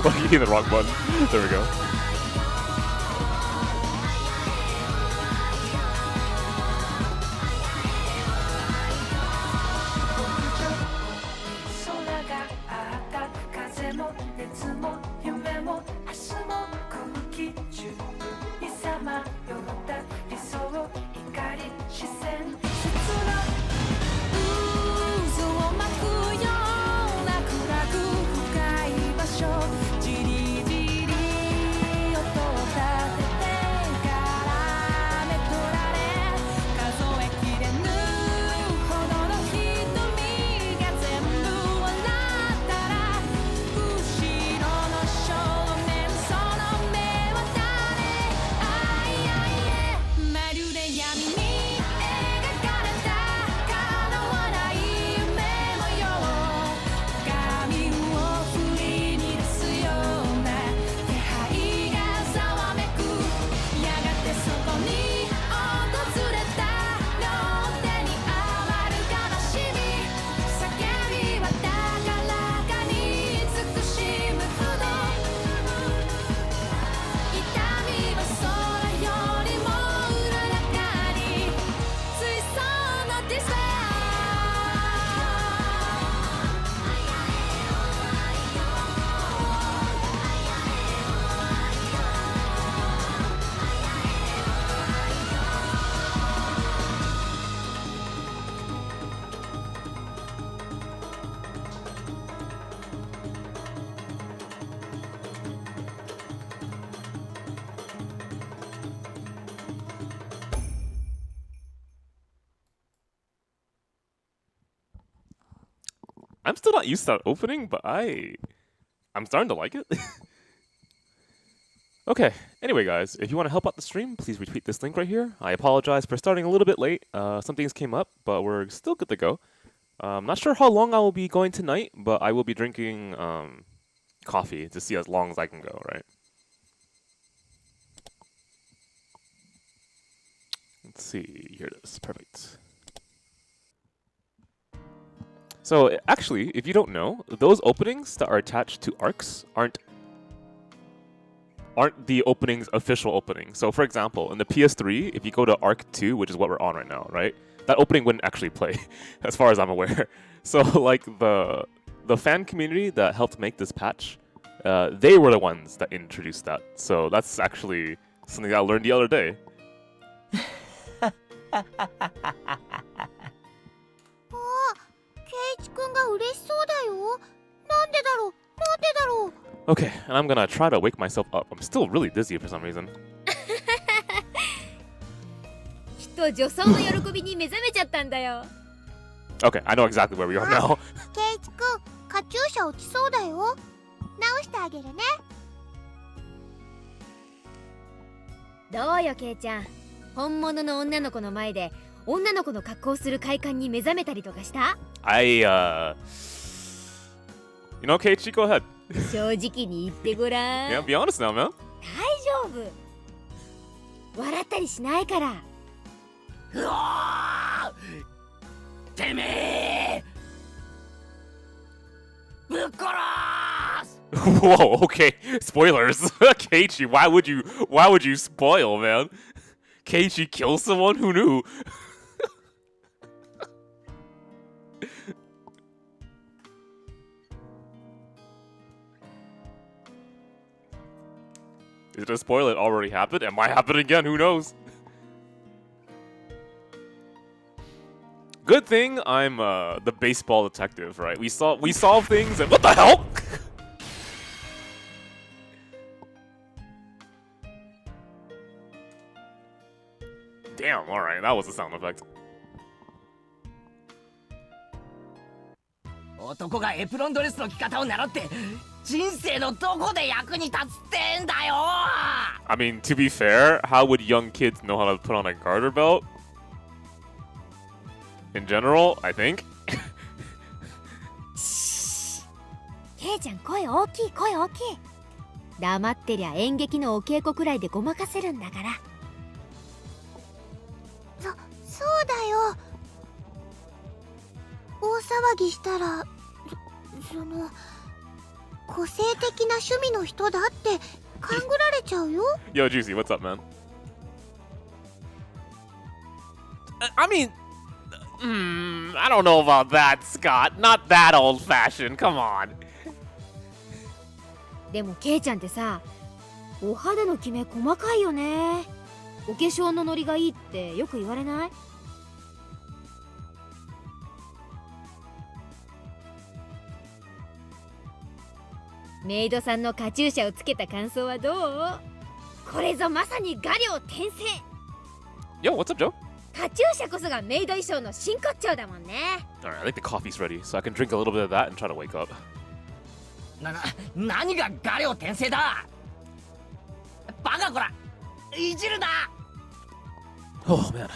Why are you hitting the wrong button? There we go. I'm still not used to that opening, but I'm starting to like it. Okay, anyway guys, if you want to help out the stream, please retweet this link right here. I apologize for starting a little bit late. Some things came up, but we're still good to go. I'm not sure how long I will be going tonight, but I will be drinking coffee to see as long as I can go, right? Let's see, here it is, perfect. So actually, if you don't know, those openings that are attached to arcs aren't the opening's official opening. So for example, in the PS3, if you go to Arc 2, which is what we're on right now, right? That opening wouldn't actually play, as far as I'm aware. So like the fan community that helped make this patch, they were the ones that introduced that. So that's actually something that I learned the other day. Okay, and I'm gonna try to wake myself up. I'm still really dizzy for some reason. Okay, I know exactly where we are now. You know, Keiichi, go ahead. Yeah, be honest now, man. Whoa, okay. Spoilers. Keiichi, why would you spoil, man? Keiichi kills someone? Who knew? Is it a spoil? It already happened? It might happen again, who knows? Good thing I'm the baseball detective, right? We solve things and what the hell? Damn, alright, that was a sound effect. I mean, to be fair, how would young kids know how to put on a garter belt? In general, I think. よ。大騒ぎしたら個性的な趣味の人だって勘ぐられちゃうよ。Yo, Juicy, what's up, man? I mean, I don't know about that, Scott. Not that old-fashioned. Come on. でもケイちゃんってさ、お肌のキメ細かいよね。お化粧のノリがいいってよく言われない？メイドさんのカチューシャをつけた感想はどう？これぞまさに画量転生。 Yo, what's up, Joe? カチューシャこそがメイド衣装の真骨頂だもんね。 Alright, I think the coffee's ready, so I can drink a little bit of that and try to wake up. 何が画量転生だ。バカこら、いじるな。Oh, man.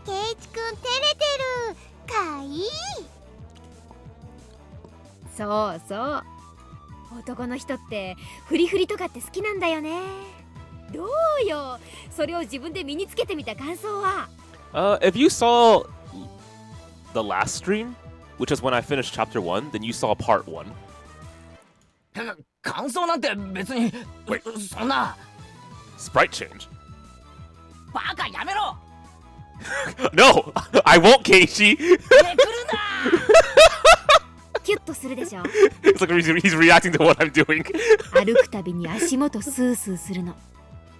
ケイチくん照れてる。かいい。そうそう、男の人ってフリフリとかって好きなんだよね。どうよ、それを自分で身につけてみた感想は。If you saw the last stream, which is when I finished chapter 1, then you saw part 1. 感想なんて別に、そんな。Sprite change. バカやめろ。No, I won't, Keiichi. めくるな。キュッとするでしょ。 It's like he's reacting to what I'm doing. 歩くたびに足元スースーするの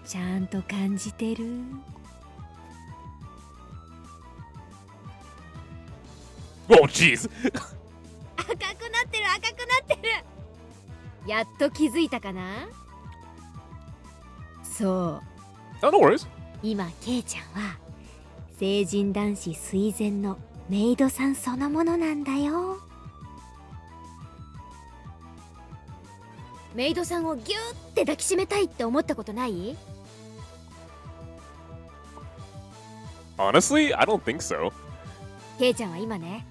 ちゃんと感じてる。Oh, jeez. 赤くなってる赤くなってる。やっと気づいたかな。そう、 Oh, no worries. 今ケイちゃんは成人男子垂涎のメイドさんそのものなんだよ。メイドさんをギューって抱きしめたいって思ったことない？ Honestly, I don't think so. ケイちゃんは今ね、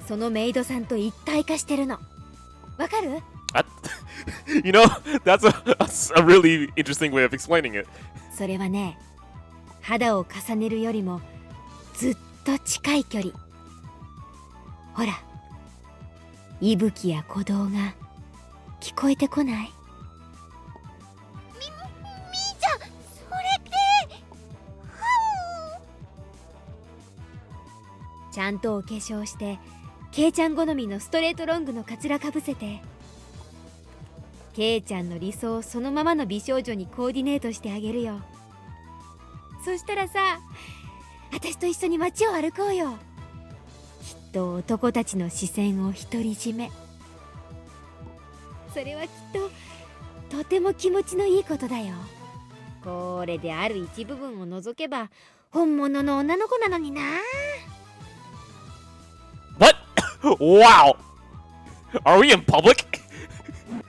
そのメイドさんと一体化してるの。わかる？ You know, that's a really interesting way of explaining it. それはね、肌を重ねるよりもずっと近い距離。ほら、息吹や鼓動が聞こえてこない？みーちゃん、それってちゃんとお化粧してケイちゃん好みのストレートロングのカツラかぶせて、ケイちゃんの理想をそのままの美少女にコーディネートしてあげるよ。そしたらさ、私と一緒に街を歩こうよ。きっと男たちの視線を独り占め。それはきっととても気持ちのいいことだよ。これである一部分を除けば本物の女の子なのにな。 What? Wow. Are we in public? も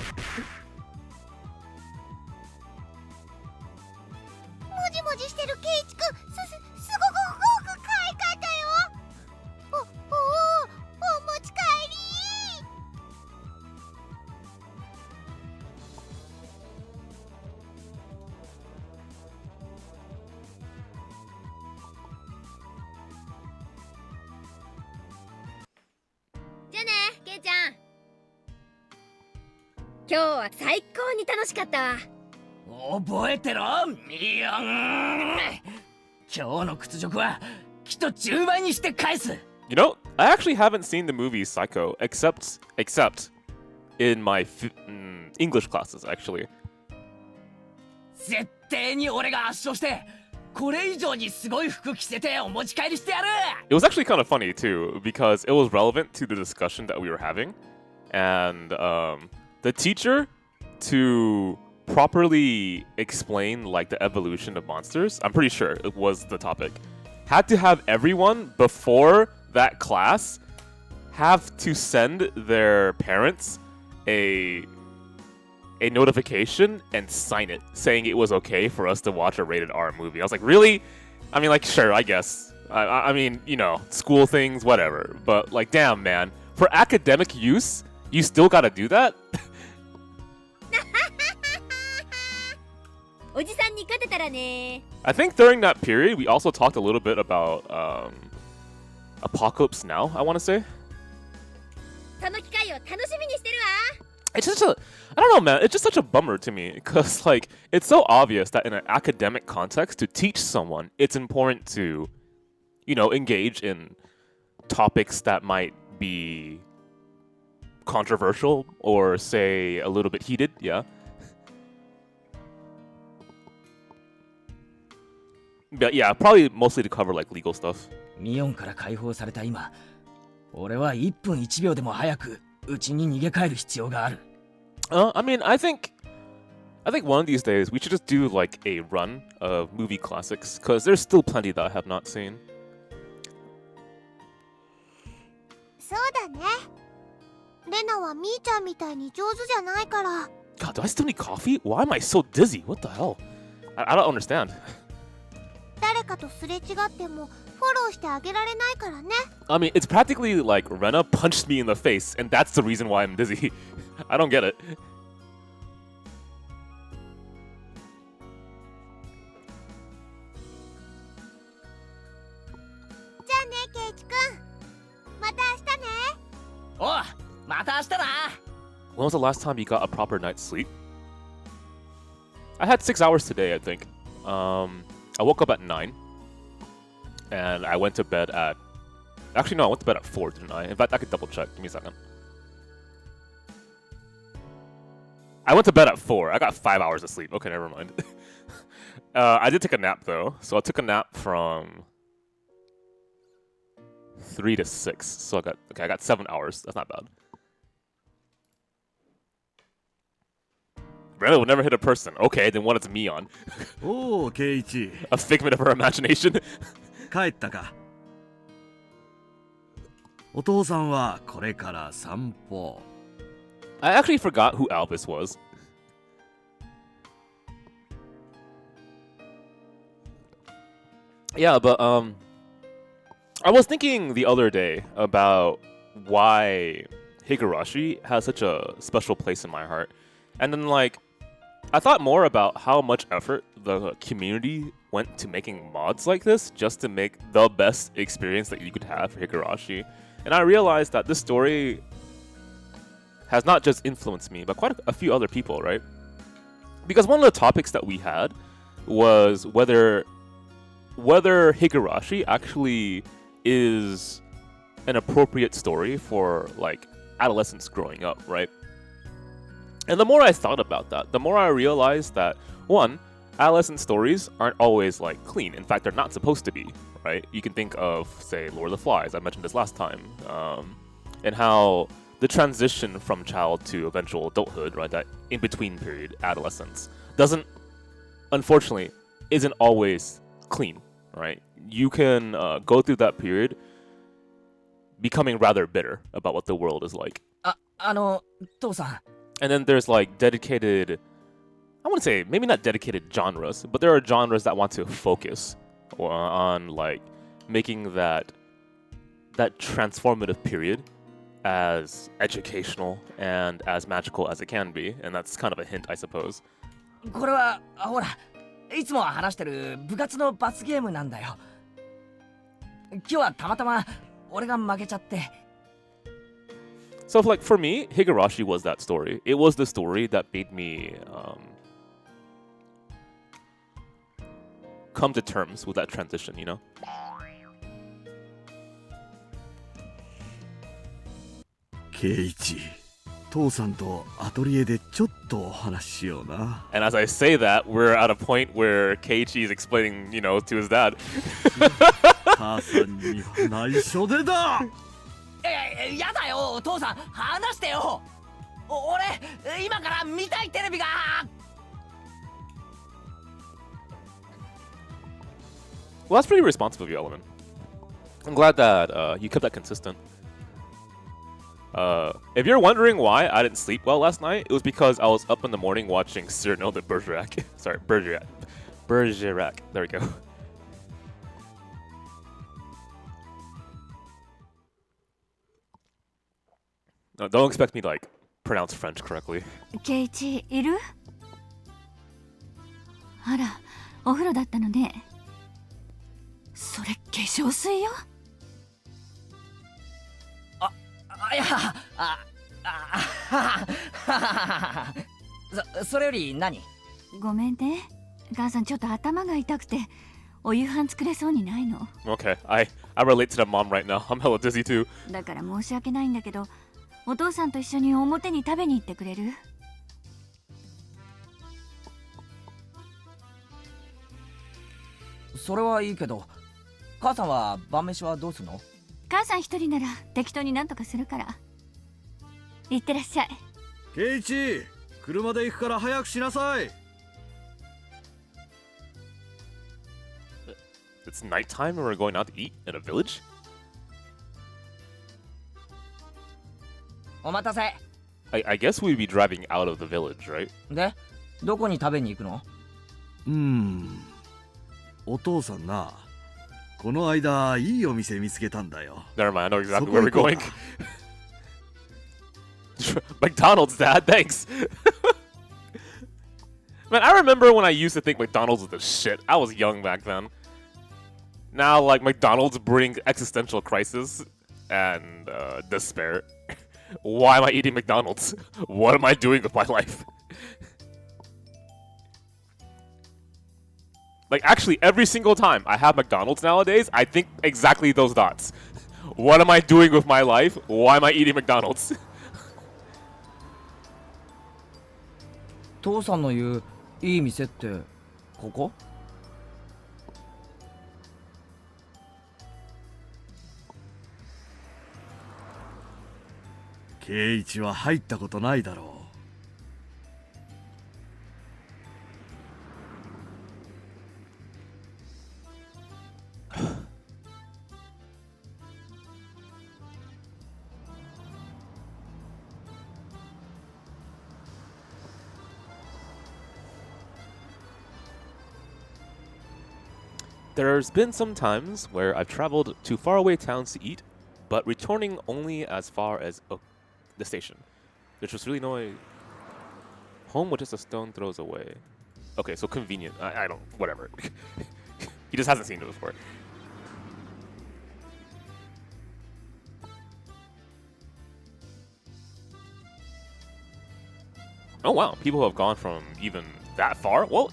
じもじしてるケイチくん、すごく可愛かったよ。お持ち帰り。じゃあね、ケイちゃん。今日は最高に楽しかったわ。覚えてろ、ミヨン。今日の屈辱はきっと10倍にして返す。You know, I actually haven't seen the movie Psycho except in my English classes, actually. 絶対に俺が圧勝して、これ以上にすごい服着せてお持ち帰りしてやる。 It was actually kind of funny too because it was relevant to the discussion that we were having, and the teacher, to properly explain like the evolution of monsters, I'm pretty sure it was the topic, had to have everyone before that class have to send their parents a notification and sign it saying it was okay for us to watch a rated R movie. I was like, really? I mean, like, sure, I guess. I mean, you know, school things, whatever. But like, damn, man, for academic use, you still gotta do that? おじさんに勝てたらね。 I think during that period we also talked a little bit about Apocalypse Now, I want to say. その機会を楽しみにしてるわ。 It's just I don't know, man. It's just such a bummer to me because like it's so obvious that in an academic context to teach someone, it's important to, you know, engage in topics that might be controversial or say a little bit heated, yeah. But yeah, probably mostly to cover like legal stuff. ミオンから解放された今、俺は1分1秒でも早くうちに逃げ帰る必要がある。I mean, I think one of these days we should just do like a run of movie classics because there's still plenty that I have not seen. そうだね。レナはみーちゃんみたいに上手じゃないから。 God, do I still need coffee? Why am I so dizzy? What the hell? I don't understand. 誰かとすれ違ってもフォローしてあげられないからね。 I mean, it's practically like Rena punched me in the face, and that's the reason why I'm dizzy. I don't get it. じゃあね、ケイチくん。また明日ね。おう、また明日な。 When was the last time you got a proper night's sleep? I had 6 hours today, I think. I woke up at 9, and I went to bed at... Actually, no, I went to bed at 4, didn't I? In fact, I could double check. Give me a second. I went to bed at 4. I got 5 hours of sleep. Okay, never mind. I did take a nap, though. So I took a nap from 3 to 6. So I got 7 hours. That's not bad. Rena would never hit a person. Okay, then what is me on? おお、ケイチ。A figment of her imagination. 帰ったか。お父さんはこれから散歩。I actually forgot who Albus was. Yeah, but I was thinking the other day about why Higurashi has such a special place in my heart. And then like I thought more about how much effort the community went to making mods like this just to make the best experience that you could have for Higurashi. And I realized that this story has not just influenced me, but quite a few other people, right? Because one of the topics that we had was whether Higurashi actually is an appropriate story for like adolescents growing up, right? And the more I thought about that, the more I realized that, one, adolescent stories aren't always like clean. In fact, they're not supposed to be, right? You can think of, say, Lord of the Flies. I mentioned this last time, and how the transition from child to eventual adulthood, right, that in-between period, adolescence, unfortunately, isn't always clean, right? You can go through that period becoming rather bitter about what the world is like. 父さん。 And then there's like dedicated, I wouldn't say, maybe not dedicated genres, but there are genres that want to focus on like making that transformative period as educational and as magical as it can be. And that's kind of a hint, I suppose. これはほら、いつも話してる部活の罰ゲームなんだよ。今日はたまたま俺が負けちゃって。 So like for me, Higurashi was that story. It was the story that made me come to terms with that transition, you know? ケイチ、父さんとアトリエでちょっとお話ししような。And as I say that, we're at a point where Keiichi is explaining, you know, to his dad. 母さんには内緒でだ。やだよ、お父さん、話してよ。俺、今から見たいテレビが。Well, that's pretty responsive of you, Element. I'm glad that you kept that consistent. If you're wondering why I didn't sleep well last night, it was because I was up in the morning watching Cyrano de Bergerac. Sorry, Bergerac. Bergerac. There we go. No, don't expect me to like pronounce French correctly. ケイチいる？あら、お風呂だったのね。それ化粧水よ。いや、それより何？ごめんね。母さんちょっと頭が痛くて、お夕飯作れそうにないの。Okay, I relate to the mom right now. I'm hella dizzy too. だから申し訳ないんだけど、お父さんと一緒に表に食べに行ってくれる？それはいいけど、母さんは晩飯はどうするの？母さん一人なら適当になんとかするから。行ってらっしゃい。ケイチ、車で行くから早くしなさい。It's nighttime and we're going out to eat in a village? お待たせ。I guess we'd be driving out of the village, right? で、どこに食べに行くの？お父さんな、この間いいお店見つけたんだよ。 Never mind, I know exactly そ where こ we're 行こう going. か。McDonald's, Dad, thanks. Man, I remember when I used to think McDonald's was the shit. I was young back then. Now, like, McDonald's bring existential crisis and despair. Why am I eating McDonald's? What am I doing with my life? Like, actually, every single time I have McDonald's nowadays, I think exactly those thoughts. What am I doing with my life? Why am I eating McDonald's? 父さんの言ういい店ってここ？ケイチは入ったことないだろう。There's been some times where I've traveled to faraway towns to eat, but returning only as far as the station. There's just really no home with just a stone throws away. Okay, so convenient. I don't, whatever. He just hasn't seen it before. Oh wow, people have gone from even that far? Well,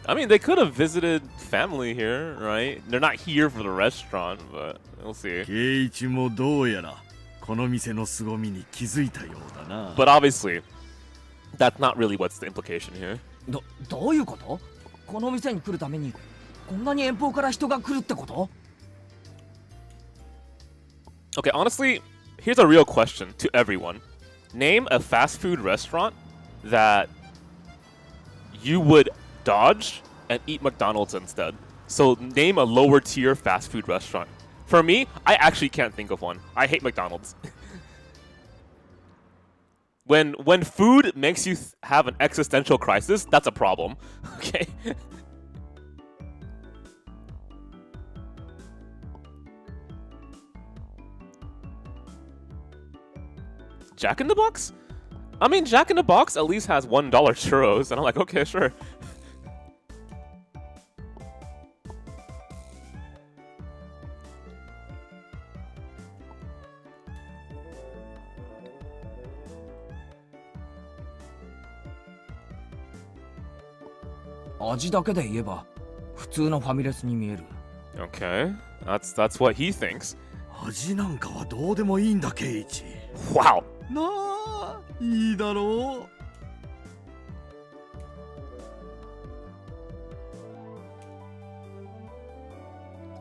I mean, they could have visited family here, right? They're not here for the restaurant, but we'll see. ケイチもどうやらこの店の凄みに気づいたようだな。But obviously, that's not really what's the implication here. どういうこと？この店に来るためにこんなに遠方から人が来るってこと？ Okay, honestly, here's a real question to everyone. Name a fast food restaurant that you would dodge and eat McDonald's instead. So name a lower tier fast food restaurant. For me, I actually can't think of one. I hate McDonald's. When food makes you have an existential crisis, that's a problem. Okay? Jack in the Box? I mean, Jack in the Box at least has $1 churros, and I'm like, okay, sure. Okay, that's what he thinks. 味なんかはどうでもいいんだ、ケイチ。Wow. なあ、いいだろう。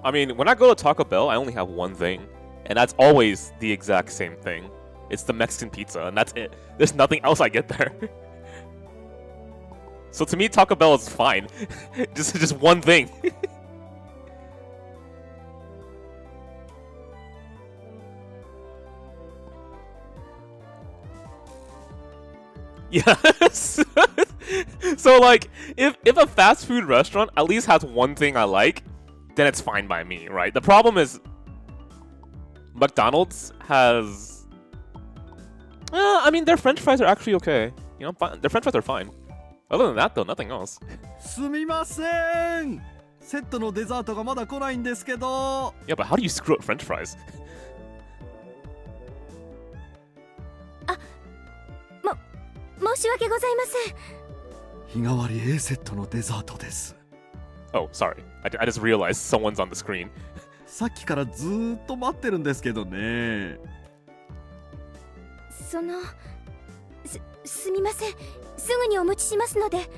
I mean, when I go to Taco Bell, I only have one thing, and that's always the exact same thing. It's the Mexican pizza, and that's it. There's nothing else I get there. So to me, Taco Bell is fine. just one thing. Yes. So like, if a fast food restaurant at least has one thing I like, then it's fine by me, right? The problem is McDonald's has I mean, their French fries are actually okay. You know, their French fries are fine. Other than that, though, nothing else. すみません。セットのデザートがまだ来ないんですけど。Yeah, but how do you screw up French fries? 申し訳ございません。日替わり A セットのデザートです。Oh, sorry. I just realized someone's on the screen. さっきからずーっと待ってるんですけどね。すみません。すぐにお持ちしますので。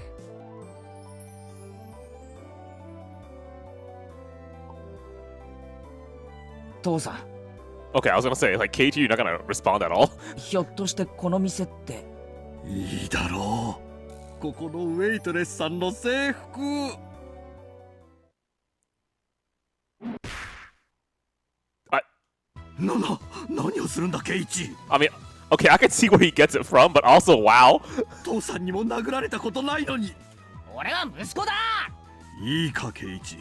父さん、 Okay, I was gonna say, like, KT, you're not gonna respond at all? ひょっとしてこの店って。いいだろう。ここのウェイトレスさんの制服。何をするんだケイチ。 I mean, okay, I can see where he gets it from, but also, wow. 父さんにも殴られたことないのに。俺は息子だ。いいかケイチ。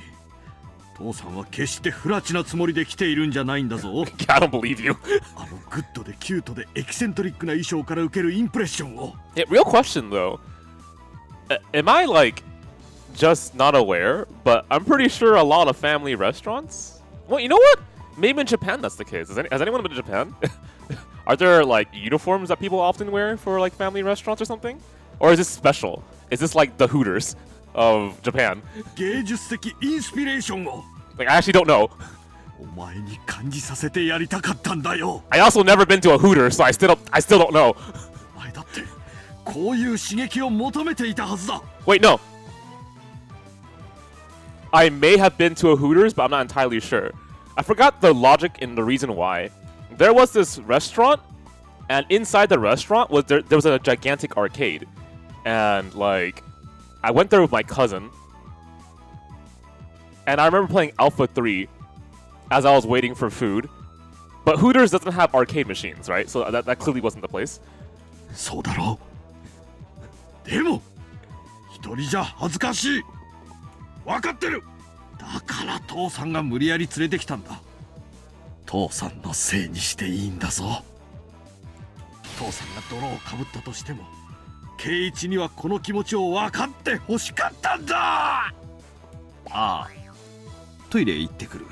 父さんは決して不埒なつもりで来ているんじゃないんだぞ。I don't believe you. あのグッドでキュートでエキセントリックな衣装から受けるインプレッションを。Yeah, real question though. Am I like just not aware? But I'm pretty sure a lot of family restaurants. Well, you know what? Maybe in Japan that's the case. Has anyone been to Japan? Are there like uniforms that people often wear for like family restaurants or something? Or is this special? Is this like the Hooters of Japan? 芸術的インスピレーションを。Like, I actually don't know. お前に感じさせてやりたかったんだよ。I also never been to a Hooters, so I still don't know. お前だってこういう刺激を求めていたはずだ。Wait, no. I may have been to a Hooters, but I'm not entirely sure. I forgot the logic and the reason why. There was this restaurant, and inside the restaurant was there was a gigantic arcade. And like, I went there with my cousin, and I remember playing Alpha 3 as I was waiting for food. But Hooters doesn't have arcade machines, right? So that clearly wasn't the place. そうだろう。でも一人じゃ恥ずかしい。分かってる。だから父さんが無理やり連れてきたんだ。父さんのせいにしていいんだぞ。父さんが泥をかぶったとしても圭一にはこの気持ちを分かってほしかったんだ。ああ、トイレ行ってくる。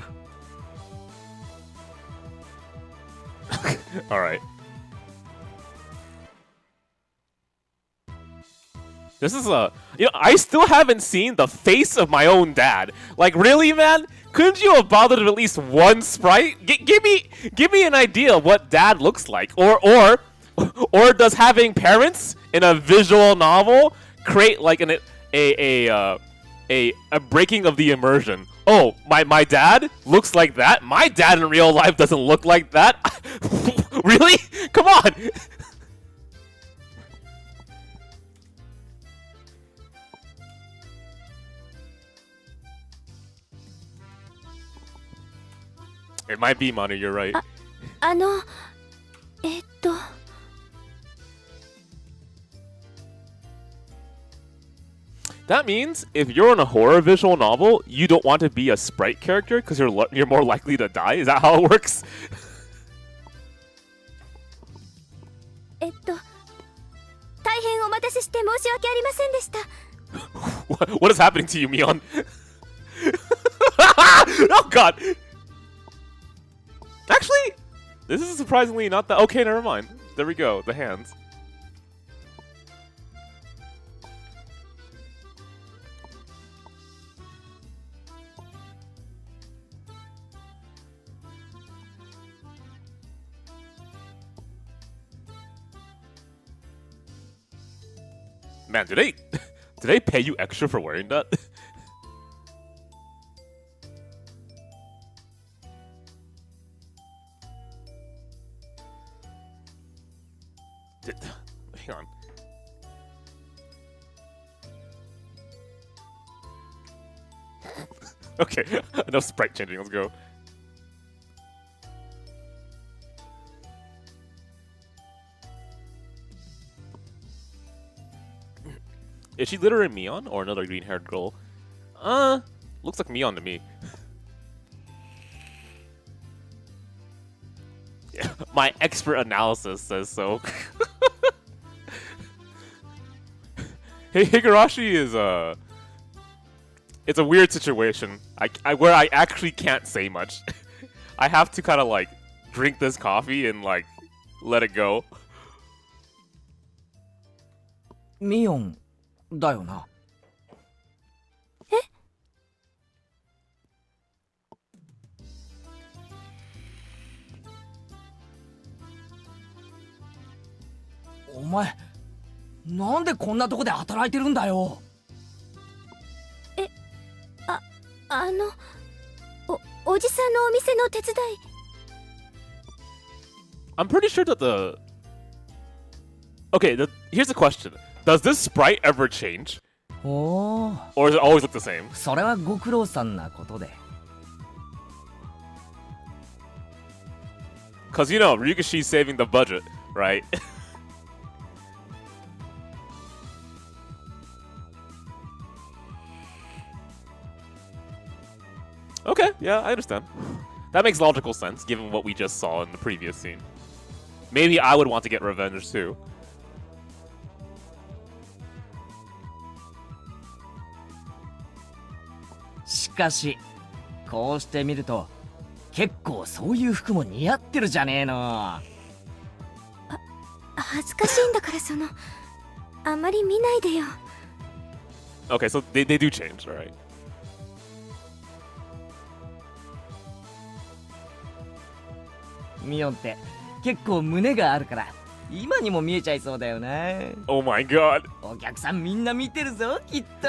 All right. This is I still haven't seen the face of my own dad. Like, really, man? Couldn't you have bothered with at least one sprite? Give me an idea of what dad looks like, or does having parents in a visual novel create like a breaking of the immersion? Oh, my dad looks like that. My dad in real life doesn't look like that. Really? Come on. It might be, Manu, you're right. That means if you're in a horror visual novel, you don't want to be a sprite character because you're more likely to die. Is that how it works? 大変お待たせして申し訳ありませんでした。What is happening to you, Mion? Oh god! Actually, this is surprisingly not that. Okay, never mind. There we go. The hands. Man, do they pay you extra for wearing that? Hang on. Okay, enough sprite changing, let's go. Is she literally Mion or another green-haired girl? Looks like Mion to me. Yeah, My expert analysis says so. Hey, Higurashi is it's a weird situation. Where I actually can't say much. I have to kind of like drink this coffee and like let it go. ミオンだよな。お前なんでこんなとこで働いてるんだよ。おじさんのお店の手伝い。I'm pretty sure that Okay, here's the question. Does this sprite ever change? おお。 Or does it always look the same? それはご苦労さんなことで。Cause you know, Ryukishi's saving the budget, right? Okay, yeah, I understand. That makes logical sense, given what we just saw in the previous scene. Maybe I would want to get revenge too. しかしこうして見ると結構そういう服も似合ってるじゃねえの。恥ずかしいんだからあまり見ないでよ。 Okay, so they do change, alright. ミオンって結構胸があるから今にも見えちゃいそうだよな。 Oh my god. お客さんみんな見てるぞきっと。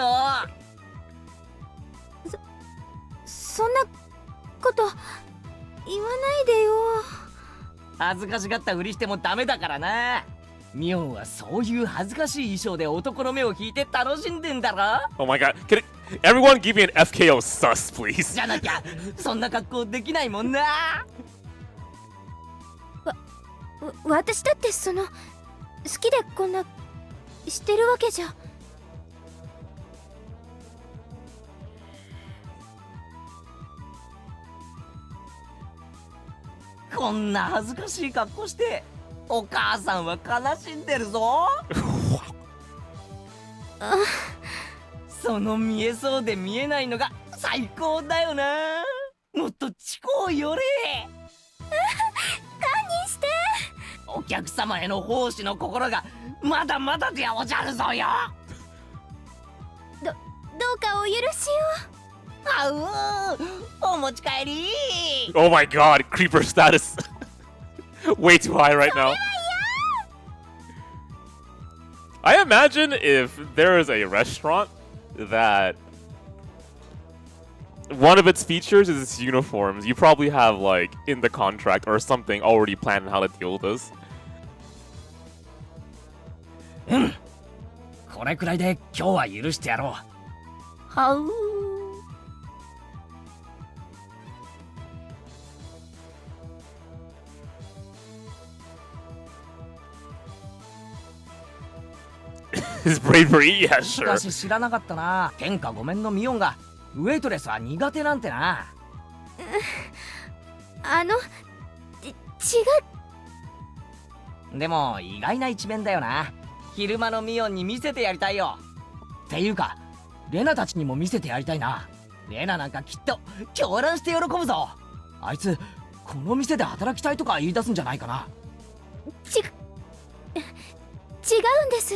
そんなこと言わないでよ。恥ずかしがったふりしてもダメだからな。ミオンはそういう恥ずかしい衣装で男の目を引いて楽しんでんだろ。 Oh my god. Everyone give me an FKO sus, please. じゃなきゃそんな格好できないもんな。私だって好きでこんなしてるわけじゃ。こんな恥ずかしい格好してお母さんは悲しんでるぞ。その見えそうで見えないのが最高だよな。もっとチコを寄れ。堪忍して。お客様への奉仕の心がまだまだでおじゃるぞよ。どうかお許しを。あうお持ち帰り。 Oh my god, creeper status. Way too high right now. I imagine if there is a restaurant that one of its features is its uniforms, you probably have like in the contract or something already planned on how to deal with this. これくらいで今日は許してやろう。はう。His bravery, yeah, し sure. かし知らなかったな。天下御免のミオンがウェイトレスは苦手なんてな。違う。でも意外な一面だよな。昼間のミオンに見せてやりたいよ。っていうかレナたちにも見せてやりたいな。レナなんかきっと狂乱して喜ぶぞ。あいつこの店で働きたいとか言い出すんじゃないかな。違うんです。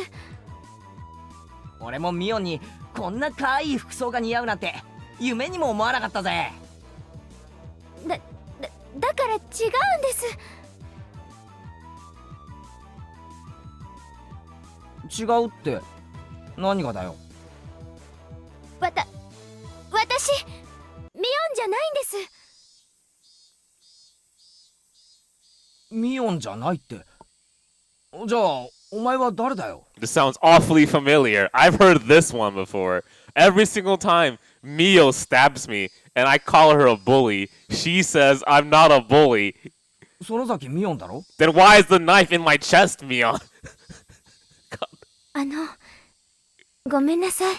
俺もミオンにこんな可愛い服装が似合うなんて夢にも思わなかったぜ。だから違うんです。違うって何がだよ。私ミオンじゃないんです。ミオンじゃないって。じゃあお前は誰だよ。 This sounds awfully familiar. I've heard this one before. Every single time Mio stabs me and I call her a bully, she says I'm not a bully. 園崎ミオンだろ。 Then why is the knife in my chest, Mio? ごめんなさい。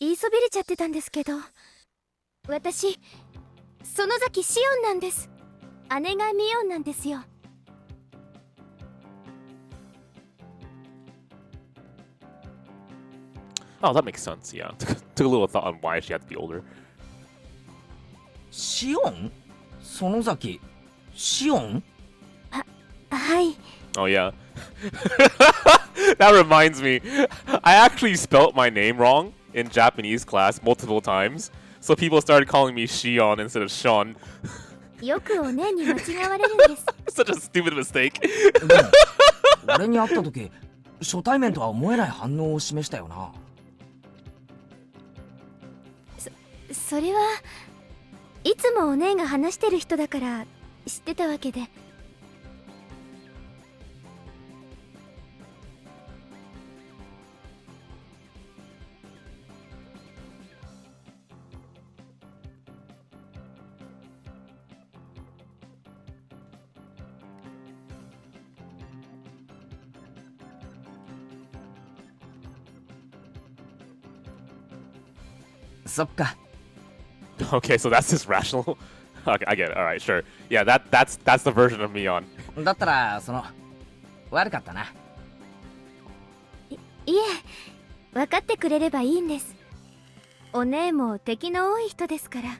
言いそびれちゃってたんですけど、私園崎シオンなんです。姉がミオンなんですよ。Oh, that makes sense. Yeah, took a little thought on why she had to be older. シオン？園崎シオン？はい。 Oh yeah. That reminds me. I actually spelt my name wrong in Japanese class multiple times, so people started calling me Shion instead of Sean. よくお姉に間違われるんです。 Such a stupid mistake. でも俺に会った時初対面とは思えない反応を示したよな。それはいつもお姉が話してる人だから知ってたわけで。そっか。 Okay, so that's his rational. Okay, I get it. All right, sure. Yeah, that's the version of Mion. だったら悪かったな。いえ、分かってくれればいいんです。お姉も敵の多い人ですから。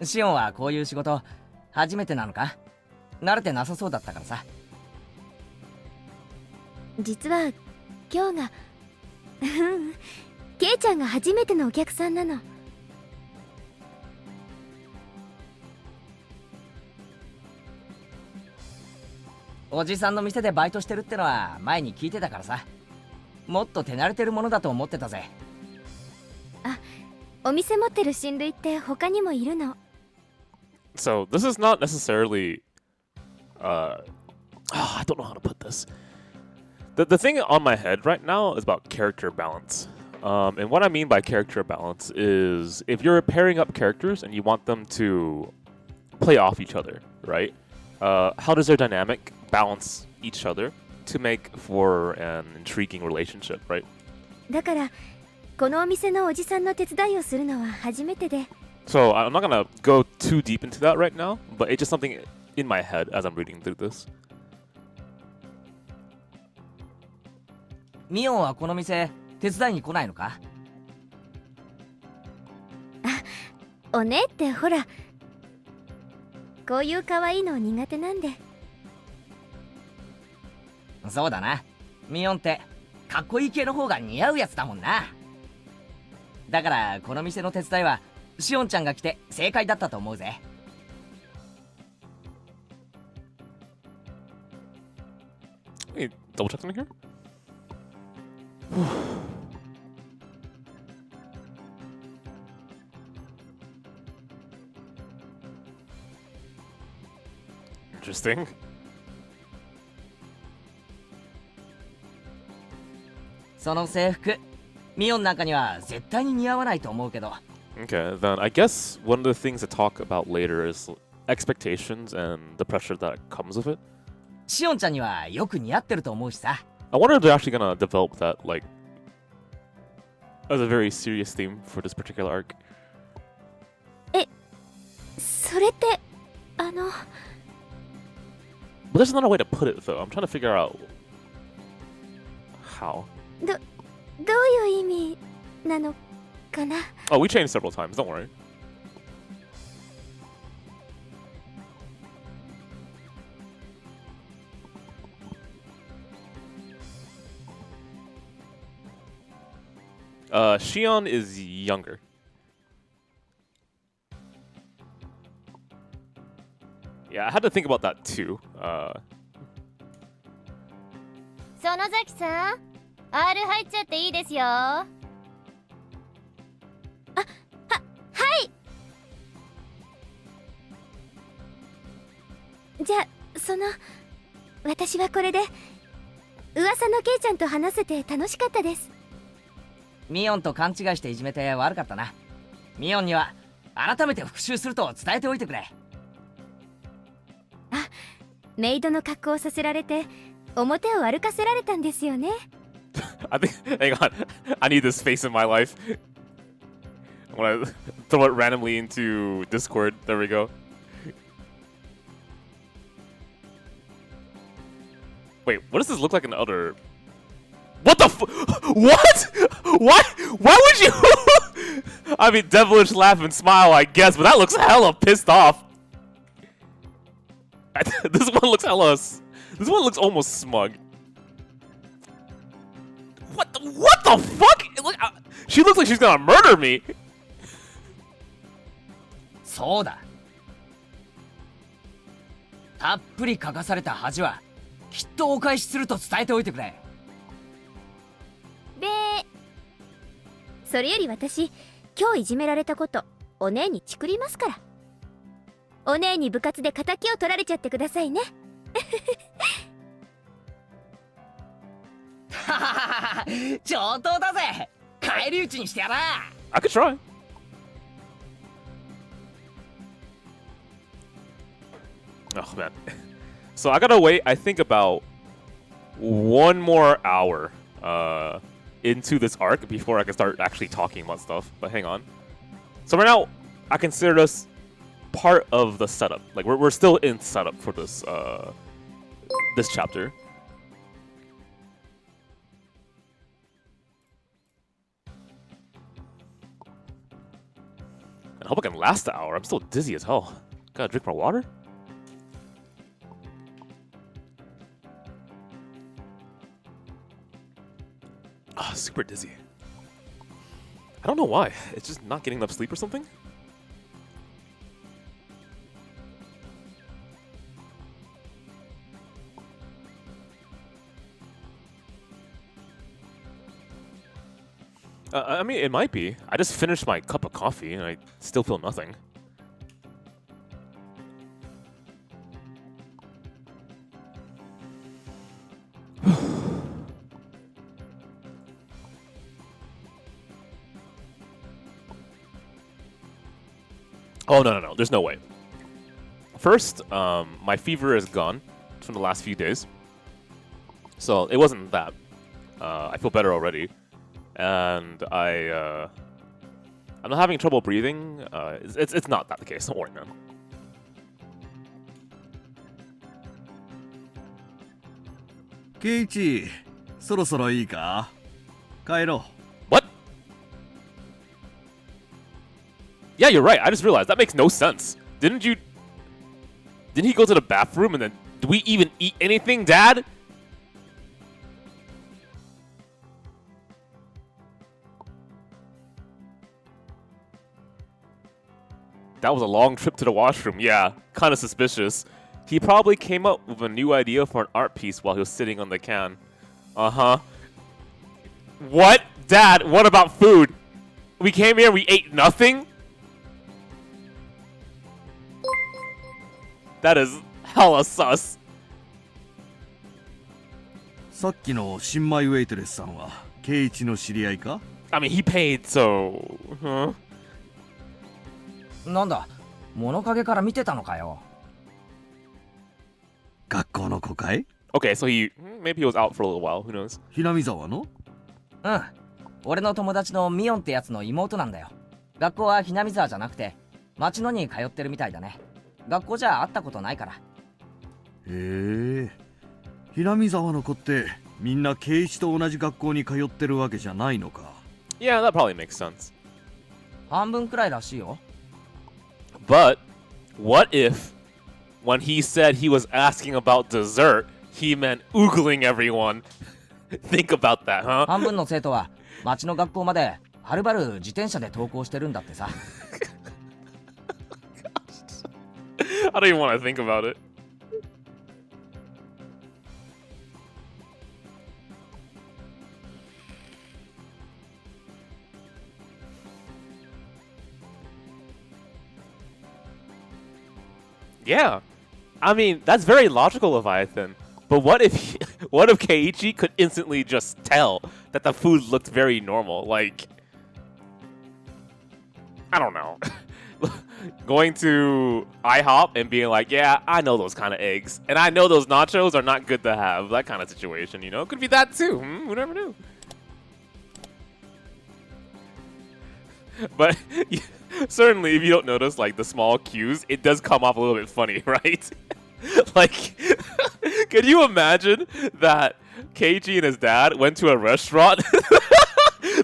シオンはこういう仕事初めてなのか？慣れてなさそうだったからさ。実は今日がケイちゃんが初めてのお客さんなの。おじさんの店でバイトしてるってのは前に聞いてたからさ。もっと手慣れてるものだと思ってたぜ。お店持ってる親類って他にもいるの。 So this is not necessarily. I don't know how to put this. The thing on my head right now is about character balance. And what I mean by character balance is if you're pairing up characters and you want them to play off each other, right? How does their dynamic balance each other to make for an intriguing relationship, right? だからこのお店のおじさんの手伝いをするのは初めてで。 So I'm not gonna go too deep into that right now, but it's just something in my head as I'm reading through this. ミオンはこの店手伝いに来ないのか？お姉ってほらこういう可愛いの苦手なんで。そうだな。ミオンってかっこいい系の方が似合うやつだもんな。だからこの店の手伝いはシオンちゃんが来て正解だったと思うぜ。Hey, double check something here. Interesting. その制服ミオンなんかには絶対に似合わないと思うけど。 Okay, then I guess one of the things to talk about later is expectations and the pressure that comes with it. シオンちゃんにはよく似合ってると思うしさ。 I wonder if they're actually gonna develop that like as a very serious theme for this particular arc. それってBut there's another way to put it though. I'm trying to figure out how. どういう意味なのかな。 Oh, we changed several times. Don't worry. Shion is younger. Yeah, I had to think about that too. 園崎さん R 入っちゃっていいですよ。じゃあ私はこれで噂のケイちゃんと話せて楽しかったです。ミオンと勘違いしていじめて悪かったな。ミオンには改めて復習すると伝えておいてくれ。メイドの格好をさせられて表を歩かせられたんですよね。I think. Hang on. I need this face in my life. I want to throw it randomly into Discord. There we go. Wait, what does this look like in the other? What the what? What? Why would you? I mean, devilish laugh and smile, I guess, but that looks hella pissed off. This one looks hella. This one looks almost smug. What the fuck? She looks like she's gonna murder me. そうだ。たっぷり書かされた恥はきっとお返しすると伝えておいてくれ。べー。それより私、今日いじめられたことお姉にチクりますから。お姉に部活で仇を取られちゃってくださいね。はははは、上等だぜ。返り討ちにしてやら。I could try. Oh man. So I gotta wait, I think about 1 more hour into this arc before I can start actually talking about stuff. But hang on. So right now, I consider this part of the setup. Like we're still in setup for this this chapter. I hope I can last the hour. I'm still dizzy as hell. Gotta drink more water? Ah, super dizzy. I don't know why. It's just not getting enough sleep or something? I mean, it might be. I just finished my cup of coffee and I still feel nothing. Oh, no. There's no way. First, my fever is gone from the last few days. So it wasn't that. I feel better already. And I'm not having trouble breathing. It's not that the case. Don't worry, man. Keiichi, そろそろいいか? 帰ろう. What? Yeah, you're right. I just realized that makes no sense. Didn't he go to the bathroom and then do we even eat anything, Dad? That was a long trip to the washroom. Yeah, kind of suspicious. He probably came up with a new idea for an art piece while he was sitting on the can. Uh-huh. What? Dad, what about food? We came here and we ate nothing? That is hella sus. さっきの新米ウェイトレスさんは圭一の知り合いか? I mean, he paid, so... Huh? なんだ、物陰から見てたのかよ。学校の子かい? Okay, so maybe he was out for a little while, who knows? ひなみ沢の? うん。俺の友達のミオンってやつの妹なんだよ。学校はひなみ沢じゃなくて、町野に通ってるみたいだね。学校じゃ会ったことないから。へえ。ひなみ沢の子ってみんな圭一と同じ学校に通ってるわけじゃないのか? Yeah, that probably makes sense. 半分くらいらしいよ。But what if, when he said he was asking about dessert, he meant oogling everyone? Think about that, huh? 半分の生徒は町の学校まではるばる自転車で登校してるんだってさ。I don't even want to think about it. Yeah, I mean, that's very logical, Leviathan. But what if Keiichi could instantly just tell that the food looked very normal? Like, I don't know. Going to IHOP and being like, yeah, I know those kind of eggs. And I know those nachos are not good to have. That kind of situation, you know? Could be that too. We never knew. But certainly, if you don't notice, like the small cues, it does come off a little bit funny, right? Like, can you imagine that Keiji and his dad went to a restaurant?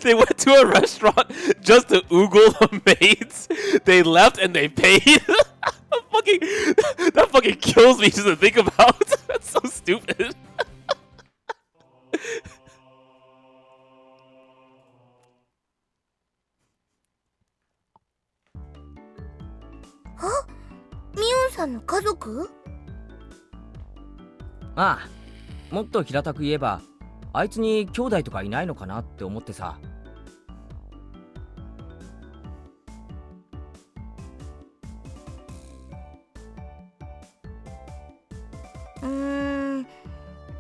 They went to a restaurant just to oogle the maids. They left and they paid. That fucking kills me just to think about. That's so stupid. Huh? ミオンさんの家族？ああ、もっと平たく言えばあいつに兄弟とかいないのかなって思ってさ。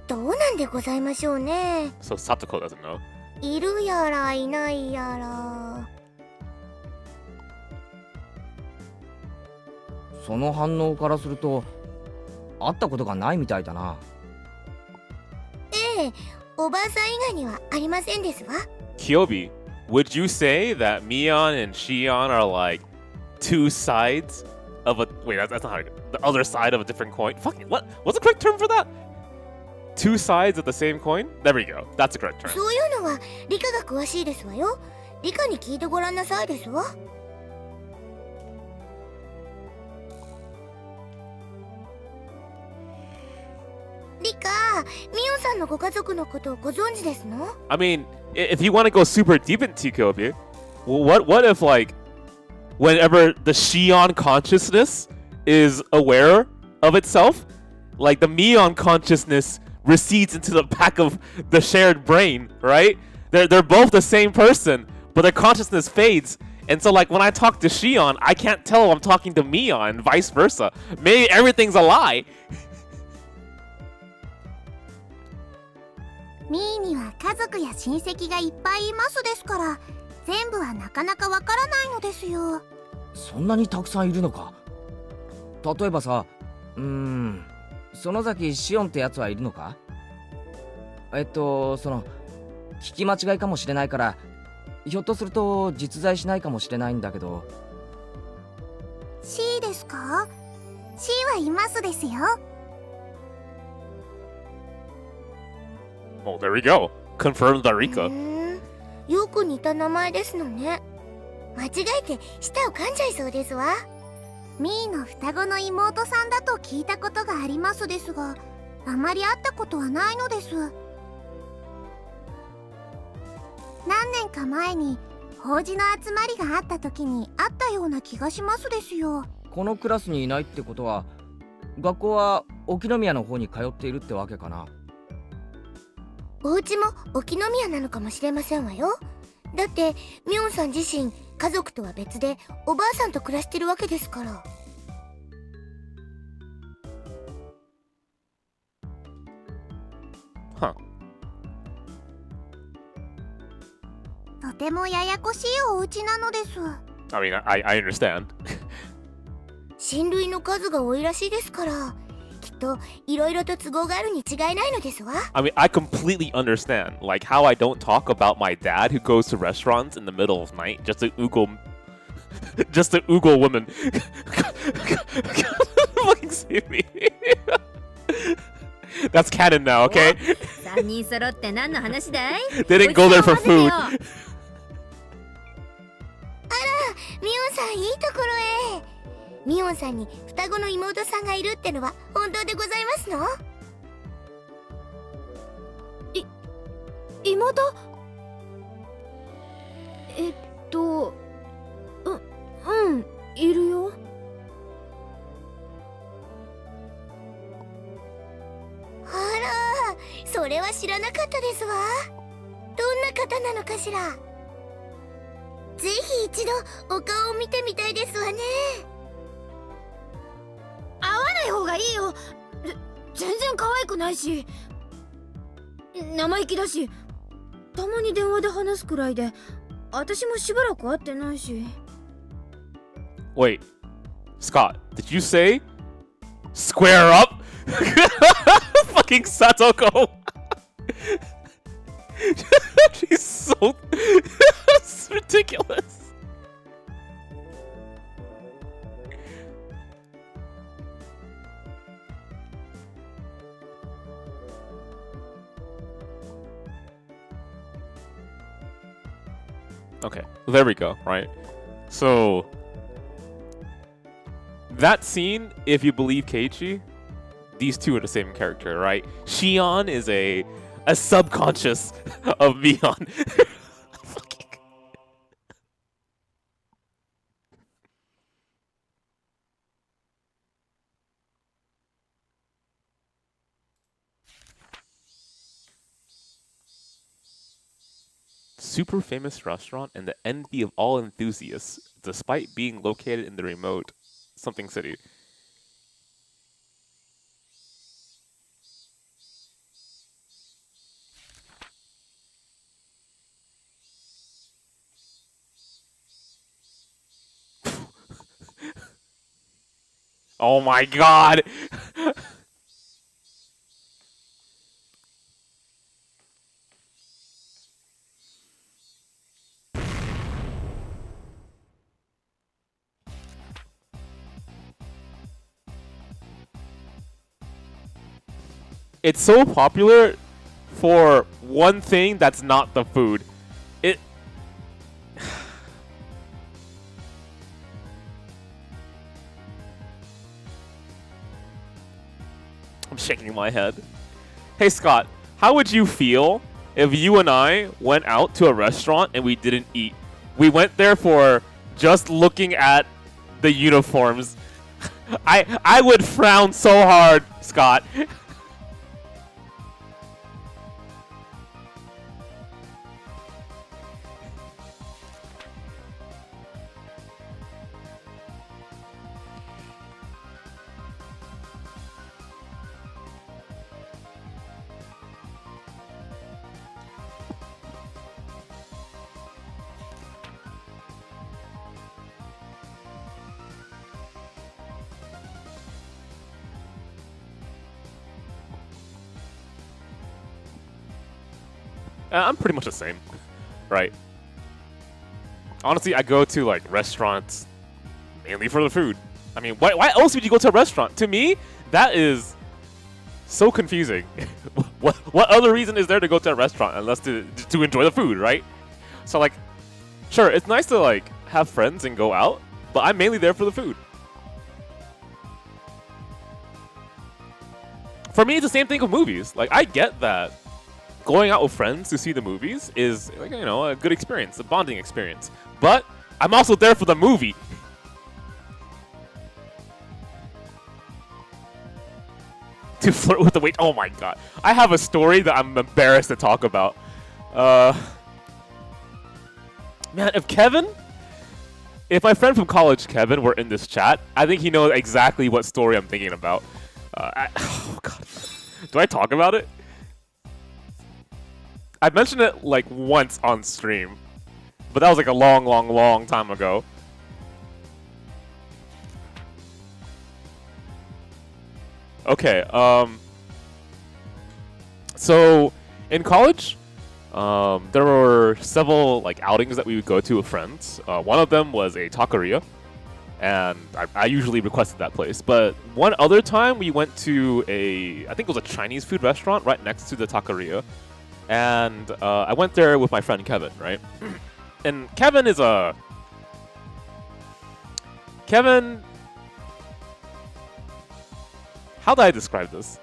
どうなんでございましょうね。 So Satoko doesn't know. いるやらいないやら。その反応からすると会ったことがないみたいだな。ええ、おばあさん以外にはありませんですわ。 Kyobi, would you say that Mion and Shion are like two sides of a wait? That's not how it, the other side of a different coin. Fucking what? What's the correct term for that? Two sides of the same coin? There we go. That's the correct term. そういうのは理科が詳しいですわよ。理科に聞いてごらんなさいですわ。リカ、ミオンさんのご家族のことをご存知ですの？ I mean, if you want to go super deep into Kyobi, what if like whenever the Shion consciousness is aware of itself, like the Mion consciousness recedes into the back of the shared brain, right? They're both the same person, but their consciousness fades. And so like when I talk to Shion, I can't tell I'm talking to Mion and vice versa. Maybe everything's a lie. ミーには家族や親戚がいっぱいいますですから、全部はなかなかわからないのですよ。そんなにたくさんいるのか。例えばさ、園崎シオンってやつはいるのか？その聞き間違いかもしれないから、ひょっとすると実在しないかもしれないんだけど。 C ですか？ C はいますですよ。Oh, there we go. Confirmed by Rika. よく似た名前ですのね。間違えて舌を噛んじゃいそうですわ。ミーの双子の妹さんだと聞いたことがありますですが、あまり会ったことはないのです。何年か前に法事の集まりがあった時に会ったような気がしますですよ。このクラスにいないってことは、学校は沖宮の方に通っているってわけかな。お家も沖宮なのかもしれませんわよ。だってミョンさん自身家族とは別でおばあさんと暮らしてるわけですから。とてもややこしいお家なのです。 I mean, I understand. 親類の数が多いらしいですから、きっといろいろと都合があるに違いないのですわ。 I mean, I completely understand, like how I don't talk about my dad who goes to restaurants in the middle of night just to oogle women. Fucking save me. That's canon now, okay? 3人揃って何の話だい？ They didn't go there for food. ミオンさんいいところへ。ミオンさんに双子の妹さんがいるってのは本当でございますの？妹？いるよ。あら、それは知らなかったですわ。どんな方なのかしら。ぜひ一度お顔を見てみたいですわね。会わない方がいいよ。全然可愛くないし、生意気だし、たまに電話で話すくらいで、私もしばらく会ってないし。 Wait, Scott, did you say square up? Fucking Satoko. She's so it's ridiculous. Okay, there we go, right? So that scene, if you believe Keiichi, these two are the same character, right? Shion is a subconscious of Mion. Super famous restaurant and the envy of all enthusiasts, despite being located in the remote something city. Oh my god! It's so popular for one thing that's not the food. It... I'm shaking my head. Hey Scott, how would you feel if you and I went out to a restaurant and we didn't eat? We went there for just looking at the uniforms. I would frown so hard, Scott. I'm pretty much the same, right? Honestly, I go to like restaurants mainly for the food. I mean, why else would you go to a restaurant? To me, that is so confusing. what other reason is there to go to a restaurant unless to enjoy the food, right? So like, sure, it's nice to like have friends and go out, but I'm mainly there for the food. For me, it's the same thing with movies. Like, I get that going out with friends to see the movies is, like, you know, a good experience, a bonding experience. But I'm also there for the movie. To flirt with the wait. Oh my god. I have a story that I'm embarrassed to talk about. Man, if my friend from college, Kevin, were in this chat, I think he knows exactly what story I'm thinking about. Oh god. Do I talk about it? I mentioned it like once on stream, but that was like a long time ago. Okay, so in college, there were several like outings that we would go to with friends. One of them was a taqueria, and I usually requested that place. But one other time we went to I think it was a Chinese food restaurant right next to the taqueria. And I went there with my friend Kevin, right? And Kevin is how do I describe this?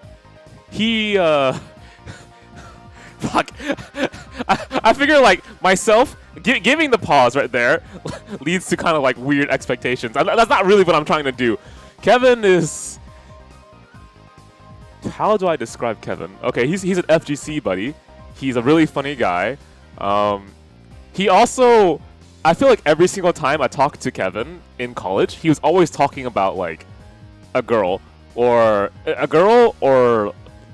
He, fuck. I figure, like, myself, giving the pause right there leads to kind of, like, weird expectations. That's not really what I'm trying to do. Kevin is... How do I describe Kevin? Okay, he's an FGC buddy. He's a really funny guy. He also... I feel like every single time I talked to Kevin in college, he was always talking about, like, a girl or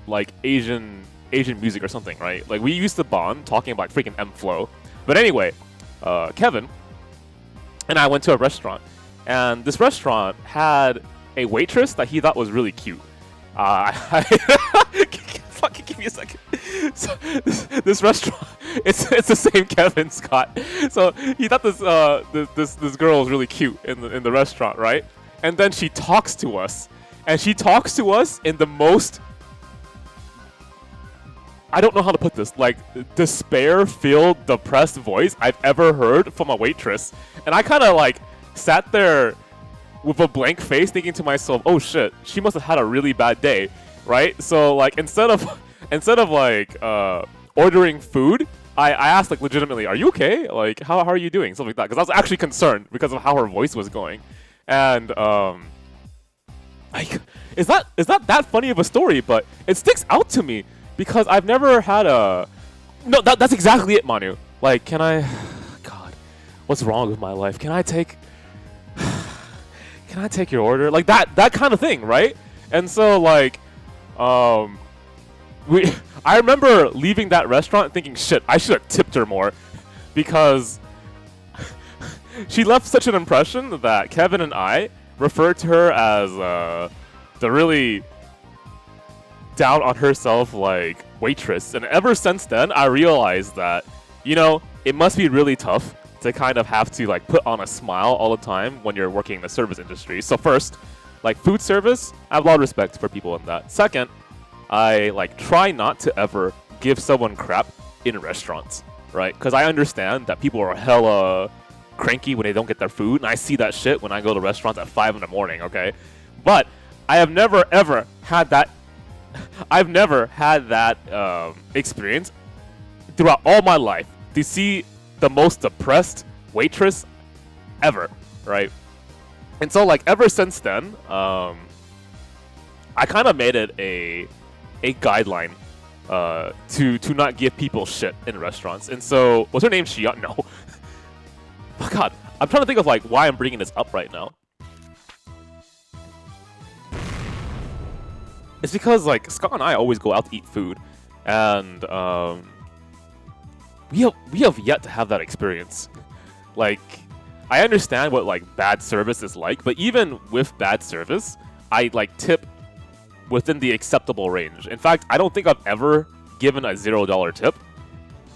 like Asian music or something, right? Like, we used to bond talking about freaking M-Flow. But anyway, Kevin and I went to a restaurant, and this restaurant had a waitress that he thought was really cute. Fucking give me a second. So, this restaurant, it's the same Kevin, Scott. So he thought this girl was really cute in the restaurant, right? And then she talks to us, and she talks to us in the most, I don't know how to put this, like despair-filled, depressed voice I've ever heard from a waitress. And I kind of like sat there with a blank face thinking to myself, oh shit, she must have had a really bad day, right? So like instead of like ordering food, I asked like legitimately, are you okay? Like how are you doing? Something like that, because I was actually concerned because of how her voice was going. And like is that funny of a story, but it sticks out to me because I've never had a that's exactly it, Manu. Like, can I God, what's wrong with my life? Can I take your order? Like that kind of thing, right? And so like I remember leaving that restaurant thinking, shit, I should have tipped her more, because she left such an impression that Kevin and I referred to her as the really down on herself like waitress. And ever since then, I realized that, you know, it must be really tough to kind of have to like put on a smile all the time when you're working in the service industry. So first, like food service, I have a lot of respect for people in that. Second, I like try not to ever give someone crap in restaurants, right? Because I understand that people are hella cranky when they don't get their food, and I see that shit when I go to restaurants at 5 in the morning, okay? But I have never ever had that I've never had that experience throughout all my life to see the most depressed waitress ever, right? And so like ever since then, I kind of made it a guideline to not give people shit in restaurants. And so, was her name Shia? No. Oh God, I'm trying to think of like why I'm bringing this up right now. It's because like Scott and I always go out to eat food, and we have yet to have that experience. Like, I understand what like bad service is like, but even with bad service, I like tip within the acceptable range. In fact, I don't think I've ever given a $0 tip,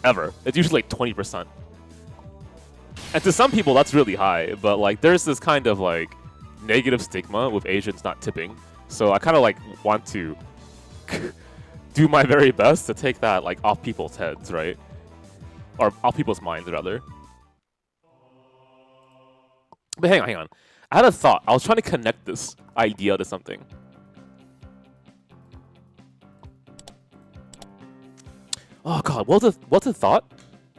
ever. It's usually like 20%. And to some people, that's really high, but like there's this kind of like negative stigma with Asians not tipping. So I kind of like want to do my very best to take that like off people's heads, right? Or off people's minds, rather. But hang on. I had a thought. I was trying to connect this idea to something. Oh God, what's the thought?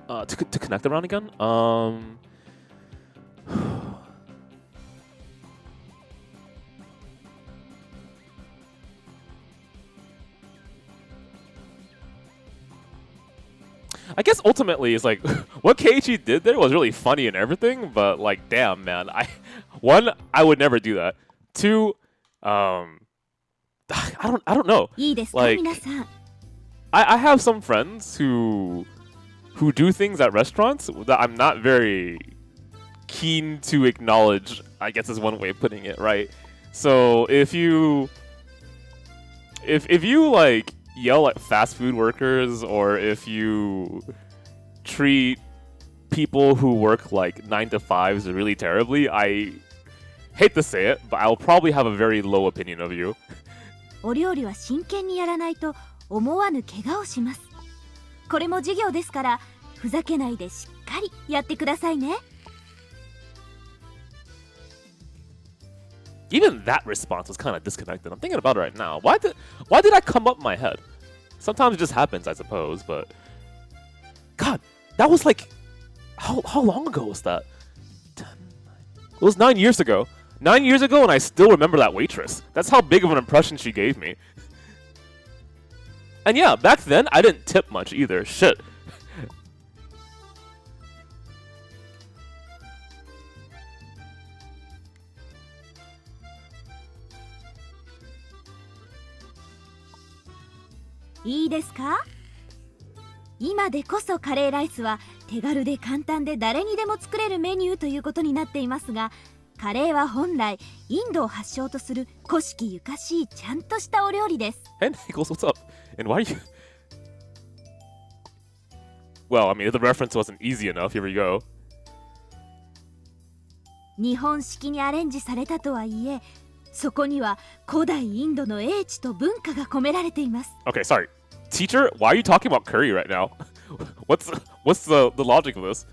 To connect around again? I guess ultimately it's like what Keiichi did there was really funny and everything, but like damn man, I would never do that. Two, I don't know. Like I have some friends who do things at restaurants that I'm not very keen to acknowledge, I guess is one way of putting it, right? So if you like yell at fast food workers, or if you treat people who work like 9 to 5s really terribly, I hate to say it, but I'll probably have a very low opinion of you. お料理は真剣にやらないと思わぬ怪我をします。これも授業ですから、ふざけないでしっかりやってくださいね。Even that response was kind of disconnected. I'm thinking about it right now. Why did I come up in my head? Sometimes it just happens, I suppose, but God, that was like how long ago was that? 10, 9, it was 9 years ago. 9 years ago, and I still remember that waitress. That's how big of an impression she gave me. And yeah, back then I didn't tip much either. Shit.いいですか？今でこそカレーライスは手軽で簡単で誰にでも作れるメニューということになっていますが、カレーは本来インドを発祥とする古式ゆかしいちゃんとしたお料理です。Hey Nichols, what's up? And why are you? Well, I mean, if the reference wasn't easy enough, here we go. 日本式にアレンジされたとはいえ、そこには古代インドの英知と文化が込められています。Okay, sorry. Teacher, why are you talking about curry right now? What's the logic of this?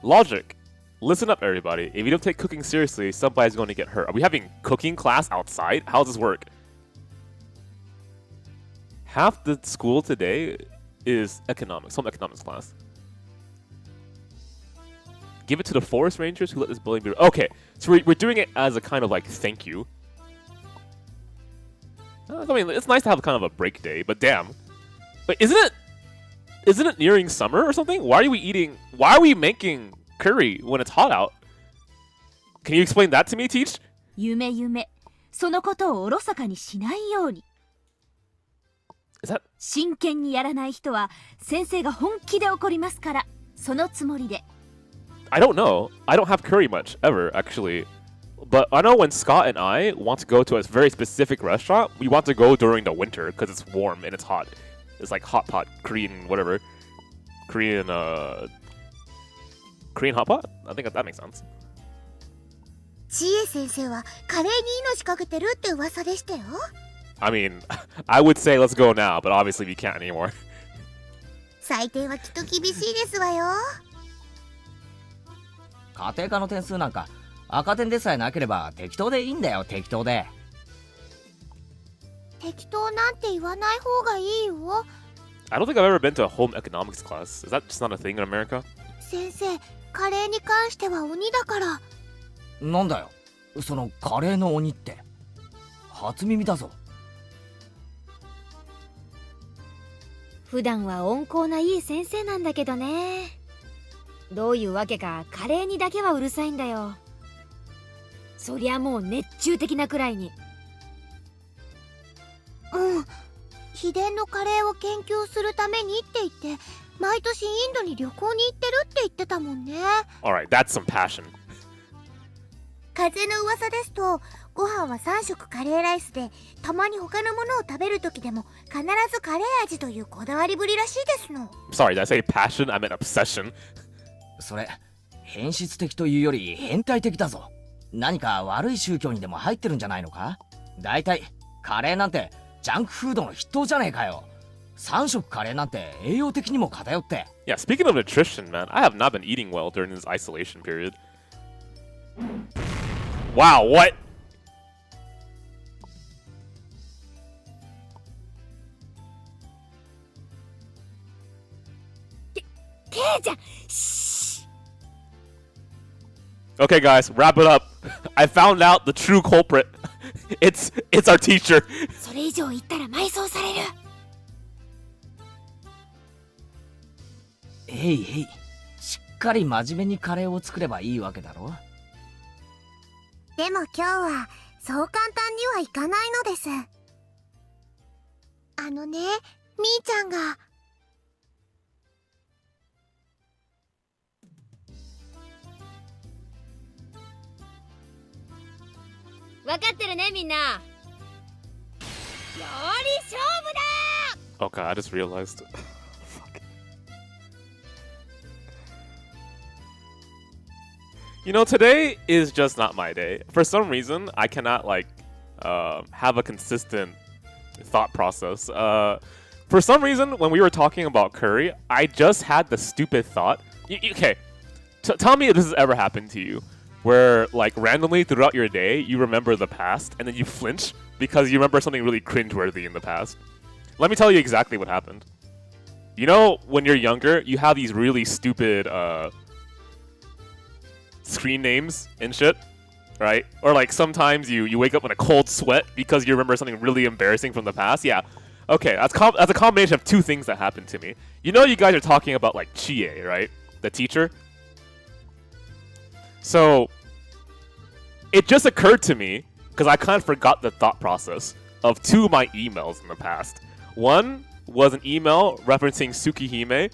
Logic. Listen up, everybody. If you don't take cooking seriously, somebody's going to get hurt. Are we having cooking class outside? How does this work? Half the school today is economics, home economics class. Give it to the forest rangers who let this bullying be. Okay, so we're doing it as a kind of like thank you. I mean, it's nice to have kind of a break day, but damn. But isn't it nearing summer or something? Why are we making curry when it's hot out? Can you explain that to me, Teach? 夢そのことをおろそかにしないように。 Is that 真剣にやらない人は先生が本気で怒りますから、そのつもりで。 I don't know. I don't have curry much ever, actually. But I know when Scott and I want to go to a very specific restaurant, we want to go during the winter because it's warm and it's hot. It's like hot pot, Korean whatever. Korean hot pot? I think that makes sense. 知恵先生はカレーに命かけてるって噂でしたよ。 I mean, I would say let's go now, but obviously we can't anymore. 採点はきっと厳しいですわよ。家庭科の点数なんか赤点でさえなければ適当でいいんだよ、適当で。適当なんて言わない方がいいよ。 I don't think I've ever been to a home economics class. Is that just not a thing in America? 先生、カレーに関しては鬼だから。なんだよ、そのカレーの鬼って。初耳だぞ。普段は温厚ないい先生なんだけどね。どういうわけかカレーにだけはうるさいんだよ。そりゃもう熱中的なくらいに。うん。秘伝のカレーを研究するためにって言って、毎年インドに旅行に行ってるって言ってたもんね。Alright, that's some passion. 風の噂ですと、ご飯は3食カレーライスで、たまに他のものを食べる時でも必ずカレー味というこだわりぶりらしいですの。Sorry, did I say passion? I meant obsession. それ変質的というより変態的だぞ。何か悪い宗教にでも入ってるんじゃないのか。だいたいカレーなんてジャンクフードの筆頭じゃねえかよ。3食カレーなんて栄養的にも偏って。 Yeah, speaking of nutrition, man, I have not been eating well during this isolation period. Wow, what? ケイちゃん、 Okay, guys, wrap it up. I found out the true culprit. It's our teacher. それ以上言ったら埋葬される。へいへい、しっかり真面目にカレーを作ればいいわけだろ。でも今日はそう簡単にはいかないのです。みーちゃんが。分かってるねみんな。より勝負だ。 Okay, I just realized. Fuck. You know, today is just not my day. For some reason, I cannot have a consistent thought process. For some reason, when we were talking about curry, I just had the stupid thought. Okay, tell me if this has ever happened to you, where like randomly throughout your day you remember the past and then you flinch because you remember something really cringeworthy in the past. Let me tell you exactly what happened. You know, when you're younger, you have these really stupid screen names and shit, right? Or like sometimes you wake up in a cold sweat because you remember something really embarrassing from the past. Yeah. Okay, that's a combination of two things that happened to me. You know, you guys are talking about like Chie, right? The teacher. So it just occurred to me, because I kind of forgot the thought process of two of my emails in the past. One was an email referencing Tsukihime,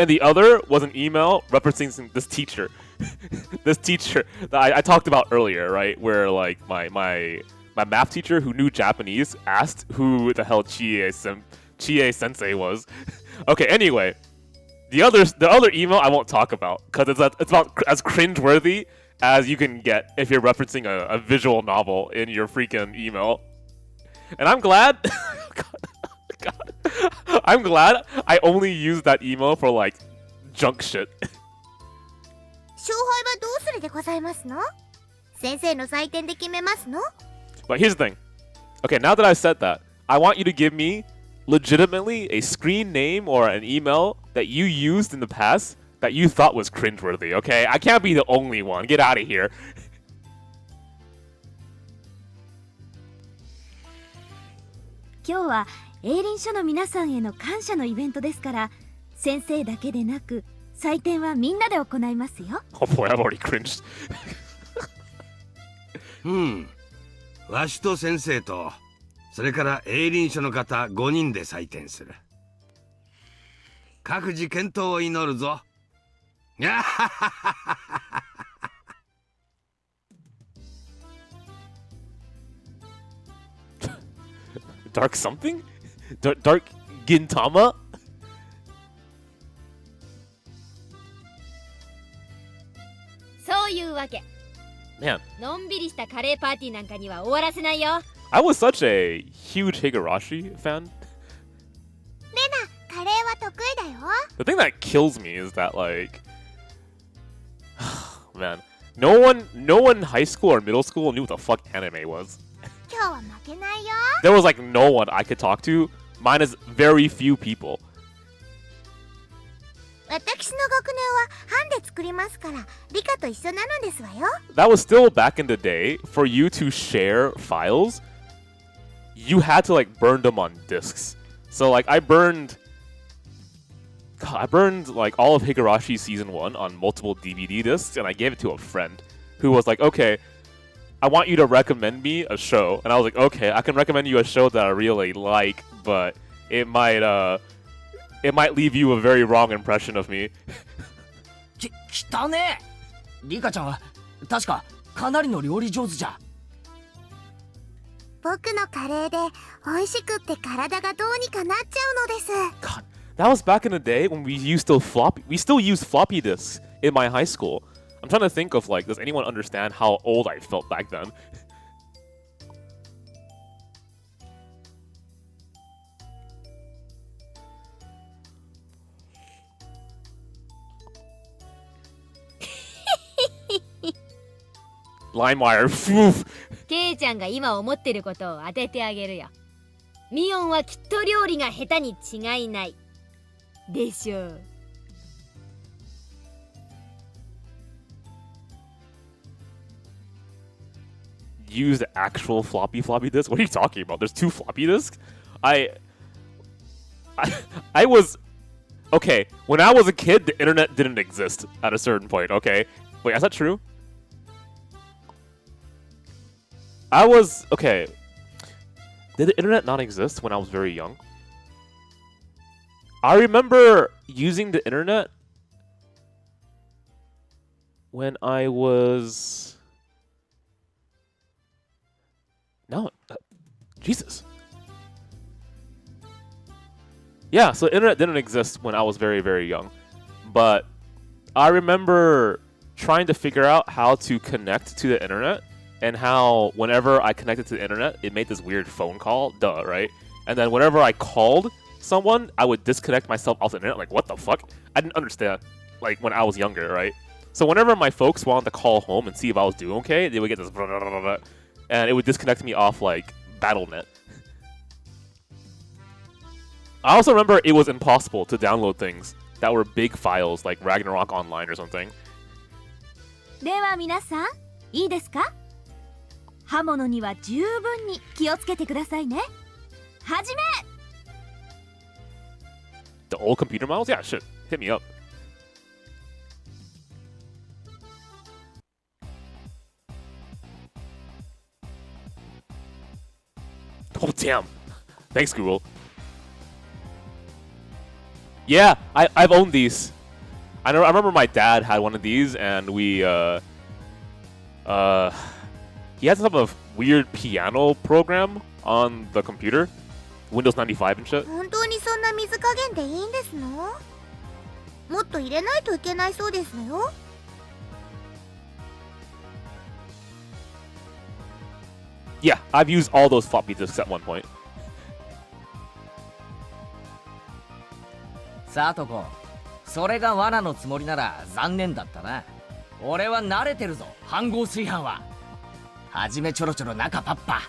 and the other was an email referencing this teacher. This teacher that I talked about earlier, right? Where like my math teacher who knew Japanese asked who the hell Chie Sensei was. Okay, anyway. The other email I won't talk about because it's about as cringeworthy as you can get if you're referencing a visual novel in your freaking email. And I'm glad. God, I'm glad I only used that email for like junk shit. 勝敗はどうするでございますの？先生の採点で決めますの？ But here's the thing. Okay, now that I said that, I want you to give me legitimately a screen name or an email that you used in the past that you thought was cringeworthy, okay? I can't be the only one. Get out of here. 今日は営林署の皆さんへの感謝のイベントですから、先生だけでなく採点はみんなで行いますよ。 Oh boy, I've already cringed. わしと先生とそれから営林署の方5人で採点する。各自健闘を祈るぞ。Dark something? Dark Gintama? そういうわけ。 Man, のんびりしたカレーパーティーなんかには終わらせないよ。 I was such a huge Higurashi fan. カレーは得意だよ。 The thing that kills me is that like man, no one in high school or middle school knew what the fuck anime was. 今日は負けないよ。 There was like no one I could talk to, minus very few people. 私の学年は班で作りますから、理科と一緒なのですわよ。 That was still back in the day. For you to share files, you had to like burn them on discs. So like I burned like all of Higurashi season 1 on multiple DVD discs, and I gave it to a friend who was like, okay, I want you to recommend me a show. And I was like, okay, I can recommend you a show that I really like, but it might leave you a very wrong impression of me. 汚ねえ。リカちゃんは確かかなりの料理上手じゃ。僕のカレーで美味しくって体がどうにかなっちゃうのです。 God, that was back in the day when we still used floppy disks in my high school. I'm trying to think of like, does anyone understand how old I felt back then? LimeWire. Phew. ケイちゃんが今思ってることを当ててあげるよ。ミオンはきっと料理が下手に違いない。でしょう。 Use the actual floppy disk? What are you talking about? There's 2 floppy disks? I was okay, when I was a kid, the internet didn't exist at a certain point, okay? Wait, is that true? Okay. Did the internet not exist when I was very young? I remember using the internet when I was... No, Jesus. Yeah, so internet didn't exist when I was very, very young. But I remember trying to figure out how to connect to the internet and how whenever I connected to the internet, it made this weird phone call. Duh, right? And then whenever I called someone, I would disconnect myself off the internet. Like, what the fuck? I didn't understand, like, when I was younger, right? So whenever my folks wanted to call home and see if I was doing okay, they would get this... And it would disconnect me off, like, BattleNet. I also remember it was impossible to download things that were big files, like Ragnarok Online or something. では皆さん、いいですか？刃物には十分に気をつけてくださいね。はじめ！ The old computer models? Yeah, shit. Hit me up. Oh, damn. Thanks, Google. Yeah, I've owned these. I remember my dad had one of these, and we, he had some type of weird piano program on the computer. Windows 95 and shit. 本当にそんな水加減でいいんですの？もっと入れないといけないそうですのよ。 Yeah, I've used all those floppy disks at one point. さとこ、それが罠のつもりなら残念だったな。俺は慣れてるぞ、飯合炊飯は。はじめちょろちょろ中パッパ。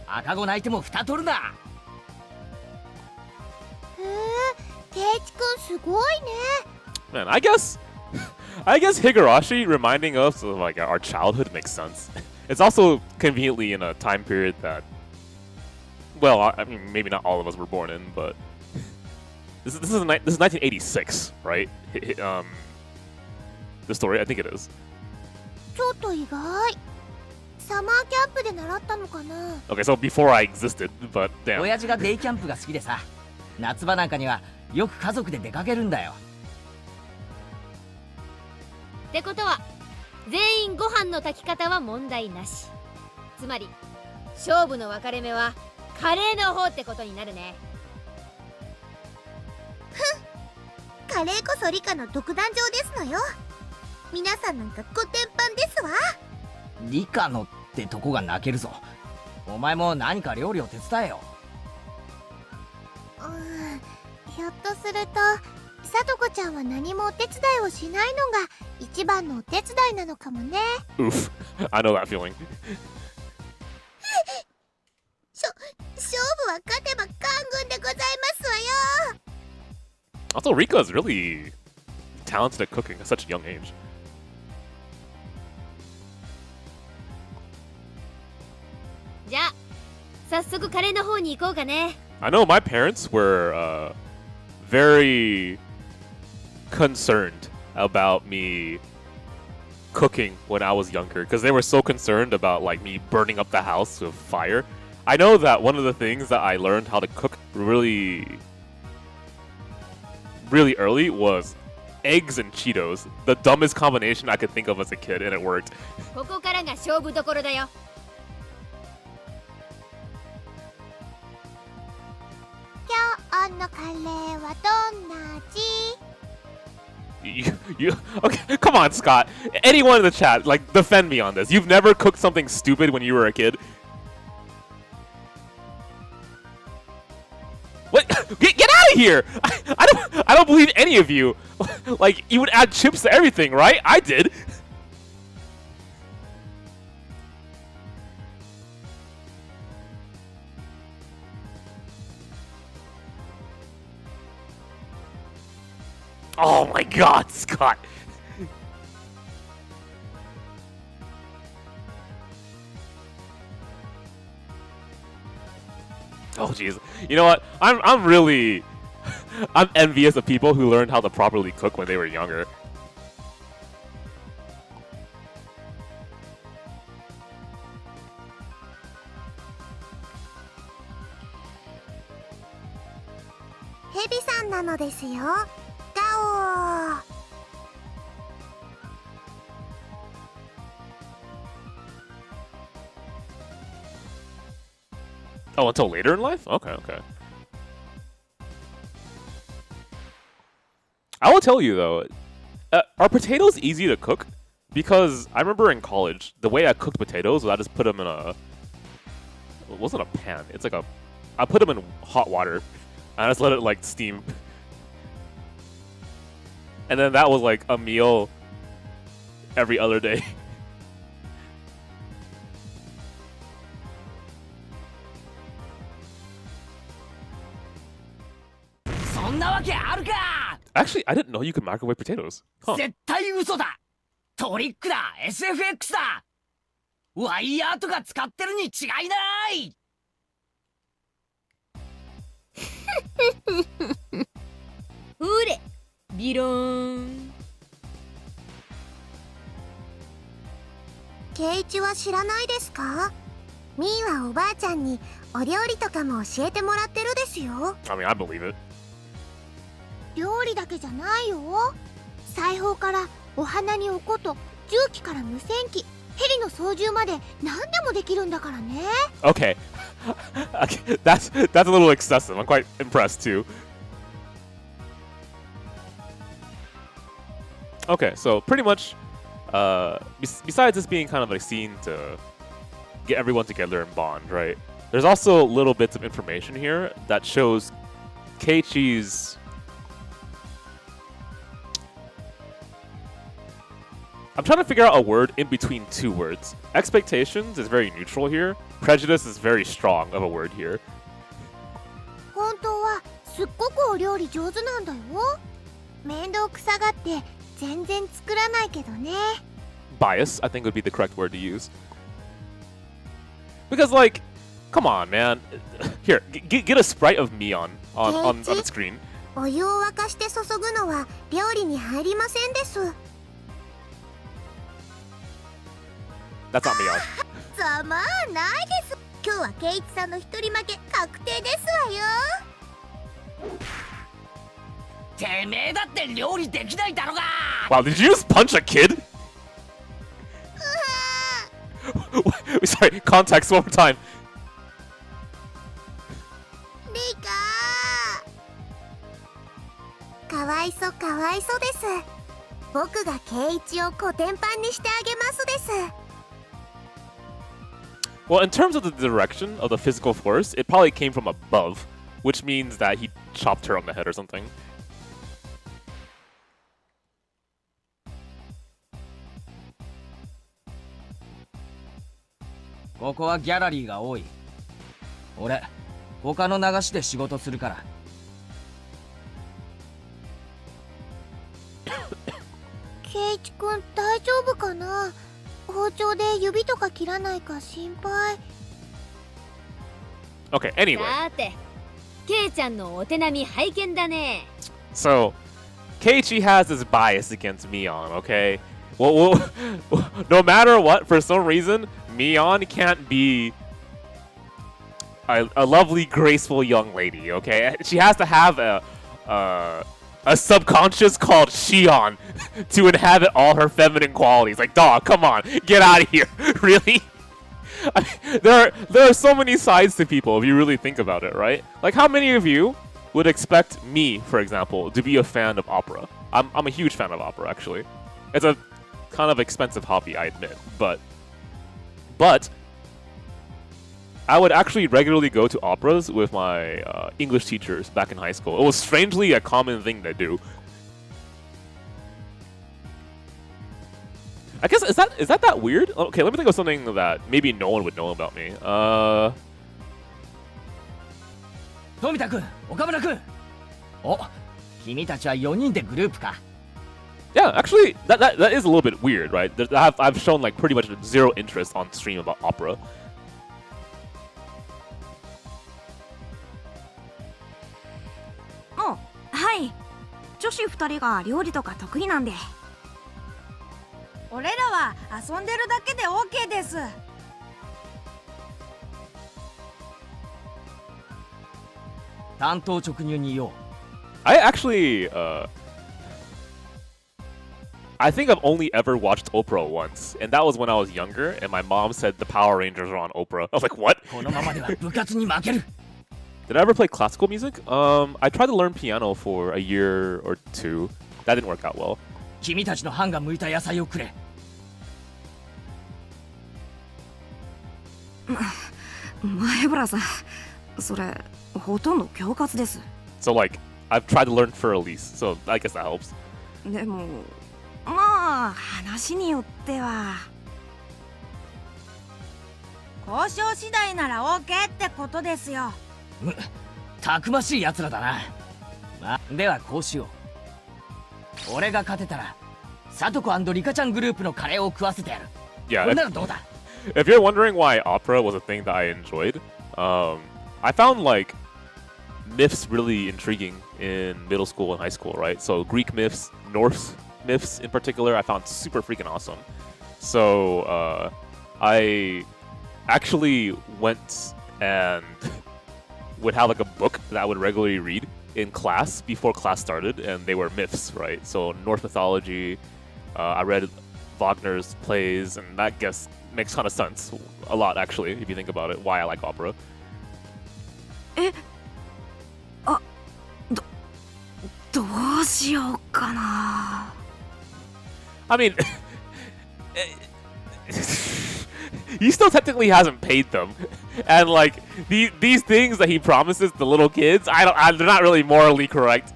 赤子泣いても蓋取るな。へえ、ケイチくんすごいね。 Man, I guess Higurashi reminding us of like our childhood makes sense. It's also conveniently in a time period that, well, I mean, maybe not all of us were born in, but this is 1986, right? The story, I think it is. ちょっと意外。サマーキャンプで習ったのかな。 Okay, so before I existed, but damn. 親父がデイキャンプが好きでさ、夏場なんかにはよく家族で出かけるんだよ。ってことは全員ご飯の炊き方は問題なし。つまり勝負の分かれ目はカレーの方ってことになるね。カレーこそ理科の独壇場ですのよ。皆さんなんかコテンパンですわ。理科のってとこが泣けるぞ。お前も何か料理を手伝えよ。ひょっとするとさとこちゃんは何もお手伝いをしないのが一番のお手伝いなのかもね。 Oof, I know that feeling. 勝負は勝てば官軍でございますわよ。 Also, Rika is really talented at cooking at such a young age. じゃあ早速カレーの方に行こうかね。 I know my parents were very concerned about me cooking when I was younger because they were so concerned about like me burning up the house with fire. I know that one of the things that I learned how to cook really early was eggs and Cheetos. The dumbest combination I could think of as a kid, and it worked. ここからが勝負どころだよ。今日のカレーはどんな味？ Okay, come on, Scott. Anyone in the chat, like, defend me on this. You've never cooked something stupid when you were a kid? What? Get out of here! I don't believe any of you. Like, you would add chips to everything, right? I did. Oh my god, Scott! Oh jeez. You know what? I'm really I'm envious of people who learned how to properly cook when they were younger. Hebi さんなのですよ。ガオー。 Oh, until later in life? Okay, okay. I will tell you though, are potatoes easy to cook? Because I remember in college, the way I cooked potatoes was I just put them in a... It wasn't a pan, it's like a... I put them in hot water, and I just let it like steam. And then that was like a meal every other day. Actually, I didn't know you could microwave potatoes. Huh. 絶対嘘だ。トリックだ。 SFX だ。ワイヤーとか使ってるに違いない。ほれビローン。ケイチは知らないですか？ミーはおばあちゃんにお料理とかも教えてもらってるですよ。 I mean, I believe it. 料理だけじゃないよ。裁縫からお花におこと、重機から無線機、ヘリの操縦まで何でもできるんだからね。Okay. Okay, that's a little excessive. I'm quite impressed too. Okay, so pretty much, besides this being kind of a scene to get everyone together and bond, right? There's also little bits of information here that shows Keiichi's... I'm trying to figure out a word in between two words. Expectations is very neutral here. Prejudice is very strong of a word here. 本当はすっごくお料理上手なんだよ。面倒くさがって全然作らないけどね。Bias, I think would be the correct word to use. Because, like, come on, man. Here, get a sprite of me on the screen. お湯を沸かして注ぐのは料理に入りませんです。That's not me on. ざまあないです。今日はケイイチさんの一人負け確定ですわよ。てめえだって料理できないだろが。 Wow, did you just punch a kid? Sorry, context one more time. リカかわいそかわいそです。僕がケイイチをコテンパンにしてあげますです。 Well, in terms of the direction of the physical force, it probably came from above, which means that he chopped her on the head or something. ここはギャラリーが多い。俺、他の流しで仕事するから。ケイイチ君大丈夫かな。包丁で指とか切らないか心配。 Okay, anyway. さて、ケイちゃんのお手並み拝見だね。 So, Keiichi has this bias against Mion, okay? Well, no matter what, for some reason, Mion can't be a lovely, graceful young lady, okay? She has to have a subconscious called Shion to inhabit all her feminine qualities. Like, dog, come on, get out of here. Really? I mean, there are so many sides to people if you really think about it, right? Like, how many of you would expect me, for example, to be a fan of opera? I'm a huge fan of opera, actually. It's a kind of expensive hobby, I admit, but I would actually regularly go to operas with my English teachers back in high school. It was strangely a common thing to do. I guess, is that weird? Okay, let me think of something that maybe no one would know about me. 富田君、岡村君。お、君たちは4人でグループか。Yeah, actually, that is a little bit weird, right? I've shown like pretty much zero interest on stream about opera. はい、女子2人が料理とか得意なんで。俺らは遊んでるだけで OK です。担当直入に言おう。I actually, I think I've only ever watched Oprah once, and that was when I was younger, and my mom said the Power Rangers are on Oprah. I was like, what? このままでは部活に負ける。 Did I ever play classical music? I tried to learn piano for a year or two. That didn't work out well. 君たちの班が剥いた野菜をくれ。前原さん、それほとんど恐喝です。 So like, I've tried to learn for Elise, so I guess that helps. でも、まあ話によっては。交渉次第なら OK ってことですよ。たくましい奴らだな。まあ、ではこうしよう。俺が勝てたら、サトコ&リカちゃんグループのカレーを食わせてやる。 Yeah. これならどうだ? If you're wondering why opera was a thing that I enjoyed, I found like myths really intriguing in middle school and high school, right? So Greek myths, Norse myths in particular, I found super freaking awesome. So I actually went and would have like a book that I would regularly read in class before class started, and they were myths, right? So Norse mythology, I read Wagner's plays, and that makes kind of sense. A lot, actually, if you think about it, why I like opera. どうしようかな。 I mean, he still technically hasn't paid them. And like these things that he promises the little kids, they're not really morally correct.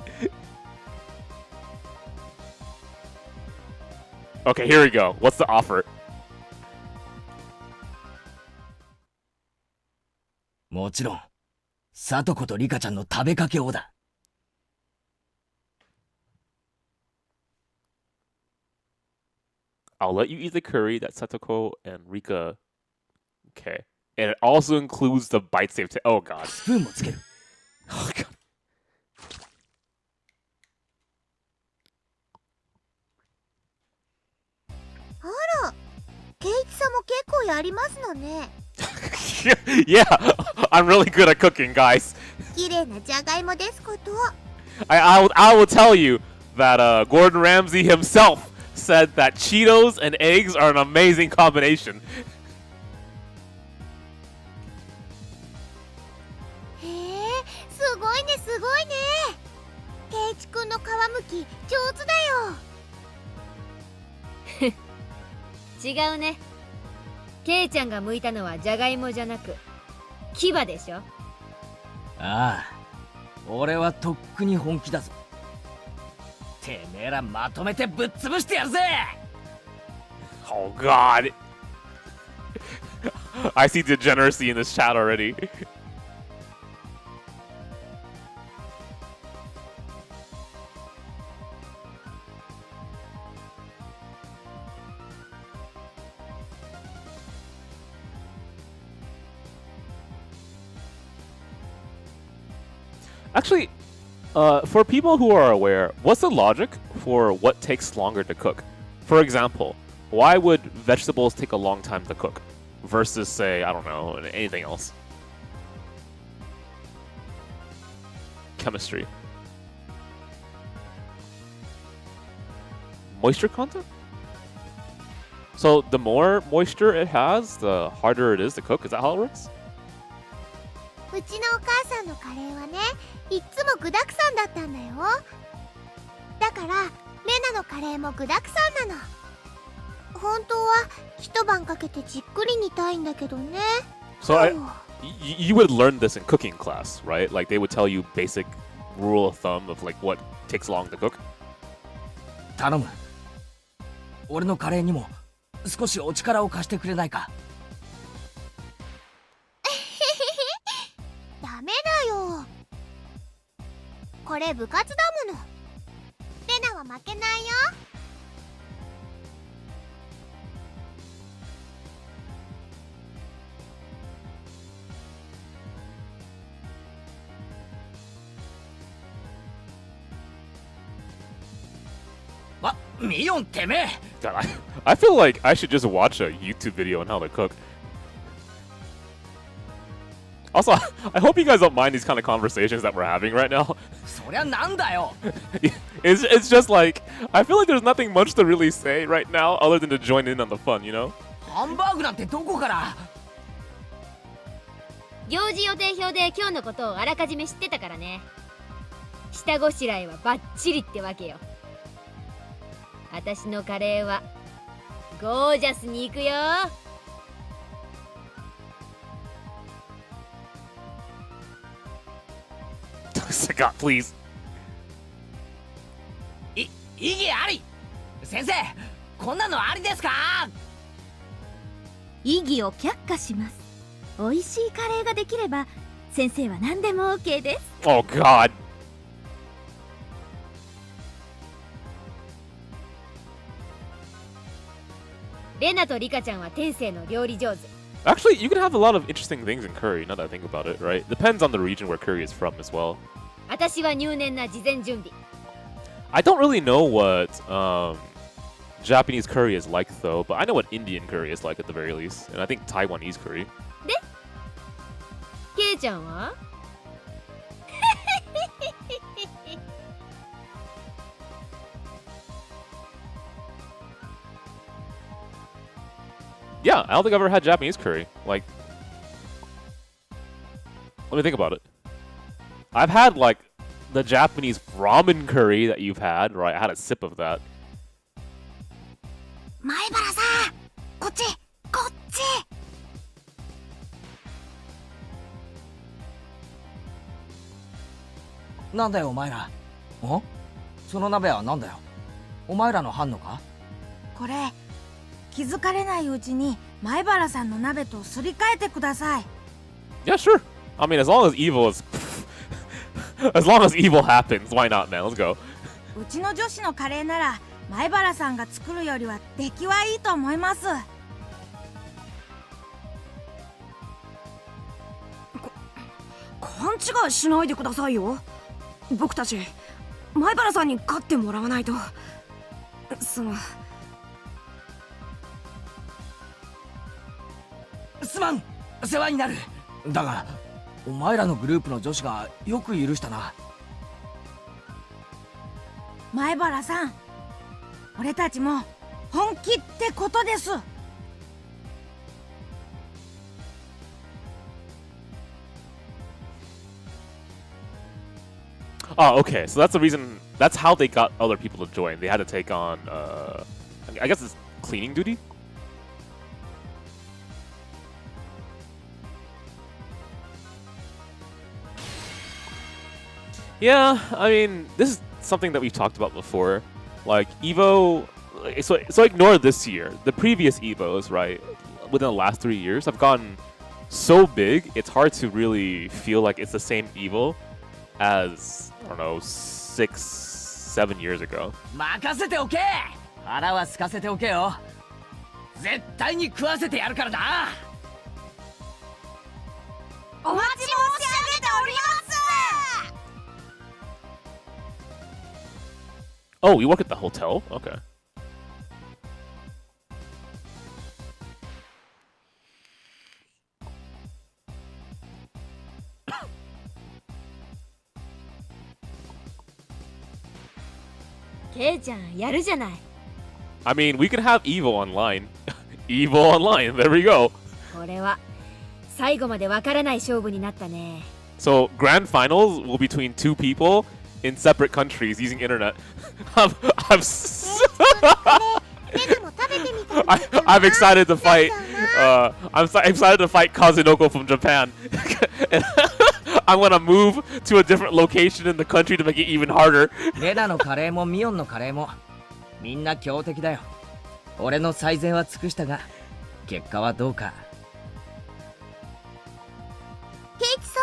Okay, here we go. What's the offer? もちろん、さとことリカちゃんの食べかけをだ。I'll let you eat the curry that Satoko and Rika. Okay. And it also includes the bite save. Oh god. スプーンもつける。Oh god. あら、ケイチさんも結構やりますのね。Yeah, I'm really good at cooking, guys. 綺麗なじゃがいもですこと。I will tell you that Gordon Ramsay himself said that Cheetos and eggs are an amazing combination. へえ、すごいねすごいね。ケイチくんの皮むき上手だよ。違うね。ケイちゃんが剥いたのはじゃがいもじゃなく牙でしょ。ああ、俺はとっくに本気だぞ。てめえらまとめてぶっ潰してやるぜ。 Oh god. I see degeneracy in this chat already. Actually, for people who are aware, what's the logic for what takes longer to cook? For example, why would vegetables take a long time to cook versus, say, I don't know, anything else? Chemistry. Moisture content? So the more moisture it has, the harder it is to cook. Is that how it works? うちのお母さんのカレーはね、いっつも具だくさんだったんだよ。だからレナのカレーも具だくさんなの。本当は一晩かけてじっくり煮たいんだけどね。So you would learn this in cooking class, right? Like they would tell you basic rule of thumb of like what takes long to cook. 頼む。俺のカレーにも少しお力を貸してくれないか。ダメだよ。これ部活だもの。レナは負けないよ。ミヨンてめえ。 God, I feel like I should just watch a YouTube video on how to cook. Also, I hope you guys don't mind these kind of conversations that we're having right now. そりゃなんだよ。It's just like, I feel like there's nothing much to really say right now other than to join in on the fun, you know? ハンバーグなんてどこから。行事予定表で今日のことをあらかじめ知ってたからね。下ごしらえはバッチリってわけよ。私のカレーはゴージャスに行くよ。God, please. 異議あり。先生、こんなのありですか。異議を却下します。美味しいカレーができれば先生は何でも OK です。 Oh, God. Rena とリカちゃんは天性の料理上手。 Actually, you can have a lot of interesting things in curry, now that I think about it, right? Depends on the region where curry is from as well. 私は入念な事前準備。 I don't really know what Japanese curry is like, though, but I know what Indian curry is like at the very least, and I think Taiwanese curry. で、ケイちゃんはYeah, I don't think I've ever had Japanese curry. Like, let me think about it. I've had, like, the Japanese ramen curry that you've had, right? I had a sip of that. 前原さん、こっちこっち。なんだよお前ら。その鍋はなんだよ。お前らの班のか？これ気づかれないうちに前原さんの鍋とすり替えてください。 Yeah, sure. I mean, as long as evil is, as long as evil happens, why not, man? Let's go. うちの女子のカレーなら前原さんが作るよりは出来はいいと思います。勘違いしないでくださいよ。僕たち前原さんに勝ってもらわないと。すまん、世話になる。だがお前らのグループの女子がよく許したな。前原さん、俺たちも本気ってことです。Oh, okay. So that's the reason. That's how they got other people to join. They had to take on, I guess it's cleaning duty. Yeah, I mean, this is something that we've talked about before. Like Evo, so ignore this year. The previous Evos, right, within the last 3 years, have gotten so big. It's hard to really feel like it's the same Evo as, I don't know, 6, 7 years ago. 任せておけ。腹は空かせておけよ。絶対に食わせてやるからな。お待ち申し上げております。 Oh, you work at the hotel? Okay. K ちゃんやるじゃない。 I mean, we can have Evo online. Evo online. There we go. これは最後までわからない勝負になったね。 So grand finals will be between 2 people in separate countries using internet. I'm I'm excited to fight. I'm excited to fight Kazunoko from Japan. I'm gonna move to a different location in the country to make it even harder. レナのカレーもミオンのカレーもみんな強敵だよ。俺の最善は尽くしたが結果はどうか。ケイチさ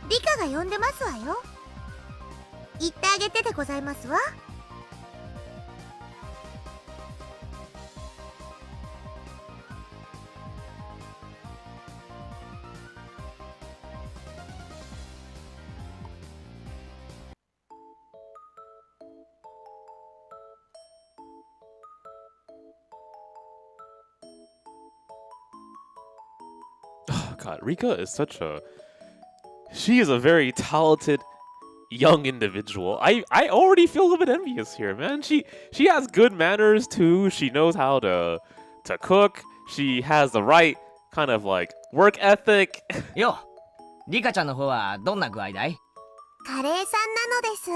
ん、リカが呼んでますわよ。言ってあげてでございますわ。Oh God, Rika is such a. She is a very talented young individual. I already feel a bit envious here, man. She has good manners too. She knows how to cook. She has the right kind of like work ethic. よ、リカちゃんの方はどんな具合だい？カレーさんなのです。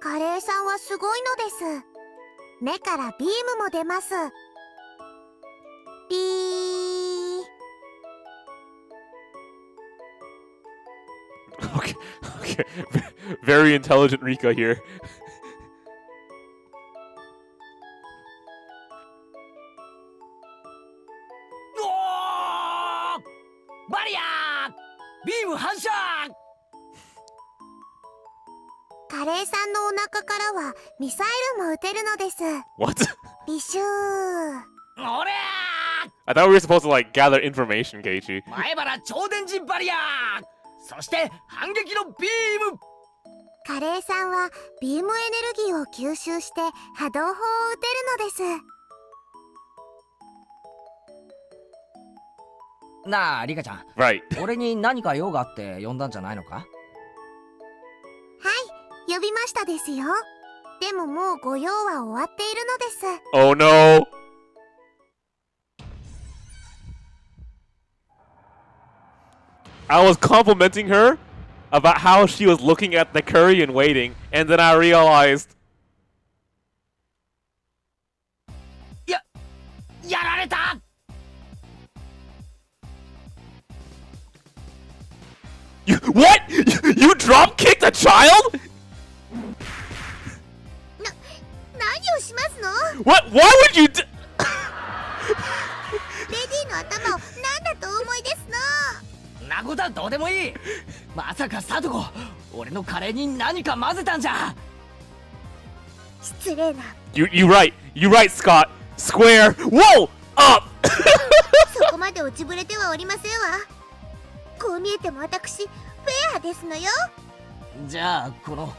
カレーさんはすごいのです。目からビームも出ます。ピー。Okay, okay. Very intelligent Rika here. バリアー！ビーム反射！カレーさんのお腹からはミサイルも撃てるのです。 What? ビシュー。おりゃー！ I thought we were supposed to like gather information, Keiichi. 前原超電磁バリアー！そして反撃のビーム！カレーさんはビームエネルギーを吸収して波動砲を撃てるのです。なあリカちゃん、Right. 俺に何か用があって呼んだんじゃないのか？はい、呼びましたですよ。でももうご用は終わっているのです。 Oh no. I was complimenting her about how she was looking at the curry and waiting, and then I realized. やられた！ What? You drop kicked a child? 何をしますの？ What? Why would you do? レディの頭を何だとお思いですの？なことはどうでもいい。まさかサトコ、俺のカレーに何か混ぜたんじゃ。失礼な。You right. You right, Scott. Square. Whoa! Up! そこまで落ちぶれてはおりませんわ。こう見えても私フェアですのよ。じゃあこの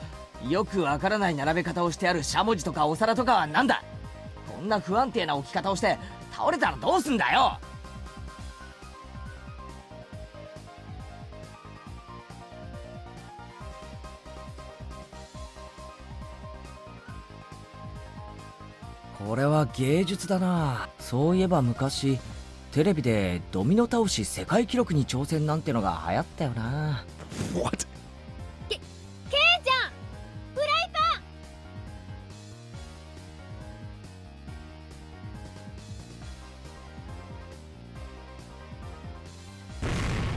よくわからない並べ方をしてあるしゃもじとかお皿とかはなんだ。こんな不安定な置き方をして倒れたらどうすんだよ。これは芸術だな。そういえば昔テレビでドミノ倒し世界記録に挑戦なんてのが流行ったよな。 What? ケイちゃんフライパ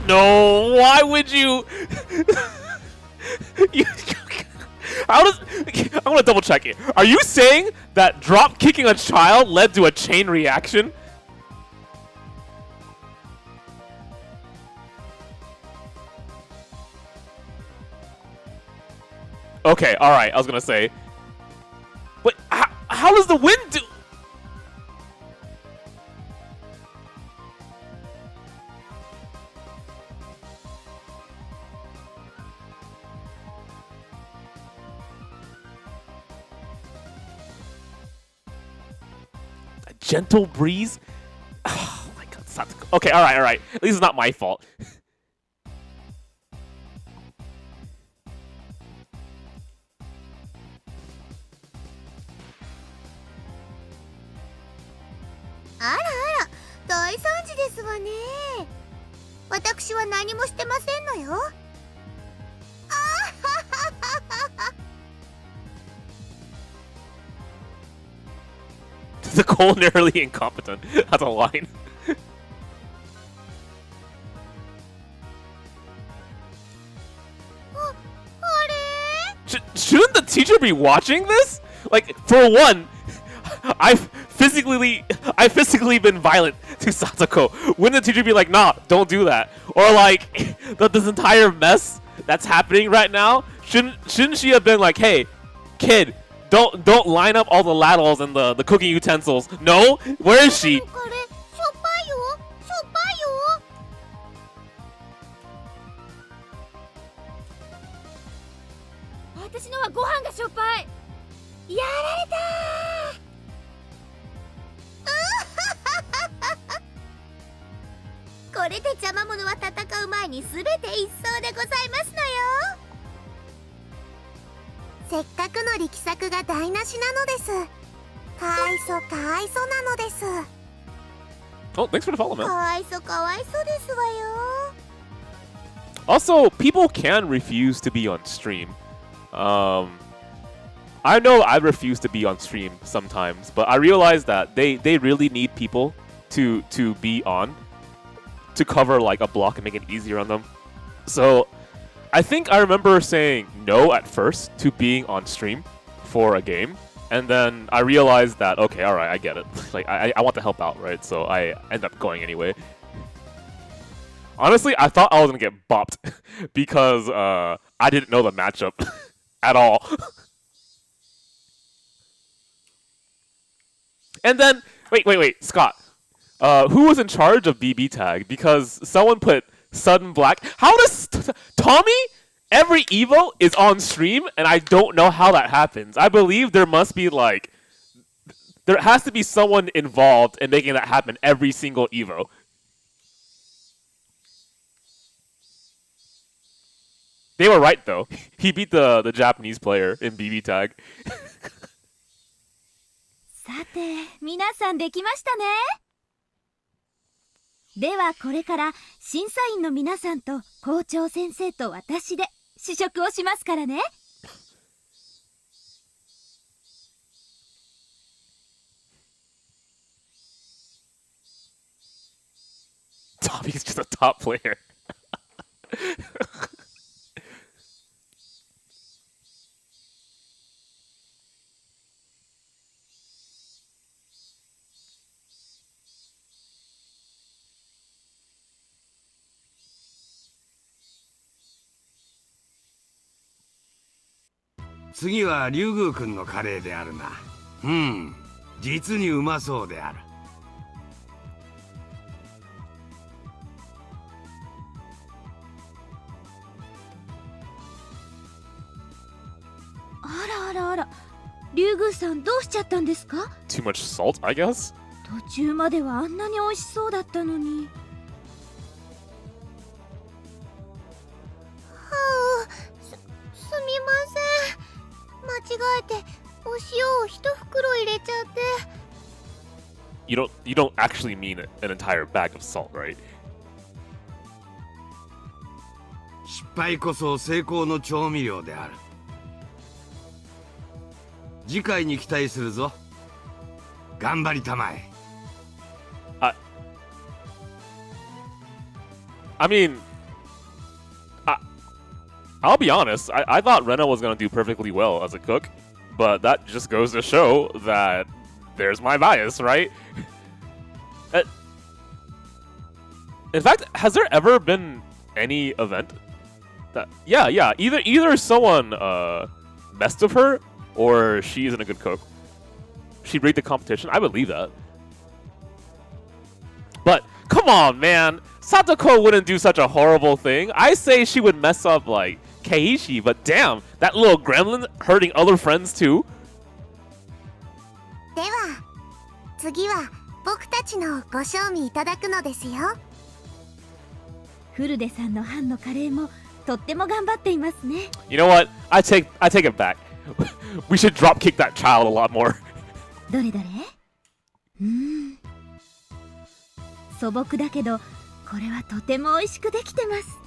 ン。 No, why would you? You how does? I want to double check it. Are you saying that drop kicking a child led to a chain reaction? Okay, all right. I was gonna say, but how does the wind do? Gentle breeze? Oh my god, Satoko. Okay, alright. At least it's not my fault. あらあら、大惨事ですわね。私は何もしてませんのよ。あはははは。 The culinarily incompetent. That's a line. Shouldn't the teacher be watching this? Like, for one, I've physically been violent to Satoko. Wouldn't the teacher be like, nah, don't do that? Or like, this entire mess that's happening right now, shouldn't she have been like, hey, kid, don't line up all the ladles and the cooking utensils. No? Where is she? 私のはご飯がしょっぱい。やられたー。これで邪魔者は戦う前に全て一掃でございますのよ。せっかくの力作が台無しなのです。かわいそなのです。 Oh, thanks for the follow, man. かわいそですわよ。 Also, people can refuse to be on stream. I know I refuse to be on stream sometimes, but I realize that they really need people to be on to cover like a block and make it easier on them. So I think I remember saying no at first to being on stream for a game, and then I realized that okay, all right, I get it. Like I want to help out, right? So I end up going anyway. Honestly, I thought I was gonna get bopped because I didn't know the matchup at all. And then wait, Scott. Who was in charge of BB tag? Because someone put sudden black. How does Tommy? Every Evo is on stream, and I don't know how that happens. I believe there must be like, there has to be someone involved in making that happen every single Evo. They were right though. He beat the Japanese player in BB tag. さて皆さんできましたね。ではこれから審査員の皆さんと校長先生と私で試食をしますからね。Tommy's just a top player. 次は竜宮君のカレーであるな。うん、実にうまそうである。あらあらあら、竜宮さんどうしちゃったんですか？ Too much salt, I guess? 途中まではあんなに美味しそうだったのに。すみません。間違えてお塩を一袋入れちゃって。You don't actually mean an entire bag of salt, right? 失敗こそ成功の調味料である。次回に期待するぞ。頑張りたまえ。I mean, I'll be honest, I thought Rena was going to do perfectly well as a cook, but that just goes to show that there's my bias, right? In fact, has there ever been any event that... Yeah, either someone messed with her, or she isn't a good cook. She rigged the competition, I believe that. But, come on, man! Satoko wouldn't do such a horrible thing. I say she would mess up, like, Keiichi, but damn, that little gremlin hurting other friends too? では、次は僕たちのご賞味いただくのですよ。フルデさんの班のカレーもとっても頑張っていますね。You know what? I take it back. We should drop kick that child a lot more. どれどれ？素朴だけど、これはとても美味しくできてます。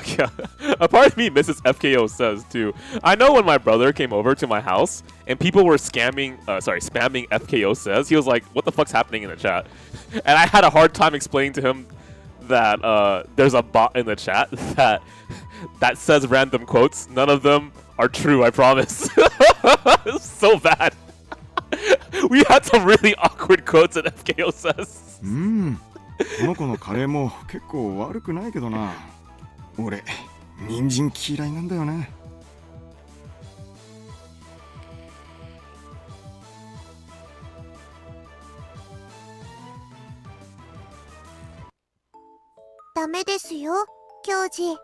Yeah, a part of me misses FKO says too. I know when my brother came over to my house and people were spamming FKO says, he was like, "What the fuck's happening in the chat?" And I had a hard time explaining to him that there's a bot in the chat that says random quotes. None of them are true, I promise. So bad. We had some really awkward quotes that FKO says. この子のカレーも結構悪くないけどな。俺、人参嫌いなんだよね。ダメですよ、教授。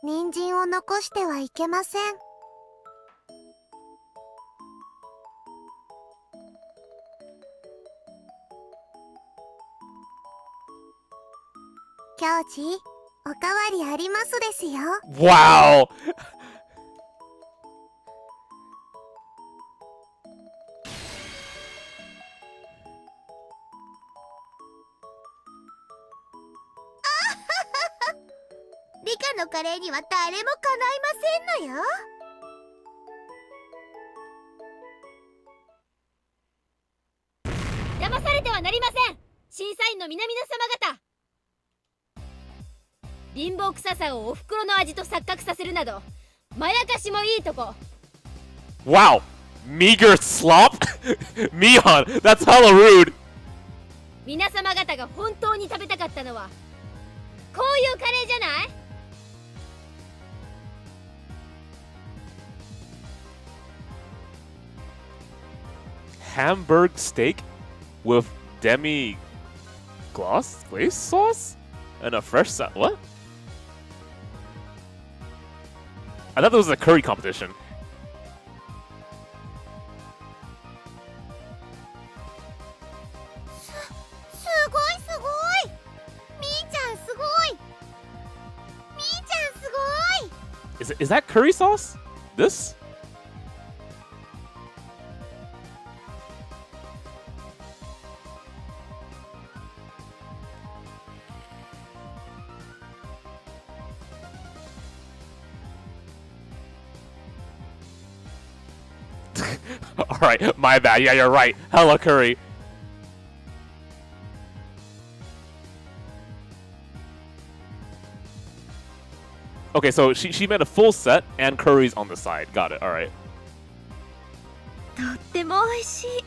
人参を残してはいけません。教授、おかわりありますですよ。Wow!理科のカレーには誰もかないませんのよ。騙されてはなりません。審査員の皆々様方、貧乏臭さをお袋の味と錯覚させるなどまやかしもいいとこ。 Wow! Meager slop? Mion, that's hella rude! 皆様方が本当に食べたかったのはこういうカレーじゃない？ Hamburg steak with demi glace sauce and a fresh salad. What? I thought that was a curry competition. すごいすごい。みーちゃんすごい。みーちゃんすごい。Is that curry sauce? This? Alright, my bad. Yeah, you're right. Hella curry. Okay, so she made a full set and curries on the side. Got it. Alright. とっても美味しい。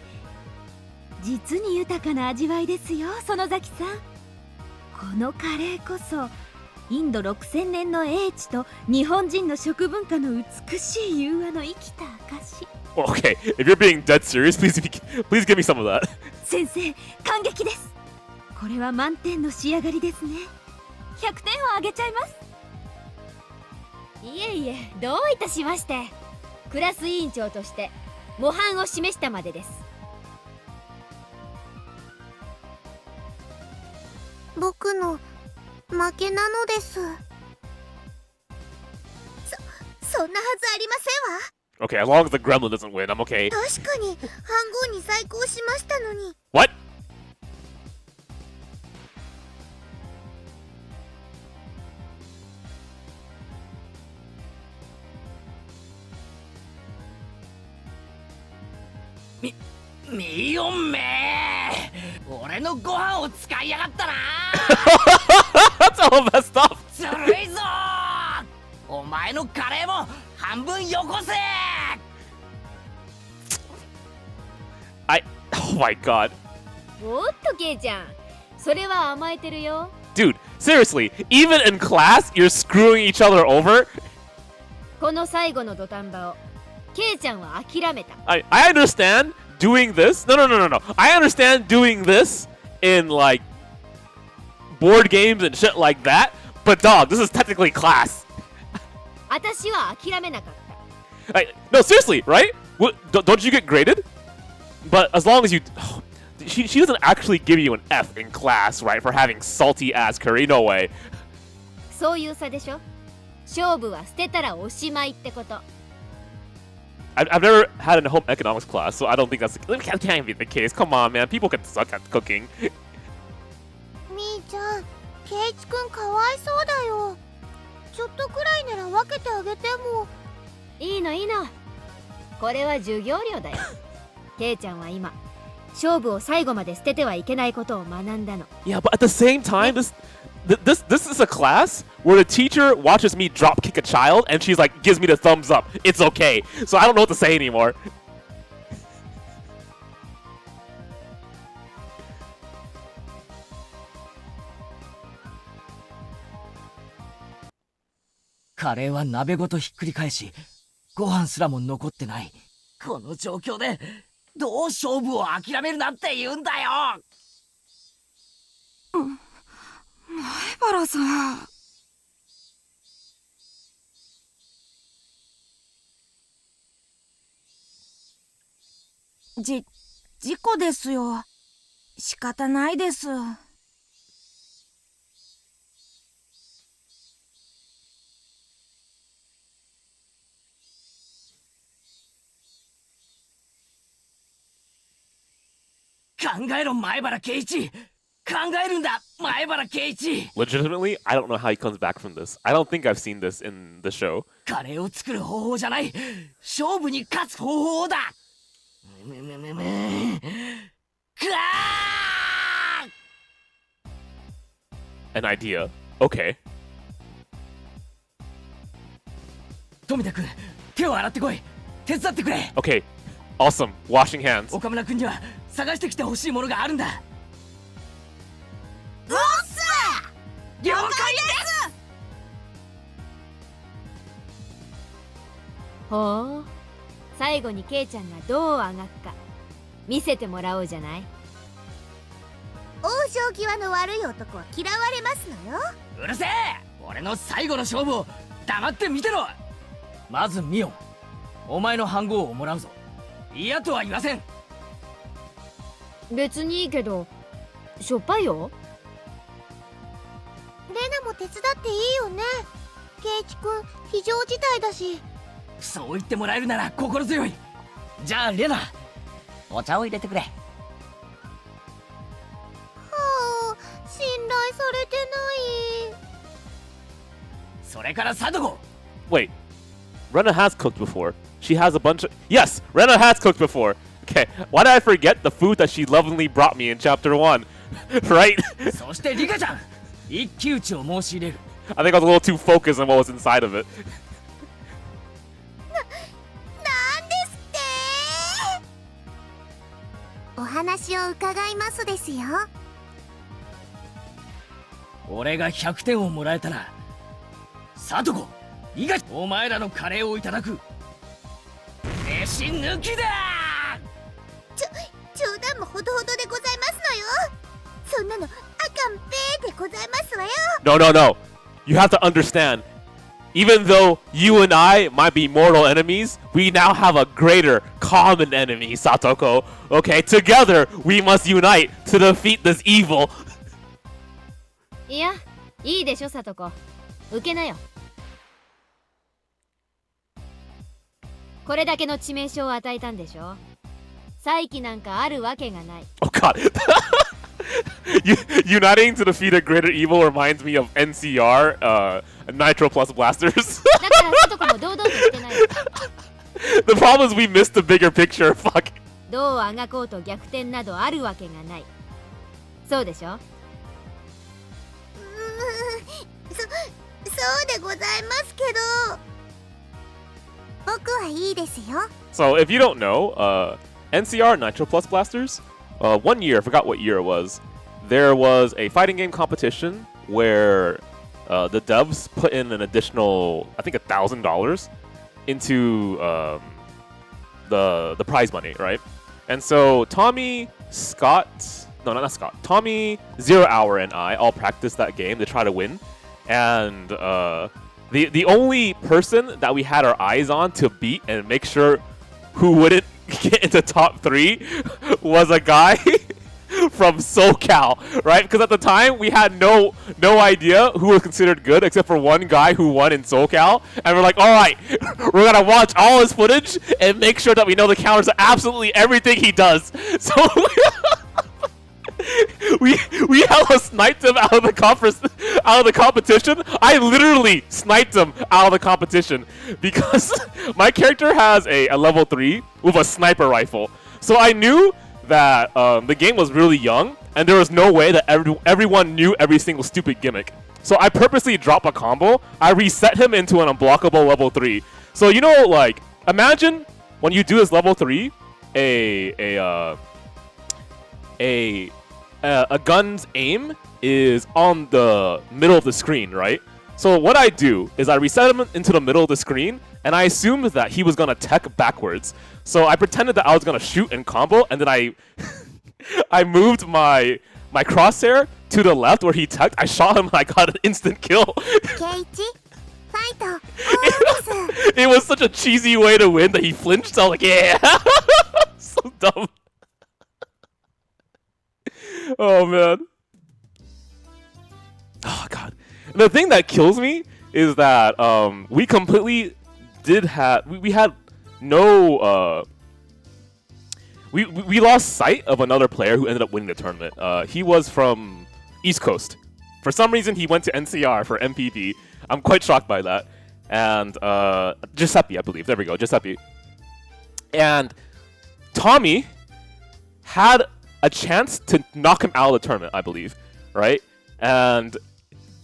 実に豊かな味わいですよ、園崎さん。このカレーこそインド6000年の英知と日本人の食文化の美しい融和の生きた証。 Okay, if you're being dead serious, please give me some of that. 先生、感激です。これは満点の仕上がりですね。100点をあげちゃいます。いえいえ、どういたしまして。クラス委員長として模範を示したまでです。僕の負けなのです。そんなはずありませんわ。 Okay, as long as the gremlin doesn't win, I'm okay. 確かに半号に再興しましたのに。 What? ミヨンめー、俺のご飯を使いやがったな。 That's all messed up. ずるいぞー。お前のカレーも半分よこせ。 Oh my god. おっとケイちゃん、それは甘えてるよ。 Dude, seriously, even in class, you're screwing each other over? この最後の土壇場をケイちゃんは諦めた。 I understand doing this. No. I understand doing this in like board games and shit like that. But dog, this is technically class. 私は諦めなかった。 No, seriously, right? Don't you get graded? But as long as you... She doesn't actually give you an F in class, right? For having salty ass curry. No way. そういう差でしょ。勝負は捨てたらおしまいってこと。 I've never had a home economics class, so I don't think that can't be the case. Come on, man. People can suck at cooking. みーちゃん、ケイチくんかわいそうだよ。ちょっとくらいなら分けてあげても。いいの。これは授業料だよ。ケイちゃんは今勝負を最後まで捨ててはいけないことを学んだの。 Yeah, but at the same time, this is a class where the teacher watches me drop kick a child and she's like gives me the thumbs up. It's okay. So I don't know what to say anymore. カレーは鍋ごとひっくり返し、ご飯すらも残ってない。この状況でどう勝負を諦めるなって言うんだよ。前原さん。事故ですよ。仕方ないです。考えろ前原圭一。考えるんだ前原圭一。 Legitimately, I don't know how he comes back from this. I don't think I've seen this in the show. カレーを作る方法じゃない、勝負に勝つ方法だ。くわー An idea. Okay. 富田君、手を洗ってこい。手伝ってくれ。 Okay. Awesome. Washing hands. 岡村君には探してきてほしいものがあるんだ。うっす了解です。ほう、最後にケイちゃんがどうあがくか見せてもらおうじゃない。往生際の悪い男は嫌われますのよ。うるせえ。俺の最後の勝負を黙って見てろ。まずミオン、お前の飯盒をもらうぞ。嫌とは言わせん。別にいいけどしょっぱいよ。レナも手伝っていいよね。ケイチくん非常事態だし。そう言ってもらえるなら心強い。じゃあレナ、お茶を入れてくれ。はあ、信頼されてない。それからサドゴ。 Wait. Rena has cooked before. She has a bunch of... Yes! Rena has cooked before. Okay. Why did I forget the food that she lovingly brought me in Chapter 1? Right? そしてリカちゃん、一騎打ちを申し入れる。 I think I was a little too focused on what was inside of it. なんですって。お話話を伺いますですよ。俺が100点をもらえたら聡子伊賀お前らのカレーをいただく。飯抜きだ。冗談もほどほどでございますのよ。そんなのあかんぺーでございますわよ。 No, no, no. You have to understand. Even though you and I might be mortal enemies, we now have a greater common enemy, Satoko. Okay, together we must unite to defeat this evil. いや、いいでしょ、さとこ。受けなよ。これだけの致命傷を与えたんでしょ。再起なんかあるわけがない。Oh god. Uniting to defeat a greater evil reminds me of NCR, Nitro Plus Blasters. だからさとこも堂々としてないよ。The problem is we missed the bigger picture. Fuck. どうあがこうと逆転などあるわけがない。そうでしょ。そうでございますけど、僕はいいですよ。 So if you don't know, NCR Nitro Plus Blasters, one year, I forgot what year it was, there was a fighting game competition where the devs put in an additional, I think $1,000 into the prize money, right? And so Tommy, Scott, no, not Scott, Tommy, 0 Hour, and I all practiced that game to try to win. And the only person that we had our eyes on to beat and make sure who wouldn't get into top 3 was a guy from SoCal, right? Because at the time we had no idea who was considered good except for one guy who won in SoCal, and we're like, all right, we're gonna watch all his footage and make sure that we know the counters to absolutely everything he does. So we hella sniped him out of the competition. I literally sniped him out of the competition because my character has a level 3 with a sniper rifle. So I knew that the game was really young and there was no way that everyone knew every single stupid gimmick. So I purposely dropped a combo. I reset him into an unblockable level 3. So you know, like, imagine when you do this level 3, a gun's aim is on the middle of the screen, right? So what I do is I reset him into the middle of the screen, and I assumed that he was gonna tech backwards. So I pretended that I was gonna shoot and combo, and then I moved my crosshair to the left where he teched. I shot him and I got an instant kill. It was such a cheesy way to win that he flinched. So I was like, yeah. So dumb. Oh man. Oh god. The thing that kills me is that we completely we had no we lost sight of another player who ended up winning the tournament. He was from East Coast. For some reason he went to NCR for MPP. I'm quite shocked by that. And Giuseppe, I believe. There we go, Giuseppe. And Tommy had a chance to knock him out of the tournament, I believe, right? And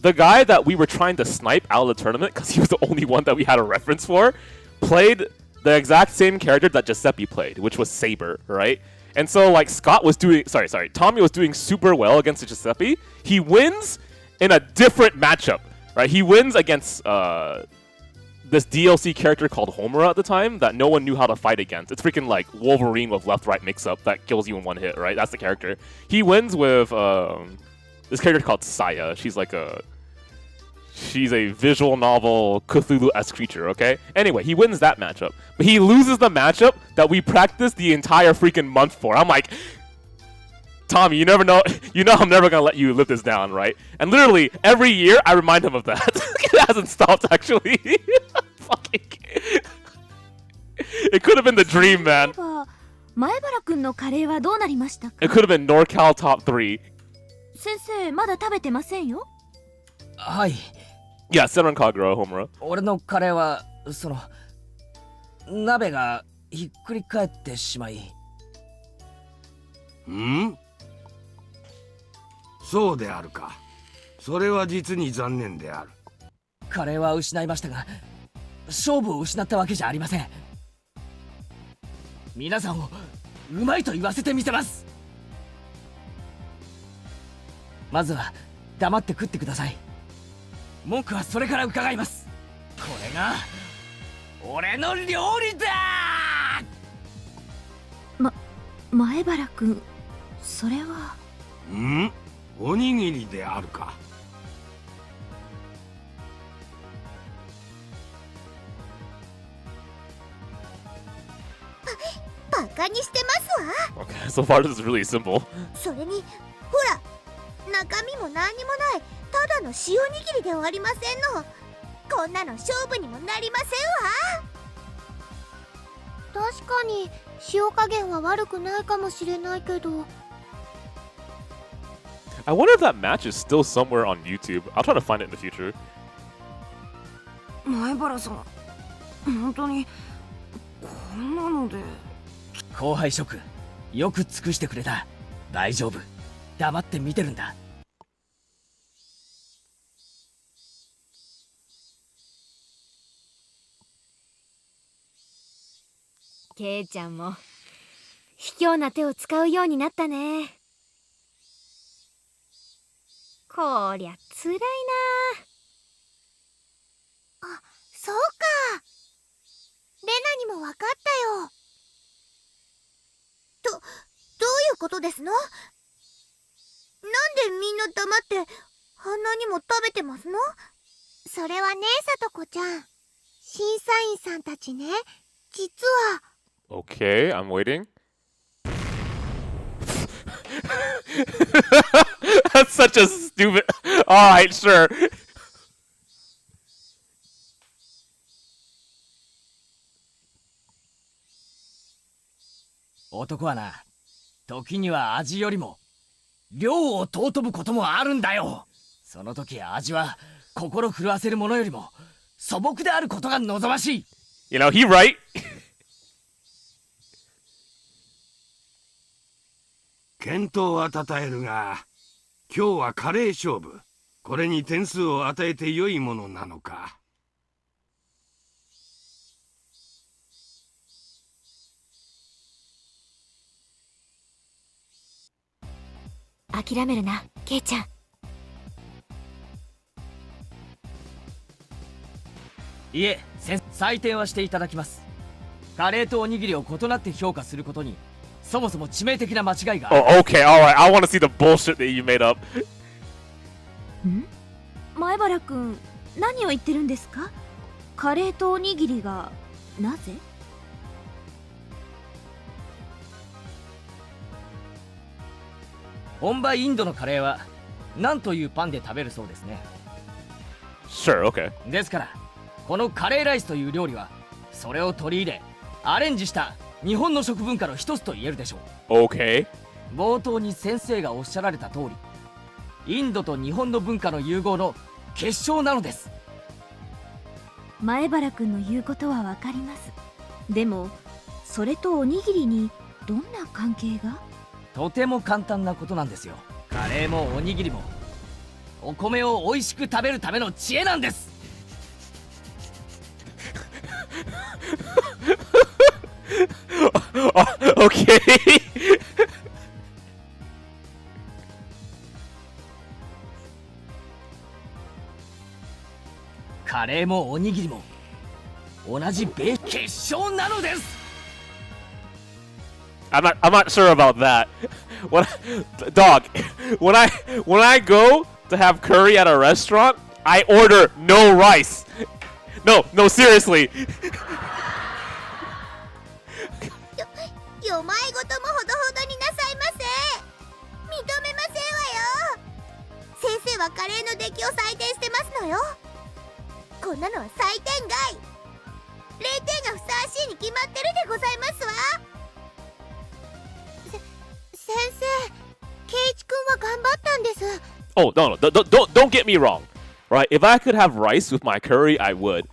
the guy that we were trying to snipe out of the tournament, because he was the only one that we had a reference for, played the exact same character that Giuseppe played, which was Saber, right? And so, like, Tommy was doing super well against Giuseppe. He wins in a different matchup, right? He wins against this DLC character called Homura at the time that no one knew how to fight against. It's freaking like Wolverine with left-right mix-up that kills you in one hit, right? That's the character. He wins with this character called Saya. She's a visual novel Cthulhu-esque creature, okay? Anyway, he wins that matchup. But he loses the matchup that we practiced the entire freaking month for. I'm like, Tommy, you never know. You know I'm never gonna let you live this down, right? And literally every year I remind him of that. It hasn't stopped actually. Fucking. It could have been the dream, man. 前原くんのカレーはどうなりましたか? It could have been NorCal top 3. 先生まだ食べてませんよ。はい。Yeah, Senran Kagura, Homura. 俺のカレーはその鍋がひっくり返ってしまい。ん？そうであるか。それは実に残念である。カレーは失いましたが、勝負を失ったわけじゃありません。皆さんをうまいと言わせてみせます。まずは黙って食ってください。文句はそれから伺います。これが俺の料理だ。前原くん、それは。おにぎりであるか。バカにしてますわ。 Okay, so far this is really simple. それにほら、中身も何にもないただの塩握りではありませんの。こんなの勝負にもなりませんわ。確かに塩加減は悪くないかもしれないけど。 I wonder if that match is still somewhere on YouTube. I'll try to find it in the future. 前原さん、本当にこんなので。後輩諸君、よく尽くしてくれた。大丈夫、黙って見てるんだ。ケイちゃんも卑怯な手を使うようになったね。こりゃつらいな。あ、そうか。レナにも分かったよ。どういうことですの？なんでみんな黙ってあんなにも食べてますの？それはね、さとこちゃん。審査員さんたちね、実は。Okay, I'm waiting. That's such a stupid. Alright, sure. 男はな、時には味よりも量を尊ぶこともあるんだよ。その時味は心震わせるものよりも素朴であることが望ましい。You know, he right. 健闘は称えるが、今日はカレー勝負。これに点数を与えて良いものなのか。諦めるな、ケイちゃん。いえ、採点はしていただきます。カレーとおにぎりを異なって評価することにそもそも致命的な間違いがある。Oh, okay, alright. I want to see the bullshit that you made up. 前原くん、何を言ってるんですか？カレーとおにぎりがなぜ？本場インドのカレーは何というパンで食べるそうですね。 Sure, okay. ですからこのカレーライスという料理はそれを取り入れアレンジした日本の食文化の一つと言えるでしょう。 Okay. 冒頭に先生がおっしゃられた通り、インドと日本の文化の融合の結晶なのです。前原くんの言うことはわかります。でもそれとおにぎりにどんな関係が？とても簡単なことなんですよ。カレーもおにぎりもお米を美味しく食べるための知恵なんです。Okay. カレーもおにぎりも同じ結晶なのです。I'm not sure about that. Dog, when I go to have curry at a restaurant, I order no rice. No, seriously. よまいごともほどほどになさいませ。認めませんわよ。先生はカレーの出来を採点してますのよ。こんなのは採点外。0点がふさわしいに決まってるでございますわ。先生、ケイチ君は頑張ったんです。 Oh, no, don't get me wrong. Right? If I could have rice with my curry, I would.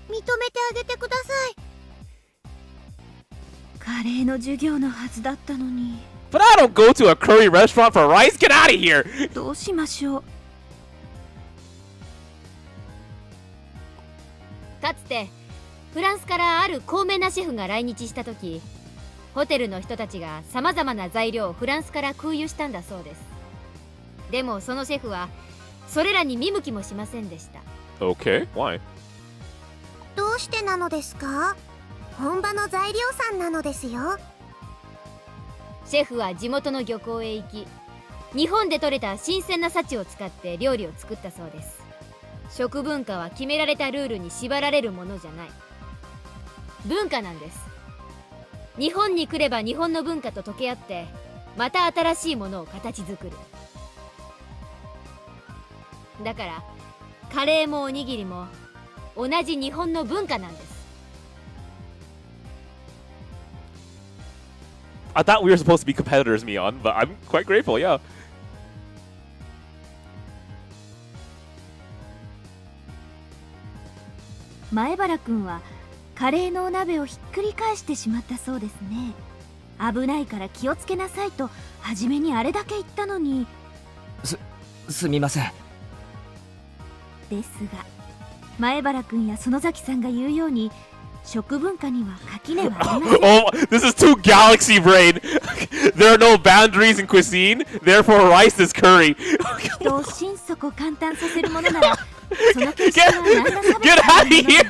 認めてあげてください。カレーの授業のはずだったのに。 But I don't go to a curry restaurant for rice. Get out of here. どうしましょう。かつてフランスからある高名なシェフが来日した時、ホテルの人たちがさまざまな材料をフランスから空輸したんだそうです。でもそのシェフはそれらに見向きもしませんでした。 Okay, why? どうしてなのですか？本場の材料さんなのですよ。シェフは地元の漁港へ行き、日本で採れた新鮮な幸を使って料理を作ったそうです。食文化は決められたルールに縛られるものじゃない、文化なんです。日本に来れば日本の文化と溶け合って、また新しいものを形作る。だからカレーもおにぎりも同じ日本の文化なんです。 I thought we were supposed to be competitors, Mion, but I'm quite grateful, yeah. 前原くんはカレーのお鍋をひっくり返してしまったそうですね。危ないから気をつけなさいと初めにあれだけ言ったのに。すみません。ですが前原くんや園崎さんが言うように食文化には垣根はありません。Oh, this is too galaxy brain. There are no boundaries in cuisine, therefore rice is curry. 人を心底感嘆させるものならその決しては何ら差別 Get は out of ないものではない。 here!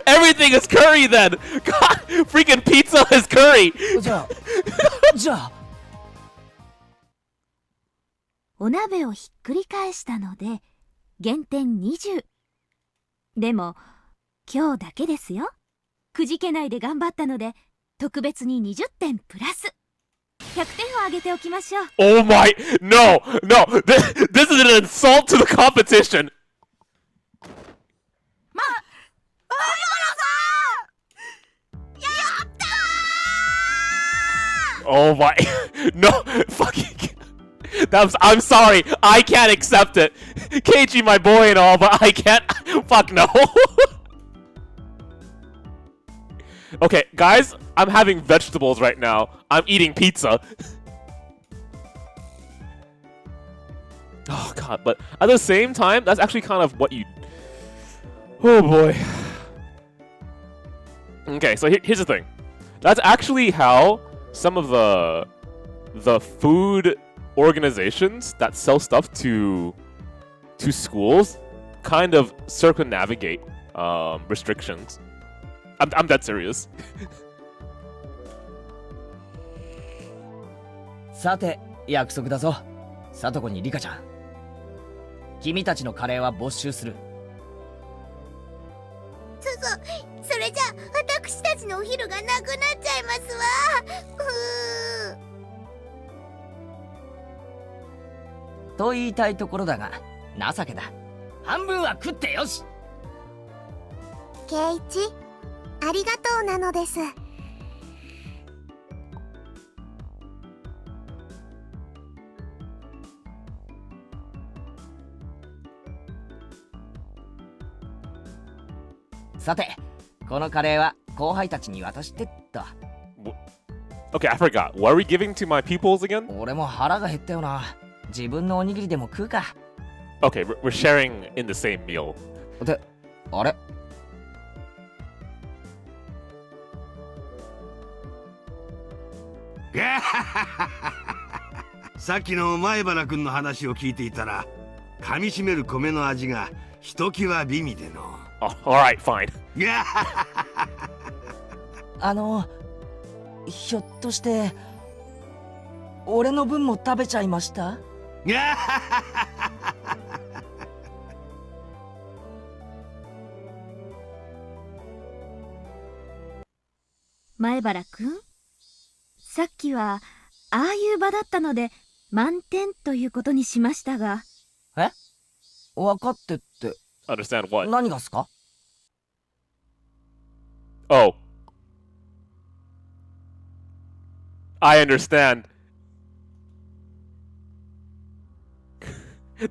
Everything is curry then! God, freaking pizza is curry! じゃあお鍋をひっくり返したので減点20。でも今日だけですよ。くじけないで頑張ったので特別に20点プラス100点をあげておきましょう。 Oh my... No! No! This is an insult to the competition! Oh my... No! Fucking... I'm sorry! I can't accept it! Keiichi, my boy and all, but I can't... Fuck no! Okay, guys, I'm having vegetables right now. I'm eating pizza. Oh god, but at the same time, that's actually kind of what you... Oh boy. Okay, so here's the thing. That's actually how some of the food organizations that sell stuff to schools kind of circumnavigate restrictions. I'm dead serious. さて約束だぞ、さとこにリカちゃん。君たちのカレーは没収する。それじゃ私たちのお昼がなくなっちゃいますわ。と言いたいところだが情けだ。半分は食ってよし。ケイイチ、ありがとうなのです。さてこのカレーは後輩たちに渡してっと。 Okay, I forgot. What are we giving to my pupils again? 俺も腹が減ったよな。自分のおにぎりでも食うか。 Okay, we're sharing in the same meal. で、あれさっきの前原君の話を聞いていたら噛み締める米の味がひときわ美味での。Oh, alright, fine. ひょっとして俺の分も食べちゃいました？前原くん、さっきはああいう場だったので満点ということにしましたが。え？分かってって Understand what? 何がっすか？ Oh. I understand.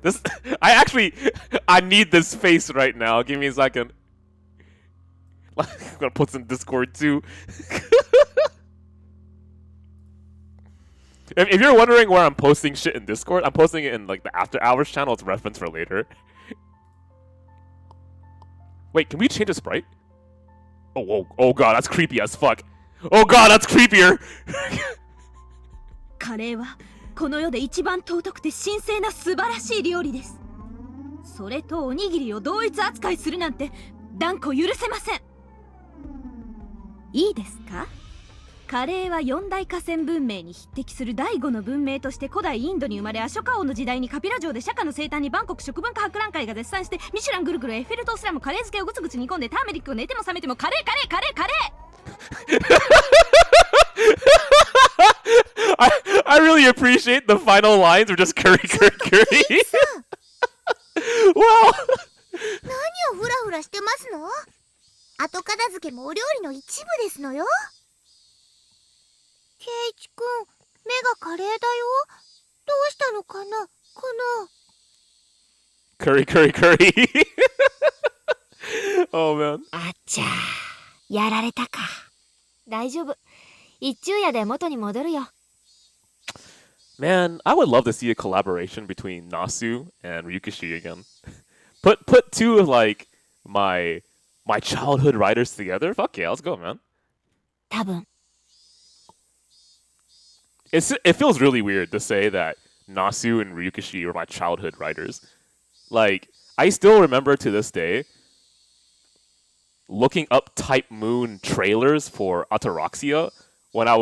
This... I need this face right now. Give me a second. I'm gonna put some Discord too. If you're wondering where I'm posting shit in Discord, I'm posting it in like the After Hours channel. It's a reference for later. Wait, can we change the sprite? Oh god, that's creepy as fuck. Oh god, that's creepier. カレーはこの世で一番尊くて神聖な素晴らしい料理です。それとおにぎりを同一扱いするなんて断固許せません。いいですか？カレーは四大河川文明に匹敵する第5の文明として古代インドに生まれ、アショカ王の時代にカピラ城で釈迦の生誕にバンコク食文化博覧会が絶賛して、ミシュランぐるぐるエッフェル塔すらもカレー漬けをぐつぐつ煮込んで、ターメリックを寝ても覚めてもカレーカレーカレーカレーI really appreciate the final lines are just curry, curry, curry. Wow. 何をフラフラしてますの？後片付けもお料理の一部ですのよ。ケイチくん、目がカレーだよ。どうしたのかな、この。Curry, curry, curry. Oh man. あっちゃー、やられたか。大丈夫。一昼夜で元に戻るよ。Man, I would love to see a collaboration between Nasu and Ryukishi again. Put two of like my childhood writers together. Fuck yeah, let's go, man. 多分。It feels really weird to say that Nasu and Ryukishi were my childhood writers. Like, I still remember to this day looking up Type Moon trailers for Ataraxia when I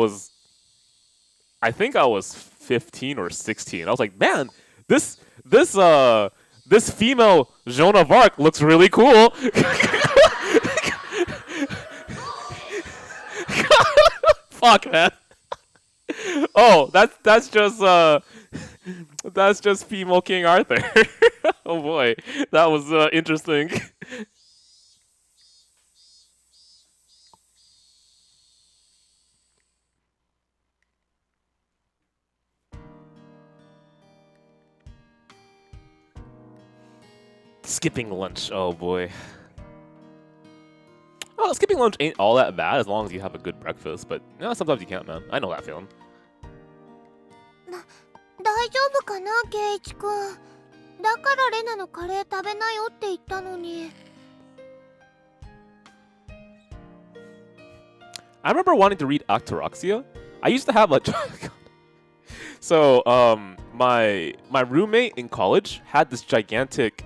think I was 15 or 16. I was like, man, this female Joan of Arc looks really cool. Fuck, man. Oh, that's just female King Arthur. Oh boy, that was interesting. Skipping lunch, oh boy. Oh, skipping lunch ain't all that bad as long as you have a good breakfast, but you know, sometimes you can't, man. I know that feeling. 大丈夫かな、ケイチくん。だからレナのカレー食べなよって言ったのに。I remember wanting to read Ataraxia. I used to have a so my roommate in college had this gigantic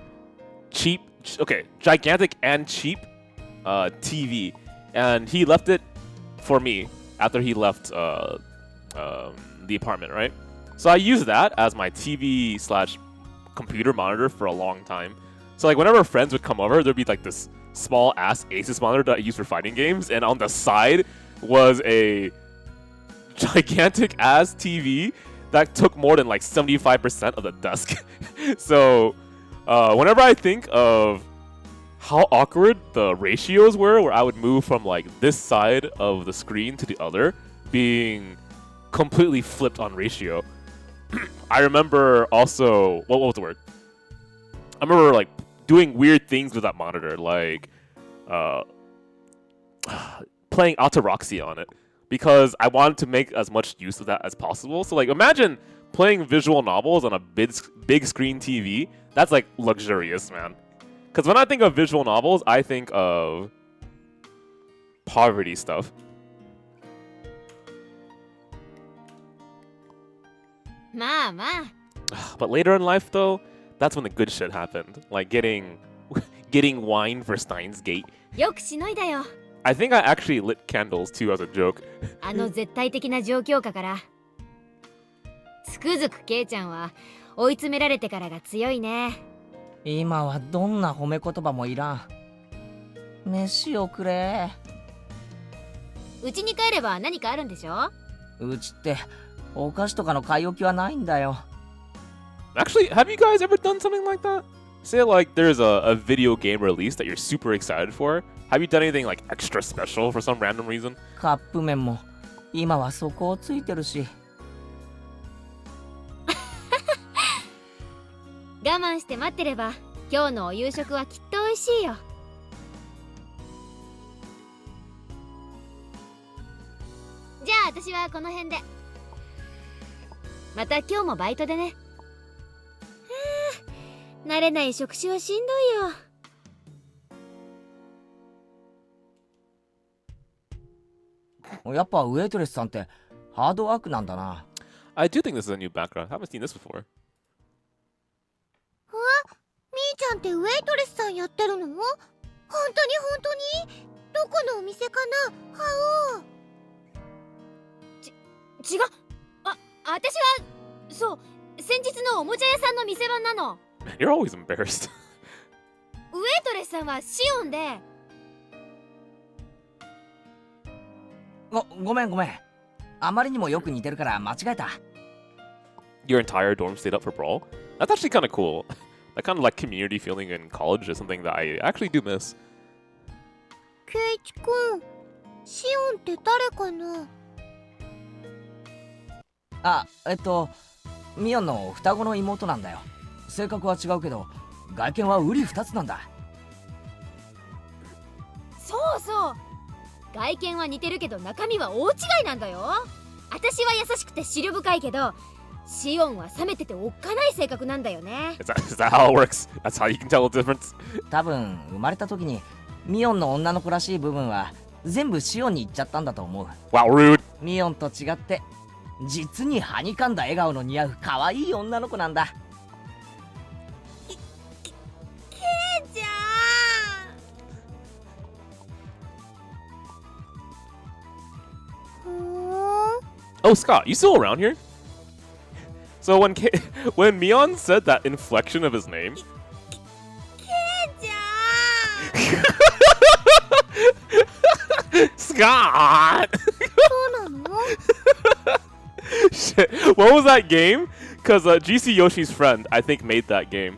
and cheap TV, and he left it for me after he left the apartment, right? So I used that as my TV / computer monitor for a long time. So like whenever friends would come over, there'd be like this small ass Asus monitor that I use for fighting games, and on the side was a gigantic ass TV that took more than like 75% of the desk. So whenever I think of how awkward the ratios were, where I would move from like this side of the screen to the other, being completely flipped on ratio. I remember also, what was the word? I remember like doing weird things with that monitor, like playing Ataraxia on it, because I wanted to make as much use of that as possible. So like imagine playing visual novels on a big screen TV. That's like luxurious, man. Because when I think of visual novels, I think of poverty stuff. But later in life, though, that's when the good shit happened. Like getting wine for Steins Gate. よくしのいだよ。 I think I actually lit candles too as a joke. あの絶対的な状況下から。つくづくケイちゃんは追い詰められてからが強いね。今はどんな褒め言葉もいらん。飯をくれ。うちに帰れば何かあるんでしょ？うちってお菓子とかの買い置きはないんだよ。Actually, have you guys ever done something like that? Say like there's a video game release that you're super excited for. Have you done anything like extra special for some random reason? カップ麺も今は底をついてるし。我慢して待ってれば今日のお夕食はきっと美味しいよ。じゃあ私はこの辺で。また今日もバイトでね。慣れない職種はしんどいよ。やっぱウェイトレスさんってハードワークなんだな。I do think this is a new background. I haven't seen this before. みーちゃんってウェイトレスさんやってるの？本当にどこのお店かな？は違う。私はそう先日のおもちゃ屋さんの店番なの。 You're always embarrassed. ウェイトレスさんはシオンで。ごめん。あまりにもよく似てるから間違えた。 Your entire dorm stayed up for brawl? That's actually kind of cool. That kind of like community feeling in college is something that I actually do miss. ケイチくん、シオンって誰かな？ミオンの双子の妹なんだよ。性格は違うけど外見は瓜二つなんだ。そう外見は似てるけど中身は大違いなんだよ。私は優しくて思慮深いけどシオンは冷めてておっかない性格なんだよね。Is that how it works? That's how you can tell the difference? 多分生まれた時にミオンの女の子らしい部分は全部シオンに行っちゃったんだと思う。 Wow, rude. ミオンと違って実にはにかんだ笑顔の似合う可愛い女の子なんだ。ケイちゃん。Oh, Scott, you still around here? So when when Mion said that inflection of his name, ケイちゃん。 Scott. そうなの？ Shit, what was that game? Because GC Yoshi's friend, I think, made that game.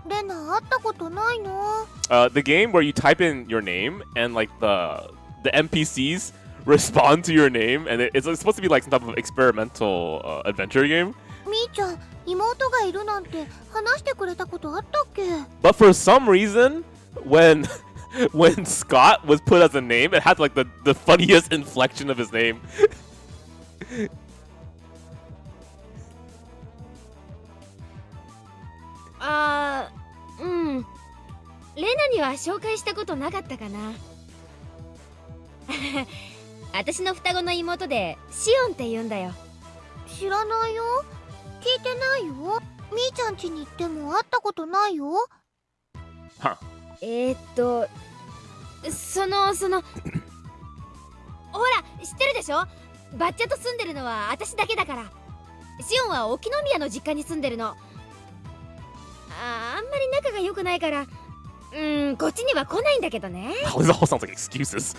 レナ会ったことないの？ The game where you type in your name and like the NPCs respond to your name, and it's supposed to be like some type of experimental adventure game. みーちゃん、妹がいるなんて話してくれたことあったっけ？ But for some reason, when Scott was put as a name, it had like the funniest inflection of his name. レナには紹介したことなかったかな。私の双子の妹でシオンって言うんだよ。知らないよ。聞いてないよ。みーちゃん家に行っても会ったことないよ。Huh. そのほら知ってるでしょ。バッチャと住んでるのは私だけだから。シオンは沖宮の実家に住んでるの。あんまり仲が良くないからこっちには来ないんだけどね。This all sounds like excuses.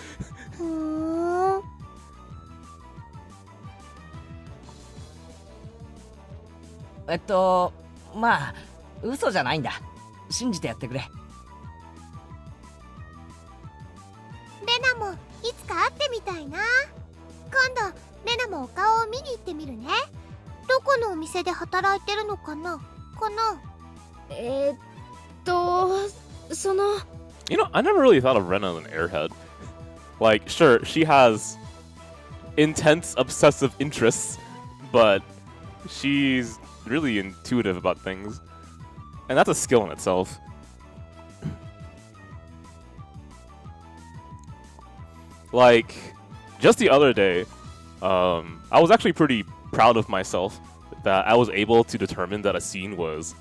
まあ嘘じゃないんだ。信じてやってくれ。レナもいつか会ってみたいな。今度レナもお顔を見に行ってみるね。どこのお店で働いてるのかな？You know, I never really thought of Rena as an airhead. Like, sure, she has intense obsessive interests, but she's really intuitive about things. And that's a skill in itself. Like, just the other day, I was actually pretty proud of myself that I was able to determine that a scene was,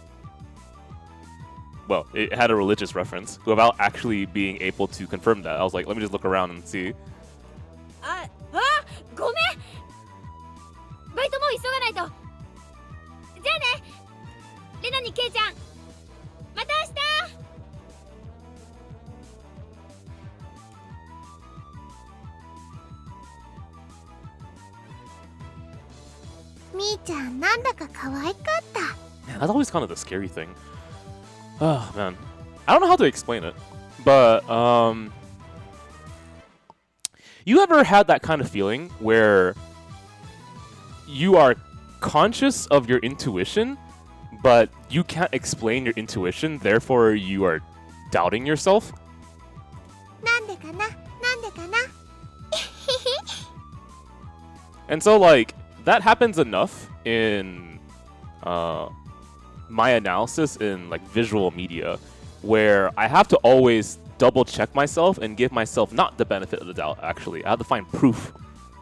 well, it had a religious reference without actually being able to confirm that. I was like, let me just look around and see. ごめん。バイトもう急がないと。じゃあね。レナにケイちゃん。またみーちゃんなんだか可愛かった。 Man, that's always kind of the scary thing. Oh, man. I don't know how to explain it, but, you ever had that kind of feeling where you are conscious of your intuition, but you can't explain your intuition, therefore you are doubting yourself? なんでかな？なんでかな？ And so, like, that happens enough in my analysis in like visual media, where I have to always double check myself and give myself not the benefit of the doubt. Actually, I have to find proof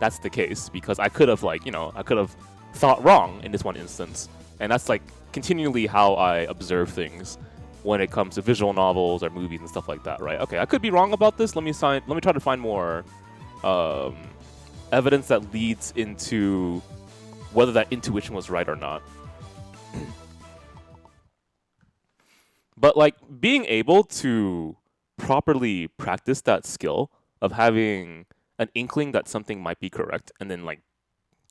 that's the case, because I could have, like, you know, I could have thought wrong in this one instance. And that's like continually how I observe things when it comes to visual novels or movies and stuff like that, right? Okay, I could be wrong about this. Let me try to find more evidence that leads into whether that intuition was right or not. But like being able to properly practice that skill of having an inkling that something might be correct and then like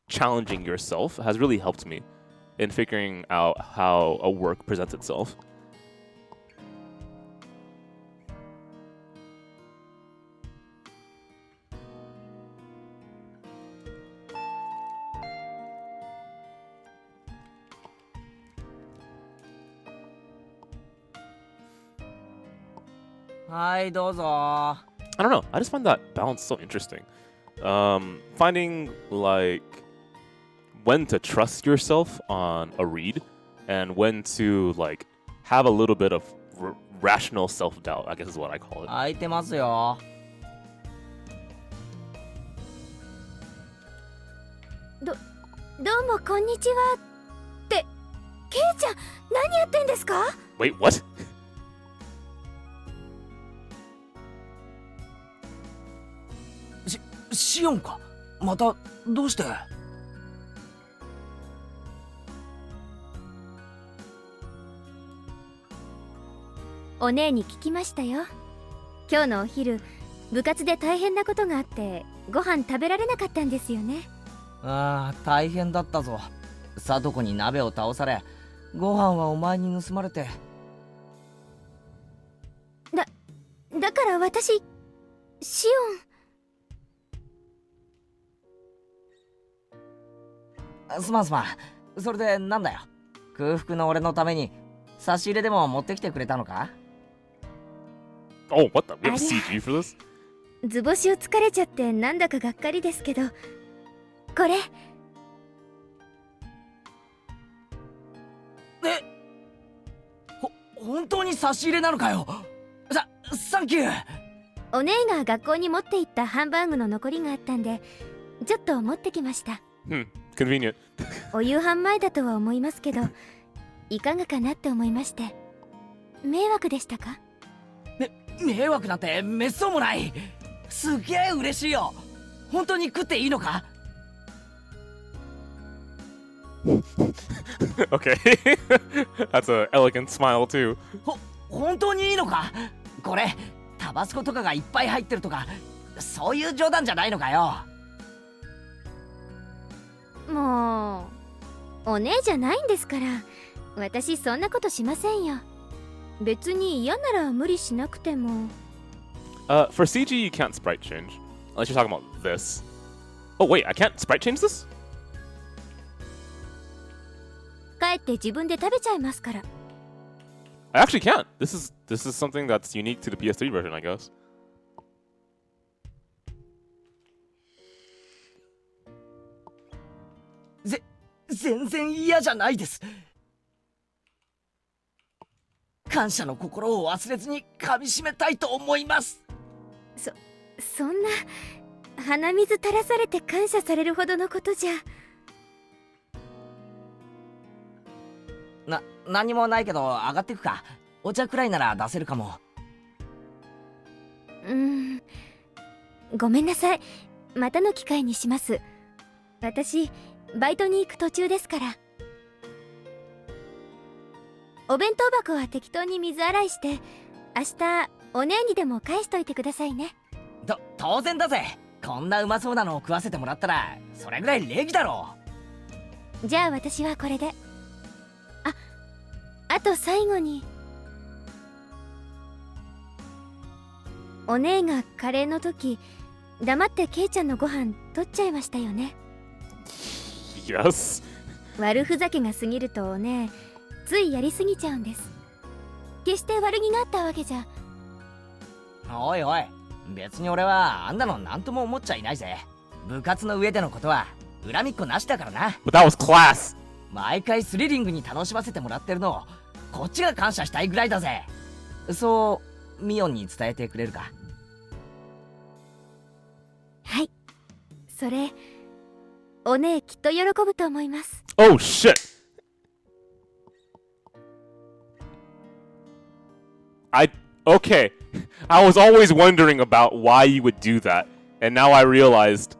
challenging yourself has really helped me in figuring out how a work presents itself.はいどうぞ。 I don't know. I just find that balance so interesting. Finding like when to trust yourself on a read and when to like have a little bit of rational self-doubt, I guess is what I call it. 空いてますよ。どうもこんにちはってケイちゃん何やってんですか？ Wait, what? シオンか。またどうして？お姉に聞きましたよ。今日のお昼部活で大変なことがあってご飯食べられなかったんですよね。ああ大変だったぞ。サトコに鍋を倒され、ご飯はお前に盗まれて。だから私シオン。すまん。それでなんだよ。空腹の俺のために差し入れでも持ってきてくれたのか？ Oh, what the? We have CG for this? 図星を疲れちゃってなんだかがっかりですけど、これ本当に差し入れなのかよ。サンキュー。お姉が学校に持って行ったハンバーグの残りがあったんでちょっと持ってきました。Convenient. お夕飯前だとは思いますけどいかがかなって思いまして。迷惑でしたか？迷惑なんてめっそうもない。すげえ嬉しいよ。本当に食っていいのか？ Okay. That's an elegant smile too. 本当にいいのか？これタバスコとかがいっぱい入ってるとかそういう冗談じゃないのかよ。もうお姉じゃないんですから私そんなことしませんよ。別に嫌なら無理しなくても。For CG, you can't sprite change. Unless you're talking about this. Oh, wait, I can't sprite change this? 帰って自分で食べちゃいますから。I actually can't. This is something that's unique to the PS3 version, I guess. 全然嫌じゃないです。感謝の心を忘れずに噛み締めたいと思います。そんな鼻水垂らされて感謝されるほどのことじゃ。何もないけど上がってくか。お茶くらいなら出せるかも。ごめんなさい。またの機会にします。私バイトに行く途中ですから。お弁当箱は適当に水洗いして明日お姉にでも返しといてくださいね。当然だぜ。こんなうまそうなのを食わせてもらったらそれぐらい礼儀だろう。じゃあ私はこれで。あと最後にお姉がカレーの時黙ってケイちゃんのご飯取っちゃいましたよね。Yes. 悪ふざけが過ぎるとお姉ついやりすぎちゃうんです。決して悪気があったわけじゃ。おい別に俺はあんなの何とも思っちゃいないぜ。部活の上でのことは恨みっこなしだからな。 But that was class. 毎回スリリングに楽しませてもらってるのをこっちが感謝したいぐらいだぜ。そうミオンに伝えてくれるか？はい。それお姉きっと喜ぶと思います。 Oh shit! Okay. I was always wondering about why you would do that, and now I realized.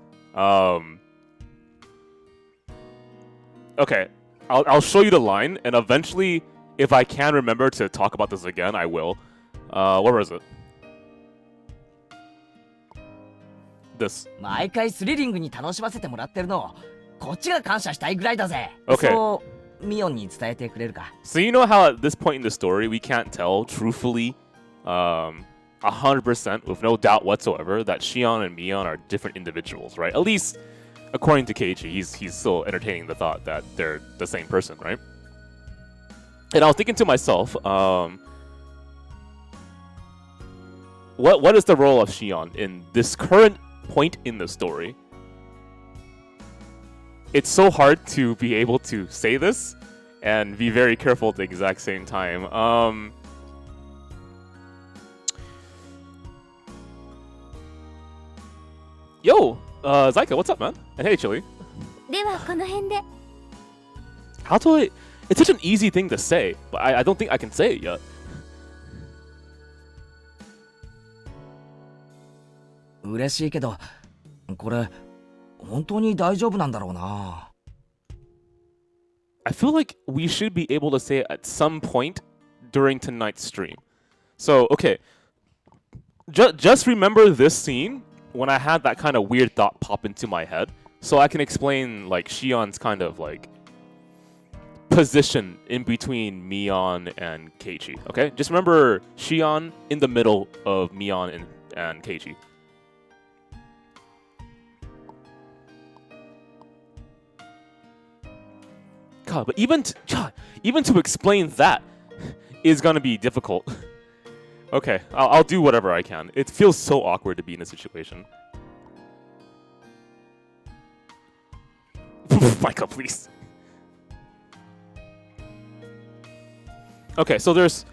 Okay, I'll show you the line, and eventually, if I can remember to talk about this again, I will. Where was it? This. 毎回スリリングに楽しませてもらってるの、こっちが感謝したいぐらいだぜ。 Okay. そうミオンに伝えてくれるか。 So you know how at this point in the story we can't tell truthfully, 100% with no doubt whatsoever that Shion and Mion are different individuals, right? At least according to Keiichi, he's still entertaining the thought that they're the same person, right? And I was thinking to myself, what is the role of Shion in this current point in the story? It's so hard to be able to say this and be very careful at the exact same time. Yo, Zyka, what's up, man? And hey, Chili. ではこの辺で。 How do I? It's such an easy thing to say, but I don't think I can say it yet. 嬉しいけど、これ本当に大丈夫なんだろうな。 I feel like we should be able to say it at some point during tonight's stream. So, okay. Just remember this scene when I had that kind of weird thought pop into my head, so I can explain like Shion's kind of like position in between Mion and Keiichi. Okay, just remember Shion in the middle of Mion and Keiichi. God, but even to explain that is gonna be difficult. Okay, I'll do whatever I can. It feels so awkward to be in a situation. Micah, please. Okay, so there's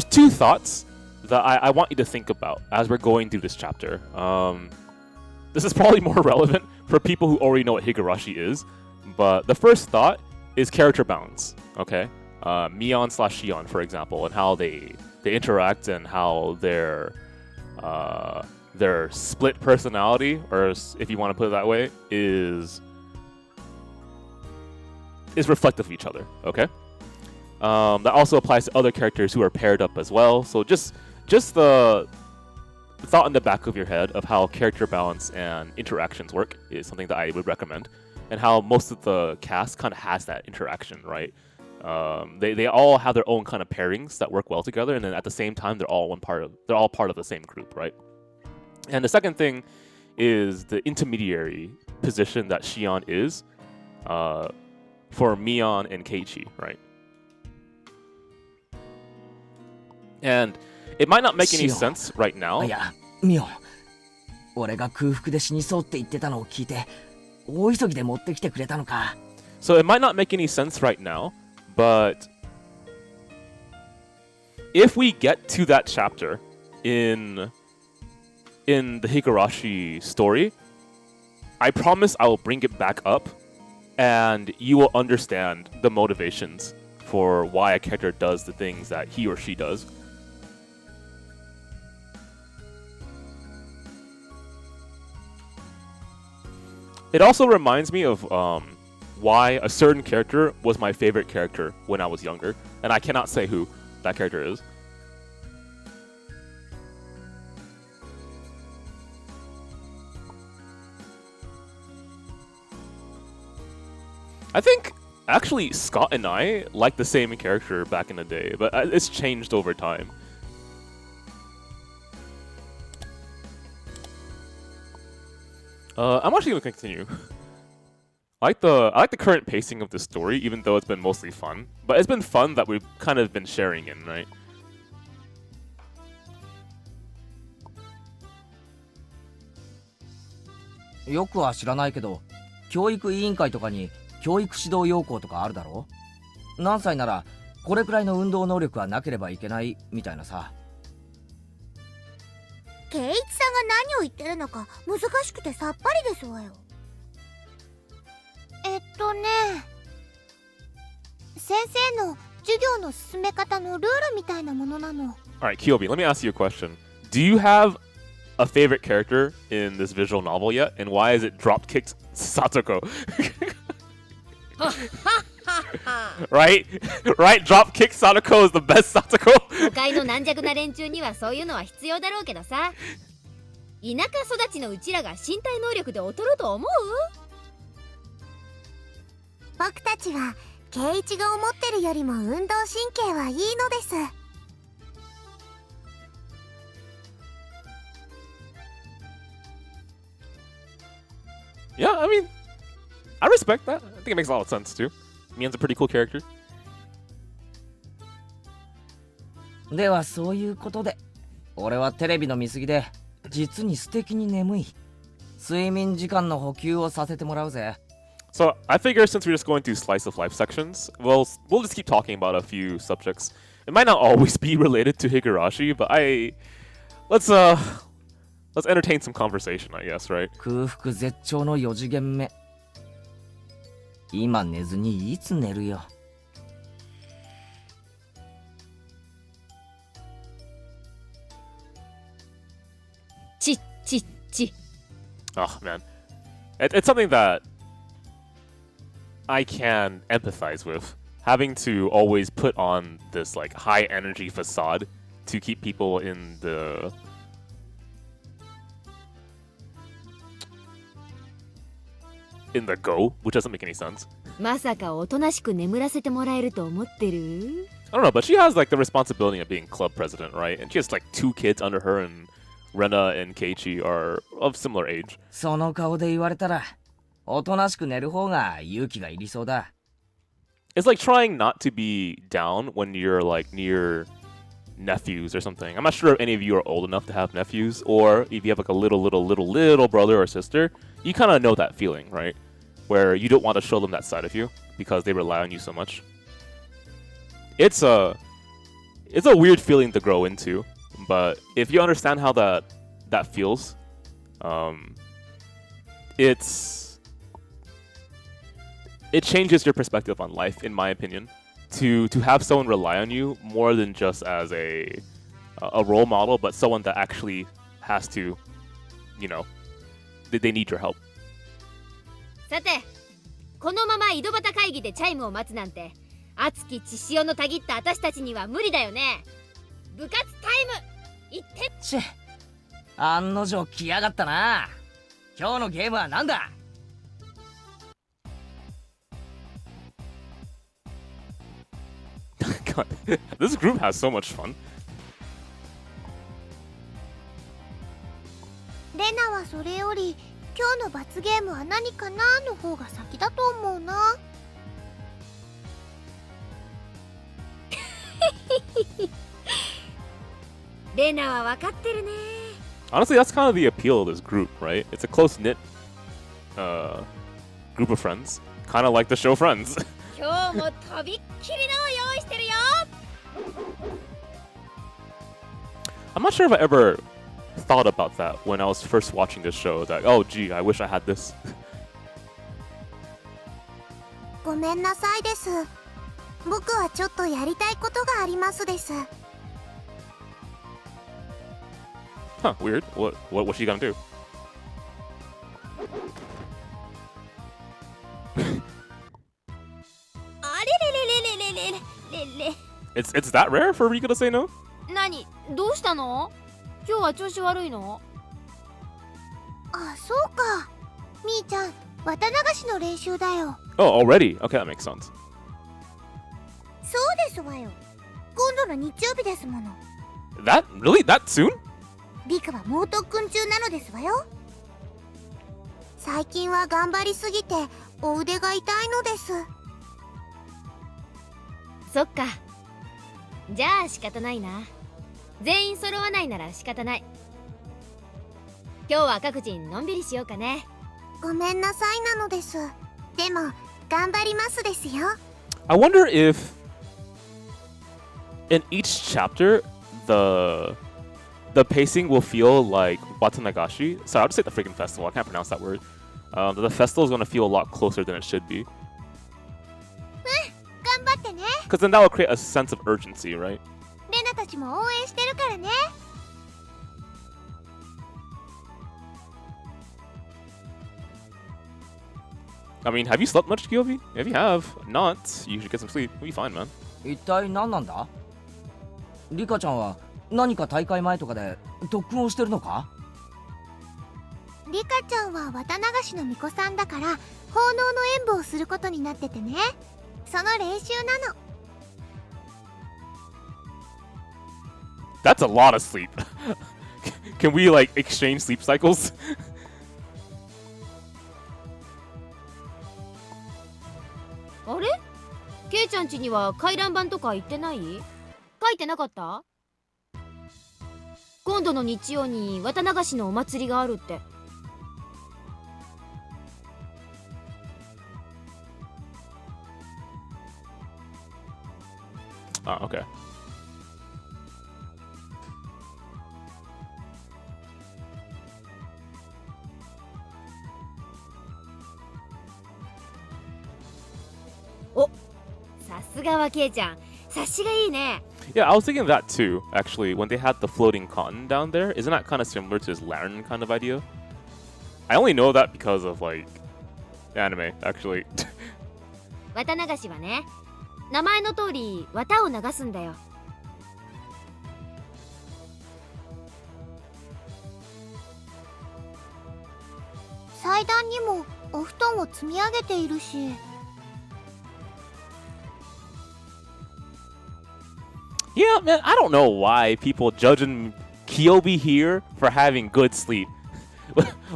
two thoughts that I want you to think about as we're going through this chapter. This is probably more relevant for people who already know what Higurashi is, but the first thought is character balance. Okay, Mion/Shion, for example, and how they interact and how their split personality, or if you want to put it that way, is reflective of each other. Okay. That also applies to other characters who are paired up as well. So just the thought in the back of your head of how character balance and interactions work is something that I would recommend, and how most of the cast kind of has that interaction, right? They all have their own kind of pairings that work well together, and then at the same time they're all part of the same group, right? And the second thing is the intermediary position that Shion is for Mion and Keiichi, right? And it might not make any sense right now. いや、ミオン、俺が空腹で死にそうって言ってたのを聞いて、大急ぎで持ってきてくれたのか。So it might not make any sense right now, but if we get to that chapter in the Higurashi story, I promise I will bring it back up, and you will understand the motivations for why a character does the things that he or she does. It also reminds me of why a certain character was my favorite character when I was younger, and I cannot say who that character is. I think actually Scott and I liked the same character back in the day, but it's changed over time. I'm actually gonna continue. I like the current pacing of the story, even though it's been mostly fun. But it's been fun that we've kind of been sharing in, right? I よくは知らないけど、教育委員会とかに教育指導要項とかあるだろ？何歳ならこれくらいの運動能力はなければいけないみたいなさ。圭一さんが何を言ってるのか難しくてさっぱりですわよ。先生の授業の進め方のルールみたいなものなの。 Alright, Kyobi, let me ask you a question. Do you have a favorite character in this visual novel yet? And why is it drop-kicked Satoko? Right? Right? Drop-kick Satoko is the best Satoko? 都会の軟弱な連中にはそういうのは必要だろうけどさ、田舎育ちのうちらが身体能力で劣ると思う？僕たちは圭一が思ってるよりも運動神経はいいのです。Yeah, I mean, I respect that. I think it makes a lot of sense too. Mian's a pretty cool character. ではそういうことで、俺はテレビの見過ぎで実に素敵に眠い。睡眠時間の補給をさせてもらうぜ。So I figure since we're just going through slice of life sections, we'll just keep talking about a few subjects. It might not always be related to Higurashi, but let's entertain some conversation, I guess, right? 空腹絶頂の4次元目。今寝ずにいつ寝るよ。ちっちっち。 Oh man, it's something that I can empathize with. Having to always put on this like high energy facade to keep people in the go, which doesn't make any sense. まさかおとなしく眠らせてもらえると思ってる？ I don't know, but she has like the responsibility of being club president, right? And she has like 2 kids under her, and Rena and Keiichi are of similar age. その顔で言われたら、おとなしく寝る方が勇気がいりそうだ。It's like trying not to be down when you're like near nephews or something. I'm not sure if any of you are old enough to have nephews, or if you have like a little brother or sister, you kind of know that feeling, right? Where you don't want to show them that side of you because they rely on you so much. It's a weird feeling to grow into, but if you understand how that feels, it changes your perspective on life, in my opinion, to have someone rely on you more than just as a role model, but someone that actually has to, you know, they need your help. さて、このまま井戸端会議でチャイムを待つなんて、熱き血潮のたぎった私たちには無理だよね。部活タイム行って。ちぇ、案の定来やがったな。今日のゲームはなんだ？ God, this group has so much fun. レナはそれより今日の罰ゲームは何かなの方が先だと思うな。レナは分かってるね。 Honestly, that's kind of the appeal of this group, right? It's a close-knit group of friends, kind of like the show Friends. 今日もとびっきりのを用意してるよ。 I'm not sure if I ever thought about that when I was first watching this show, that, oh gee, I wish I had this. ごめんなさいです。僕はちょっとやりたいことがありますです。 Huh, weird. What's she gonna do? It's that rare for Rika to say no? 何？どうしたの？今日は調子悪いの？あ、そうか。みーちゃん、綿流しの練習だよ。 Oh, already? Okay, that makes sense. そうですわよ。今度の日曜日ですもの。 That? Really? That soon? リカは猛特訓中なのですわよ。最近は頑張りすぎてお腕が痛いのです。そっか。じゃあ仕方ないな。全員揃わないなら仕方ない。今日は各人のんびりしようかね。ごめんなさいなのです。でも頑張りますですよ。 I wonder if in each chapter the pacing will feel like Watanagashi. Sorry, I'll just say the freaking festival. I can't pronounce that word. The festival is going to feel a lot closer than it should be. Because then that will create a sense of urgency, right? レナたちも応援してるからね。I mean, have you slept much, Kyobi? If you have not, you should get some sleep. You'll be fine, man. 一体何なんだ？リカちゃんは何か大会前とかで特訓をしてるのか？リカちゃんは綿流しの巫女さんだから奉納の演舞をすることになっててね。その練習なの。That's a lot of sleep. Can we, like, exchange sleep cycles? あれケイちゃん家には回覧板とか行ってない？書いてなかった？今度の日曜に綿流しのお祭りがあるって。Ah, okay. Oh, さすがはケイちゃん。察しがいいね。Yeah, I was thinking that too, actually, when they had the floating cotton down there. Isn't that kind of similar to this lantern kind of idea? I only know that because of, like, anime, actually. 綿流しはね、名前の通り綿を流すんだよ。祭壇にもお布団を積み上げているし。Yeah, man, I don't know why people judging Kyobi here for having good sleep.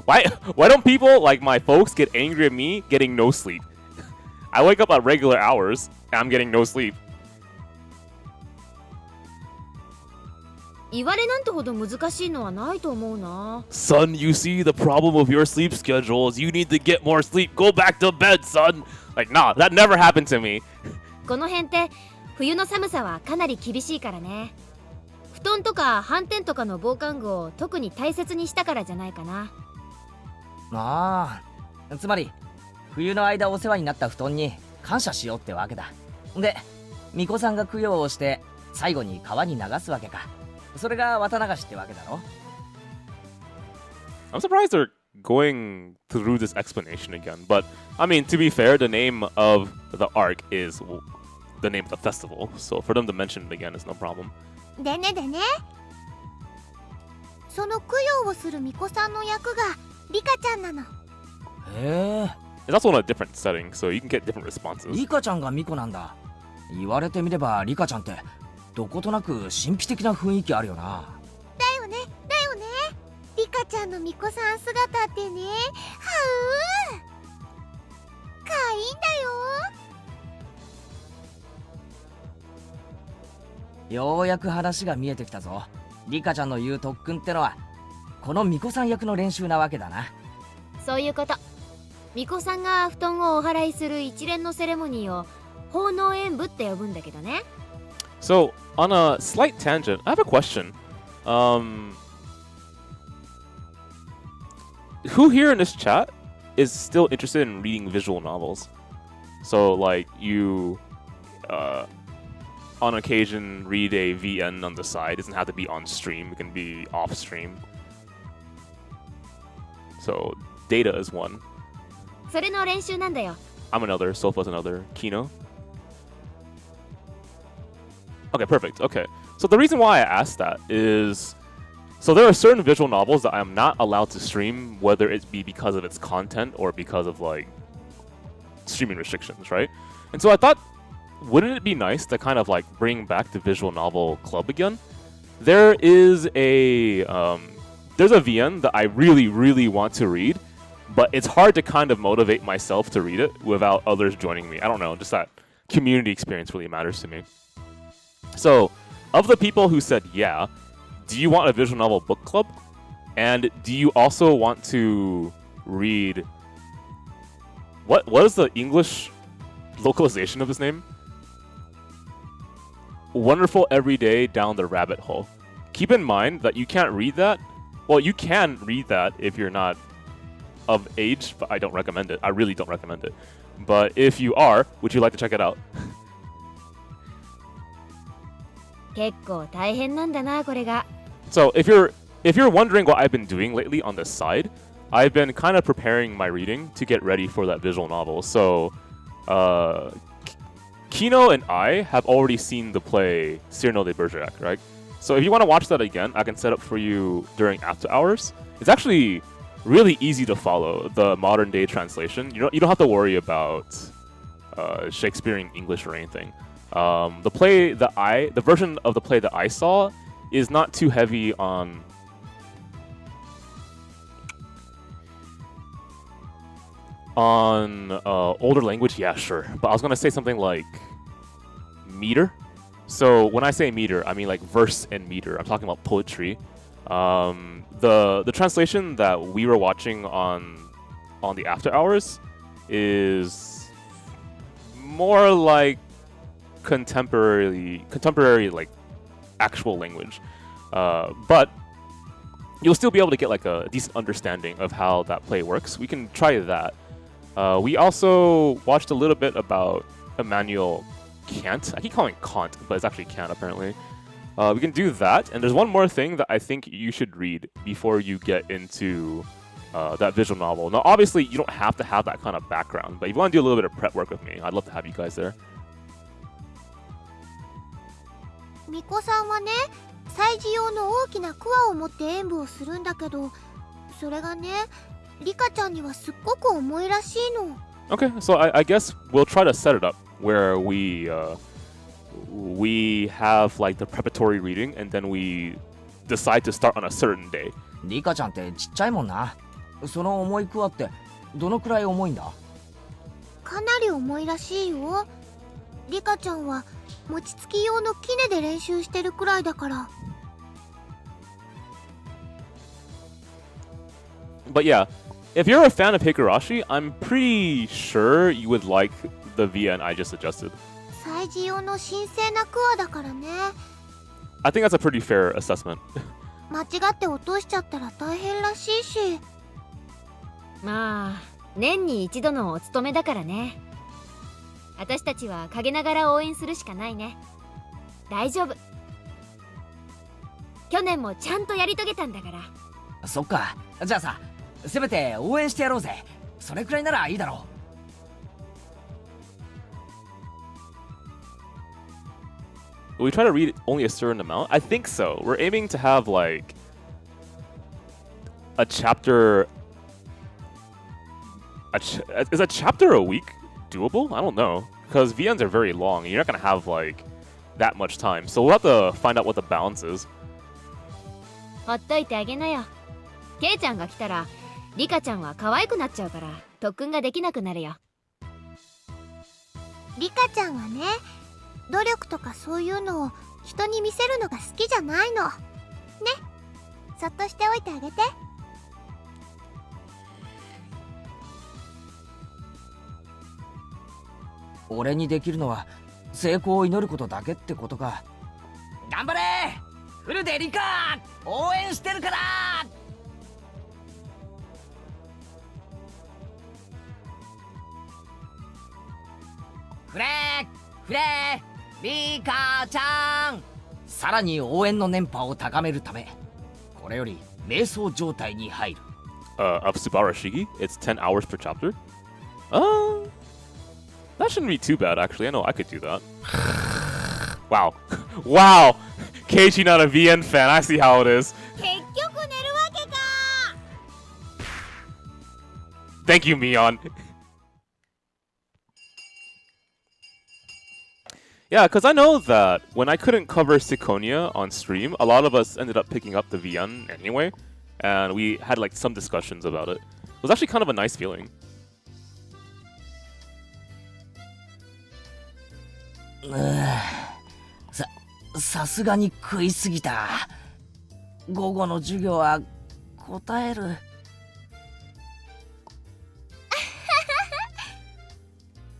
why don't people, like my folks, get angry at me getting no sleep? I wake up at regular hours, and I'm getting no sleep. 言われなんてほど難しいのはないと思うな。Son, you see the problem of your sleep schedule is you need to get more sleep. Go back to bed, son. Like, nah, that never happened to me. この辺って冬の寒さはかなり厳しいからね。布団とか斑点とかの防寒具を特に大切にしたからじゃないかな。ああ、つまり冬の間お世話になった布団に感謝しようってわけだ。で、巫女さんが供養をして最後に川に流すわけか。それが綿流しってわけだろ。I'm surprised they're going through this explanation again. But, I mean, to be fair, the name of the arc is the name of the festival. So for them to mention it again is no problem. でねでね。その供養をする巫女さんの役がリカちゃんなの。へえ。It's also in a different setting, so you can get different responses. リカちゃんが巫女なんだ。言われてみればリカちゃんってどことなく神秘的な雰囲気あるよな。だよね、だよね。リカちゃんの巫女さん姿ってね、はうー。かわいいんだよ。ようやく話が見えてきたぞ。リカちゃんの言う特訓ってのはこの巫女さん役の練習なわけだな。そういうこと。巫女さんが布団をお祓いする一連のセレモニーを奉納演舞って呼ぶんだけどね。So, on a slight tangent, I have a question. Who here in this chat is still interested in reading visual novels? So, like, you, on occasion, read a VN on the side. It doesn't have to be on stream. It can be off stream. So, Data is one. それの練習なんだよ。I'm another. Sofa's another. Kino. Okay, perfect. Okay. So the reason why I asked that is, so there are certain visual novels that I'm not allowed to stream, whether it be because of its content or because of, like, streaming restrictions, right? And so I thought, wouldn't it be nice to kind of, like, bring back the visual novel club again? There is a, there's a VN that I really, really want to read, but it's hard to kind of motivate myself to read it without others joining me. I don't know, just that community experience really matters to me. So, of the people who said yeah, do you want a visual novel book club? And do you also want to read... What is the English localization of this name? Wonderful Every Day Down the Rabbit Hole. Keep in mind that you can't read that. Well, you can read that if you're not of age, but I don't recommend it. I really don't recommend it. But if you are, would you like to check it out? 結構大変なんだなこれが。 So if you're wondering what I've been doing lately on this side, I've been kind of preparing my reading to get ready for that visual novel. So Kino and I have already seen the play Cyrano de Bergerac, right? So if you want to watch that again, I can set up for you during after hours. It's actually really easy to follow the modern day translation. You don't have to worry about Shakespearean English or anything. The version of the play that I saw is not too heavy on older language. Yeah, sure. But I was gonna say something like meter. So when I say meter, I mean like verse and meter. I'm talking about poetry. The translation that we were watching on the after hours is more like contemporary like actual language, but you'll still be able to get like a decent understanding of how that play works. We can try that. We also watched a little bit about Immanuel Kant. I keep calling it Kant, but it's actually Kant apparently. We can do that, and there's one more thing that I think you should read before you get into that visual novel. Now, obviously, you don't have to have that kind of background, but if you want to do a little bit of prep work with me, I'd love to have you guys there. 巫女さんはね、祭事用の大きなクワを持って演舞をするんだけど、それがね、リカちゃんにはすっごく重いらしいの。Okay, so I guess we'll try to set it up where we have like the preparatory reading and then we decide to start on a certain day. リカちゃんってちっちゃいもんな。その重いクワってどのくらい重いんだ？かなり重いらしいよ。リカちゃんは餅つき用のキネで練習してるくらいだから。But yeah, if you're a fan of Higurashi, I'm pretty sure you would like the VN I just suggested. 祭事用の神聖なクワだからね。I think that's a pretty fair assessment. 間違って落としちゃったら大変らしいし。まあ年に一度のお勤めだからね。私たちは陰ながら応援するしかないね。大丈夫。去年もちゃんとやり遂げたんだから。そっか。じゃあさ、せめて応援してやろうぜ。それくらいならいいだろWill we try to read only a certain amount? I think so. We're aiming to have like a chapter. Is a chapter a week doable? I don't know, because VNs are very long and you're not gonna have like that much time. So we'll have to find out what the balance is. ほっといてあげなよ。ケイちゃんが来たらリカちゃんは可愛くなっちゃうから特訓ができなくなるよ。リカちゃんはね、努力とかそういうのを人に見せるのが好きじゃないの。ね、そっとしておいてあげて。俺にできるのは成功を祈ることだけってことか。頑張れフルでリカ応援してるから。フレリカちゃん、さらに応援の電波を高めるためこれより瞑想状態に入る。Of Subarashigi, it's 10 hours per chapter. That shouldn't be too bad, actually. I know I could do that. Wow. Wow! Keiichi not a VN fan. I see how it is. 結局寝るわけか。Thank you, Mion. Yeah, because I know that when I couldn't cover Syconia on stream, a lot of us ended up picking up the VN anyway, and we had like some discussions about it. It was actually kind of a nice feeling. さすがに食いすぎた。午後の授業は答える。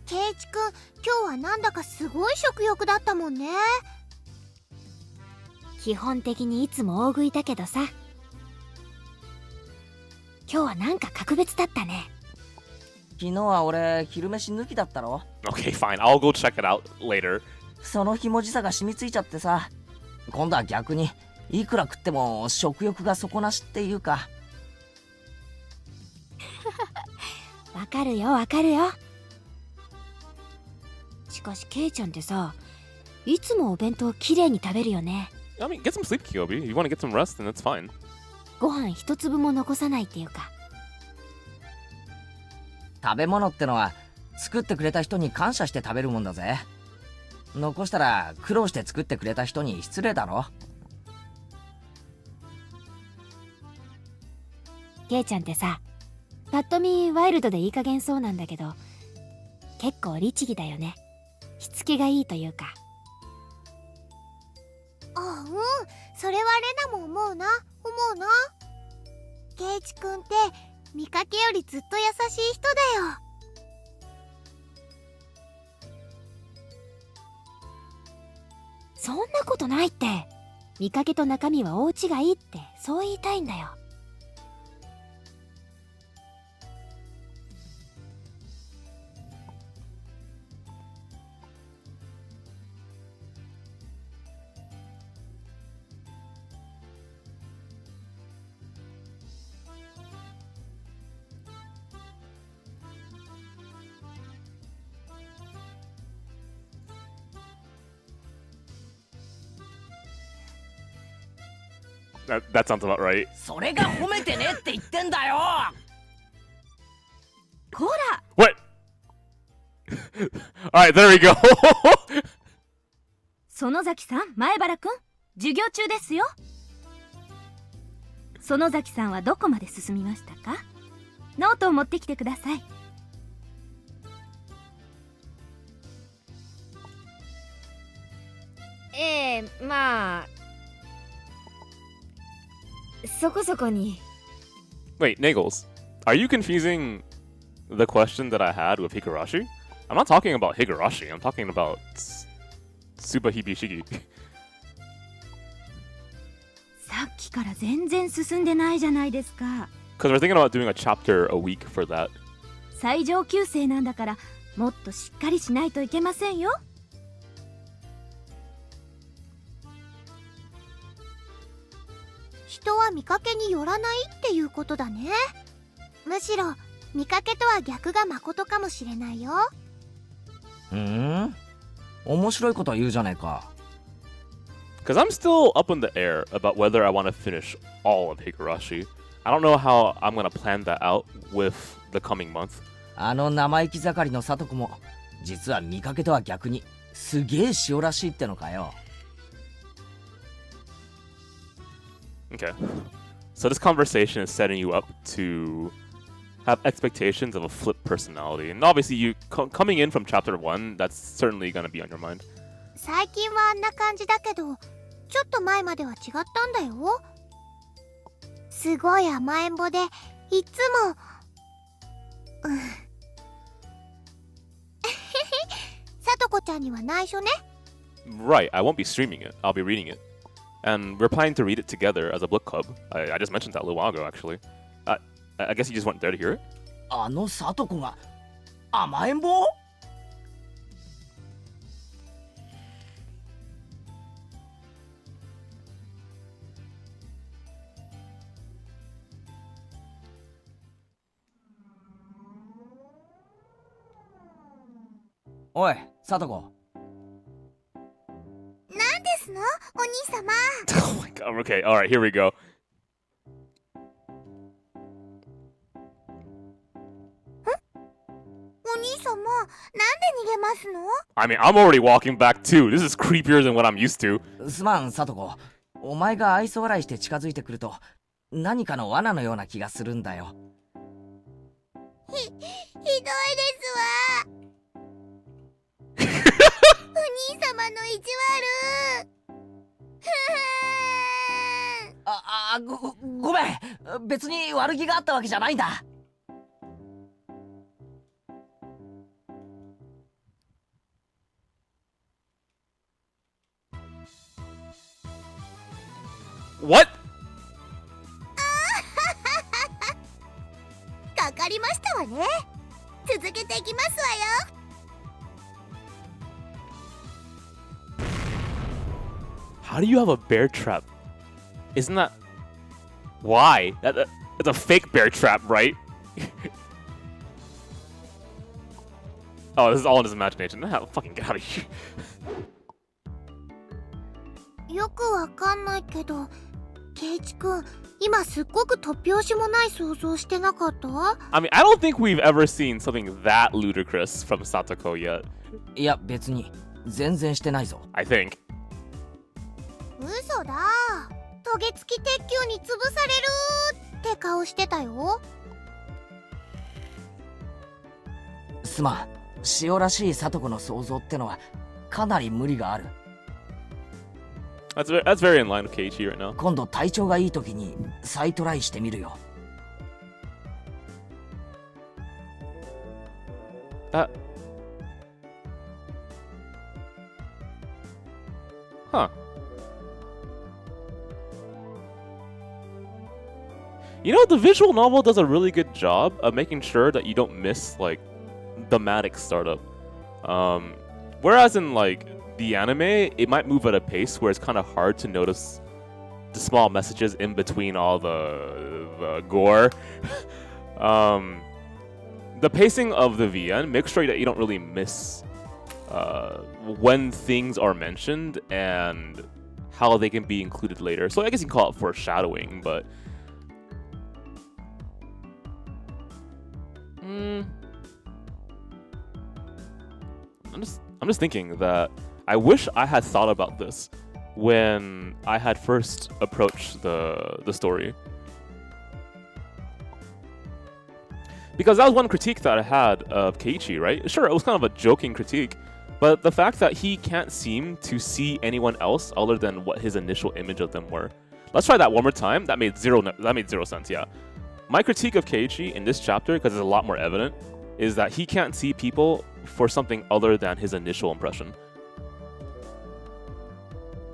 ケイチくん、今日はなんだかすごい食欲だったもんね。基本的にいつも大食いだけどさ、今日はなんか格別だったね。昨日は俺昼飯抜きだったろ。 Okay, fine. I'll go check it out later. そのひもじさが染みついちゃってさ、今度は逆にいくら食っても食欲が底なしっていうか。わかるよわかるよ。しかしケイちゃんってさ、いつもお弁当きれいに食べるよね。I mean, get some sleep, Kyobi. You want to get some rest, then that's fine. ご飯一粒も残さないっていうか。食べ物ってのは作ってくれた人に感謝して食べるもんだぜ。残したら苦労して作ってくれた人に失礼だろ。ケイちゃんってさ、パッと見ワイルドでいい加減そうなんだけど、結構律儀だよね。しつけがいいというか。あ、うん、それはレナも思うな。ケイチくんって見かけよりずっと優しい人だよ。そんなことないって。見かけと中身は大違いってそう言いたいんだよ。That sounds about right. それが褒めてねって言ってんだよ。こら What? Alright, there we go. 園崎さん、前原くん、授業中ですよ。園崎さんはどこまで進みましたか？ノートを持ってきてください。まあそこそこに。 Wait, Nagels, are you confusing the question that I had with Higurashi? I'm not talking about Higurashi, I'm talking about Tsuba Hibishigi. さっきから全然進んでないじゃないですか。 Because we're thinking about doing a chapter a week for that. 最上級生なんだからもっとしっかりしないといけませんよ。人は見かけによらないっていうことだね。むしろ見かけとは逆が誠かもしれないよ。面白いこと言うじゃねえか。Because I'm still up in the air about whether I want to finish all of Higurashi. I don't know how I'm going to plan that out with the coming month. あの生意気盛りのサトコも実は見かけとは逆にすげえ塩らしいってのかよ。Okay. So this conversation is setting you up to have expectations of a flip personality. And obviously you coming in from chapter 1, that's certainly going to be on your mind. 最近はあんな感じだけど、ちょっと前までは違ったんだよ。すごい甘えん坊で、いつもさとこちゃんには内緒ね。 Right, I won't be streaming it. I'll be reading it. And we're planning to read it together as a book club. I just mentioned that a little while ago, actually. I guess you just weren't there to hear it? あのサトコが甘えん坊？おい、サトコ。なんですの、お兄様。Oh my god, okay, alright, here we go. お兄様、なんで逃げますの？ I mean, I'm already walking back too. This is creepier than what I'm used to. すまん、サトコ。お前が愛想笑いして近づいてくると何かの罠のような気がするんだよ。ひどいですわ。お兄様の意地悪。ごめん。別に悪気があったわけじゃないんだ。What? かかりましたわね。続けていきますわよ。How do you have a bear trap? Isn't that... Why? That's a fake bear trap, right? Oh, this is all in his imagination. Fucking get out of here. よくわかんないけど、ケイチ君、今すっごく突拍子もない想像してなかった？ I mean, I don't think we've ever seen something that ludicrous from Satoko yet. いや別に全然してないぞ。 I think. 嘘だ。トゲ付き鉄球に潰されるって顔してたよ。すまん、塩らしい聡子の想像ってのはかなり無理がある。 That's very in line with Keiichi right now. 今度体調がいい時に再トライしてみるよ。Huh. You know, the visual novel does a really good job of making sure that you don't miss, like, thematic startup. Whereas in, like, the anime, it might move at a pace where it's kind of hard to notice the small messages in between all the gore. The pacing of the VN makes sure that you don't really miss when things are mentioned and how they can be included later. So I guess you can call it foreshadowing, but I'm just thinking that I wish I had thought about this when I had first approached the story. Because that was one critique that I had of Keiichi, right? Sure, it was kind of a joking critique, but the fact that he can't seem to see anyone else other than what his initial image of them were. Let's try that one more time. That made zero sense, yeah. My critique of Keiichi in this chapter, because it's a lot more evident, is that he can't see people for something other than his initial impression.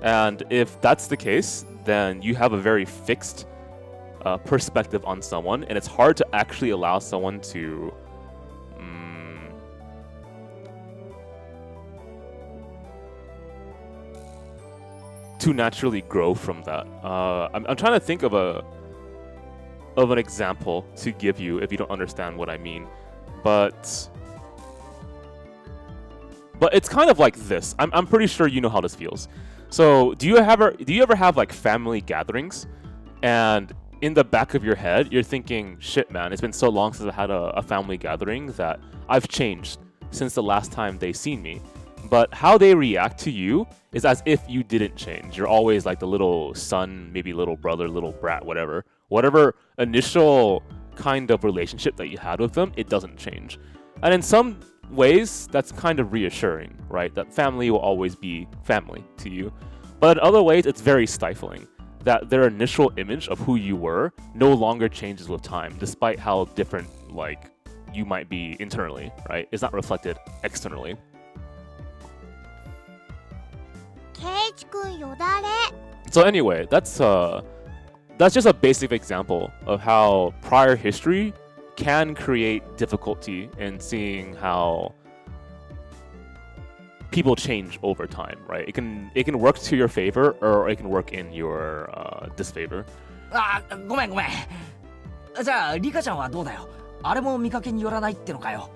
And if that's the case, then you have a very fixed perspective on someone, and it's hard to actually allow someone to naturally grow from that. I'm trying to think of an example to give you if you don't understand what I mean, but it's kind of like this. I'm pretty sure you know how this feels. So do you ever have like family gatherings, and in the back of your head you're thinking, shit man, it's been so long since I had a family gathering that I've changed since the last time they seen me. But how they react to you is as if you didn't change. You're always like the little son, maybe little brother, little brat, whatever initial kind of relationship that you had with them, it doesn't change. And in some ways, that's kind of reassuring, right? That family will always be family to you. But in other ways, it's very stifling. That their initial image of who you were no longer changes with time, despite how different, like, you might be internally, right? It's not reflected externally. So anyway, that's just a basic example of how prior history can create difficulty in seeing how people change over time, right? It can work to your favor or it can work in your disfavor. ごめん。じゃあリカちゃんはどうだよ。あれも見かけによらないってのかよ。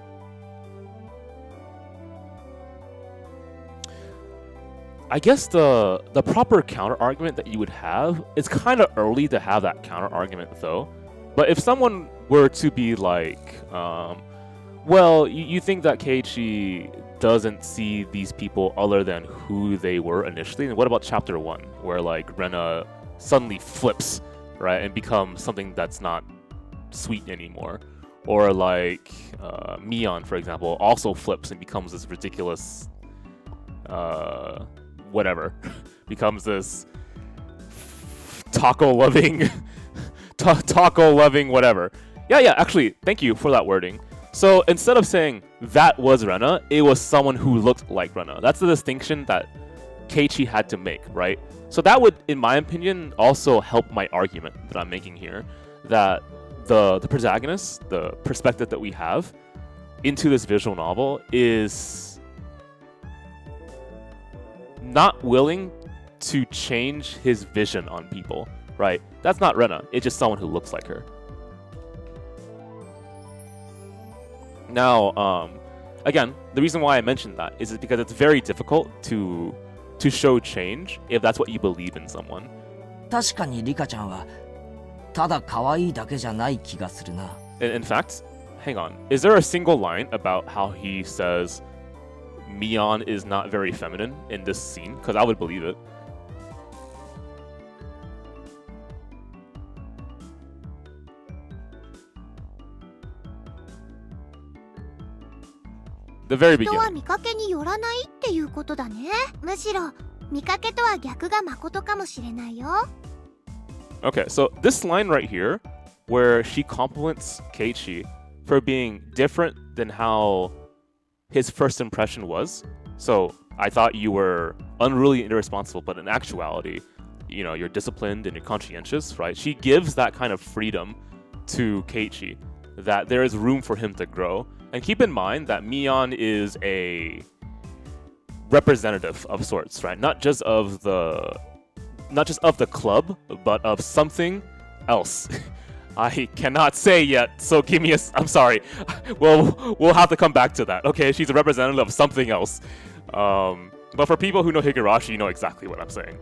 I guess the proper counter argument that you would have, it's kind of early to have that counter argument though. But if someone were to be like, well, you think that Keiichi doesn't see these people other than who they were initially, and what about chapter 1, where like Rena suddenly flips, right, and becomes something that's not sweet anymore? Or like Mion, for example, also flips and becomes this ridiculous whatever, becomes this taco loving whatever. Yeah, actually, thank you for that wording. So instead of saying that was Rena, it was someone who looked like Rena. That's the distinction that Keiichi had to make, right? So that would, in my opinion, also help my argument that I'm making here, that the protagonist, the perspective that we have into this visual novel is not willing to change his vision on people, right? That's not Rena. It's just someone who looks like her. Now, again, the reason why I mentioned that is because it's very difficult to show change if that's what you believe in someone. 確かにリカちゃんはただ可愛いだけじゃない気がするな。In fact, hang on. Is there a single line about how he says Mion is not very feminine in this scene? Because I would believe it. The very 人は beginning. 見かけによらないっていうことだね。むしろ見かけとは逆が誠かもしれないよ。Okay, so this line right here, where she compliments Keiichi for being different than how his first impression was. So, I thought you were unruly and irresponsible, but in actuality, you know, you're disciplined and you're conscientious, right? She gives that kind of freedom to Keiichi, that there is room for him to grow. And keep in mind that Mion is a representative of sorts, right? Not just of the club, but of something else. I cannot say yet, so give me I'm sorry. We'll have to come back to that. Okay, she's a representative of something else. But for people who know Higurashi, you know exactly what I'm saying.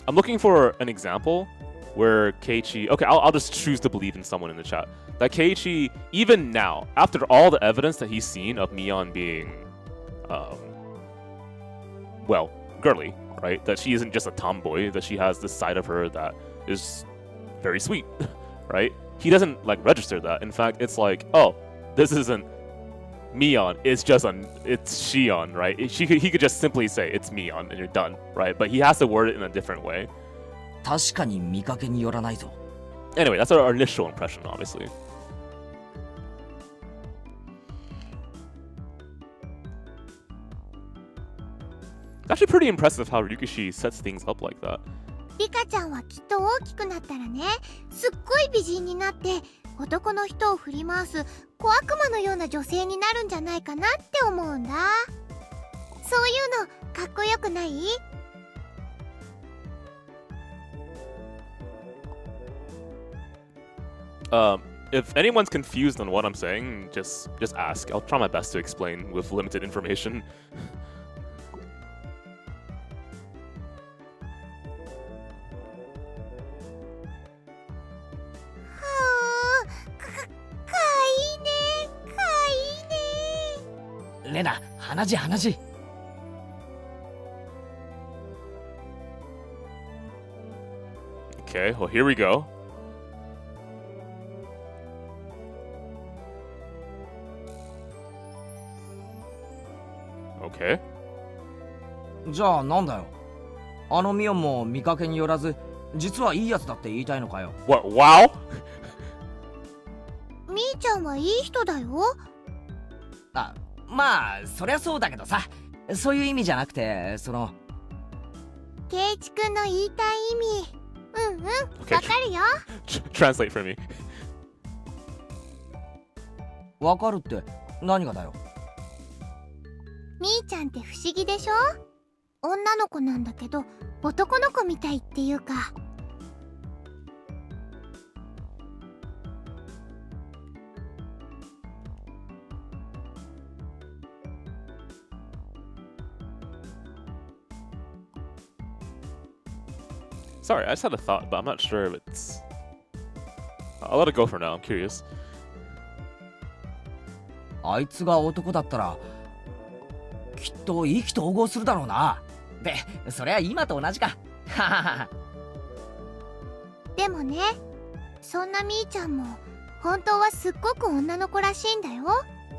I'm looking for an example where Keiichi... Okay, I'll just choose to believe in someone in the chat. That Keiichi, even now, after all the evidence that he's seen of Mion being... well, girly, right? That she isn't just a tomboy, that she has this side of her that is very sweet, right? He doesn't, like, register that. In fact, it's like, oh, this isn't Mion, it's Shion, right? He could just simply say, it's Mion, and you're done, right? But he has to word it in a different way. 確かに見かけによらないぞ。 Anyway, that's our initial impression, obviously. It's actually pretty impressive how Ryukishi sets things up like that. リカちゃんはきっと大きくなったらね、すっごい美人になって男の人を振り回す小悪魔のような女性になるんじゃないかなって思うんだ。そういうのかっこよくない？ If anyone's confused on what I'm saying, just ask. I'll try my best to explain with limited information. Lena, 話。 Okay, well here we go. Okay. じゃあなんだよ。あのミオンも見かけによらず、実はいいやつだって言いたいのかよ。What? Wow? みーちゃんはいい人だよ。あ、まあそりゃそうだけどさ、そういう意味じゃなくて、その。ケイチくんの言いたい意味。Okay. わかるよ。Translate for me. わかるって何がだよ。みーちゃんって不思議でしょ？女の子なんだけど男の子みたいっていうか。Sorry, I just had a thought, but I'm not sure if it's... I'll let it go for now, I'm curious. あいつが男だったらきっと意気投合するだろうな。で、そりゃ今と同じか。でもね、そんなみーちゃんも本当はすっごく女の子らしいんだよ。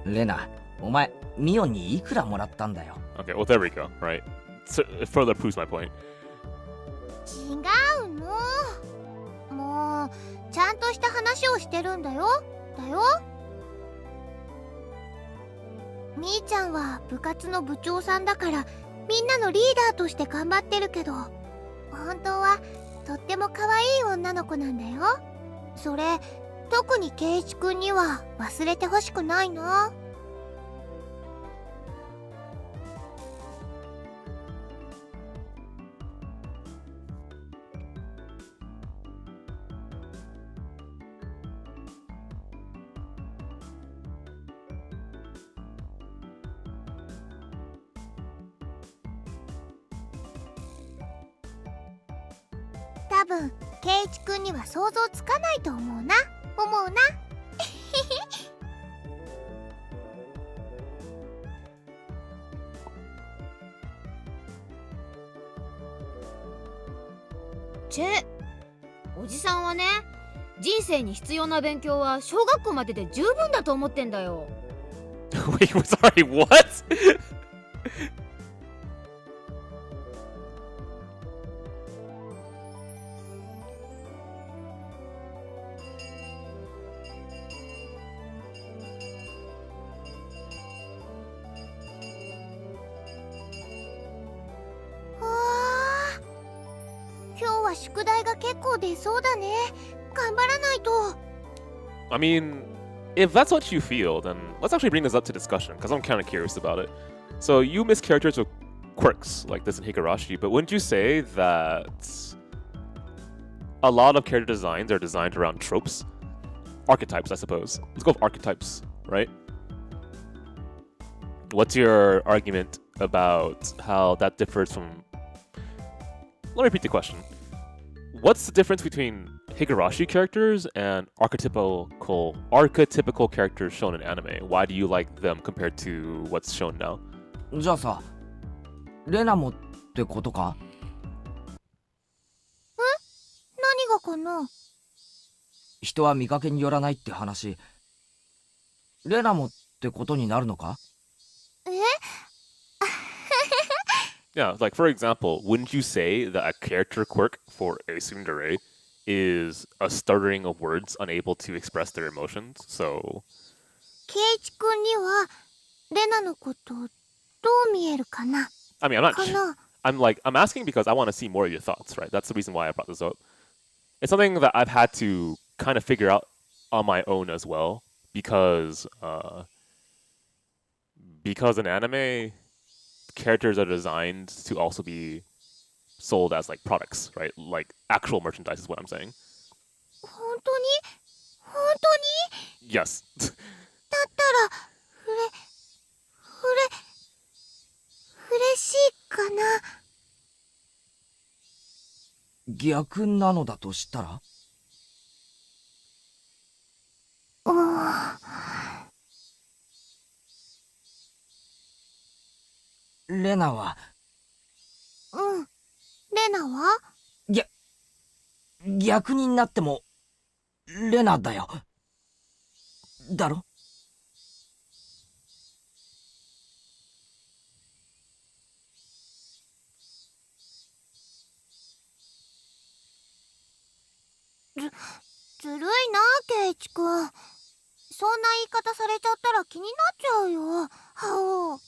レナ、お前ミオンにいくらもらったんだよ。 Okay, well there we go, right? So, it further proves my point. 違うの。もうちゃんとした話をしてるんだよ。みーちゃんは部活の部長さんだからみんなのリーダーとして頑張ってるけど、本当はとっても可愛い女の子なんだよ。それ特にケイチくんには忘れてほしくないな。多分ケイチくんには想像つかないと思うな。チェ、おじさんはね、人生に必要な勉強は小学校までで十分だと思ってんだよ。Wait, sorry, what? 今日は宿題が結構出そうだね。頑張らないと。I mean, if that's what you feel, then let's actually bring this up to discussion, because I'm kind of curious about it. So you miss characters with quirks like this in Higurashi, but wouldn't you say that a lot of character designs are designed around tropes? Archetypes, I suppose. Let's go with archetypes, right? What's your argument about how that differs from... Let me repeat the question. What's the difference between Higurashi characters and archetypical characters shown in anime? Why do you like them compared to what's shown now? じゃあさ、レナもってことか？何がかな？人は見かけによらないって話。レナもってことになるのか？Yeah, like for example, wouldn't you say that a character quirk for a tsundere is a stuttering of words unable to express their emotions? So... ケイチくんにはレナのことどう見えるかな？ I mean, I'm not... かな？ I'm asking because I want to see more of your thoughts, right? That's the reason why I brought this up. It's something that I've had to kind of figure out on my own as well, because in anime, characters are designed to also be sold as like products, right? Like actual merchandise is what I'm saying. 本当に？本当に？ Yes. だったら嬉しいかな？逆なのだとしたら？レナは？レナは？逆になってもレナだよ。だろ？ずるいな、ケイチくん。そんな言い方されちゃったら気になっちゃうよ。はお。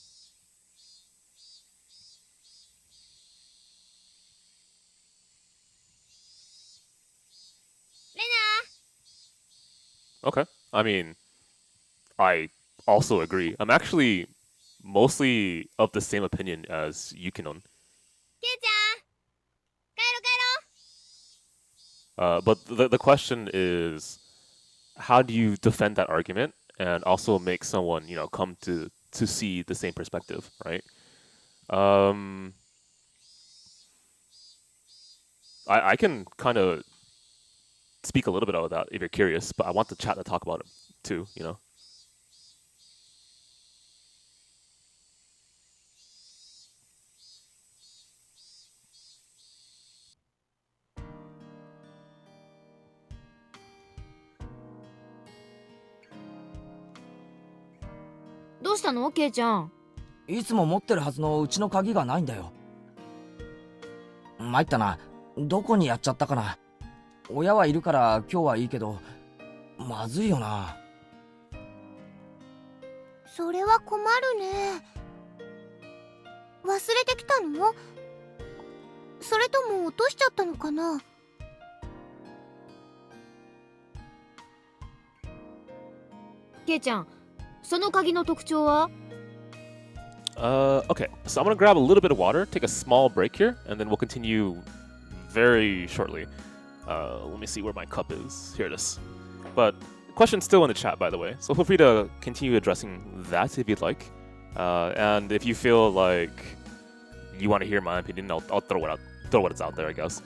Okay. I mean, I also agree. I'm actually mostly of the same opinion as Yukinon. ケイちゃん、帰ろ帰ろ。 But the question is, how do you defend that argument and also make someone, you know, come to see the same perspective, right? I can kind of speak a little bit about that if you're curious, but I want the chat to talk about it too, you know?どうしたの、ケイちゃん？いつも持ってるはずのうちの鍵がないんだよ。参ったな。どこにやっちゃったかな。親はいるから今日はいいけど、まずいよな。それは困るね。忘れてきたの？それとも落としちゃったのかな？ケイちゃん、その鍵の特徴は？ Okay, so I'm gonna grab a little bit of water, take a small break here, and then we'll continue very shortly. Let me see where my cup is. Here it is. But question's still in the chat, by the way, so feel free to continue addressing that if you'd like. And if you feel like you want to hear my opinion, I'll throw what's out there, I guess.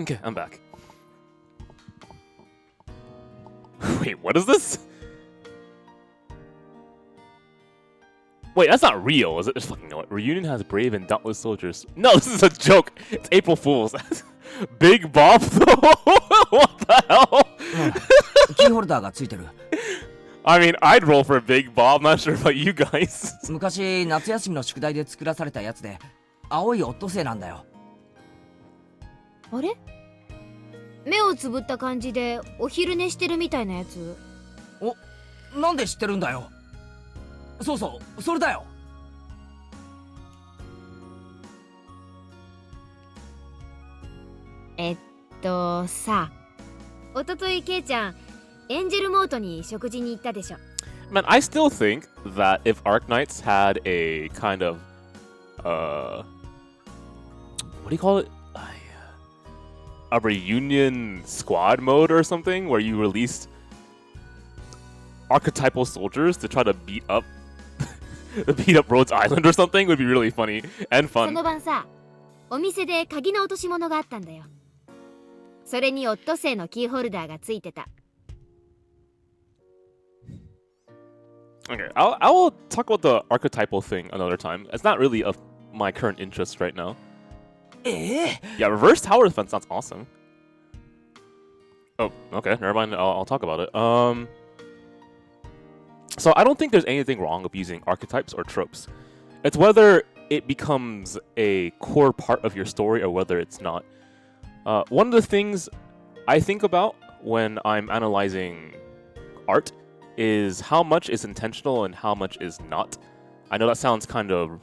Okay, I'm back. Wait, what is this? Wait, that's not real, is it? Just fucking know it. Reunion has brave and dauntless soldiers. No, this is a joke. It's April Fool's. Big Bob, though? What the hell? キーホルダーがついてる。 I mean, I'd roll for Big Bob. I'm not sure about you guys. 昔夏休みの宿題で作らされたやつで、青いオットセイなんだよ。あれ目をつぶった感じでお昼寝してるみたいなやつ。お、なんで知ってるんだよ。そうそう、それだよ。さ、おとといケイちゃんエンジェルモートに食事に行ったでしょ。 Man, I still think that if Arknights had a kind of, what do you call it? A reunion squad mode or something where you released archetypal soldiers to try to beat up Rhodes Island or something would be really funny and そ fun. の晩さ、お店で鍵の落とし物があったんだよ。それにオットセイのキーホルダーがついてた。 Okay, I will talk about the archetypal thing another time. It's not really of my current interest right now. Yeah, reverse tower defense sounds awesome. Oh, okay, never mind. I'll talk about it. So I don't think there's anything wrong with using archetypes or tropes. It's whether it becomes a core part of your story or whether it's not. One of the things I think about when I'm analyzing art is how much is intentional and how much is not. I know that sounds kind of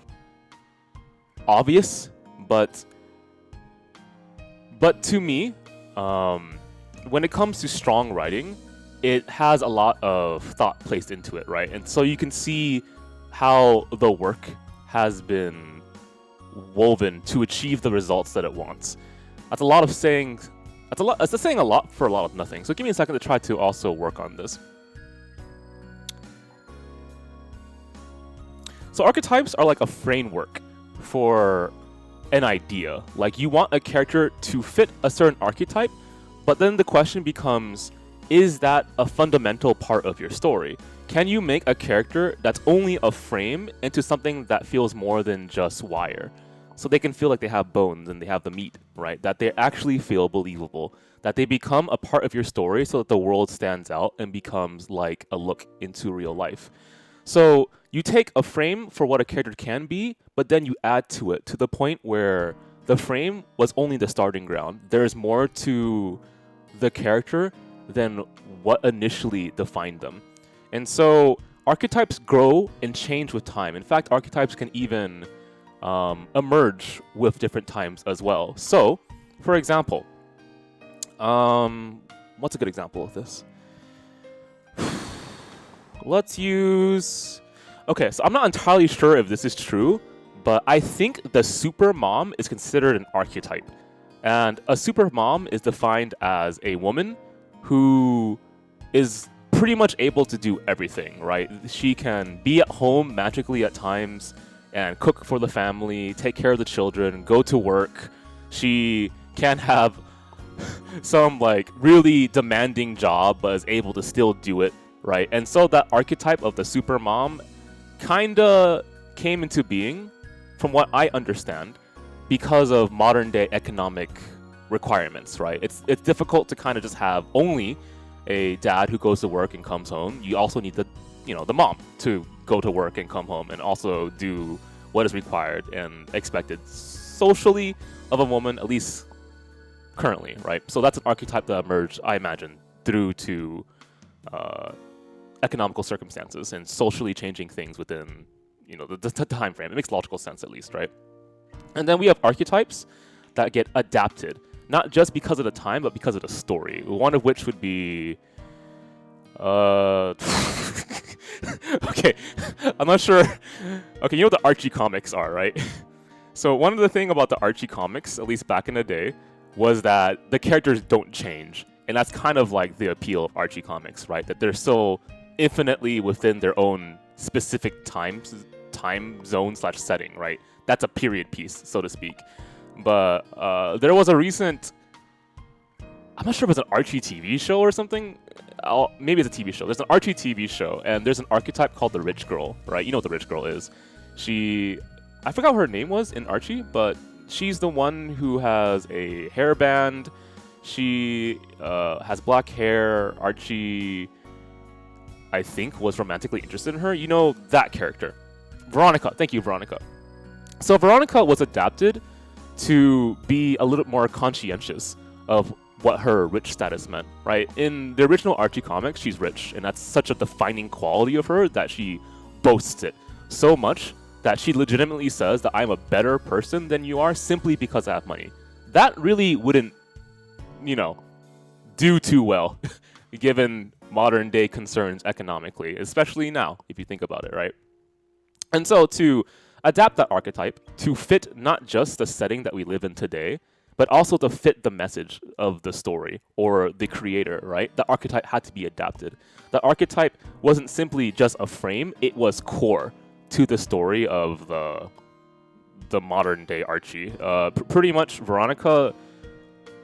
obvious, but to me, when it comes to strong writing, it has a lot of thought placed into it, right? And so you can see how the work has been woven to achieve the results that it wants. That's a lot of saying. That's saying a lot for a lot of nothing. So give me a second to try to also work on this. So archetypes are like a framework for an idea. Like you want a character to fit a certain archetype, but then the question becomes, is that a fundamental part of your story? Can you make a character that's only a frame into something that feels more than just wire? So they can feel like they have bones and they have the meat, right? That they actually feel believable. That they become a part of your story so that the world stands out and becomes like a look into real life. So you take a frame for what a character can be, but then you add to it to the point where the frame was only the starting ground. There's more to the character than what initially defined them. And so archetypes grow and change with time. In fact, archetypes can even emerge with different times as well. So, for example, what's a good example of this? Let's use... Okay, so I'm not entirely sure if this is true, but I think the super mom is considered an archetype. And a super mom is defined as a woman who is pretty much able to do everything, right? She can be at home magically at times and cook for the family, take care of the children, go to work. She can have some like really demanding job, but is able to still do it, right? And so that archetype of the super mom kinda came into being, from what I understand, because of modern day economic requirements, right? It's difficult to kind of just have only a dad who goes to work and comes home. You also need the mom to go to work and come home and also do what is required and expected socially of a woman, at least currently, right? So that's an archetype that emerged, I imagine, through to economical circumstances and socially changing things within, the time frame. It makes logical sense, at least, right? And then we have archetypes that get adapted, not just because of the time, but because of the story. One of which would be... Okay, I'm not sure. Okay, you know what the Archie comics are, right? So one of the things about the Archie comics, at least back in the day, was that the characters don't change. And that's kind of like the appeal of Archie comics, right? That they're so infinitely within their own specific time zone / setting, right? That's a period piece, so to speak. But there was a recent I'm not sure if it's an Archie TV show or something. Maybe it's a TV show. There's an Archie TV show, and there's an archetype called the rich girl, right? You know what the rich girl is. I forgot what her name was in Archie, but she's the one who has a hairband. She has black hair. Archie, I think, was romantically interested in her. You know that character. Veronica. Thank you, Veronica. So Veronica was adapted to be a little more conscientious of what her rich status meant, right? In the original Archie comics, she's rich, and that's such a defining quality of her that she boasts it so much that she legitimately says that I'm a better person than you are simply because I have money. That really wouldn't, do too well given modern day concerns economically, especially now, if you think about it, right? And so to adapt that archetype to fit not just the setting that we live in today, but also to fit the message of the story or the creator, right? The archetype had to be adapted. The archetype wasn't simply just a frame, it was core to the story of the modern day Archie. Pretty much Veronica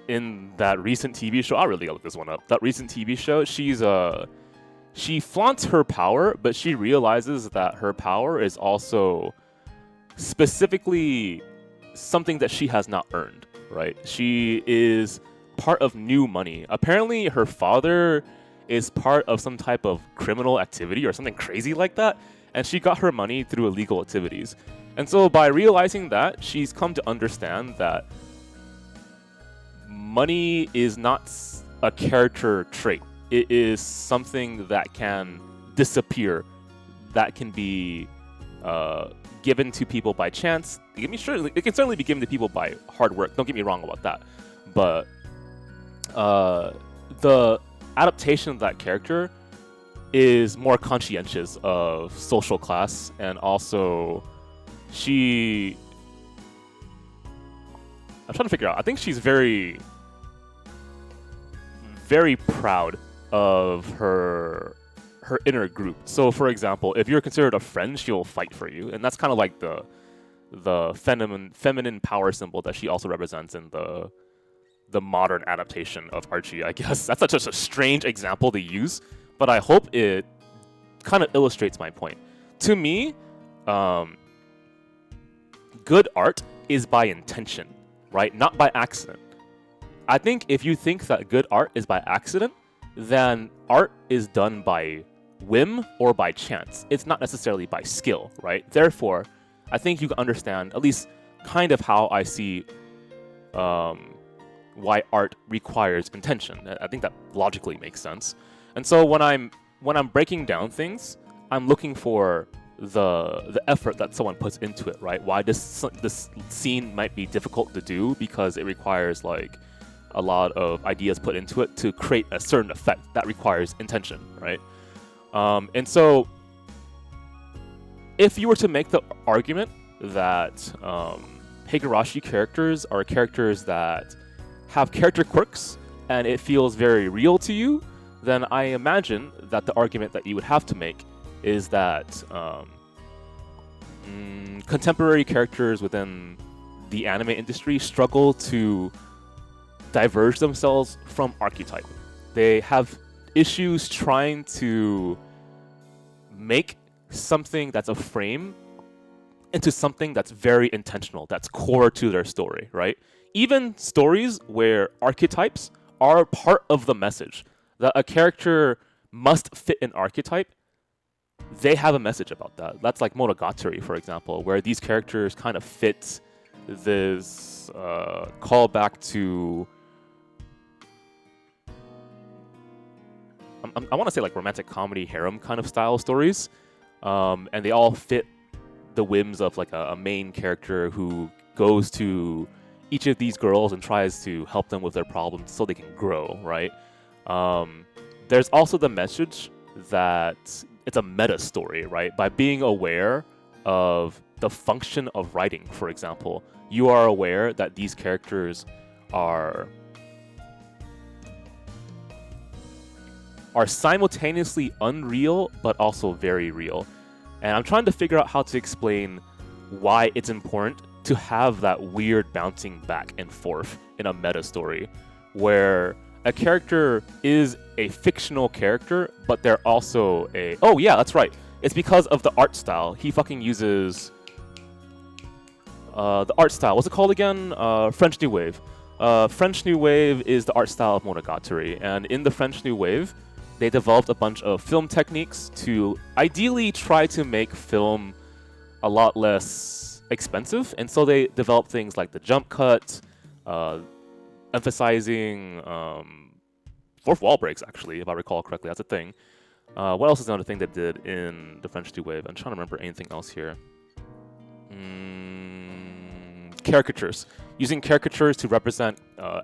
in that recent TV show, I really gotta look this one up. That recent TV show, she flaunts her power, but she realizes that her power is also specifically something that she has not earned, right? She is part of new money. Apparently her father is part of some type of criminal activity or something crazy like that, and she got her money through illegal activities. And so by realizing that, she's come to understand that money is not a character trait. It is something that can disappear, that can be given to people by chance. It can certainly be given to people by hard work. Don't get me wrong about that. But the adaptation of that character is more conscientious of social class, and also I'm trying to figure out. I think she's very, very proud of her inner group. So, for example, if you're considered a friend, she'll fight for you, and that's kind of like the feminine power symbol that she also represents in the modern adaptation of Archie. I guess that's such a strange example to use, but I hope it kind of illustrates my point. To me, good art is by intention, right? Not by accident. I think if you think that good art is by accident, then art is done by whim or by chance. It's not necessarily by skill, right? Therefore, I think you can understand at least kind of how I see why art requires intention. I think that logically makes sense. And so when I'm breaking down things, I'm looking for the effort that someone puts into it, right? Why this scene might be difficult to do because it requires like a lot of ideas put into it to create a certain effect that requires intention, right? And so if you were to make the argument that Higurashi characters are characters that have character quirks and it feels very real to you, then I imagine that the argument that you would have to make is that contemporary characters within the anime industry struggle to diverge themselves from archetype. They have issues trying to make something that's a frame into something that's very intentional, that's core to their story, right? Even stories where archetypes are part of the message, that a character must fit an archetype, they have a message about that. That's like Monogatari, for example, where these characters kind of fit this callback to I want to say like romantic comedy harem kind of style stories, and they all fit the whims of like a main character who goes to each of these girls and tries to help them with their problems so they can grow, right? There's also the message that it's a meta story, right? By being aware of the function of writing, for example, you are aware that these characters are simultaneously unreal, but also very real. And I'm trying to figure out how to explain why it's important to have that weird bouncing back and forth in a meta story, where a character is a fictional character, but they're also a... Oh yeah, that's right. It's because of the art style. He fucking uses... the art style. What's it called again? French New Wave. French New Wave is the art style of Monogatari. And in the French New Wave, they developed a bunch of film techniques to ideally try to make film a lot less expensive. And so they developed things like the jump cut, emphasizing fourth wall breaks, actually, if I recall correctly. That's a thing. What else is another thing they did in the French New Wave? I'm trying to remember anything else here. Caricatures. Using caricatures to represent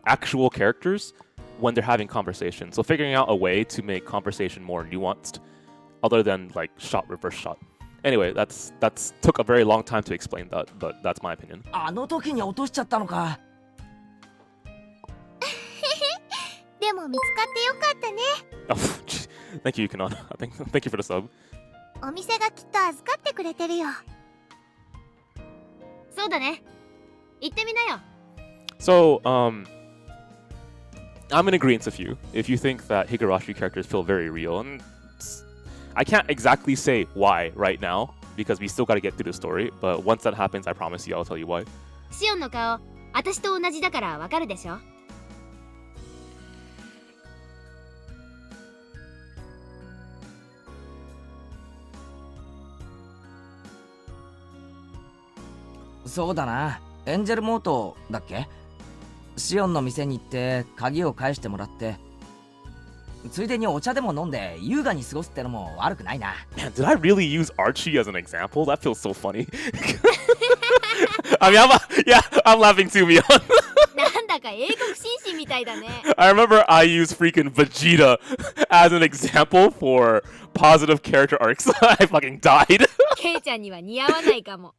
actual characters when they're having conversation. So figuring out a way to make conversation more nuanced other than like shot, reverse shot. Anyway, that's took a very long time to explain that, but that's my opinion. あの時に落としちゃったのか。でも見つかってよかったね。 Oh, thank you, Yukon. Thank you for the sub. お店がきっと預かってくれてるよ。そうだね。行ってみなよ。 So, I'm in agreement with you if you think that Higurashi characters feel very real. And I can't exactly say why right now, because we still gotta get through the story, but once that happens, I promise you I'll tell you why. シオンの顔、私と同じだからわかるでしょ。そうだな。エンジェルモートだっけ？シオンの店に行って鍵を返してもらって、ついでにお茶でも飲んで優雅に過ごすってのも悪くないな。Man, did I really use Archie as an example? That feels so funny. I mean, I'm laughing too, Mion. なんだか英国紳士みたいだね。I remember I used freaking Vegeta as an example for positive character arcs. I fucking died. ケイちゃんには似合わないかも。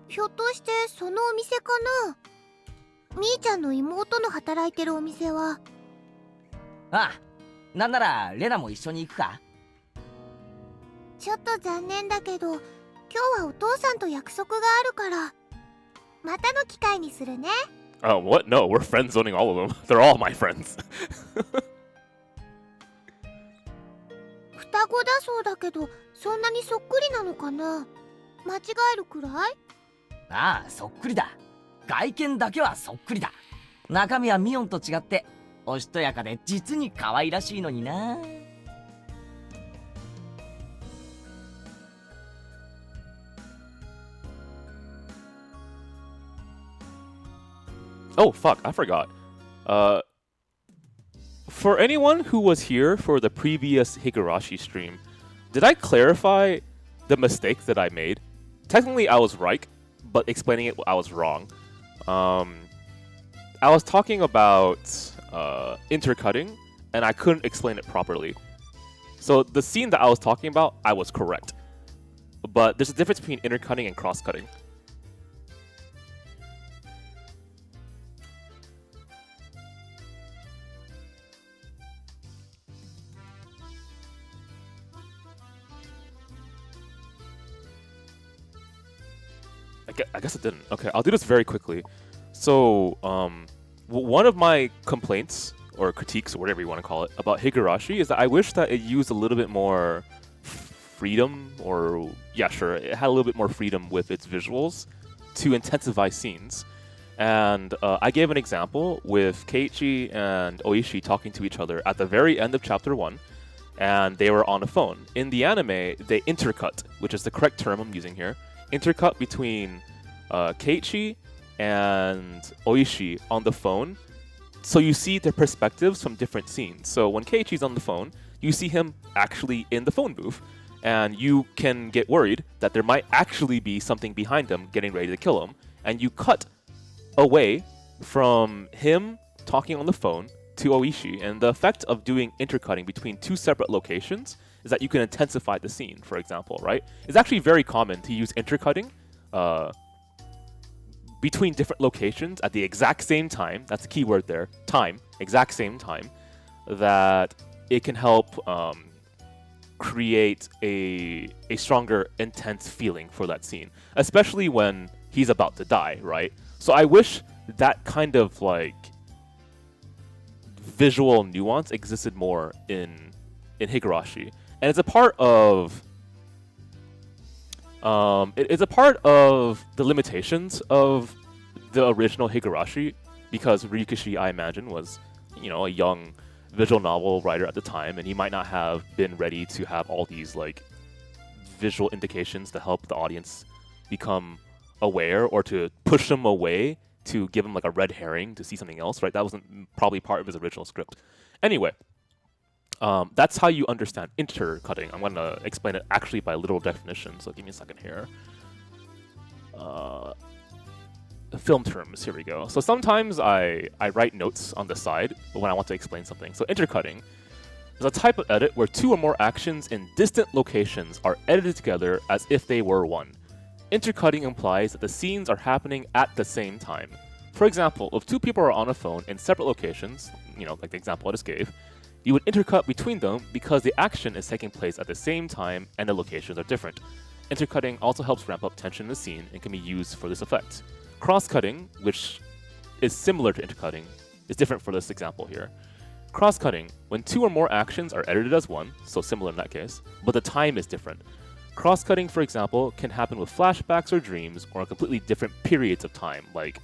ひょっとしてそのお店かな。みーちゃんの妹の働いてるお店は。ああ、なんならレナも一緒に行くか。ちょっと残念だけど、今日はお父さんと約束があるから、またの機会にするね。Oh, what? No, we're friend zoning all of them. They're all my friends. 双子だそうだけど、そんなにそっくりなのかな。間違えるくらい？ああ、そっくりだ。外見だけはそっくりだ。中身はミオンと違っておしとやかで実に可愛らしいのにな。Oh, fuck, I forgot. For anyone who was here for the previous Higurashi stream, did I clarify the mistake that I made? Technically, I was right, but explaining it, I was wrong. I was talking about intercutting, and I couldn't explain it properly. So the scene that I was talking about, I was correct. But there's a difference between intercutting and cross-cutting. I guess it didn't. Okay, I'll do this very quickly. So, one of my complaints, or critiques, or whatever you want to call it, about Higurashi is that I wish that it used a little bit more freedom, or, yeah, sure, it had a little bit more freedom with its visuals to intensify scenes. And I gave an example with Keiichi and Oishi talking to each other at the very end of Chapter 1, and they were on a phone. In the anime, they intercut, which is the correct term I'm using here. Intercut between Keiichi and Oishi on the phone, so you see their perspectives from different scenes. So when Keiichi's on the phone, you see him actually in the phone booth, and you can get worried that there might actually be something behind him getting ready to kill him, and you cut away from him talking on the phone to Oishi, and the effect of doing intercutting between two separate locations is that you can intensify the scene, for example, right? It's actually very common to use intercutting between different locations at the exact same time. That's the key word there, time, exact same time, that it can help create a stronger, intense feeling for that scene, especially when he's about to die, right? So I wish that kind of like visual nuance existed more in Higurashi, and it's a part of it's a part of the limitations of the original Higurashi, because Ryukishi, I imagine, was, you know, a young visual novel writer at the time, and he might not have been ready to have all these like visual indications to help the audience become aware, or to push them away, to give them like a red herring to see something else, right? That wasn't probably part of his original script. Anyway, that's how you understand intercutting. I'm going to explain it actually by literal definition, so give me a second here. Film terms, here we go. So sometimes I write notes on the side when I want to explain something. So intercutting is a type of edit where two or more actions in distant locations are edited together as if they were one. Intercutting implies that the scenes are happening at the same time. For example, if two people are on a phone in separate locations, you know, like the example I just gave, you would intercut between them because the action is taking place at the same time and the locations are different. Intercutting also helps ramp up tension in the scene and can be used for this effect. Cross-cutting, which is similar to intercutting, is different for this example here. Cross-cutting, when two or more actions are edited as one, so similar in that case, but the time is different. Cross-cutting, for example, can happen with flashbacks or dreams or completely different periods of time. Like,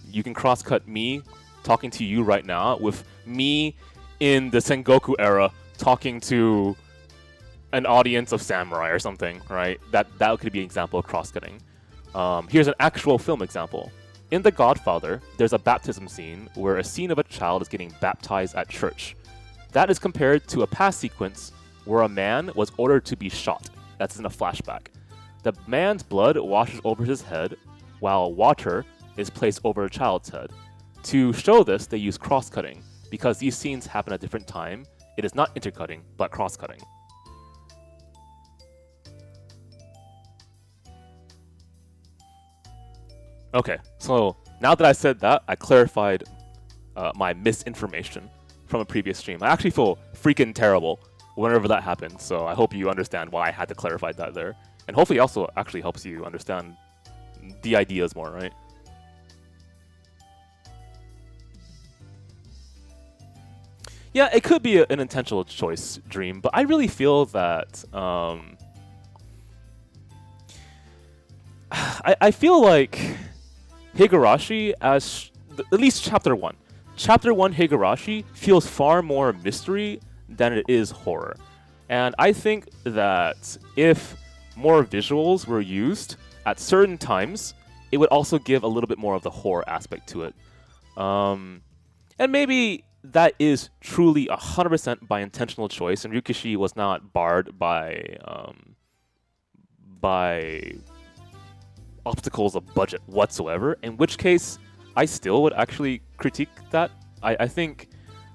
you can cross-cut me talking to you right now with me in the Sengoku era talking to an audience of samurai or something, right? That could be an example of cross-cutting. Here's an actual film example. In The Godfather, there's a baptism scene where a scene of a child is getting baptized at church. That is compared to a past sequence where a man was ordered to be shot. That's in a flashback. The man's blood washes over his head, while water is placed over a child's head. To show this, they use cross-cutting. Because these scenes happen at different time, it is not intercutting, but cross-cutting. Okay, so now that I said that, I clarified my misinformation from a previous stream. I actually feel freaking terrible whenever that happens, so I hope you understand why I had to clarify that there. And hopefully also actually helps you understand the ideas more, right? Yeah, it could be an intentional choice, Dream, but I really feel that I feel like Higurashi, as at least Chapter 1. Chapter 1 Higurashi feels far more mystery than it is horror. And I think that if more visuals were used at certain times, it would also give a little bit more of the horror aspect to it. And maybe that is truly 100% by intentional choice, and Ryukishi was not barred by obstacles of budget whatsoever, in which case I still would actually critique that. I think,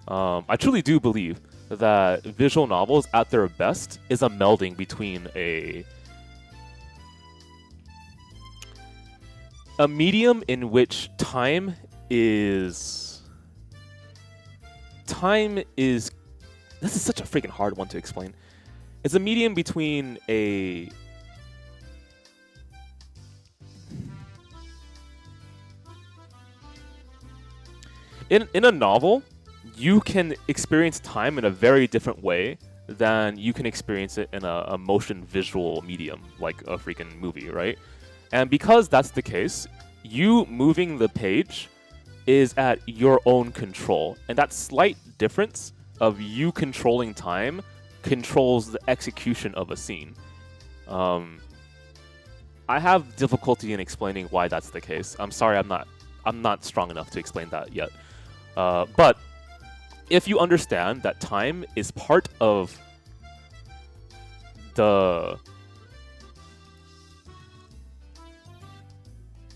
I truly do believe that visual novels at their best is a melding between a medium in which time is, this is such a freaking hard one to explain. It's a medium between a In a novel, you can experience time in a very different way than you can experience it in a motion visual medium, like a freaking movie, right? And because that's the case, you moving the page is at your own control. And that slight difference of you controlling time controls the execution of a scene. I have difficulty in explaining why that's the case. I'm sorry, I'm not strong enough to explain that yet. But if you understand that time is part of the...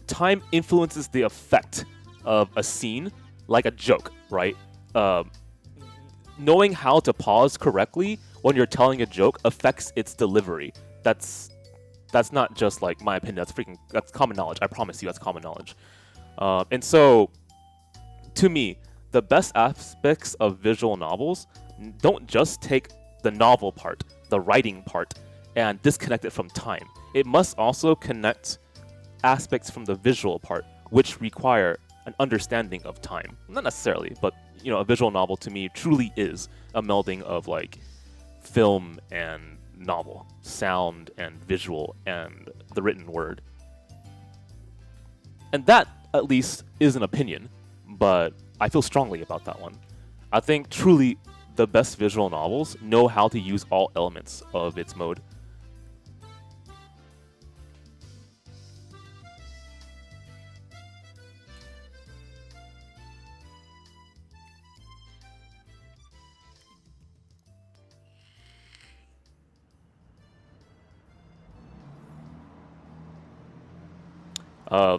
Time influences the effect of a scene like a joke, right? Knowing how to pause correctly when you're telling a joke affects its delivery. That's not just like my opinion, that's common knowledge. I promise you, that's common knowledge. And so, to me, the best aspects of visual novels don't just take the novel part, the writing part, and disconnect it from time. It must also connect aspects from the visual part, which require an understanding of time. Not necessarily, but a visual novel to me truly is a melding of like film and novel, sound and visual and the written word. And that, at least, is an opinion, but I feel strongly about that one. I think truly the best visual novels know how to use all elements of its mode.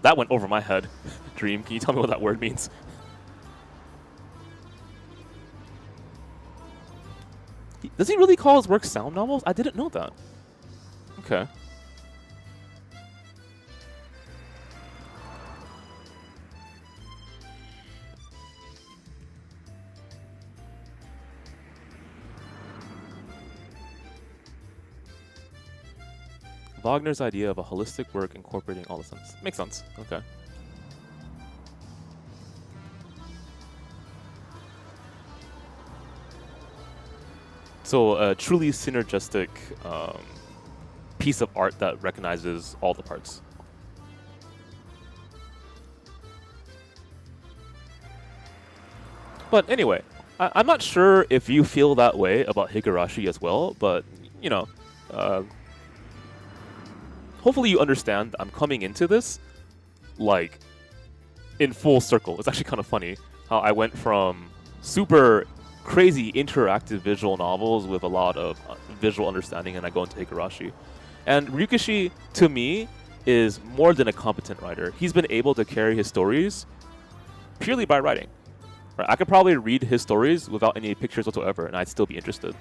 That went over my head. Dream, can you tell me what that word means? Does he really call his work sound novels? I didn't know that. Okay. Wagner's idea of a holistic work incorporating all the sense. Makes sense. Okay. So a truly synergistic piece of art that recognizes all the parts. But anyway, I'm not sure if you feel that way about Higurashi as well, but, you know, hopefully you understand that I'm coming into this, like, in full circle. It's actually kind of funny how I went from super crazy interactive visual novels with a lot of visual understanding, and I go into Higurashi. And Ryukishi, to me, is more than a competent writer. He's been able to carry his stories purely by writing. Right? I could probably read his stories without any pictures whatsoever, and I'd still be interested.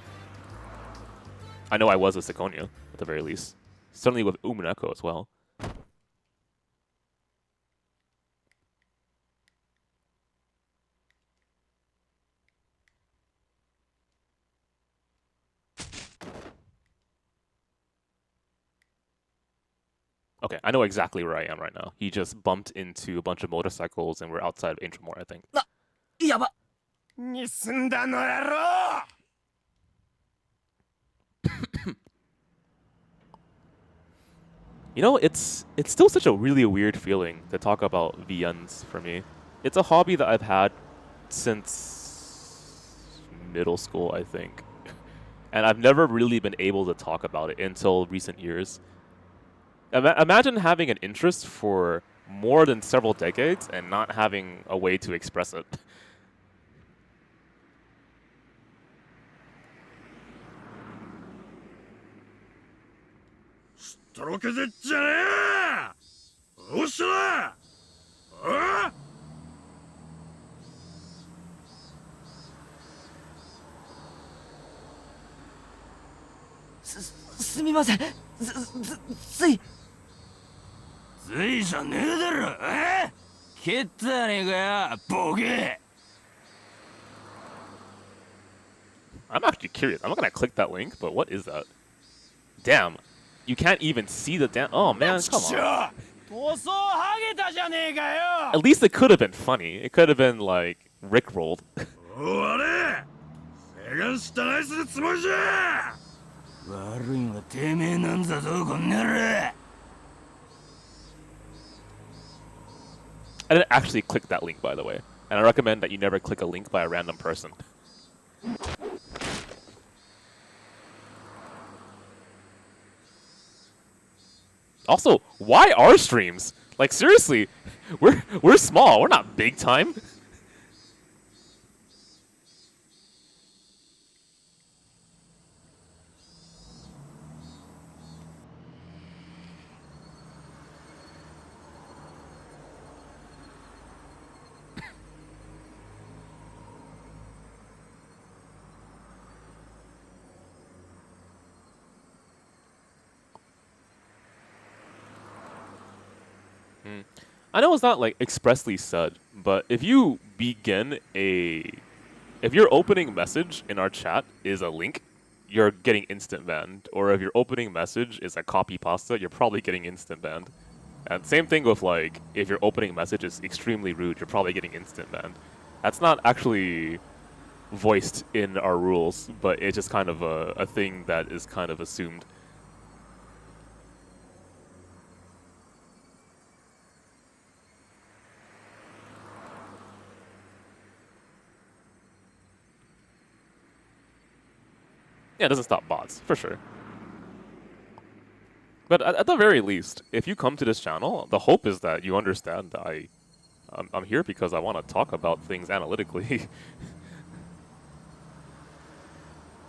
I know I was with Sekonyo, at the very least. Certainly with Umineko as well. Okay, I know exactly where I am right now. He just bumped into a bunch of motorcycles and we're outside of Ancient I think. Yaba. You know, it's still such a really weird feeling to talk about VNs for me. It's a hobby that I've had since middle school, I think. And I've never really been able to talk about it until recent years. Imagine having an interest for more than several decades and not having a way to express it. I'm actually curious. I'm not gonna click that link, but what is that? Damn. You can't even see the damn. Oh man, come on. At least it could have been funny. It could have been like rickrolled. I didn't actually click that link, by the way. And I recommend that you never click a link by a random person. Also, why our streams? Like seriously, we're small. We're not big time. I know it's not like expressly said, but if you begin if your opening message in our chat is a link, you're getting instant banned. Or if your opening message is a copy pasta, you're probably getting instant banned. And same thing with like, if your opening message is extremely rude, you're probably getting instant banned. That's not actually voiced in our rules, but it's just kind of a thing that is kind of assumed. Yeah, it doesn't stop bots, for sure. But at the very least, if you come to this channel, the hope is that you understand that I'm here because I want to talk about things analytically.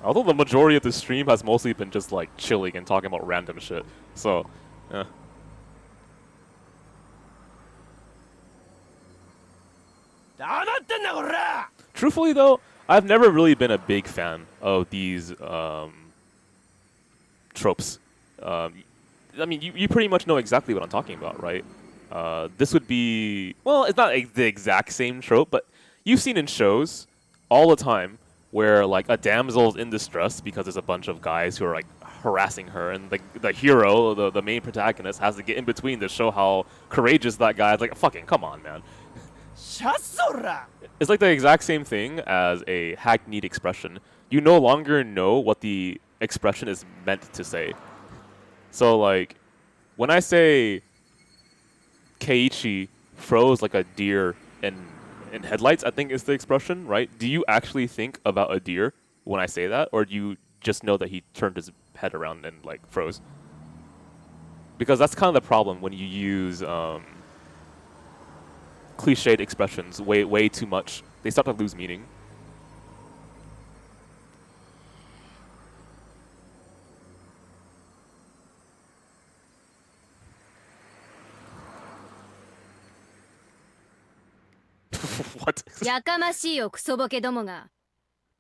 Although the majority of the stream has mostly been just like chilling and talking about random shit. So, yeah. Truthfully though, I've never really been a big fan of these tropes. I mean, you pretty much know exactly what I'm talking about, right? This would be, well, it's not the exact same trope, but you've seen in shows all the time where like a damsel's in distress because there's a bunch of guys who are like harassing her, and the hero, the main protagonist, has to get in between to show how courageous that guy is. Like, fucking come on, man. It's like the exact same thing as a hackneyed expression. You no longer know what the expression is meant to say. So like, when I say Keiichi froze like a deer in headlights, I think is the expression, right? Do you actually think about a deer when I say that, or do you just know that he turned his head around and like froze? Because that's kind of the problem when you use cliched expressions way too much. They start to lose meaning. What?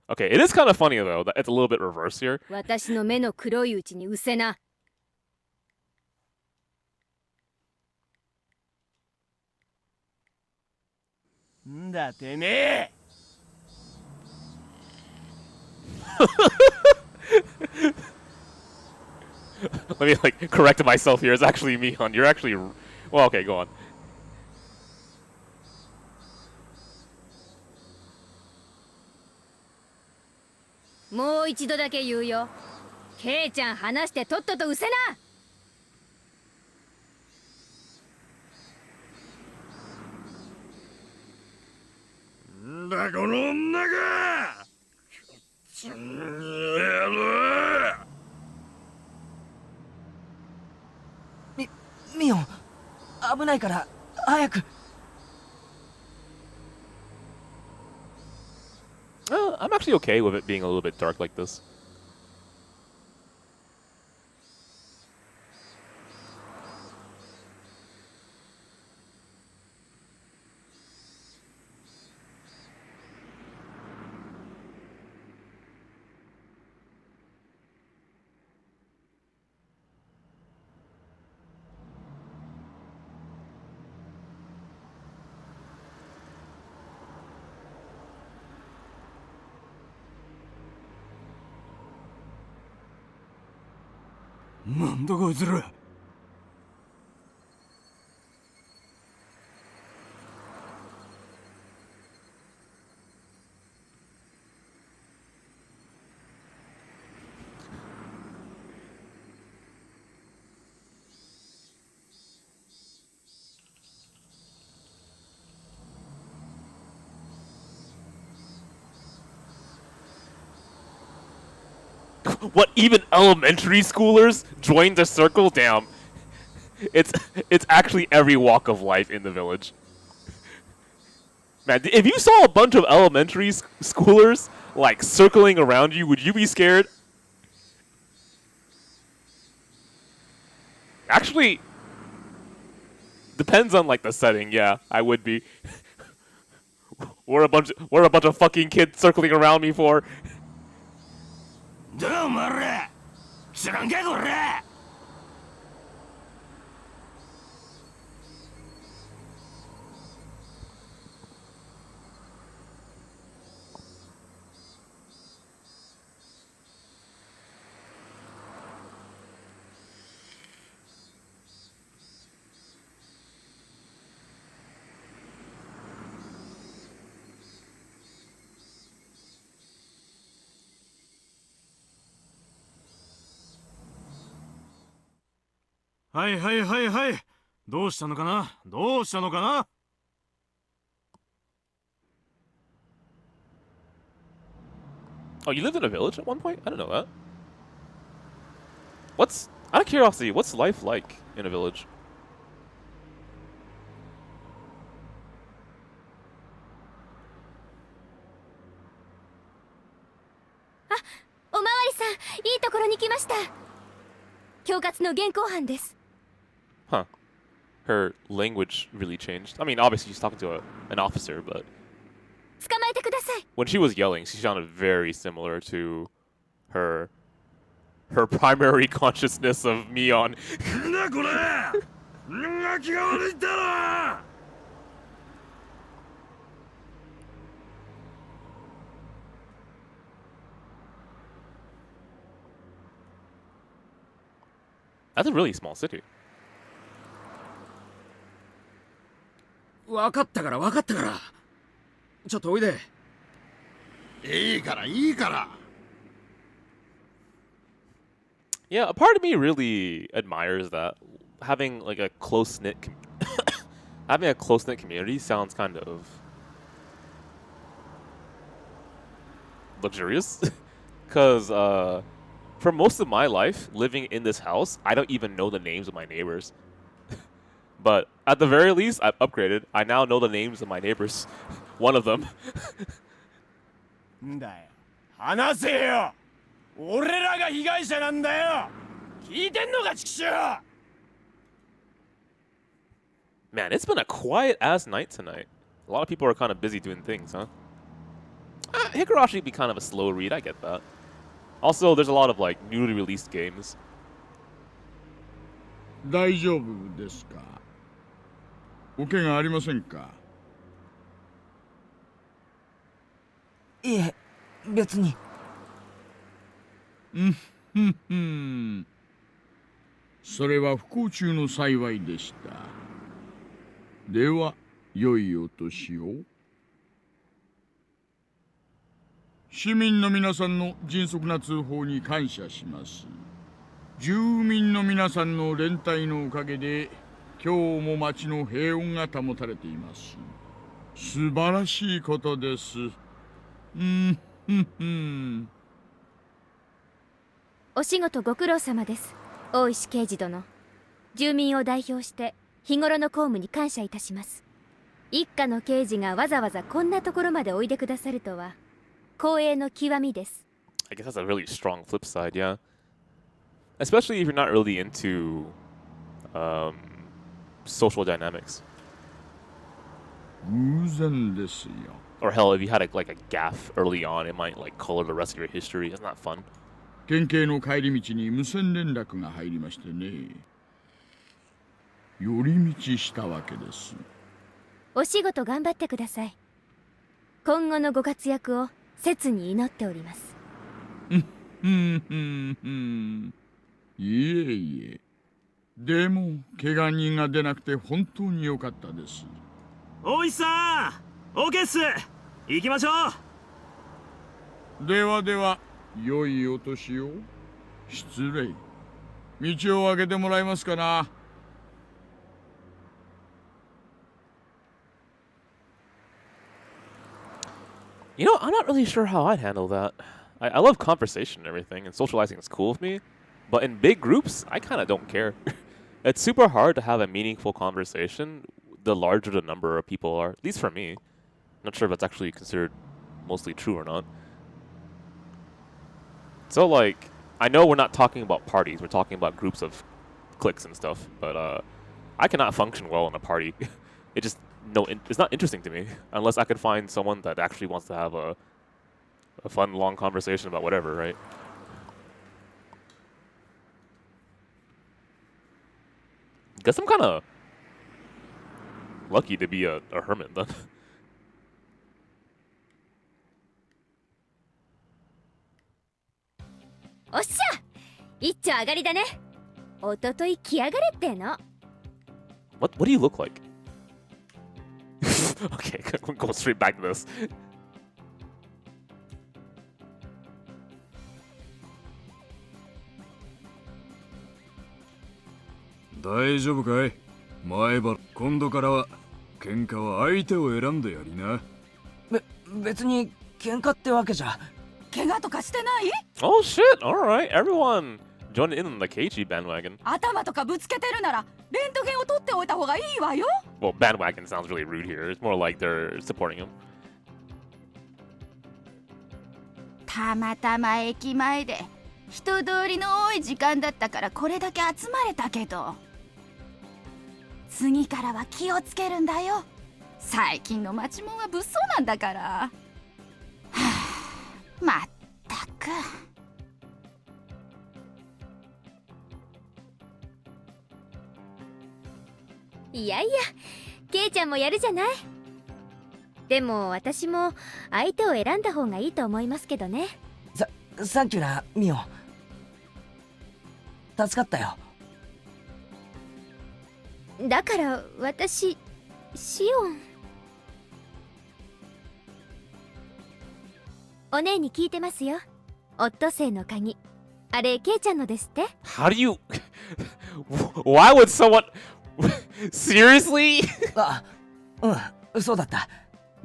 Okay, it is kind of funny though that it's a little bit reverse here. Let me like correct myself here. It's actually Mihun. You're actually, well, okay, go on. Mion, 危ないから早く。I'm actually okay with it being a little bit dark like this. What, even elementary schoolers joined the circle? Damn. It's actually every walk of life in the village. Man, if you saw a bunch of elementary schoolers like circling around you, would you be scared? Actually, depends on like the setting. Yeah, I would be. We're a bunch of fucking kids circling around me for. はいはいはいはい。どうしたのかなどうしたのかな Oh, you lived in a village at one point? I didn't know that. What's, out of curiosity, what's life like in a village? おまわりさん、いいところに来ました。恐喝の現行犯です。 Huh. Her language really changed. I mean, obviously she's talking to an officer, but 捕まえてください。 when she was yelling, she sounded very similar to her primary consciousness of Mion. なんだこれガキが悪いったら That's a really small city. 分かったから分かったからちょっとおいでいいからいいから Yeah, a part of me really admires that. Having like a close-knit having a close-knit community sounds kind of luxurious. Cause for most of my life living in this house, I don't even know the names of my neighbors. But at the very least, I've upgraded. I now know the names of my neighbors. One of them. んだよ。話せよ。俺らが被害者なんだよ。聞いてんのか、チキショウ。 Man, it's been a quiet ass night tonight. A lot of people are kind of busy doing things, huh? Higurashi would be kind of a slow read, I get that. Also, there's a lot of like newly released games. 大丈夫ですかお怪我ありませんかいえ、別に。それは不幸中の幸いでした。では、良いお年を。市民の皆さんの迅速な通報に感謝します。住民の皆さんの連帯のおかげで、今日も町の平穏が保たれています。素晴らしいことです。お仕事ご苦労様です。大石刑事殿。住民を代表して日頃の公務に感謝いたします。一家の刑事がわざわざこんなところまでおいでくださるとは光栄の極みです。I guess that's a really strong flip side, yeah. Especially if you're not really into social dynamics. 偶然ですよ。 Or hell, if you had like a gaffe early on, it might like color the rest of your history. Isn't that fun? 県警の帰り道に無線連絡が入りましてね。寄り道したわけです。お仕事頑張ってください。今後のご活躍を切に祈っております。いえいえ。でも怪我人が出なくて本当に良かったです。おいさん、オーケーっす。行きましょう。ではでは、良いお年を。失礼。道を開けてもらえますかな。You know, I'm not really sure how I'd handle that. I love conversation and everything, and socializing is cool with me. But in big groups, I kind of don't care. It's super hard to have a meaningful conversation the larger the number of people are, at least for me. Not sure if that's actually considered mostly true or not. So, like, I know we're not talking about parties, we're talking about groups of cliques and stuff, but I cannot function well in a party. It's not interesting to me, unless I could find someone that actually wants to have a fun, long conversation about whatever, right? Guess I'm kind of lucky to be a hermit then. おっしゃ、一丁上がりだね。おととい来やがれっての。What do you look like? Okay, we'll go straight back to this. 大丈夫かい？前原、今度からは喧嘩は相手を選んでやりな。別に喧嘩ってわけじゃ。怪我とかしてない？ Oh shit! Alright, everyone join in on the Keiichi bandwagon. 頭とかぶつけてるならレントゲンを取っておいた方がいいわよ。 Well, bandwagon sounds really rude here. It's more like they're supporting him. たまたま駅前で人通りの多い時間だったからこれだけ集まれたけど、次からは気をつけるんだよ。最近の町もんは物騒なんだから。はあ、まったく。いやいや、ケイちゃんもやるじゃない。でも私も相手を選んだ方がいいと思いますけどね。サンキューな、ミオ。助かったよ。だから私、シオン。お姉に聞いてますよ。オットセイの鍵。あれ、ケイちゃんのですって？ How do you... Why would someone... Seriously? あ、うん、そうだった。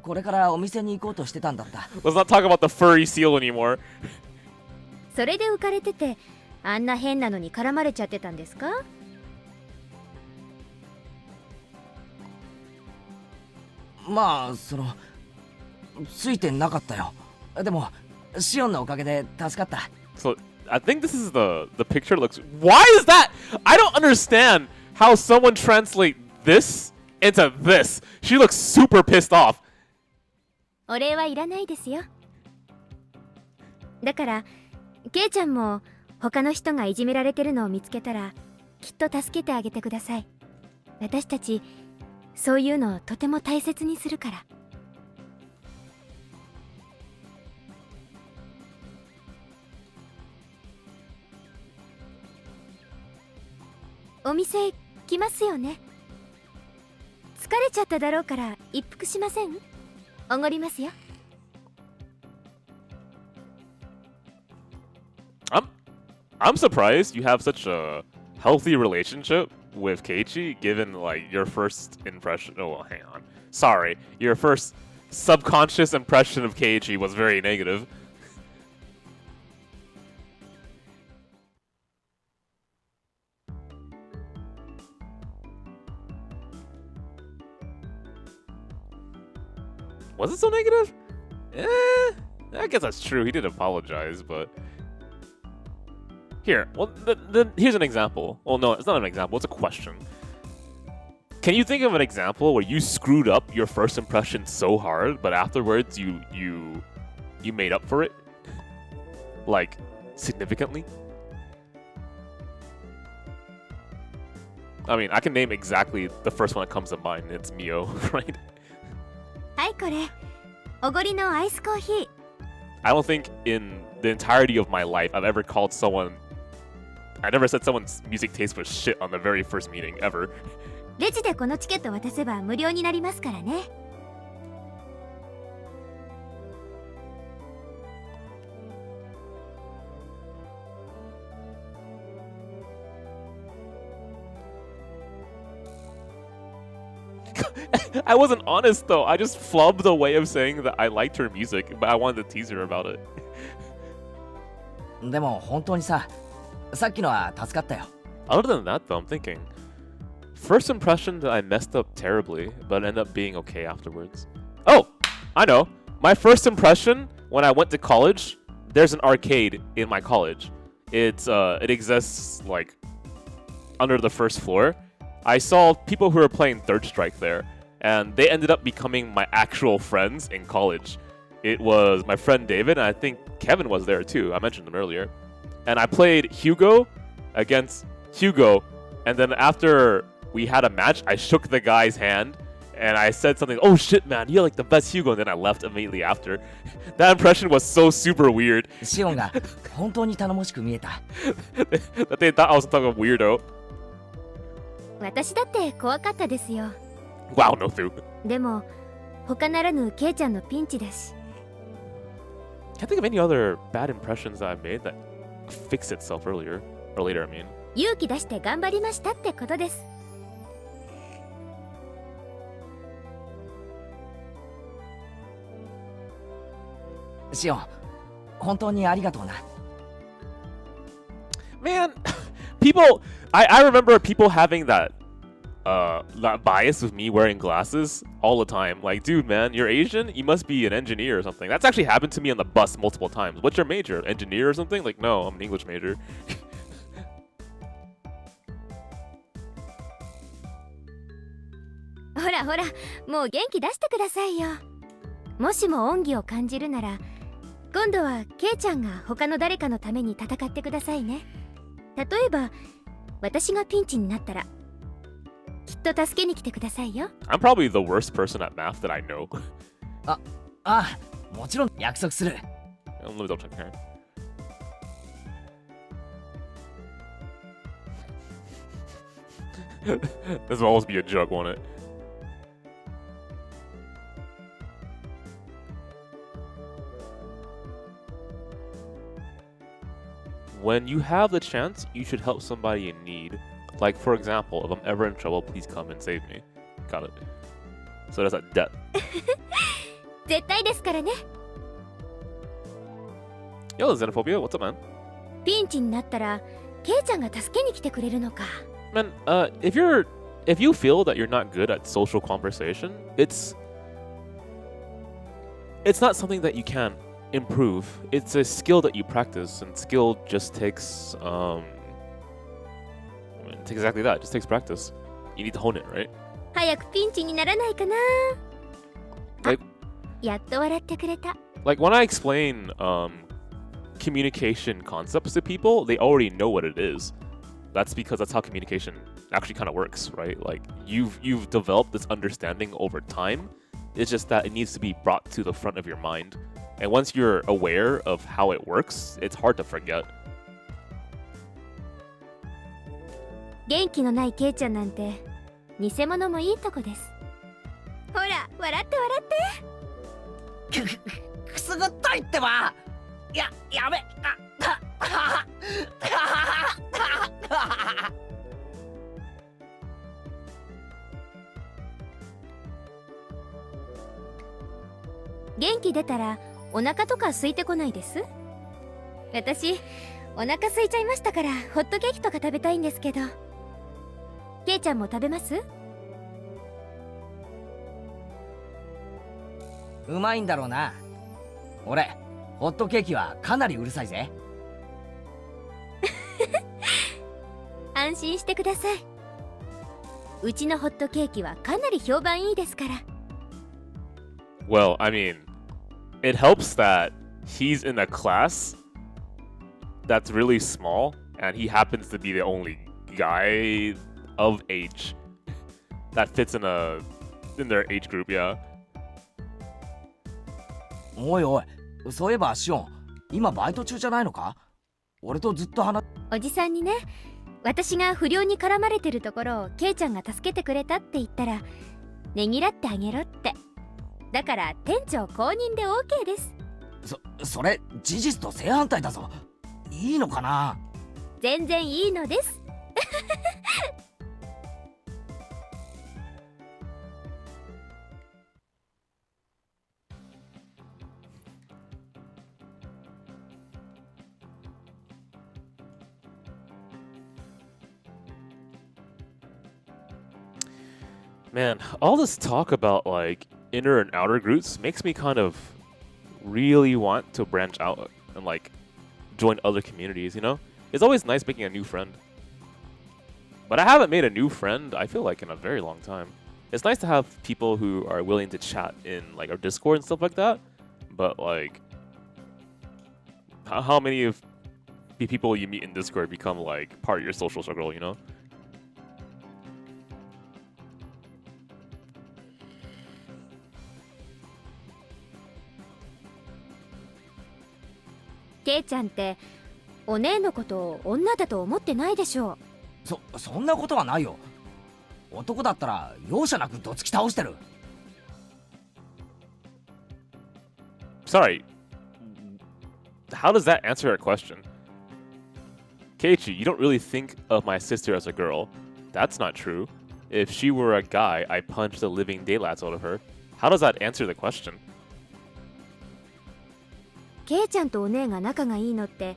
これからお店に行こうとしてたんだった。Let's not talk about the furry seal anymore. それで浮かれてて、あんな変なのに絡まれちゃってたんですか？まあ、ついてなかったよ。でも、シオンのおかげで助かった。So, I think this is the picture looks... Why is that? I don't understand how someone translate this into this. She looks super pissed off. お礼はいらないですよ。だからケイちゃんも他の人がいじめられてるのを見つけたらきっと助けてあげてください。私たちそういうのをとても大切にするから。お店来ますよね。疲れちゃっただろうから一服しません？おごりますよ。I'm surprised you have such a healthy relationship with Keiichi, given like your first impression. Oh, well, hang on. Sorry, your first subconscious impression of Keiichi was very negative. Was it so negative? I guess that's true. He did apologize, but here, well, here's an example. Well, no, it's not an example. It's a question. Can you think of an example where you screwed up your first impression so hard, but afterwards you made up for it, like significantly? I mean, I can name exactly the first one that comes to mind. It's Mio, right? はい、これおごりのアイスコーヒー。 I don't think in the entirety of my life I've ever called someone... I never said someone's music taste was shit on the very first meeting, ever. レジでこのチケット渡せば無料になりますからね。I wasn't honest though. I just flubbed a way of saying that I liked her music, but I wanted to tease her about it. でも本当にさっきのは助かったよ。 Other than that though, I'm thinking first impression that I messed up terribly, but ended up being okay afterwards. Oh, I know. My first impression when I went to college, there's an arcade in my college. It exists like under the first floor. I saw people who were playing Third Strike there, and they ended up becoming my actual friends in college. It was my friend David, and I think Kevin was there too. I mentioned them earlier. And I played Hugo against Hugo, and then after we had a match, I shook the guy's hand, and I said something, "Oh shit, man, you're like the best Hugo," and then I left immediately after. That impression was so super weird. シオンが本当に頼もしく見えた。That they thought I was some type of weirdo. 私だって怖かったですよ。 Wow, no through. でも他ならぬケイちゃんのピンチだし。 Can't think of any other bad impressions that I made that fixed itself earlier or later. I mean, 勇気出して頑張りましたってことです。シオン、本当にありがとうな。Man, people, I remember people having that bias with me wearing glasses all the time. Like, dude, man, you're Asian? You must be an engineer or something. That's actually happened to me on the bus multiple times. What's your major? Engineer or something? Like, no, I'm an English major. ほらほら、もう元気出してくださいよ。もしも恩義を感じるなら、今度はケイちゃんが他の誰かのために戦ってくださいね。例えば、私がピンチになったら、きっと助けに来てくださいよ。I'm probably the worst person at math that I know. ああ、もちろん約束する。Let me double check here. This will always be a joke, won't it? When you have the chance, you should help somebody in need. Like, for example, if I'm ever in trouble, please come and save me. Got it. So there's that debt. 絶対ですからね。Yo, Xenophobia, what's up, man? ピンチになったら、ケイちゃんが助けに来てくれるのか。Man, if you feel that you're not good at social conversation, it's not something that you can improve. It's a skill that you practice, and skill just takes it's exactly that. It just takes practice. You need to hone it, right? 早くピンチにならないかな。Like, やっと笑ってくれた。like when I explain communication concepts to people, they already know what it is. That's because that's how communication actually kind of works, right? Like you've developed this understanding over time. It's just that it needs to be brought to the front of your mind. And once you're aware of how it works, it's hard to forget. 元気のないケイちゃんなんて偽物もいいとこです。ほら、笑って笑って。くすぐったいってば。やめ。元気出たらお腹とか空いてこないです？私お腹空いちゃいましたからホットケーキとか食べたいんですけど。ケイちゃんも食べます？うまいんだろうな。俺ホットケーキはかなりうるさいぜ。安心してください。うちのホットケーキはかなり評判いいですから。Well, I mean, it helps that he's in a class that's really small, and he happens to be the only guy of age that fits in their age group, yeah. おいおい、そういえばシオン、今バイト中じゃないのか？俺とずっとおじさんにね、私が不良に絡まれてるところをケイちゃんが助けてくれたって言ったら、ねぎらってあげろって。だから店長公認で OK です。それ事実と正反対だぞ。いいのかな？全然いいのです。Man, all this talk about like inner and outer groups makes me kind of really want to branch out and like join other communities, you know? It's always nice making a new friend. But I haven't made a new friend, I feel like, in a very long time. It's nice to have people who are willing to chat in like our Discord and stuff like that. But like, how many of the people you meet in Discord become like part of your social circle, you know? ケイちゃんってお姉のことを女だと思ってないでしょう。そんなことはないよ。男だったら容赦なくどつき倒してる。Sorry, how does that answer your question? Keiichi, you don't really think of my sister as a girl. That's not true. If she were a guy, I punched the living daylights out of her. How does that answer the question? ケイちゃんとお姉が仲がいいのって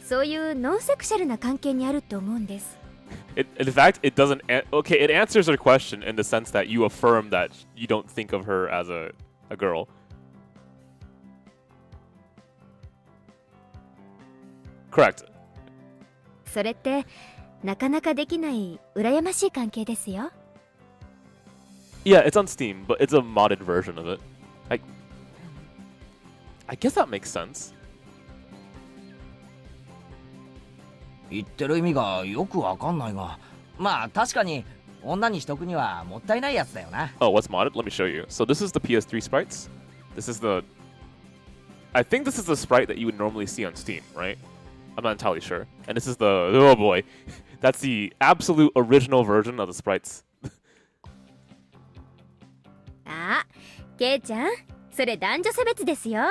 そういうノンセクシャルな関係にあるって思うんです。In fact, it doesn't. Okay, it answers her question in the sense that you affirm that you don't think of her as a girl. Correct. それってなかなかできない羨ましい関係ですよ。Yeah, it's on Steam, but it's a modded version of it. I guess that makes sense. 言ってる意味がよくわかんないが、まあ確かに女にしとくにはもったいないやつだよな。Oh, what's modded? Let me show you. So this is the PS3 sprites. This is the... I think this is the sprite that you would normally see on Steam, right? I'm not entirely sure. And this is the... Oh boy. That's the absolute original version of the sprites. あ、ケイちゃん、それ男女差別ですよ。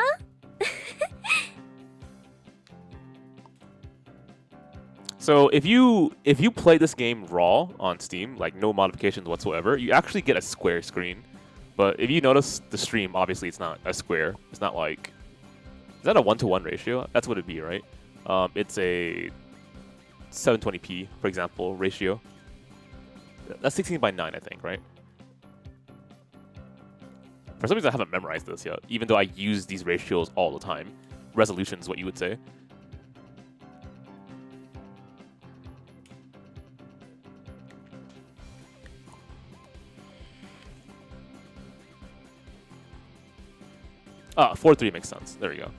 So if you play this game raw on Steam, like no modifications whatsoever, you actually get a square screen. But if you notice the stream, obviously it's not a square. It's not like... Is that a 1-to-1 ratio? That's what it'd be, right? It's a 720p, for example, ratio. That's 16 by 9, I think, right? For some reason, I haven't memorized this yet, even though I use these ratios all the time. Resolution is what you would say. Ah, 4:3 makes sense. There you go.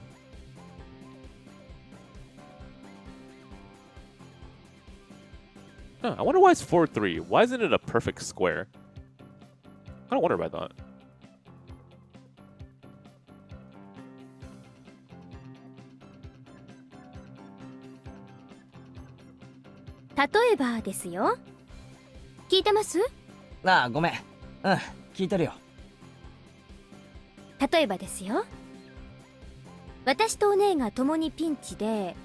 Huh, I wonder why it's 4:3. Why isn't it a perfect square? I don't wonder about that.例えばですよ。聞いてます？ああ、ごめん。うん、聞いてるよ。例えばですよ。私とお姉が共にピンチで、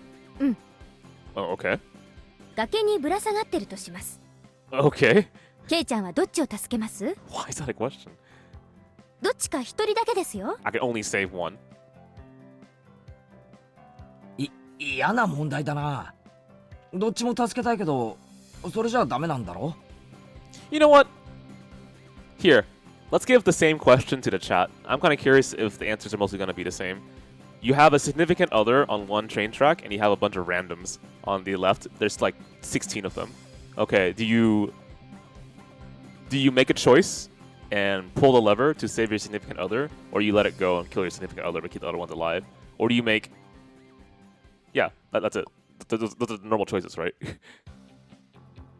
Oh, okay. 崖にぶら下がってるとします。Okay. ケイちゃんはどっちを助けます？ Why is that a question? どっちか一人だけですよ。I can only save one. 嫌な問題だな。どっちも助けたいけど、それじゃダメなんだろ？ You know what? Here, let's give the same question to the chat. I'm kind of curious if the answers are mostly going to be the same. You have a significant other on one train track, and you have a bunch of randoms on the left. There's like 16 of them. Okay, do you make a choice and pull the lever to save your significant other, or you let it go and kill your significant other but keep the other ones alive? Or do you make... Yeah, that's it. Those are normal choices, right?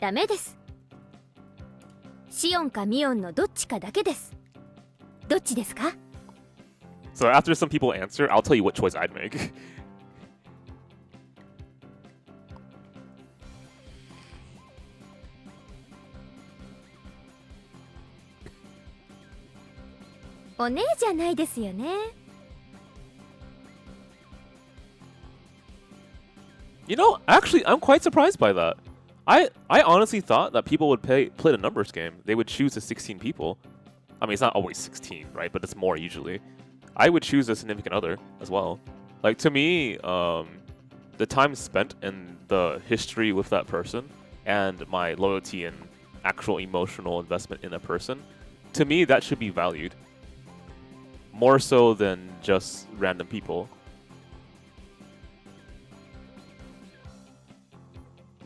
ダメです。シオンかミオンのどっちかだけです。どっちですか？ So after some people answer, I'll tell you what choice I'd make. お姉じゃないですよね。You know, actually, I'm quite surprised by that. I honestly thought that people would play the numbers game. They would choose the 16 people. I mean, it's not always 16, right? But it's more usually. I would choose a significant other as well. Like, to me, the time spent and the history with that person and my loyalty and actual emotional investment in a person, to me, that should be valued. More so than just random people.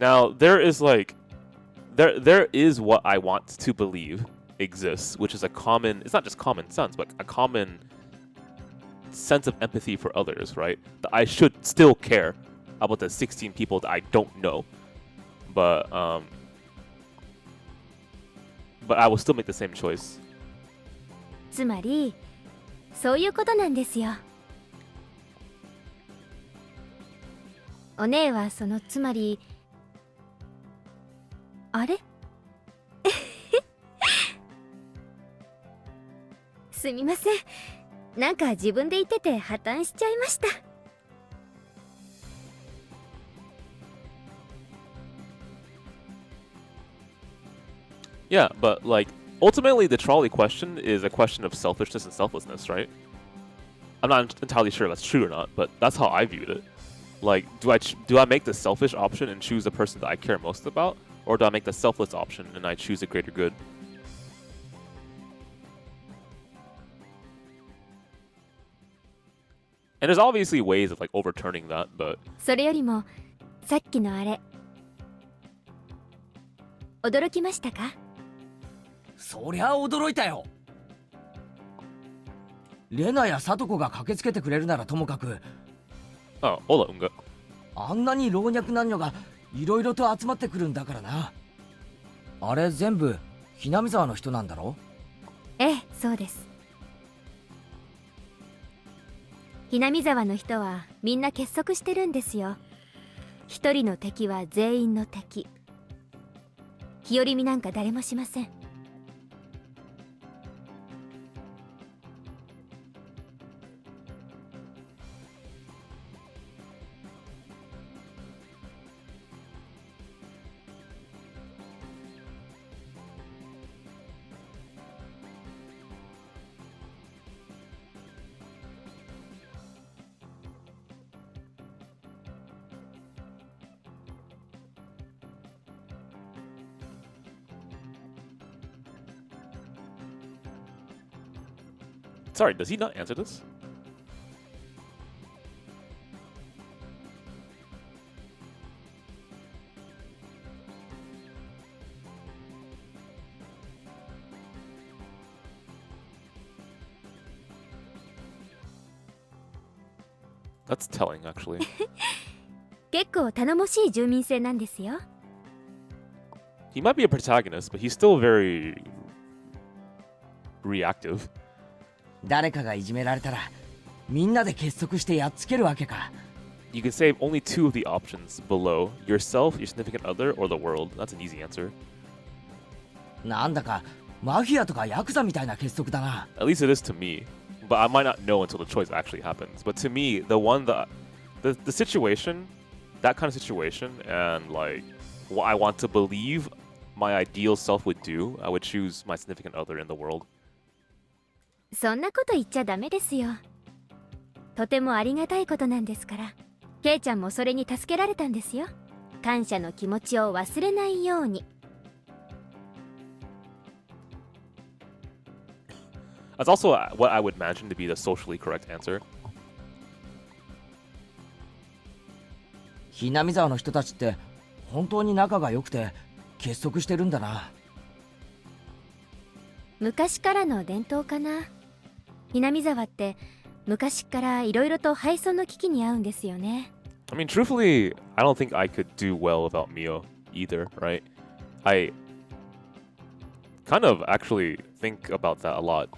Now, there is like, there is what I want to believe exists, which is a common, it's not just common sense, but a common sense of empathy for others, right? That I should still care about the 16 people that I don't know. But I will still make the same choice. つまり、そういうことなんですよ。お姉はそのつまり、あれすみません。なんか自分で言ってて破綻しちゃいました。Yeah, but like ultimately the trolley question is a question of selfishness and selflessness, right? I'm not entirely sure that's true or not, but that's how I viewed it. Like, do I make the selfish option and choose the person that I care most about, or do I make the selfless option and I choose the greater good? And there's obviously ways of like overturning that, but それよりもさっきのあれ驚きましたか？そりゃ驚いたよ。レナやサトコが駆けつけてくれるならともかく、あ、オラ運があんなに老若男女がいろいろと集まってくるんだからな。あれ全部ひなみ沢の人なんだろ？ええ、そうです。ひなみ沢の人はみんな結束してるんですよ。一人の敵は全員の敵。日和見なんか誰もしません。Sorry, does he not answer this? That's telling, actually. 結構頼もしい住民性なんですよ。He might be a protagonist, but he's still very reactive. 誰かがいじめられたらみんなで結束してやっつけるわけか。You can save only two of the options below: yourself, your significant other, or the world. That's an easy answer. なんだかマフィアとかヤクザみたいな結束だな。At least it is to me, but I might not know until the choice actually happens. But to me, the one that the situation, that kind of situation, and like what I want to believe my ideal self would do, I would choose my significant other in the world. そんなこと言っちゃダメですよ。とてもありがたいことなんですから。ケイちゃんもそれに助けられたんですよ。感謝の気持ちを忘れないように。That's also what I would imagine to be the socially correct answer. ひなみ沢の人たちって本当に仲が良くて結束してるんだな。昔からの伝統かな。ひなみ沢って昔からいろいろと廃村の危機に遭うんですよね。I mean, truthfully, I don't think I could do well without Mio either, right? I kind of actually think about that a lot.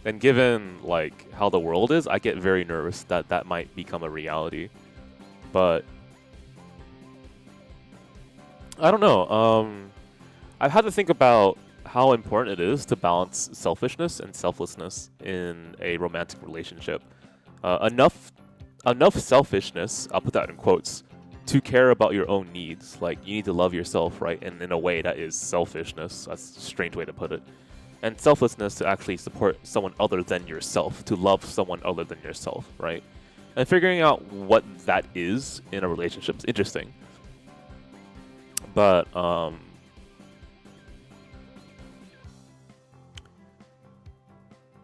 And given like how the world is, I get very nervous that that might become a reality. But I don't know. I've had to think about how important it is to balance selfishness and selflessness in a romantic relationship. Enough selfishness, I'll put that in quotes, to care about your own needs. Like, you need to love yourself, right? And in a way that is selfishness. That's a strange way to put it. And selflessness to actually support someone other than yourself, to love someone other than yourself, right? And figuring out what that is in a relationship is interesting. But,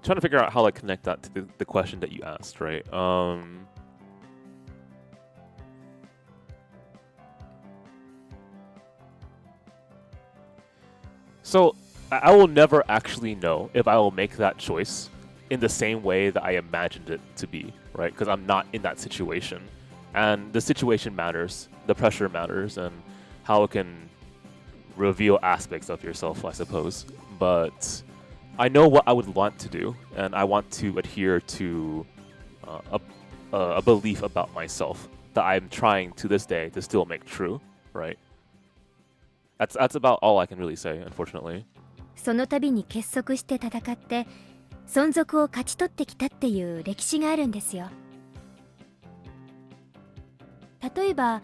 trying to figure out how to connect that to the question that you asked, right? So I will never actually know if I will make that choice in the same way that I imagined it to be, right? Because I'm not in that situation. And the situation matters, the pressure matters, and how it can reveal aspects of yourself, I suppose. But I know what I would want to do, and I want to adhere to a belief about myself that I'm trying to this day to still make true, right? That's about all I can really say, unfortunately. その度に結束して戦って存続を勝ち取ってきたっていう歴史があるんですよ。例えば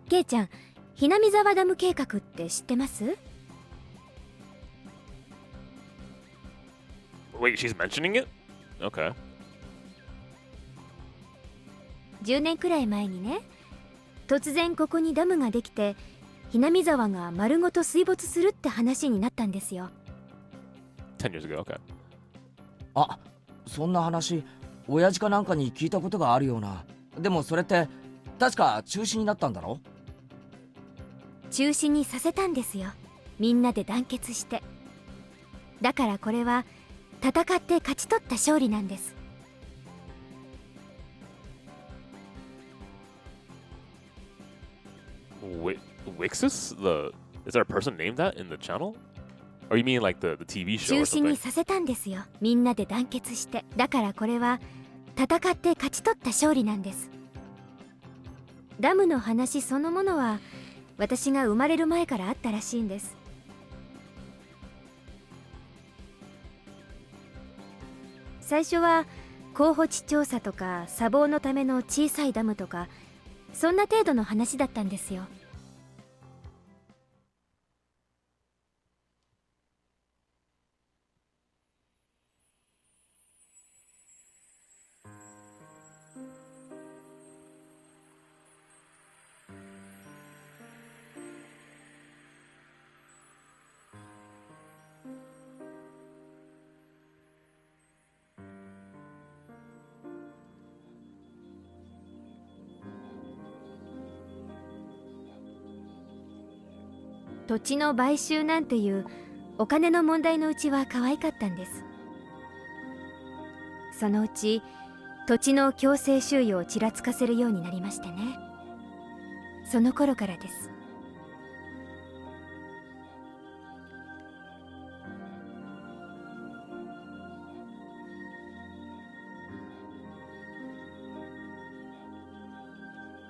ケイちゃん、ひなみ沢ダム計画って知ってます？ Wait, she's mentioning it? Okay. 10年くらい前にね、突然ここにダムができてひなみ沢が丸ごと水没するって話になったんですよ。10 years ago, okay. あ、そんな話親父かなんかに聞いたことがあるような。でもそれって確か中止になったんだろ？中止にさせたんですよ、みんなで団結して。だからこれは戦って勝ち取った勝利なんです。Wixus? Is there a person named that in the channel? Or you mean like the TV show 中 or 止に something? させたんですよ、みんなで団結して。だからこれは戦って勝ち取った勝利なんです。ダムの話そのものは私が生まれる前からあったらしいんです。最初は候補地調査とか砂防のための小さいダムとか、そんな程度の話だったんですよ。土地の買収なんていうお金の問題のうちは可愛かったんです。そのうち土地の強制収用をちらつかせるようになりましてね。その頃からです。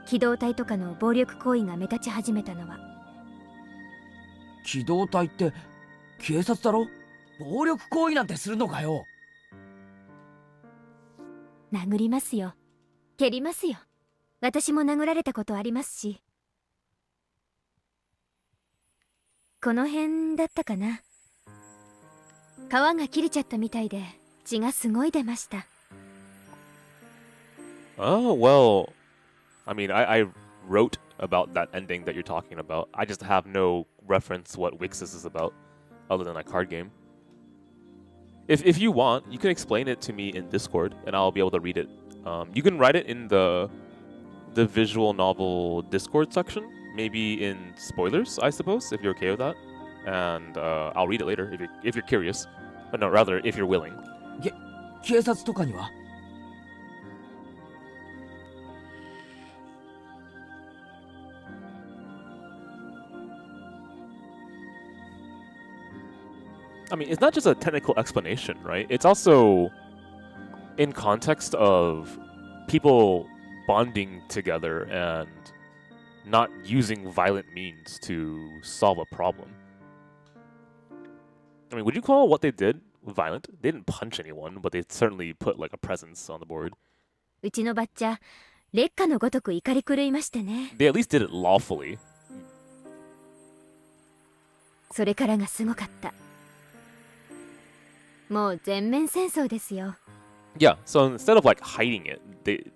機動隊とかの暴力行為が目立ち始めたのは。機動隊って警察だろ？暴力行為なんてするのかよ。殴りますよ、蹴りますよ。私も殴られたことありますし。この辺だったかな。皮が切れちゃったみたいで血がすごい出ました。 Oh, well, I mean, I wrote about that ending that you're talking about. I just have no reference what Wixis is about, other than a card game. If you want, you can explain it to me in Discord, and I'll be able to read it. You can write it in the visual novel Discord section, maybe in spoilers, I suppose, if you're okay with that. And I'll read it later if you're curious. But no, rather if you're willing. 警察とかには？I mean, it's not just a technical explanation, right? It's also in context of people bonding together and not using violent means to solve a problem. I mean, would you call what they did violent? They didn't punch anyone, but they certainly put like a presence on the board. うちのバッチャ烈火のごとく怒り狂いましてね。 They at least did it lawfully. それからがすごかった。もう全面戦争ですよ。 Yeah, so instead of like hiding it,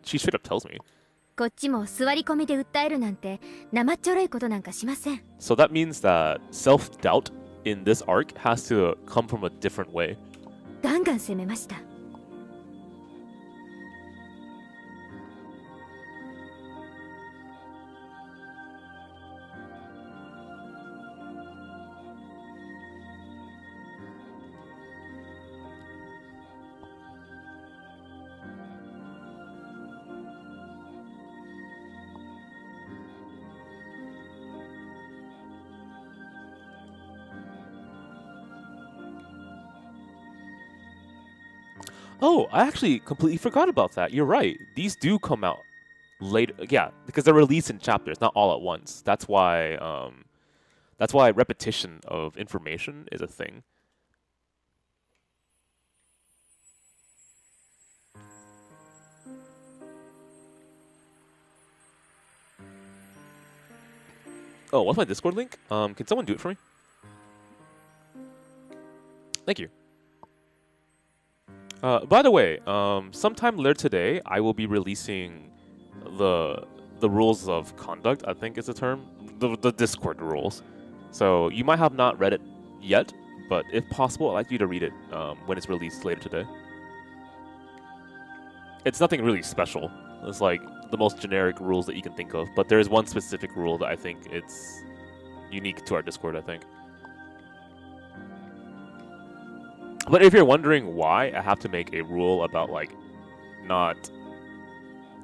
she straight up tells me. こっちも座り込みで訴えるなんて生っちょろいことなんかしません。 So that means that self-doubt in this arc has to come from a different way. ガンガン攻めました。 Oh, I actually completely forgot about that. You're right. These do come out later. Yeah, because they're released in chapters, not all at once. That's why repetition of information is a thing. Oh, what's my Discord link? Can someone do it for me? Thank you. By the way, sometime later today, I will be releasing the rules of conduct, I think is the term. The Discord rules. So you might have not read it yet, but if possible, I'd like you to read it when it's released later today. It's nothing really special. It's like the most generic rules that you can think of, but there is one specific rule that I think it's unique to our Discord, I think. But if you're wondering why I have to make a rule about like not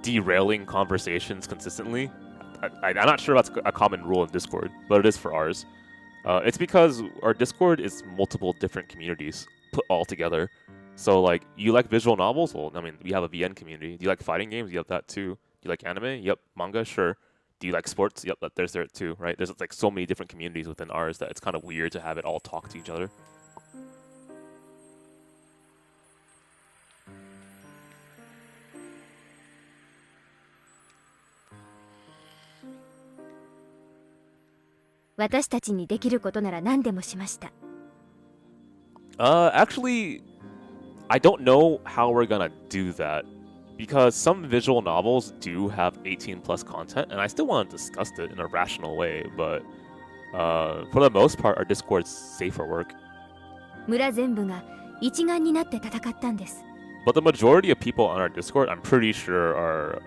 derailing conversations consistently, I'm not sure that's a common rule in Discord, but it is for ours. It's because our Discord is multiple different communities put all together. So like, you like visual novels? Well, I mean, we have a VN community. Do you like fighting games? You have that too. Do you like anime? Yep. Manga? Sure. Do you like sports? Yep, there's there too, right? There's like so many different communities within ours that it's kind of weird to have it all talk to each other. Actually, I don't know how we're gonna do that, because some visual novels do have 18 plus content, and I still want to discuss it in a rational way, but for the most part, our Discord's safe for work. But the majority of people on our Discord, I'm pretty sure, are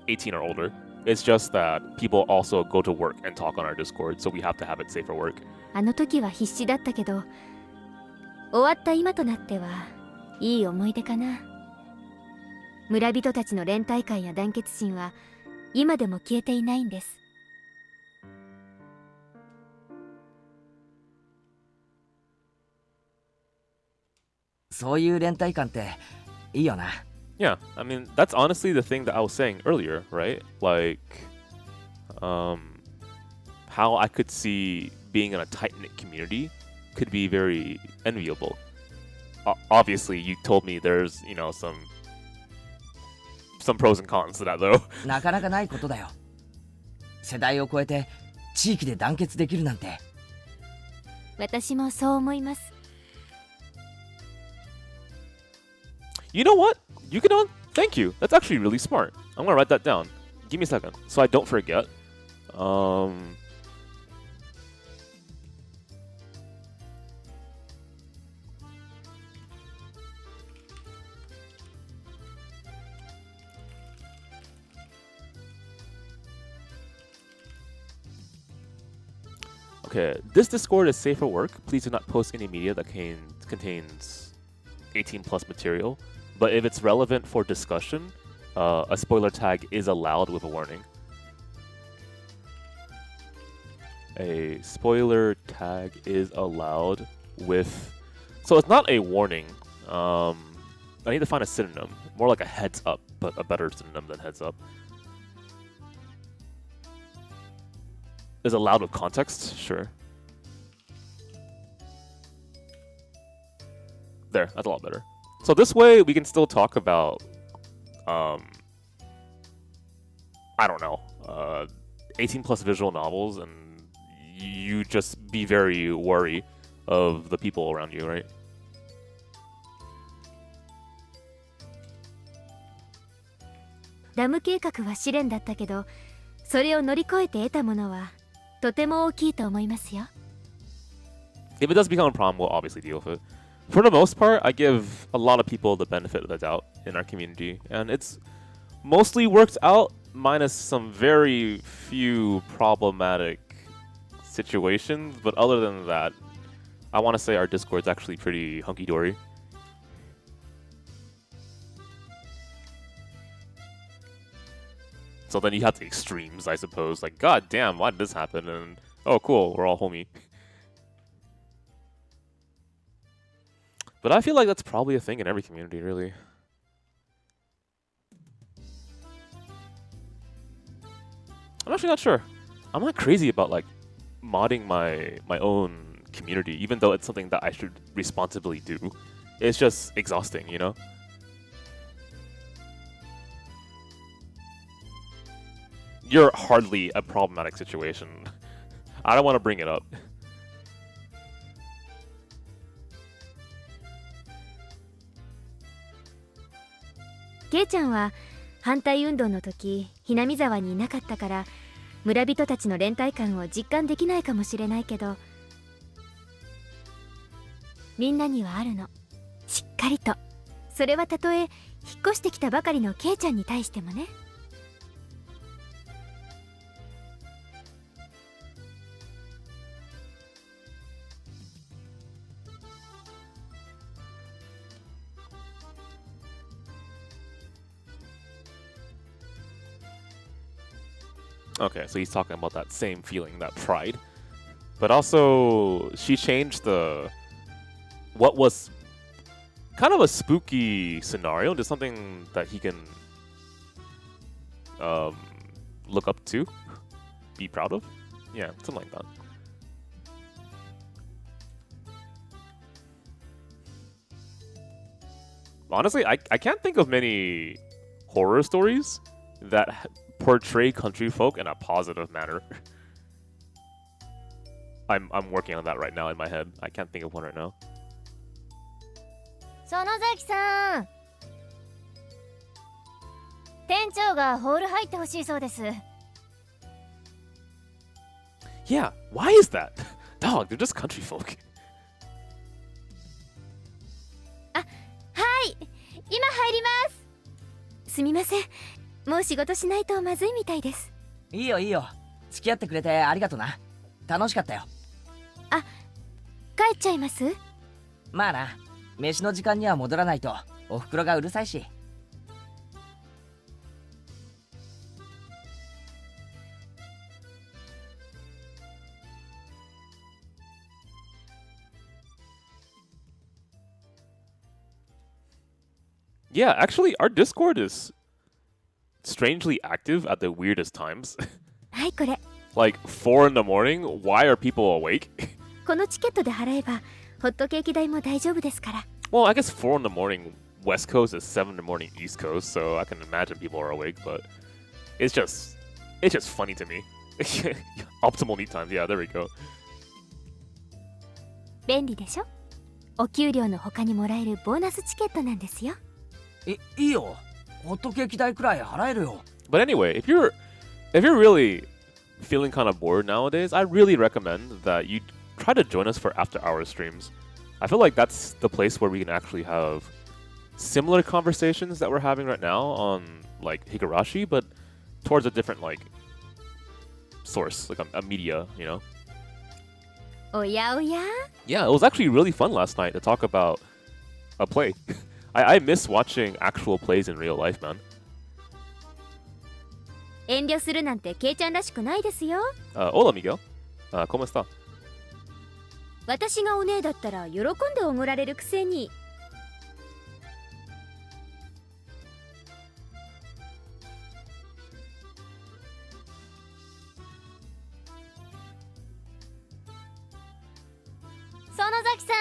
18 or older. It's just that people also go to work and talk on our Discord, so we have to have it safe for work. あの時は必死だったけど、終わった今となってはいい思い出かな。村人たちの連帯感や団結心は今でも消えていないんです。そういう連帯感っていいよな。Yeah, I mean, that's honestly the thing that I was saying earlier, right? Like, how I could see being in a tight-knit community could be very enviable. Obviously, you told me there's, you know, some pros and cons to that, though. なかなかないことだよ。世代を超えて地域で団結できるなんて。私もそう思います。You know what? You can thank you. That's actually really smart. I'm gonna write that down. Give me a second, so I don't forget. Okay, this Discord is safe for work. Please do not post any media that contains 18 plus material. But if it's relevant for discussion, a spoiler tag is allowed with a warning. A spoiler tag is allowed with... So it's not a warning. I need to find a synonym. More like a heads up, but a better synonym than heads up. Is allowed with context? Sure. There, that's a lot better. So this way, we can still talk about, I don't know, 18 plus visual novels, and you just be very wary of the people around you, right? Dam 計画は試練だったけど、それを乗り越えて得たものはとても大きいと思いますよ。If it does become a problem, we'll obviously deal with it. For the most part, I give a lot of people the benefit of the doubt in our community, and it's mostly worked out, minus some very few problematic situations, but other than that, I want to say our Discord's actually pretty hunky-dory. So then you have the extremes, I suppose, like, god damn, why did this happen? And, oh cool, we're all homie. But I feel like that's probably a thing in every community, really. I'm actually not sure. I'm not crazy about like modding my own community, even though it's something that I should responsibly do. It's just exhausting, you know? you're hardly a problematic situation. I don't want to bring it up. ケイちゃんは反対運動の時ひなみ沢にいなかったから村人たちの連帯感を実感できないかもしれないけど、みんなにはあるの、しっかりと。それはたとえ引っ越してきたばかりのケイちゃんに対してもね。Okay, so he's talking about that same feeling, that pride. But also, she changed what was kind of a spooky scenario into something that he can look up to, be proud of. Yeah, something like that. Honestly, I can't think of many horror stories that portray country folk in a positive manner. I'm working on that right now in my head. I can't think of one right now. 園崎さん、店長がホール入ってほしいそうです。 Yeah, why is that? Dog, they're just country folk. はい、今入ります。すみません、もう仕事しないとまずいみたいです。いいよいいよ、付き合ってくれてありがとな。楽しかったよ。あ、帰っちゃいます？まあな、飯の時間には戻らないとおふくろがうるさいし。Yeah, actually, our Discord is strangely active at the weirdest times. はい、これ。Like 4 in the morning, why are people awake? このチケットで払えばホットケーキ代も大丈夫ですから。Well, I guess 4 in the morning West Coast is 7 in the morning East Coast, so I can imagine people are awake, but it's just funny to me. Optimal need times, yeah, there we go. 便利でしょ？お給料の他にもらえるボーナスチケットなんですよ。いいよ、ホットケーキ代くらい払えるよ。But anyway, if you're really feeling kind of bored nowadays, I really recommend that you try to join us for after-hour streams. I feel like that's the place where we can actually have similar conversations that we're having right now on like Higurashi, but towards a different like source, like a media, you know? おやおや？ Yeah, it was actually really fun last night to talk about a play. I miss watching actual plays in real life, man. 遠慮するなんてケイちゃんらしくないですよ。Hola, Miguel. ¿Cómo está? 私がお姉だったら喜んでおごられるくせに。園崎さん、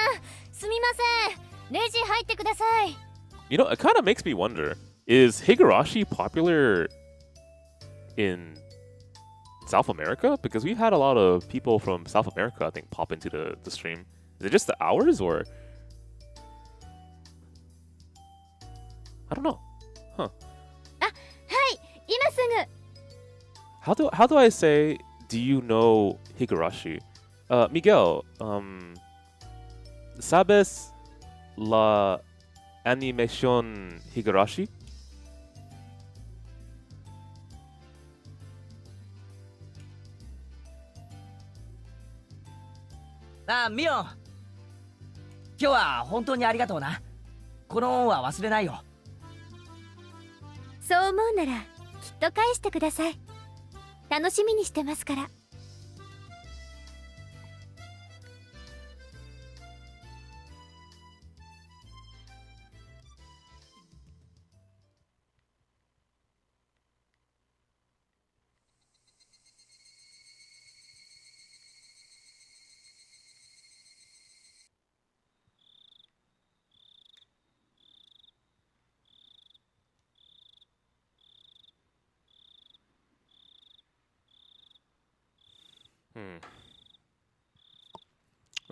すみません。レジ入ってください。 You know, it kind of makes me wonder, is Higurashi popular in South America? Because we've had a lot of people from South America, I think, pop into the stream. Is it just the hours, or? I don't know. Huh. あ、はい、今すぐ。How do I say, do you know Higurashi? Miguel, ¿sabes la animación Higurashi? あ、ミオン、今日は本当にありがとうな。この恩は忘れないよ。そう思うならきっと返してください。楽しみにしてますから。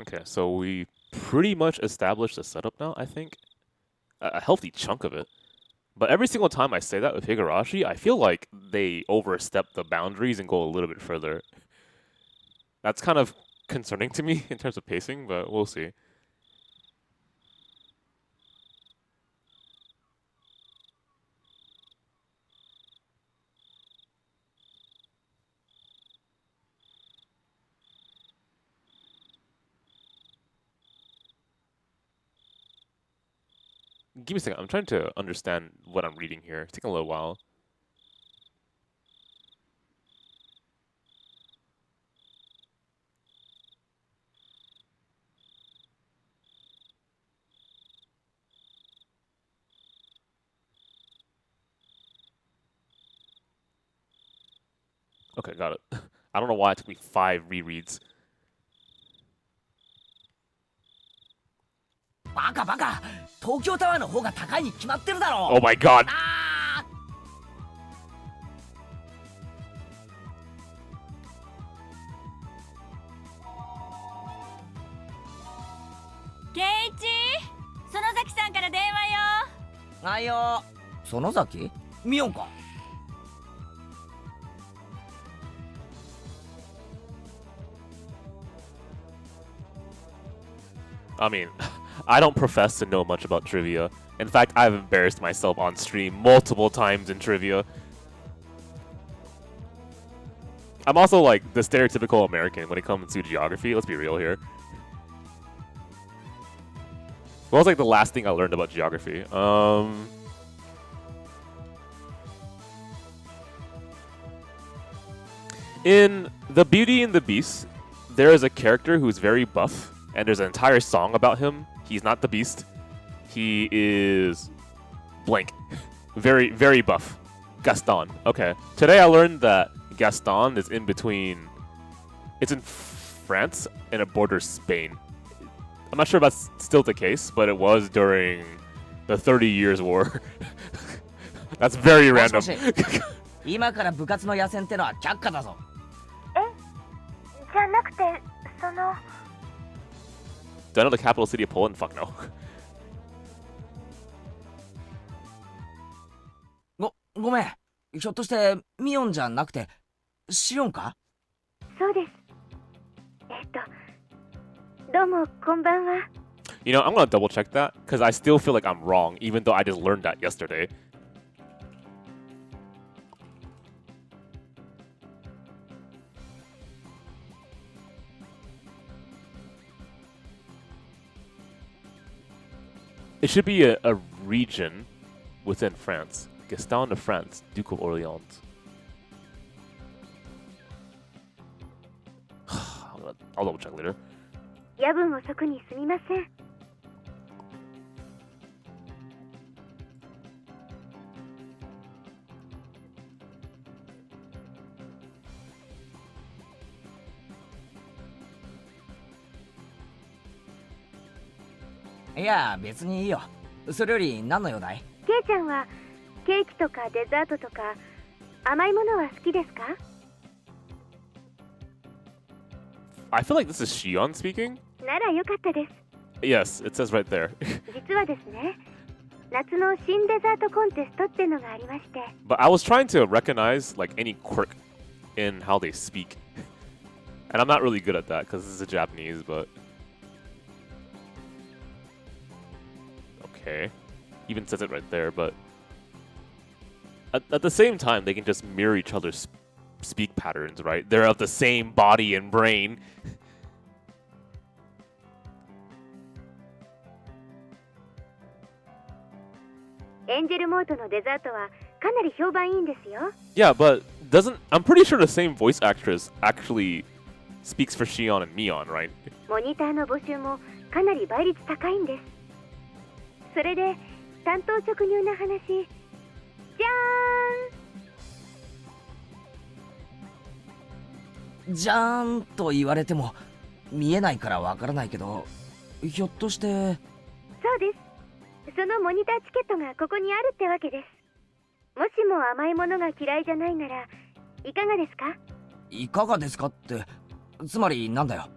Okay, so we pretty much established the setup now, I think. A healthy chunk of it. But every single time I say that with Higurashi, I feel like they overstep the boundaries and go a little bit further. That's kind of concerning to me in terms of pacing, but we'll see. Give me a second. I'm trying to understand what I'm reading here. It's taking a little while. Okay, got it. I don't know why it took me 5 rereads. バカバカ、東京タワーの方が高いに決まってるだろ。 Oh my god! あーケイチ、園崎さんから電話よ。ー、はいよ。園崎？ミオンか。I mean, I don't profess to know much about trivia. In fact, I've embarrassed myself on stream multiple times in trivia. I'm also like the stereotypical American when it comes to geography. Let's be real here. What was like the last thing I learned about geography? In The Beauty and the Beast, there is a character who's very buff, and there's an entire song about him. He's not the Beast. He is blank. Very, very buff. Gaston. Okay. Today I learned that Gaston is in between. It's in France and it borders Spain. I'm not sure if that's still the case, but it was during the 30 Years' War. That's very random. 今から部活の野戦ってのは却下だぞ。え、じゃなくて、その。 Do I know the capital city of Poland? Fuck no. ごめん。ひょっとしてミオンじゃなくてシオンか？そうです。どうもこんばんは。You know, I'm gonna double check that because I still feel like I'm wrong, even though I just learned that yesterday. It should be a region within France. Gaston de France, Duke of Orleans. I'll double check later. 夜分遅くにすみません。いや別にいいよ。それより何の用だい？ケイちゃんはケーキとかデザートとか甘いものは好きですか？ I feel like this is Shion speaking. ならよかったです。 Yes, it says right there. 実はですね、夏の新デザートコンテストってのがありまして。But I was trying to recognize like any quirk in how they speak. And I'm not really good at that because this is Japanese, but... Okay. Even says it right there, but... At the same time, they can just mirror each other's speak patterns, right? They're of the same body and brain. Yeah, but I'm pretty sure the same voice actress actually speaks for Shion and Mion, right? モニターの募集もかなり倍率高いんです。それで担当直入な話、じゃーん。じゃーんと言われても見えないからわからないけど、ひょっとして。そうです。そのモニターチケットがここにあるってわけです。もしも甘いものが嫌いじゃないならいかがですか？いかがですかってつまりなんだよ。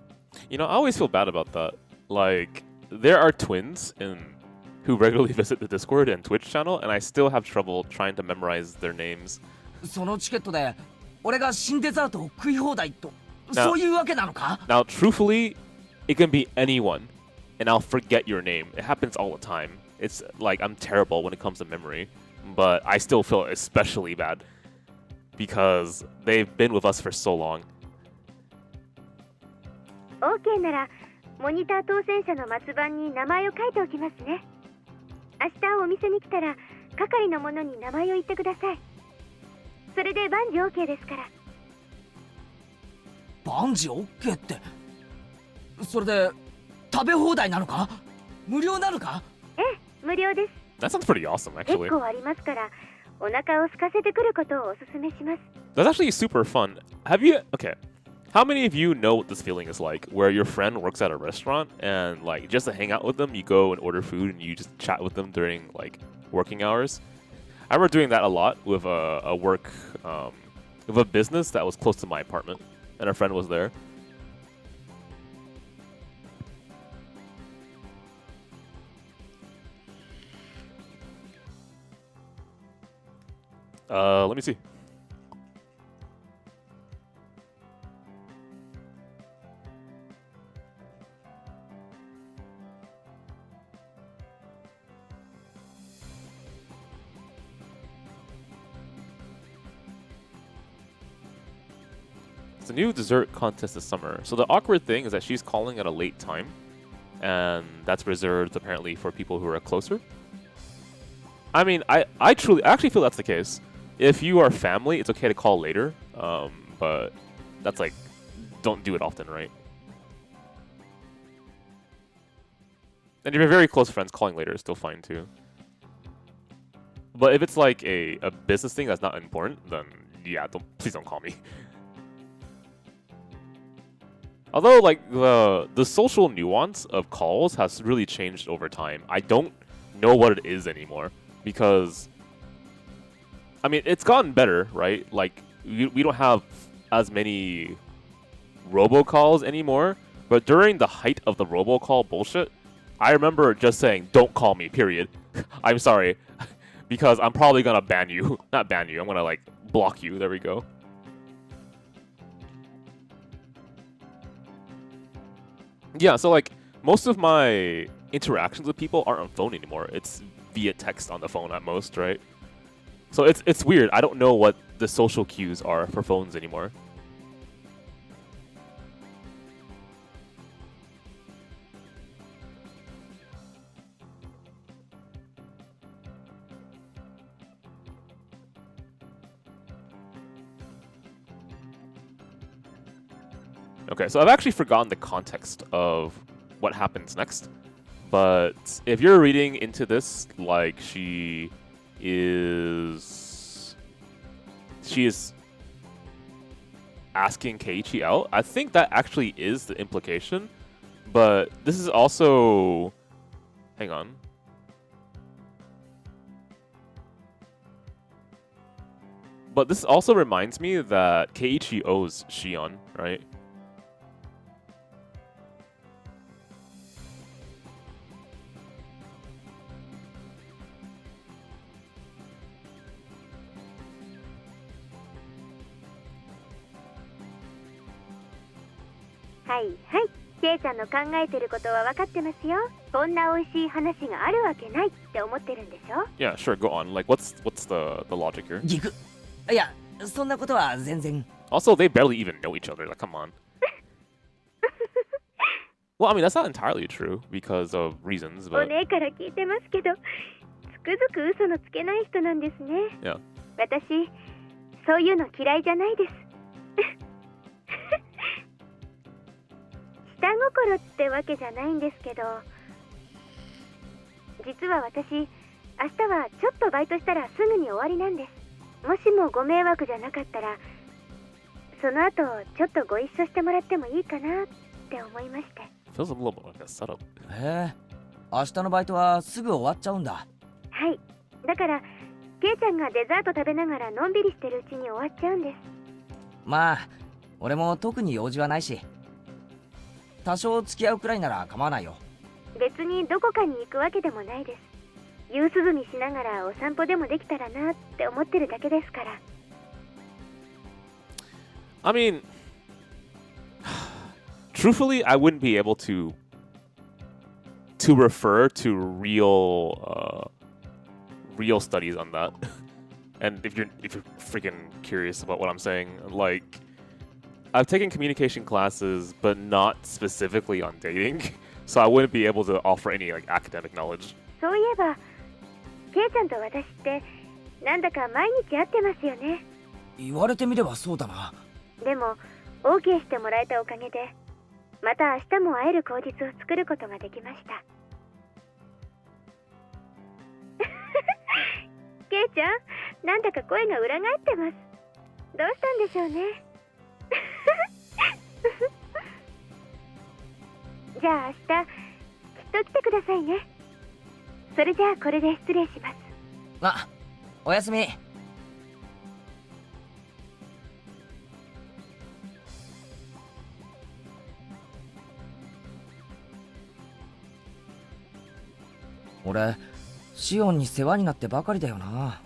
You know, I always feel bad about that. Like, there are twins who regularly visit the Discord and Twitch channel, and I still have trouble trying to memorize their names. そのチケットで俺が新デザートを食い放題と、そういうわけなのか？ Now, truthfully, it can be anyone, and I'll forget your name. It happens all the time. It's like I'm terrible when it comes to memory, but I still feel especially bad because they've been with us for so long. OK ならモニター当選者の末番に名前を書いておきますね。明日お店に来たら係の者に名前を言ってください。それで万事 OK ですから。万事 OK って、それで食べ放題なのか？無料なのか？ええ、無料です。 That sounds pretty awesome, 結 actually. 構ありますから、お腹を空かせてくることをおすすめします。 That's actually super fun. Have you... Okay. How many of you know what this feeling is like, where your friend works at a restaurant and, like, just to hang out with them, you go and order food and you just chat with them during, like, working hours? I remember doing that a lot with a work, with a business that was close to my apartment, and a friend was there. Let me see. It's a new dessert contest this summer. So the awkward thing is that she's calling at a late time, and that's reserved apparently for people who are closer. I mean, I actually feel that's the case. If you are family, it's okay to call later, but that's like, don't do it often, right? And if you're very close friends, calling later is still fine too. But if it's like a business thing that's not important, then yeah, please don't call me. Although like the social nuance of calls has really changed over time. I don't know what it is anymore because I mean it's gotten better, right? Like we don't have as many robocalls anymore, but during the height of the robocall bullshit, I remember just saying don't call me, period. I'm sorry. Because I'm probably gonna ban you. Not ban you, I'm gonna like block you. There we go. Yeah, so like most of my interactions with people aren't on phone anymore. It's via text on the phone at most, right? So it's weird. I don't know what the social cues are for phones anymore. Okay, so I've actually forgotten the context of what happens next. But if you're reading into this like she is asking Keiichi out, I think that actually is the implication. But this is also... Hang on. But this also reminds me that Keiichi owes Shion, right?はいはい、ケイちゃんの考えてることは分かってますよ。こんな美味しい話があるわけないって思ってるんでしょ？ Yeah, sure, go on. Like, what's the logic here? ギク。いや、そんなことは全然。 Also, they barely even know each other. Like, come on. Well, I mean, that's not entirely true because of reasons, お but 姉から聞いてますけど、つくづく嘘のつけない人なんですね。 yeah. 私、そういうの嫌いじゃないです。下心ってわけじゃないんですけど、実は私、明日はちょっとバイトしたらすぐに終わりなんです。もしもご迷惑じゃなかったら、その後ちょっとご一緒してもらってもいいかなって思いまして。 Feels a little bit like a setup. へえ、明日のバイトはすぐ終わっちゃうんだ。はい。だから、ケイちゃんがデザート食べながらのんびりしてるうちに終わっちゃうんです。まあ、俺も特に用事はないし、多少付き合うくらいなら構わないよ。別にどこかに行くわけでもないです。夕涼みしながらお散歩でもできたらなって思ってるだけですから。I mean, truthfully, I wouldn't be able to refer to real studies on that. And if you're freaking curious about what I'm saying, like, I've taken communication classes, but not specifically on dating, so I wouldn't be able to offer any like academic knowledge. そういえば、ケイちゃんと私ってなんだか毎日会ってますよね。言われてみればそうだな。でも OK してもらえたおかげで、また明日も会える口実を作ることができました。ケイちゃん、なんだか声が裏返ってます。どうしたんでしょうね。じゃあ明日きっと来てくださいね。それじゃあこれで失礼します。あ、おやすみ。俺、シオンに世話になってばかりだよな。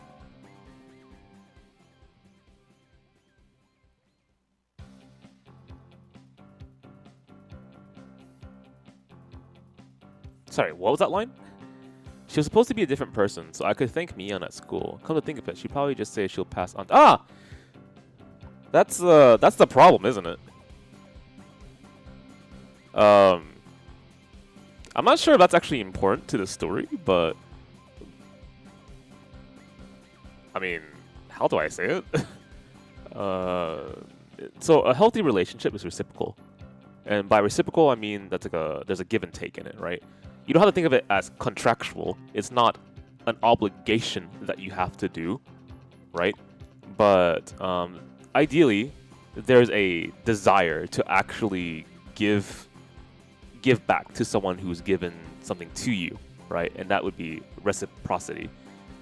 Sorry, what was that line? She was supposed to be a different person, so I could thank Mion at school. Come to think of it, she'd probably just say she'll pass on. Ah! That's the problem, isn't it? I'm not sure if that's actually important to the story, but I mean, how do I say it? So a healthy relationship is reciprocal, and by reciprocal I mean that's like there's a give and take in it, right? You don't have to think of it as contractual. It's not an obligation that you have to do, right? But ideally, there's a desire to actually give back to someone who's given something to you, right? And that would be reciprocity.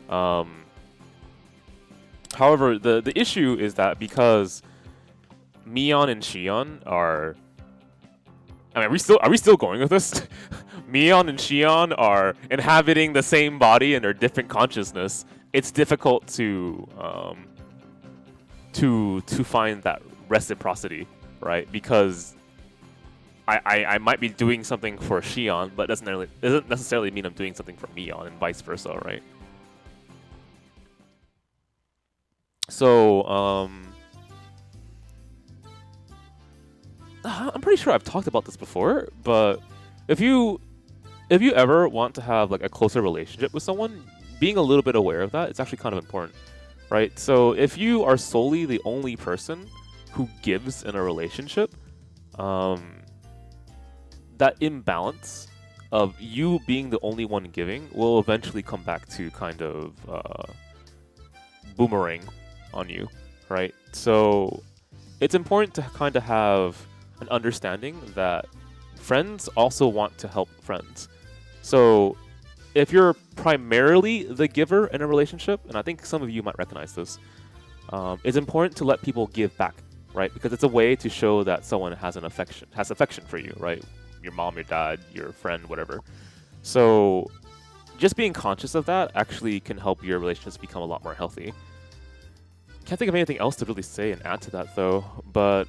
However, the issue is that because Mion and Shion are, I mean, are we still going with this? Mion and Shion are inhabiting the same body and their different consciousness. It's difficult to find that reciprocity, right? Because I might be doing something for Shion, but doesn't necessarily mean I'm doing something for Mion, and vice versa, right? So I'm pretty sure I've talked about this before, but if you ever want to have like a closer relationship with someone, being a little bit aware of that, it's actually kind of important, right? So if you are solely the only person who gives in a relationship, that imbalance of you being the only one giving will eventually come back to kind of boomerang on you, right? So it's important to kind of have an understanding that friends also want to help friends. So if you're primarily the giver in a relationship, and I think some of you might recognize this, it's important to let people give back, right? Because it's a way to show that someone has affection for you, right? Your mom, your dad, your friend, whatever. So just being conscious of that actually can help your relationships become a lot more healthy. Can't think of anything else to really say and add to that though, but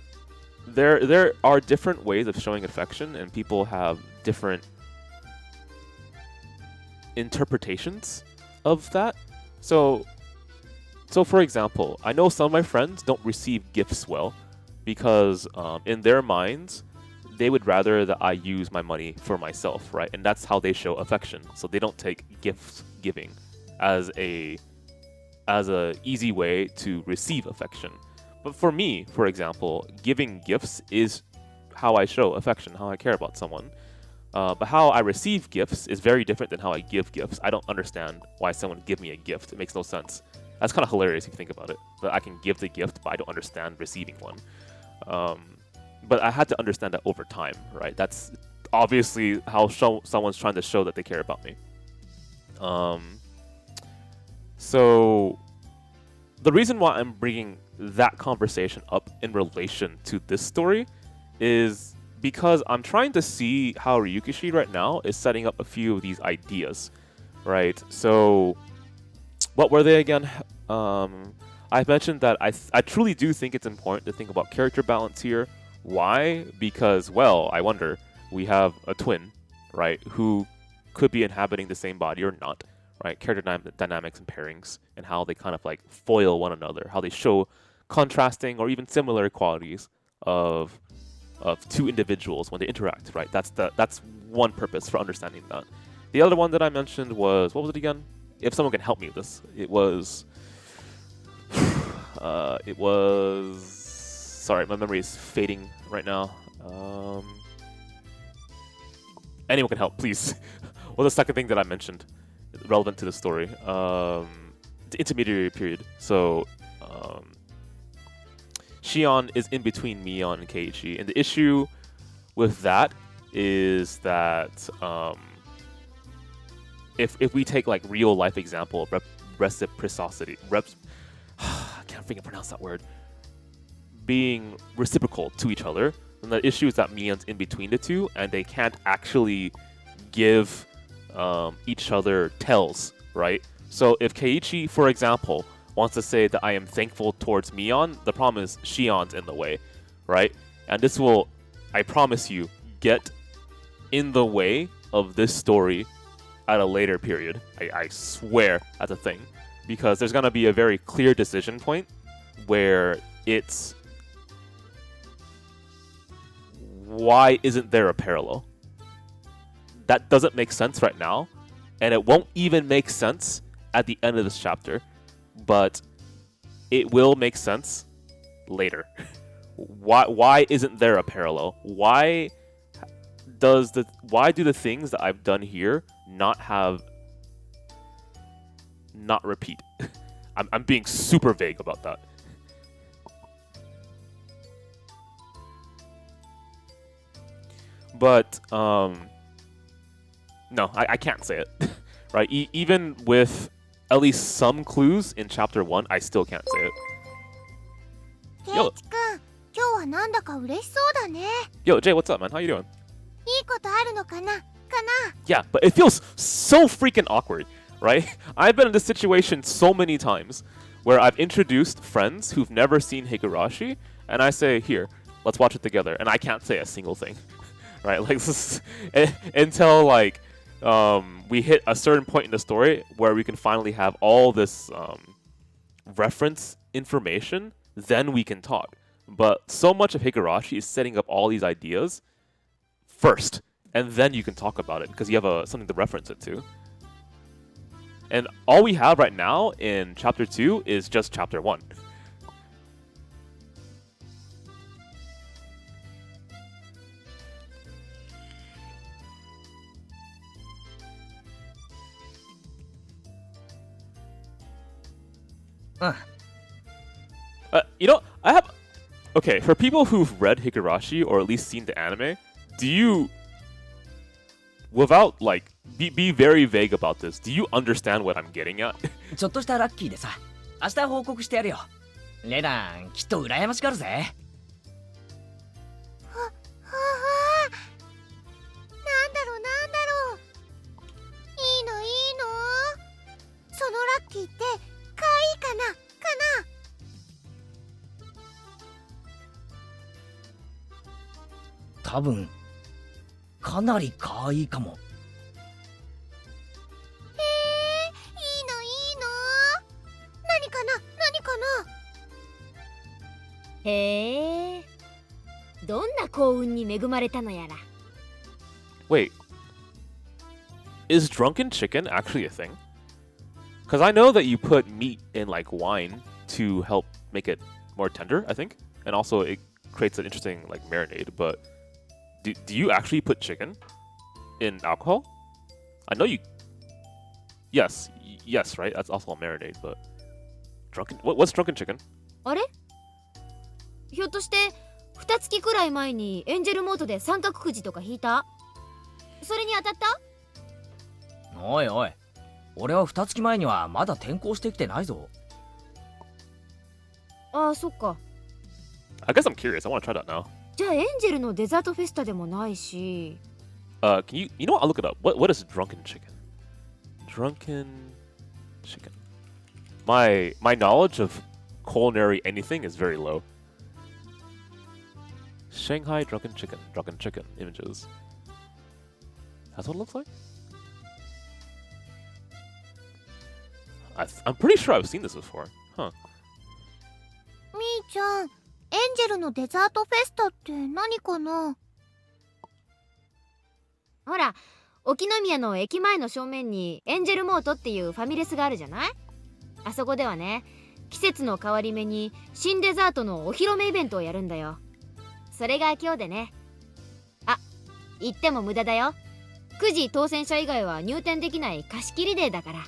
there are different ways of showing affection, and people have different interpretations of that. So for example, I know some of my friends don't receive gifts well because in their minds, they would rather that I use my money for myself, right? And that's how they show affection. So they don't take gift giving as a easy way to receive affection. But for me, for example, giving gifts is how I show affection, how I care about someone. But how I receive gifts is very different than how I give gifts. I don't understand why someone would give me a gift. It makes no sense. That's kind of hilarious if you think about it. That I can give the gift, but I don't understand receiving one. But I had to understand that over time, right? That's obviously how someone's trying to show that they care about me. So the reason why I'm bringing that conversation up in relation to this story is because I'm trying to see how Ryukishi right now is setting up a few of these ideas, right? So, what were they again? I've mentioned that I truly do think it's important to think about character balance here. Why? Because, well, I wonder, we have a twin, right, who could be inhabiting the same body or not, right? Character dynamics and pairings and how they kind of like foil one another, how they show contrasting or even similar qualities of two individuals when they interact, right? That's one purpose for understanding that. The other one that I mentioned was, what was it again? If someone can help me with this, it was sorry, my memory is fading right now. Anyone can help, please. Well, the second thing that I mentioned relevant to the story, the intermediary period. So Shion is in between Mion and Keiichi, and the issue with that is that if we take like real life example of reciprocity, I can't freaking pronounce that word, being reciprocal to each other, then the issue is that Mion's in between the two, and they can't actually give each other tells, right? So if Keiichi, for example, wants to say that I am thankful towards Mion, the problem is Shion's in the way, right? And this will, I promise you, get in the way of this story at a later period. I swear that's a thing. Because there's going to be a very clear decision point where it's, why isn't there a parallel? That doesn't make sense right now, and it won't even make sense at the end of this chapter, but it will make sense later. Why isn't there a parallel? Why do the things that I've done here not repeat? I'm being super vague about that. But no, I can't say it. Right? Even with at least some clues in chapter 1, I still can't say it. Yo, Yo, Jay, what's up, man? How you doing? Yeah, but it feels so freaking awkward, right? I've been in this situation so many times where I've introduced friends who've never seen Higurashi, and I say, here, let's watch it together, and I can't say a single thing, right? Like, this is, until, like, we hit a certain point in the story where we can finally have all this reference information, then we can talk. But so much of Higurashi is setting up all these ideas first, and then you can talk about it because you have something to reference it to. And all we have right now in chapter 2 is just chapter 1. You know, I have... Okay, for people who've read Higurashi or at least seen the anime, do you... Without, like, be very vague about this, do you understand what I'm getting at? ちょっとしたラッキーでさ、明日報告してやるよ。レナン、きっと羨ましがるぜ。なんだろう。いいのそのラッキーって可愛いかな多分かなり可愛いかも。いいの何かなへえ、どんな幸運に恵まれたのやら。Wait, is drunken chicken actually a thing? Because I know that you put meat in like wine to help make it more tender, I think, and also it creates an interesting like marinade. But do you actually put chicken in alcohol? I know you. Yes, right. That's also a marinade, but drunken. What's drunken chicken? あれ？ひょっとして2月くらい前にエンジェルモードで三角くじとか引いた？それに当たった？おいおい、俺は2月前にはまだ転校してきてないぞ。ああ、そっか。 I guess I'm curious. I want to try that now. じゃあエンジェルのデザートフェスタでもないし。Can you know what? I'll look it up. What is drunken chicken? Drunken chicken. My knowledge of culinary anything is very low. Shanghai drunken chicken images. That's what it looks like? I'm pretty sure I've seen this before. Huh. みーちゃん、エンジェルのデザートフェスタって何かな？ほら、沖宮の駅前の正面にエンジェルモートっていうファミレスがあるじゃない？あそこではね、季節の変わり目に新デザートのお披露目イベントをやるんだよ。それが今日でね。あ、言っても無駄だよ。9時当選者以外は入店できない貸し切りデーだから。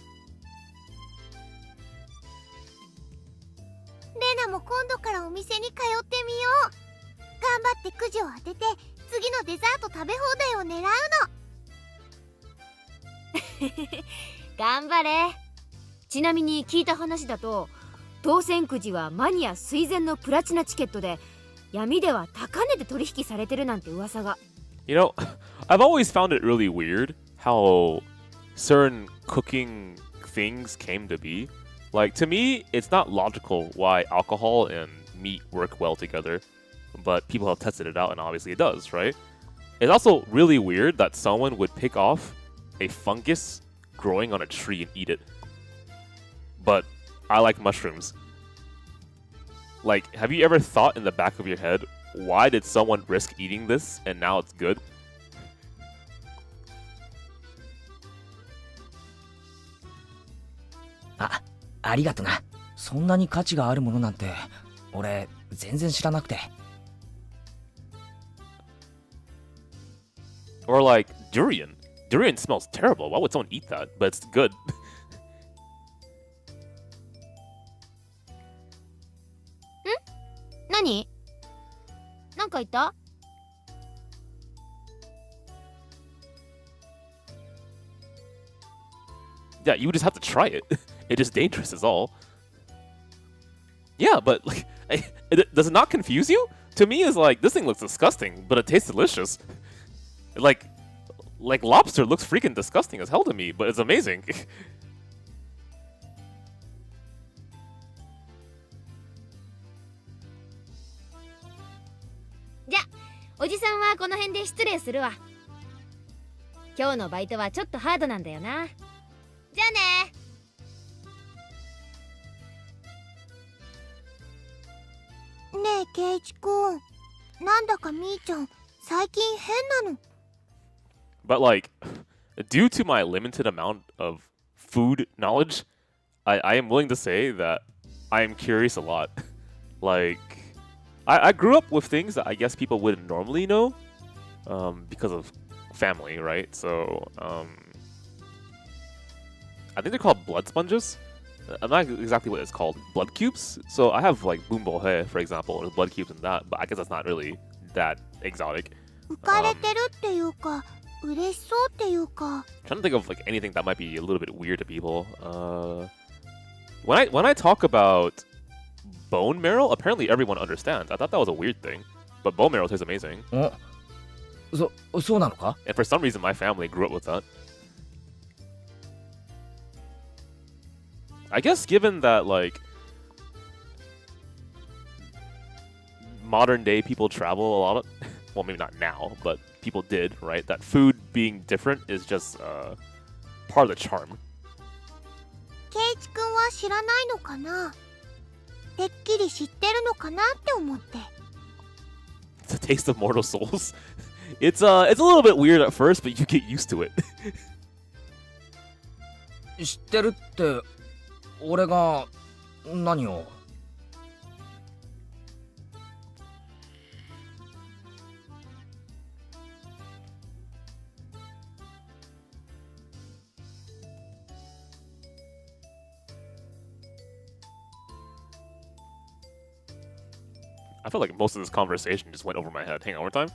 レナも今度からお店に通ってみよう。頑張ってくじを当てて次のデザート食べ放題を狙うの。頑張れ。ちなみに聞いた話だと、当選くじはマニア垂涎のプラチナチケットで闇では高値で取引されてるなんて噂が。You know, I've always found it really weird how certain cooking things came to be. Like, to me, it's not logical why alcohol and meat work well together, but people have tested it out and obviously it does, right? It's also really weird that someone would pick off a fungus growing on a tree and eat it. But I like mushrooms. Like, have you ever thought in the back of your head, why did someone risk eating this and now it's good? ありがとな。そんなに価値があるものなんて俺全然知らなくて。 Or like durian. Durian smells terrible. Why would someone eat that? But it's good. 何？なんか言った？ Yeah, you would just have to try it. It's just dangerous is all. Yeah, but like, does it not confuse you? To me, it's like, this thing looks disgusting, but it tastes delicious. Like lobster looks freaking disgusting as hell to me, but it's amazing. じゃ、おじさんはこの辺で失礼するわ。今日のバイトはちょっとハードなんだよな。じゃあね。ねえケイチくん、なんだかみーちゃん最近変なの。 But like, due to my limited amount of food knowledge, I am willing to say that I am curious a lot. Like, I grew up with things that I guess people wouldn't normally know, because of family, right? So, I think they're called blood sponges. I'm not exactly what it's called. Blood cubes. So I have like bumbohe, for example, or blood cubes and that, but I guess that's not really that exotic. 浮かれてるっていうか、嬉しそうっていうか。 Trying to think of like anything that might be a little bit weird to people. When I talk about bone marrow, apparently everyone understands. I thought that was a weird thing, but bone marrow tastes amazing. そうなのか？ And for some reason, my family grew up with that. I guess given that like modern day people travel a lot of, well, maybe not now, but people did, right? That food being different is just part of the charm. ケイチくんは知らないのかな。てっきり知ってるのかなって思って。 The taste of mortal souls. It's a little bit weird at first, but you get used to it. 知ってるって俺が何を？ I feel like most of this conversation just went over my head. Hang on, one more time.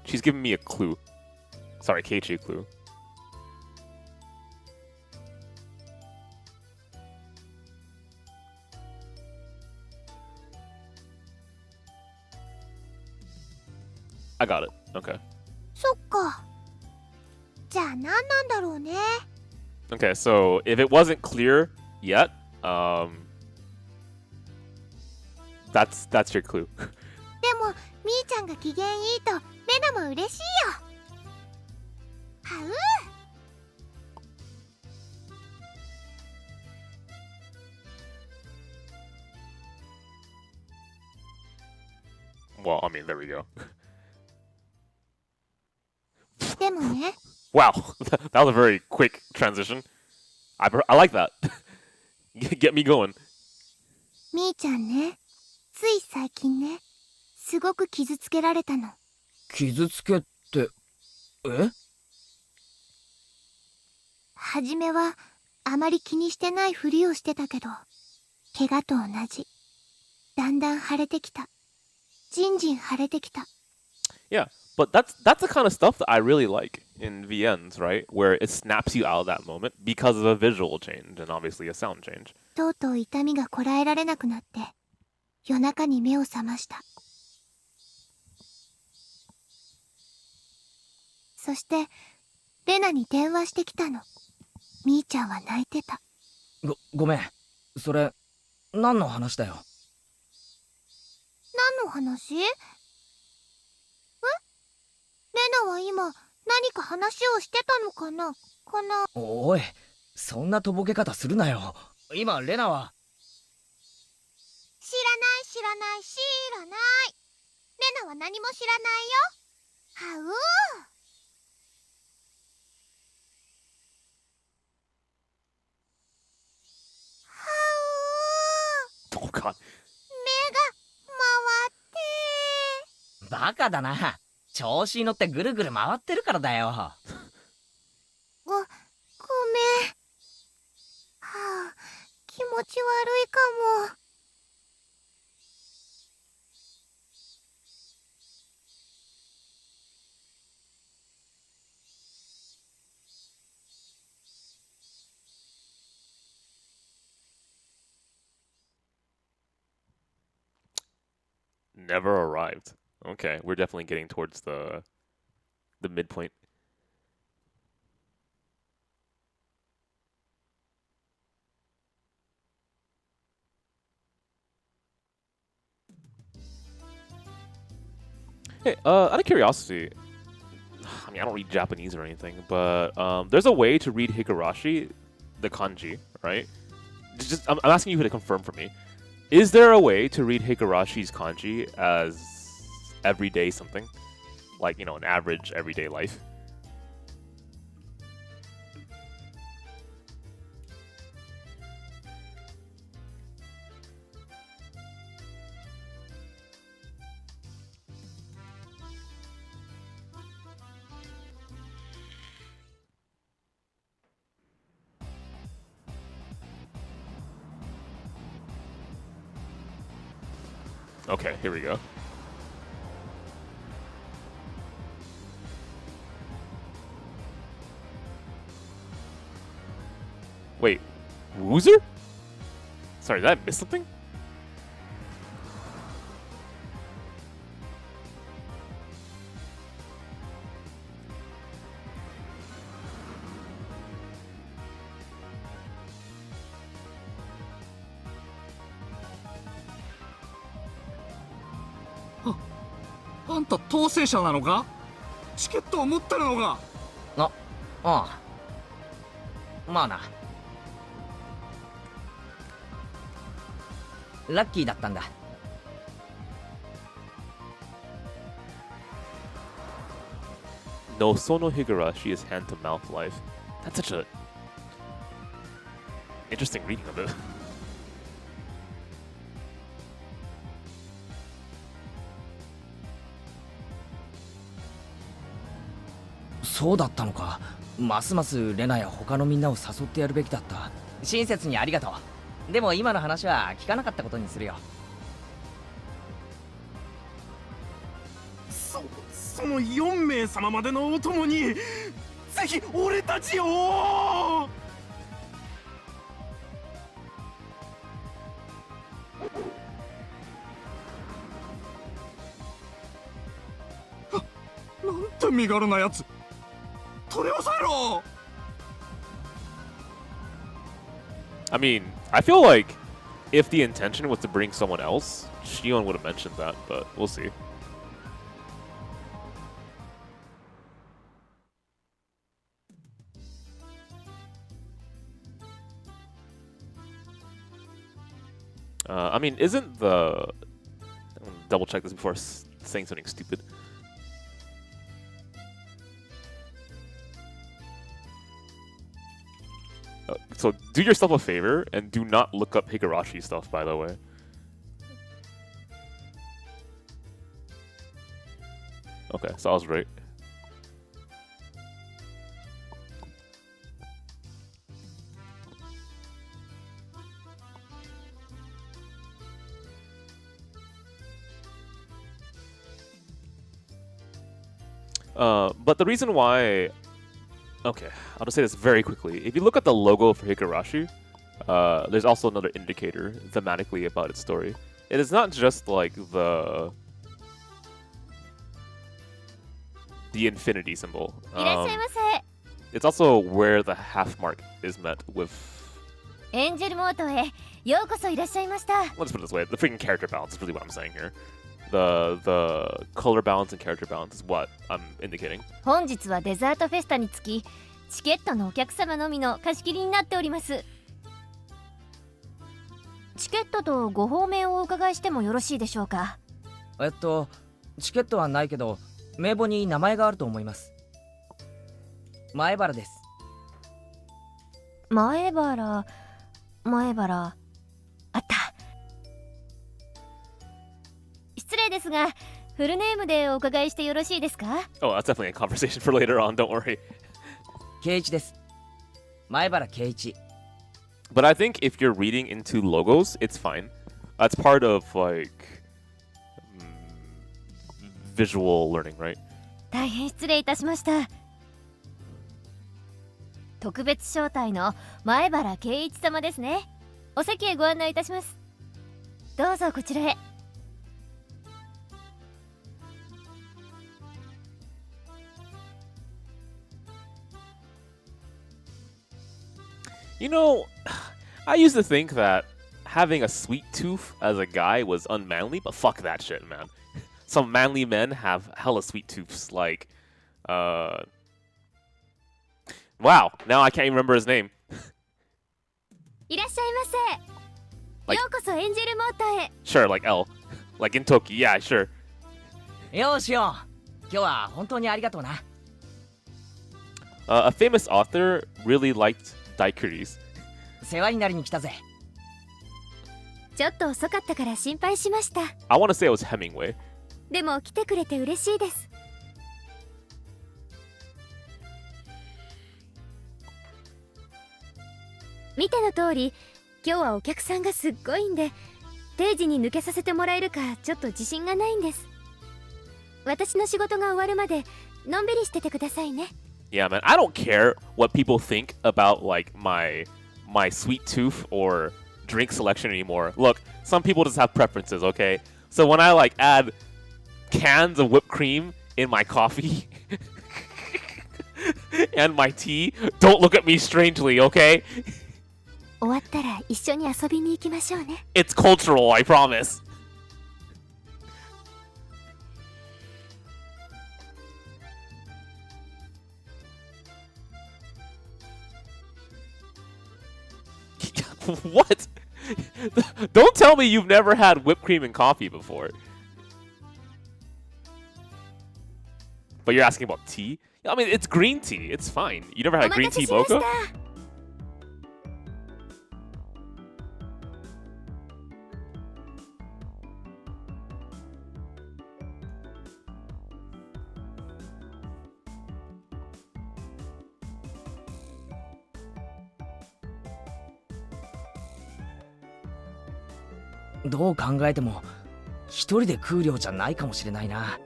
She's giving me a clue. Sorry, Keiichi clue. I got it. Okay. そっか。じゃあ何なんだろうね。 Okay, so if it wasn't clear yet, that's your clue. でもみーちゃんが機嫌いいとレナも嬉しいよ。はう。 Well, I mean, there we go. でもね、 Wow, that was a very quick transition. I like that. Get me going. みーちゃんね、つい最近ね、すごく傷つけられたの。傷つけってえ？はじめはあまり気にしてないふりをしてたけど、怪我と同じ。だんだん腫れてきた。じんじん腫れてきた。 Yeah, but that's the kind of stuff that I really like in VNs, right? Where it snaps you out of that moment because of a visual change and obviously a sound change. とうとう痛みがこらえられなくなって、夜中に目を覚ました。そして、レナに電話してきたの。みーちゃんは泣いてた。ごめん。それ、何の話だよ。何の話？レナは今、何か話をしてたのかな？おい、そんなとぼけ方するなよ。今、レナは。知らない。レナは何も知らないよ。はうー。 Oh god. バカだな。調子に乗ってぐるぐる回ってるからだよ。ごめん。はあ、気持ち悪いかも。Never arrived. Okay, we're definitely getting towards the midpoint. Hey, out of curiosity, I mean, I don't read Japanese or anything, but there's a way to read Higurashi, the kanji, right? I'm asking you to confirm for me. Is there a way to read Higurashi's kanji as everyday something? Like, you know, an average everyday life? Okay, here we go. Wait, Woozer? Sorry, did I miss something? Huh. あんた当選者なのか？チケットを持ってるのか？ああ。まあな。ラッキーだったんだ。No Sono Higurashi is hand to mouth life. That's such a interesting reading of it. そうだったのか。ますますレナや他のみんなを誘ってやるべきだった。親切にありがとう。でも今の話は聞かなかったことにするよ。その4名様までのお供にぜひ俺たちを。なんて身軽なやつ。取り押さえろ。 I mean, I feel like if the intention was to bring someone else, Shion would have mentioned that, but we'll see. I mean, isn't the... I'm gonna double check this before saying something stupid. So do yourself a favor and do not look up Higurashi stuff, by the way. Okay, so I was right. But the reason why... Okay, I'll just say this very quickly. If you look at the logo for Higurashi, there's also another indicator thematically about its story. It is not just like the infinity symbol. It's also where the half mark is met with... Let's put it this way, the freaking character balance is really what I'm saying here. The color balance and character balance is what I'm indicating. 本日はデザートフェスタにつきチケットのお客様のみの貸し切りになっております。チケットとご方面をお伺いしてもよろしいでしょうか。チケットはないけど名簿に名前があると思います。前原です。前原あった。失礼ですが、フルネームでお伺いしてよろしいですか？ Oh, that's definitely a conversation for later on, don't worry. 圭一です。前原圭一。But I think if you're reading into logos, it's fine. That's part of like visual learning, right? 大変失礼いたしました。特別招待の前原圭一様ですね。お席へご案内いたします。どうぞこちらへ。You know, I used to think that having a sweet tooth as a guy was unmanly, but fuck that shit, man. Some manly men have hella sweet tooths, like, wow, now I can't even remember his name. いらっしゃいませ。ようこそエンジェルモーターへ。Sure, like L. Like in Toki, yeah, sure. よしよ。今日は本当にありがとうな。A famous author really liked daiquiris. 世話になりに来たぜ。ちょっと遅かったから心配しました。I want to say it was Hemingway. でも来てくれて嬉しいです。見ての通り、今日はお客さんがすっごいんで、定時に抜けさせてもらえるかちょっと自信がないんです。私の仕事が終わるまでのんびりしててくださいね。Yeah, man, I don't care what people think about like my sweet tooth or drink selection anymore. Look, some people just have preferences, okay? So when I like add cans of whipped cream in my coffee and my tea, don't look at me strangely, okay? 終わったら一緒に遊びに行きましょうね。It's cultural, I promise. What? Don't tell me you've never had whipped cream and coffee before. But you're asking about tea? I mean, it's green tea. It's fine. You never had green tea mocha? Oh, どう考えても一人で食う量じゃないかもしれないな。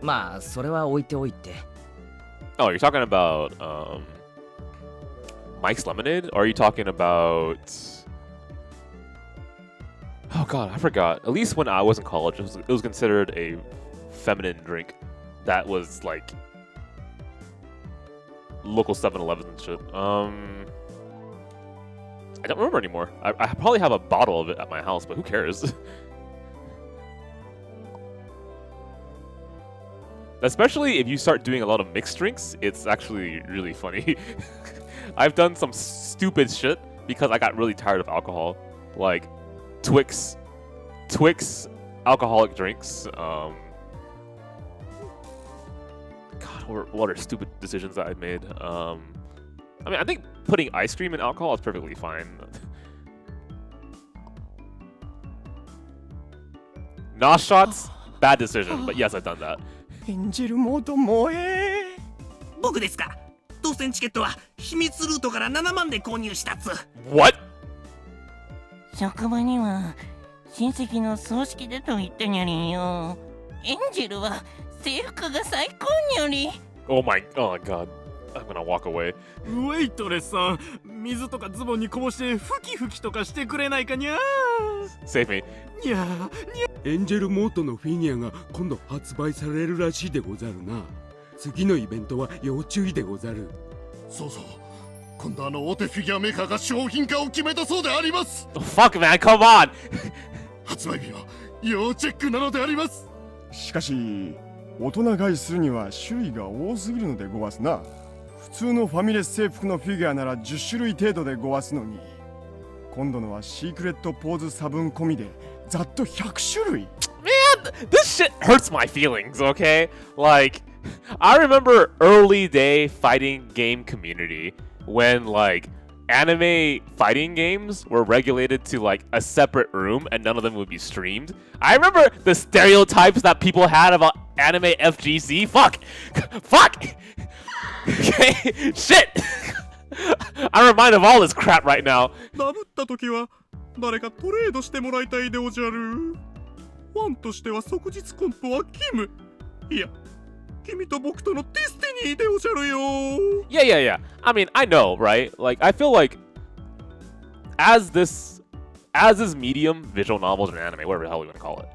まあそれは置いておいて。Oh, you're talking about Mike's Lemonade? Or are you talking about... Oh god, I forgot. At least when I was in college, it was considered a feminine drink. that was like local 7-Elevens and shit. I don't remember anymore. I probably have a bottle of it at my house, but who cares? Especially if you start doing a lot of mixed drinks, it's actually really funny. I've done some stupid shit because I got really tired of alcohol. Like Twix alcoholic drinks. God, what are stupid decisions that I made? I mean, I think putting ice cream in alcohol is perfectly fine. Nos shots, bad decision, but yes, I've done that. エンジェルモード萌え僕ですか。当選チケットは秘密ルートから7万で購入したっつ。 What? 職場には親戚の葬式だと言ったにゃりんよ。エンジェルは制服が最高にゃり。Oh my god. I'm gonna walk away. ウェイトレスさん水とかズボンにこぼしてふきふきとかしてくれないかにゃ Save me. にゃエンジェルモートのフィギュアが今度発売されるらしいでござるな。次のイベントは要注意でござる。そうそう、今度大手フィギュアメーカーが商品化を決めたそうであります。 Oh, fuck man, come on! 発売日は要チェックなのであります。しかし大人買いするには種類が多すぎるのでごわすな。普通のファミレス制服のフィギュアなら10種類程度でごわすのに、今度のはシークレットポーズ差分込みでざっと100種類。 Man, this shit hurts my feelings, okay? Like, I remember early day fighting game community when like anime fighting games were regulated to like a separate room and none of them would be streamed. I remember the stereotypes that people had about anime FGC. Fuck! Okay, shit! I'm reminded of all this crap right now. ダブった時は誰かトレードしてもらいたいでおじゃる。ファンとしては即日コンプはキム。いや、君と僕とのディスティニーでおじゃるよ。Yeah. I mean, I know, right? Like, I feel like as this medium, visual novels or anime, whatever the hell we want to call it,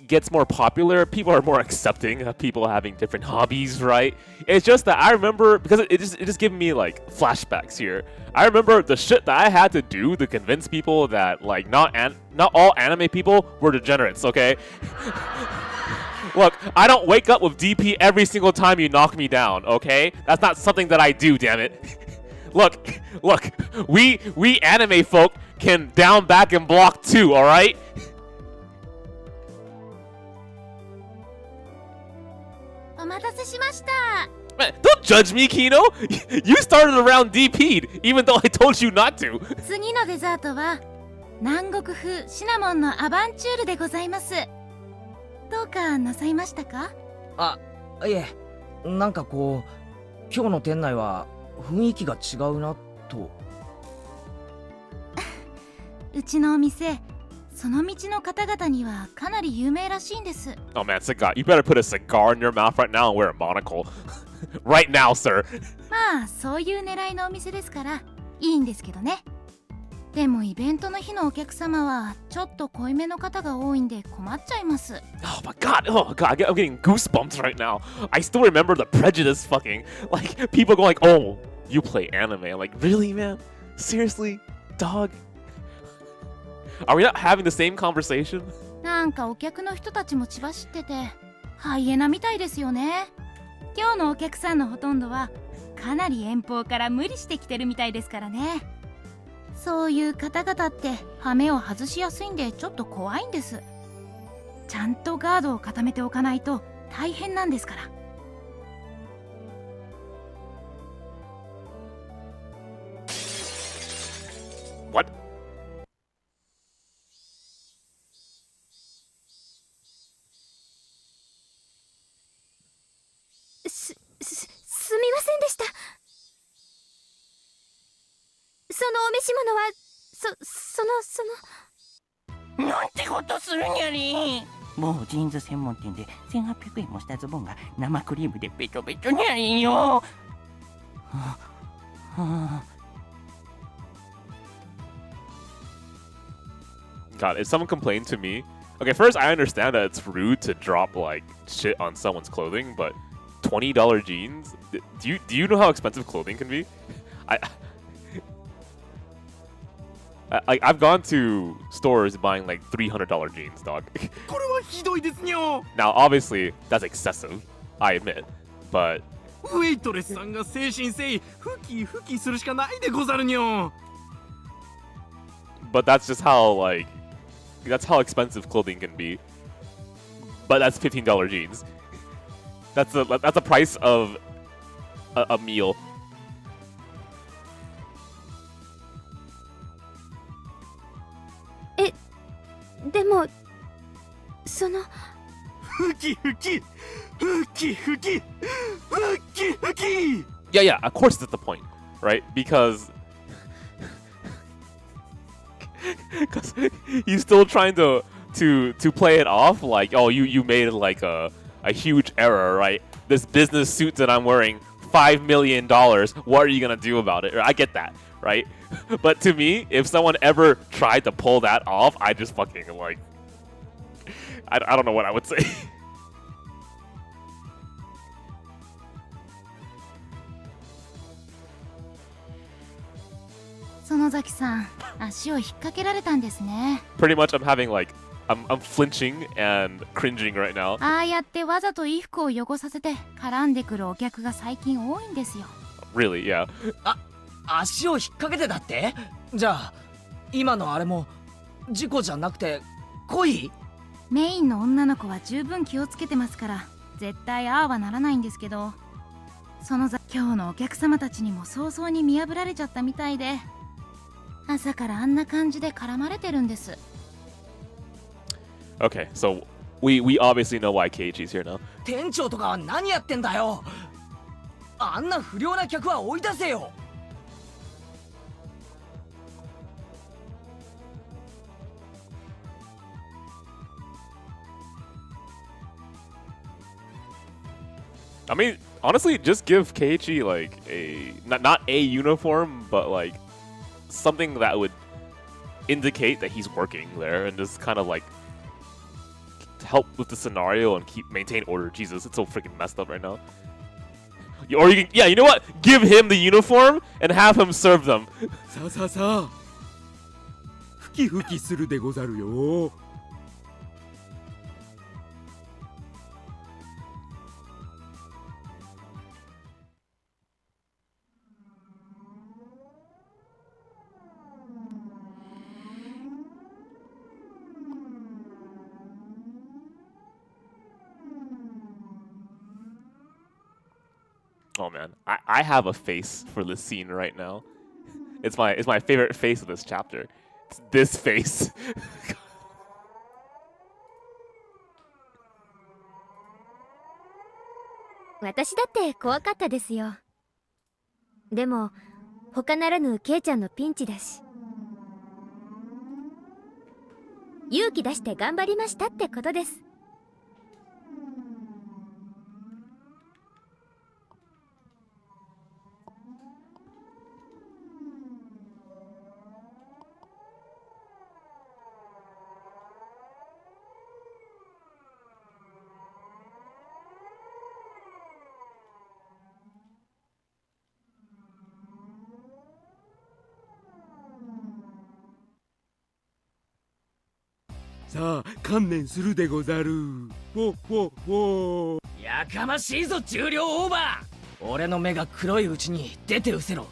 gets more popular, people are more accepting of people having different hobbies, right? It's just that I remember, because it just gave me like flashbacks here. I remember the shit that I had to do to convince people that like not all anime people were degenerates, okay? Look, I don't wake up with DP every single time you knock me down, okay? That's not something that I do, damn it. Look, we anime folk can down, back, and block too, alright? Man, don't judge me, Kino! You started around DP'd, even though I told you not to! 次のデザートは南国風シナモンのアバンチュールでございます。どうかなさいましたか？あ、いえ、なんかこう今日の店内は雰囲気が違うなと。うちのお店、その道の方々にはかなり有名らしいんです。 Oh man, cigar. You better put a cigar in your mouth right now and wear a monocle. Right now, sir. まあそういう狙いのお店ですからいいんですけどね。でもイベントの日のお客様はちょっと濃いめの方が多いんで困っちゃいます。 Oh my god, I'm getting goosebumps right now. I still remember the prejudice fucking. Like, people going like, oh, you play anime. I'm like, really, man? Seriously? Dog? Are we not having the same conversation? なんかお客の人たちも血走っててハイエナみたいですよね。今日のお客さんのほとんどはかなり遠方から無理してきてるみたいですからね。そういう方々ってハメを外しやすいんでちょっと怖いんです。ちゃんとガードを固めておかないと大変なんですから。What? すみませんでした。そのお召し物はそのなんてことするにゃり。某ジーンズ専門店で1800円もしたズボンが生クリームでベトベトにゃりよ。God, if someone complained to me Okay, first I understand that it's rude to drop like shit on someone's clothing, but $20 jeans? Do you know how expensive clothing can be? I've gone to stores buying like $300 jeans, dog. Now, obviously, that's excessive, I admit, but... But that's just how, like... That's how expensive clothing can be. But that's $15 jeans. That's a price of a meal. Yeah, of course that's the point, right? Because he's still trying to play it off like, oh, you made like a huge error, right? This business suit that I'm wearing, $5 million. What are you gonna do about it? I get that, right? But to me, if someone ever tried to pull that off, I just fucking like, I don't know what I would say. 園崎さん、足を引っ掛けられたんですね。 Pretty much, I'm having like, I'm flinching and cringing right now. ああやってわざと衣服を汚させて絡んでくるお客が最近多いんですよ。 Really, yeah. 足を引っ掛けてだって？じゃあ今のあれも事故じゃなくて恋？メインの女の子は十分気をつけてますから絶対ああはならないんですけど、今日のお客様たちにも早々に見破られちゃったみたいで、朝からあんな感じで絡まれてるんです。 Okay, so we obviously know why Keiichi's here now. 店長とかは何やってんだよ。あんな不良な客は追い出せよ。I mean, honestly, just give Keiichi like a not a uniform, but like something that would indicate that he's working there, and just kind of like help with the scenario and maintain order. Jesus, it's so freaking messed up right now. Or you can, yeah, you know what? Give him the uniform and have him serve them. さあさあさあ、ふきふきするでござるよ。 Oh man, I have a face for this scene right now. It's my favorite face of this chapter. It's this face. 私だって怖かったですよ。でも他ならぬケイちゃんのピンチだし、勇気出して頑張りましたってことです。 さあ観念するでござる。ほほほ。やかましいぞ重量オーバー。俺の目が黒いうちに出てうせろ。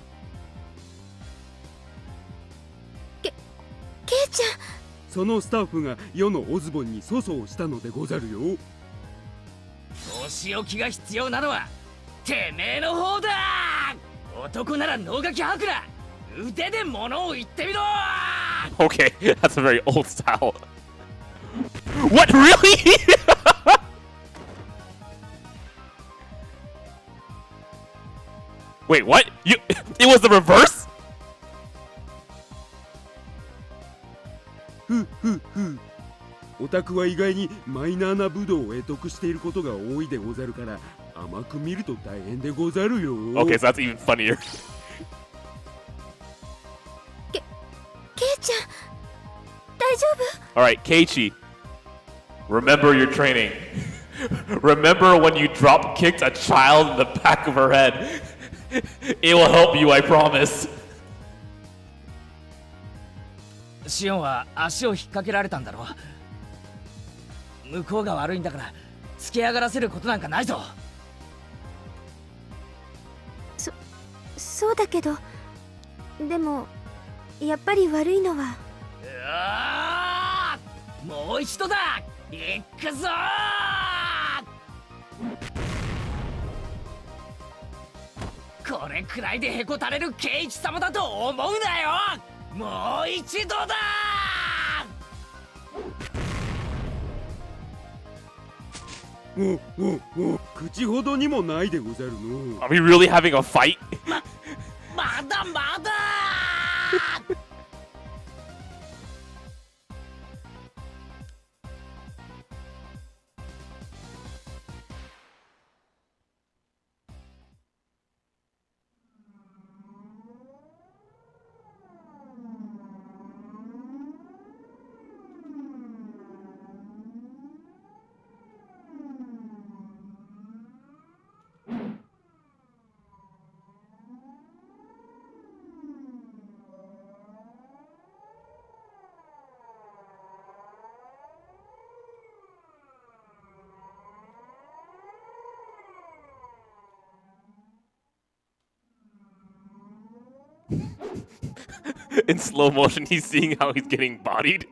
ケイちゃん。そのスタッフが世のオズボンに粗相したのでござるよ。お仕置きが必要なのはてめえの方だ。男なら能書き吐くな。腕で物を言ってみろ。 Okay, that's a very old style. What, really? Wait, what? It was the reverse? ふふふ。オタクは意外にマイナーな武道を得得していることが多いでござるから甘く見ると大変でござるよ。 Okay, so that's even funnier. ケイちゃん、大丈夫? All right, Keiichi. Remember your training. Remember when you drop kicked a child in the back of her head. It will help you, I promise. シオンは足を引っ掛けられたんだろう。向こうが悪いんだから突き上がらせることなんかないぞ。そうだけど、でもやっぱり悪いのは。もう一度だ。行くぞー。これくらいでへこたれる圭一様だと思うなよ。もう一度だー。お口ほどにもないでござるの。Are we really having a fight? まだまだIn slow motion, he's seeing how he's getting bodied.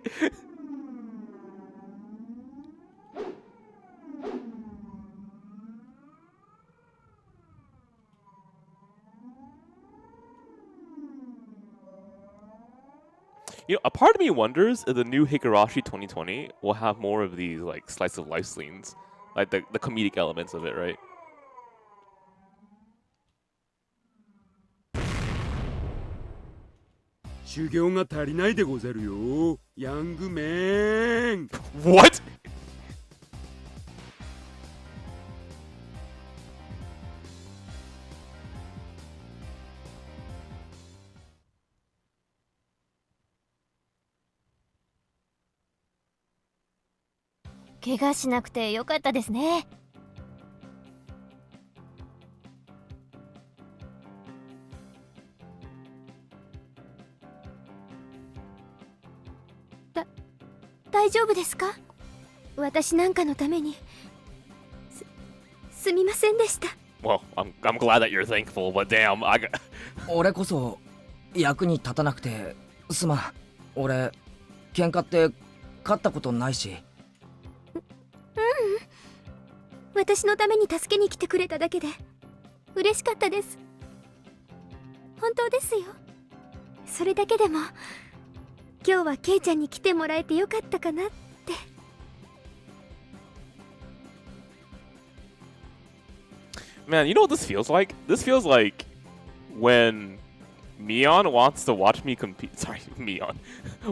You know, a part of me wonders if the new Higurashi 2020 will have more of these like slice of life scenes, like the comedic elements of it, right? Young man. What?「怪我しなくてよかったですね。大丈夫ですか？私なんかのためにすみませんでした。Well, I'm glad that you're thankful, but damn,俺こそ役に立たなくてすまん。俺喧嘩って勝ったことないし。私のために助けに来てくれただけで嬉しかったです。本当ですよ。それだけでも今日はケイちゃんに来てもらえてよかったかなって。Man, you know what this feels like? This feels like when Mion wants to watch me compete. Sorry, Mion.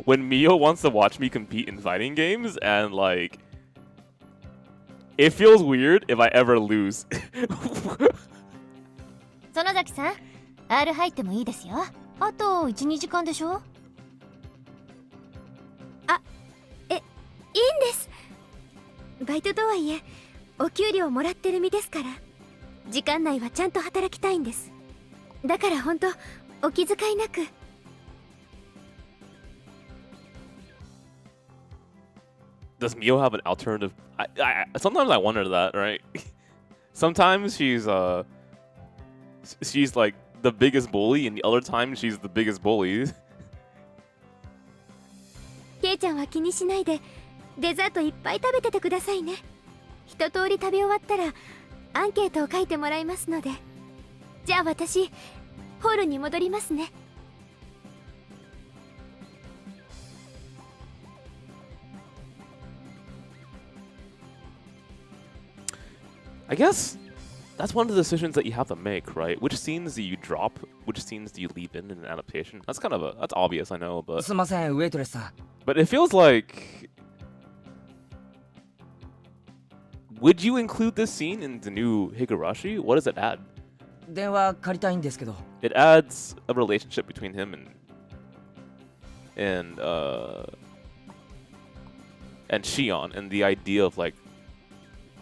When Mio wants to watch me compete in fighting games, and like, it feels weird if I ever lose. 園崎さん、R 入ってもいいですよ。あと 1,2 時間でしょ。いいんです。バイトとはいえお給料もらってる身ですから、時間内はちゃんと働きたいんです。だから本当お気遣いなく。Does Mio have an alternative? Sometimes I wonder that, right? Sometimes she's like the biggest bully, and the other time she's the biggest bully. ケイちゃんは気にしないでデザートいっぱい食べててくださいね。一通り食べ終わったらアンケートを書いてもらいますので。じゃあ私ホールに戻りますね。I guess that's one of the decisions that you have to make, right? Which scenes do you drop? Which scenes do you leave in an adaptation? That's kind of that's obvious, I know, but すみません、ウェイトレスさん。But it feels like, would you include this scene in the new Higurashi? What does it add? 電話借りたいんですけど。It adds a relationship between him and and Shion and the idea of like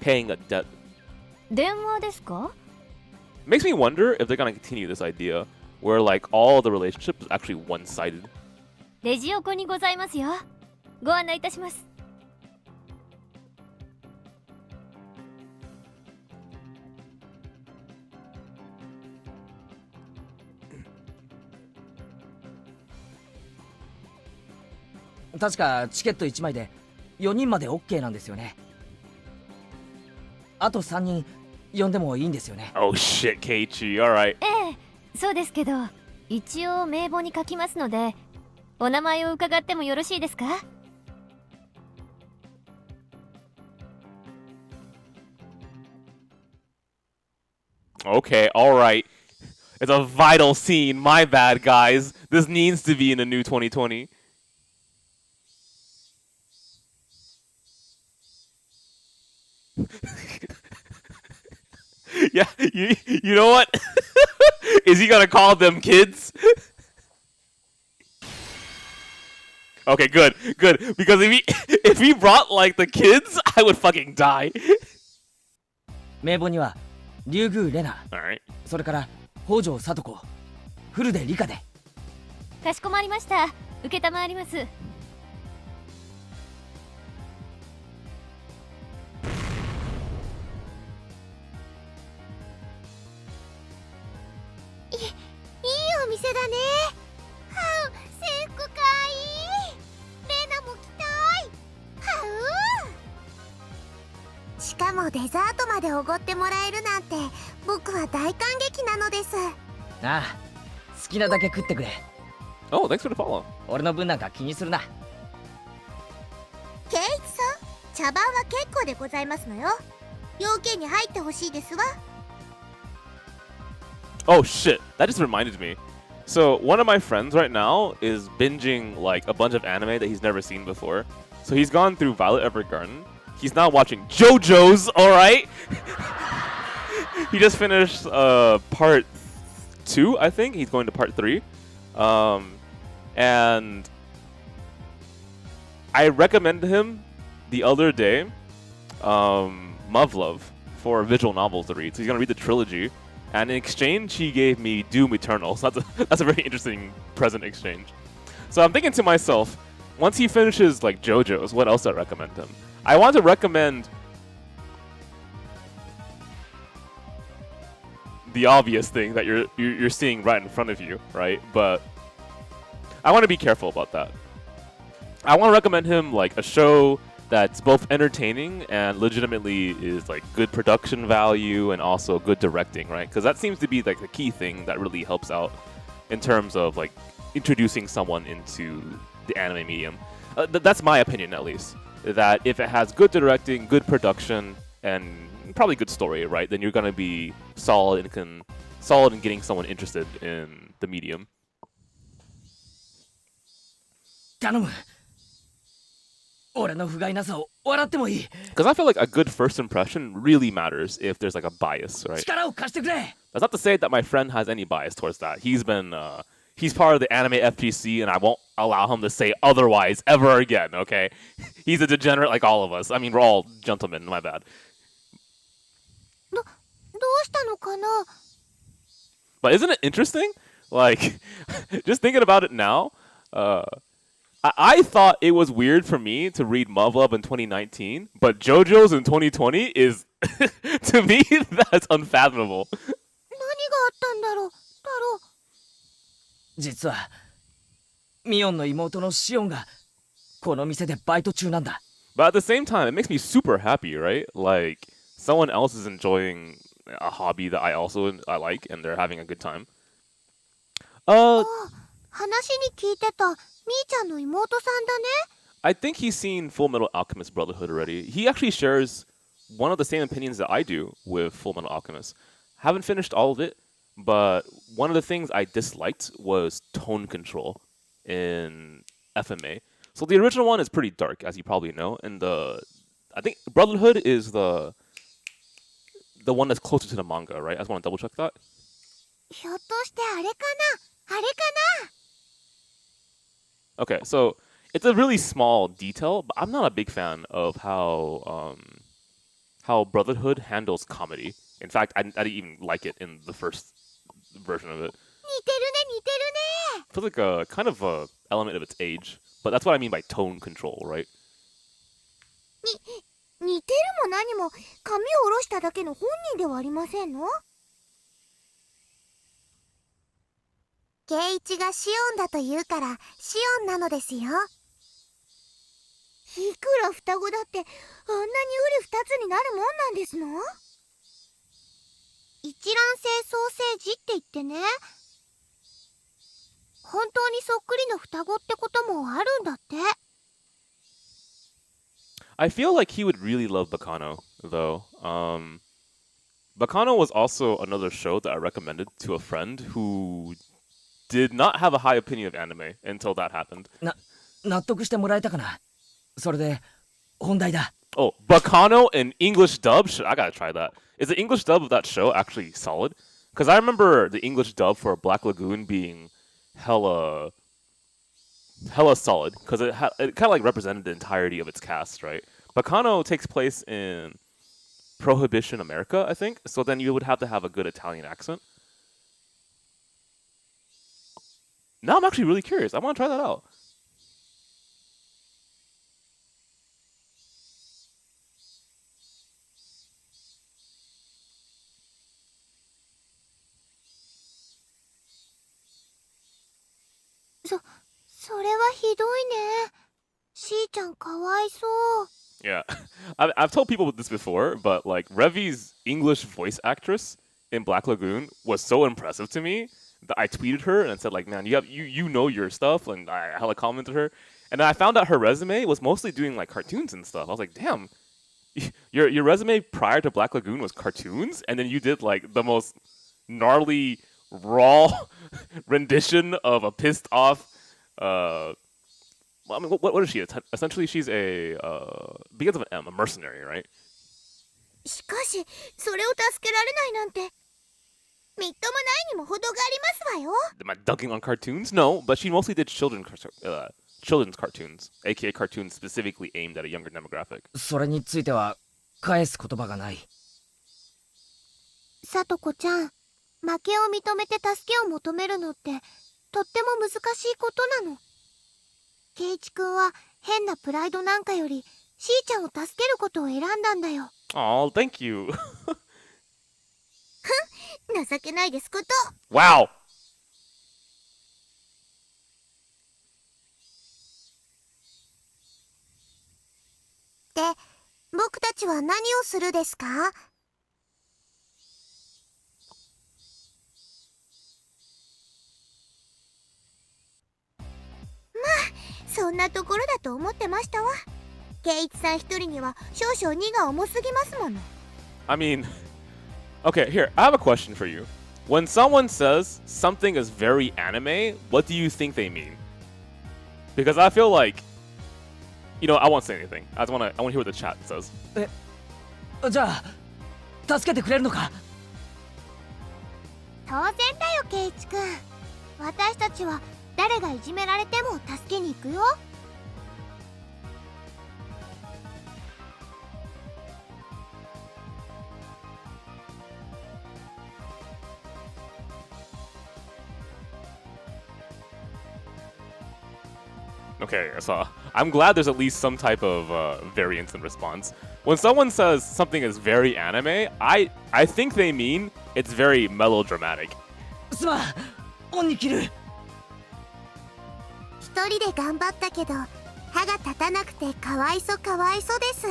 paying a debt. 電話ですか？ Makes me wonder if they're gonna continue this idea where like all the relationship is actually one-sided. レジ横にございますよ。ご案内いたします。確かチケット1枚で4人まで OK なんですよね。あと3人呼んでもいいんですよね。Oh shit, Keiichi, alright. ええ、そうですけど、一応名簿に書きますので、お名前を伺ってもよろしいですか？Okay, alright. It's a vital scene, my bad guys. This needs to be in the new 2020. Yeah, you know what? Is he gonna call them kids? Okay, good. Because if he brought like the kids, I would fucking die. 名簿には竜宮レナ、 Alright. それから北条聡子、古出理香で。かしこまりました。受けたまわります。いいお店だね。はう、制服かわいい。レナも着たい。はう。しかもデザートまでおごってもらえるなんて僕は大感激なのです。ああ、好きなだけ食ってくれ。Oh, thanks for the follow. 俺の分なんか気にするな。ケイイチさん、茶番は結構でございますのよ。要件に入ってほしいですわ。Oh shit, that just reminded me. So one of my friends right now is binging like a bunch of anime that he's never seen before. So he's gone through Violet Evergarden. He's now watching JoJo's, alright? He just finished part 2, I think. He's going to part 3. And I recommended him the other day Muv-Love for visual novels to read. So he's going to read the trilogy. And in exchange, he gave me Doom Eternal. So that's a very interesting present exchange. So I'm thinking to myself, once he finishes like JoJo's, what else do I recommend him? I want to recommend the obvious thing that you're seeing right in front of you, right? But I want to be careful about that. I want to recommend him like a show that's both entertaining and legitimately is like good production value and also good directing, right? Because that seems to be like the key thing that really helps out in terms of like introducing someone into the anime medium. That's my opinion, at least. That if it has good directing, good production, and probably good story, right, then you're gonna be solid in getting someone interested in the medium. 頼む。俺の不甲斐なさを笑ってもいい。 Because I feel like a good first impression really matters if there's like a bias, right? 力を貸してくれ。 That's not to say that my friend has any bias towards that. He's part of the anime FGC, and I won't allow him to say otherwise ever again, okay? He's a degenerate like all of us. I mean, we're all gentlemen, my bad. どうしたのかな? But isn't it interesting? Like, just thinking about it now, I thought it was weird for me to read Muv-Love in 2019, but JoJo's in 2020 is, to me, that's unfathomable. 何があったんだろう、太郎。実はミオンの妹のシオンがこの店でバイト中なんだ。 But at the same time, it makes me super happy, right? Like, someone else is enjoying a hobby that I like, and they're having a good time. 話に聞いてたみーちゃんの妹さんだね。 I think he's seen Full Metal Alchemist Brotherhood already. He actually shares one of the same opinions that I do with Full Metal Alchemist. Haven't finished all of it, but one of the things I disliked was tone control in FMA. So the original one is pretty dark, as you probably know, and I think Brotherhood is the one that's closer to the manga, right? I just want to double check that. ひょっとしてあれかな、あれかな。 Okay, so it's a really small detail, but I'm not a big fan of how Brotherhood handles comedy. In fact, I didn't even like it in the first version of it. 似てるね似てるね Feels like a kind of a element of its age, but that's what I mean by tone control, right? 似てるも何も髪を下ろしただけの本人ではありませんの？圭一がシオンだと言うからシオンなのですよ。いくら双子だってあんなにうり二つになるもんなんですの？一卵性双生児って言ってね、本当にそっくりの双子ってこともあるんだって。I feel like he would really love Bacano, though. Bacano was also another show that I recommended to a friend who did not have a high opinion of anime until that happened. 納得してもらえたかな。それで本題だ。 Oh, Bacano in English dub? Shit, I gotta try that. Is the English dub of that show actually solid? Because I remember the English dub for Black Lagoon being hella solid, because it kind of like represented the entirety of its cast, right? Bacano takes place in Prohibition America, I think, so then you would have to have a good Italian accent. Now I'm actually really curious. I want to try that out. So それはひどいね。しーちゃんかわいそう。 Yeah, I've told people this before, but like Revi's English voice actress in Black Lagoon was so impressive to me that I tweeted her and said like, man, you know your stuff, and I hella commented her, and then I found out her resume was mostly doing like cartoons and stuff. I was like, damn, your resume prior to Black Lagoon was cartoons, and then you did like the most gnarly raw rendition of a pissed off. Well, I mean, what is she? Essentially, she's a begins with an M, a mercenary, right? しかしそれを助けられないなんてみっともないにも程がありますわよ。 Am I dunking on cartoons? No, but she mostly did children's cartoons, aka cartoons specifically aimed at a younger demographic. それについては返す言葉がない。さとこちゃん、負けを認めて助けを求めるのってとっても難しいことなの。圭一くんは変なプライドなんかよりしーちゃんを助けることを選んだんだよ。 Oh, thank you. 情けないですこと。 Wow. で、僕たちは何をするですか？まあ、そんなところだと思ってましたわ。圭一さん一人には少々荷が重すぎますもの。 I mean, okay, here, I have a question for you. When someone says something is very anime, what do you think they mean? Because I feel like, you know, I won't say anything. I want to hear what the chat says. じゃあ助けてくれるのか？当然だよ、圭一くん。私たちは誰がいじめられても助けに行くよ。Okay, so I'm glad there's at least some type of variance in response. When someone says something is very anime, I think they mean it's very melodramatic. すまん、恩に切る。一人で頑張ったけど歯が立たなくてかわいそかわいそです。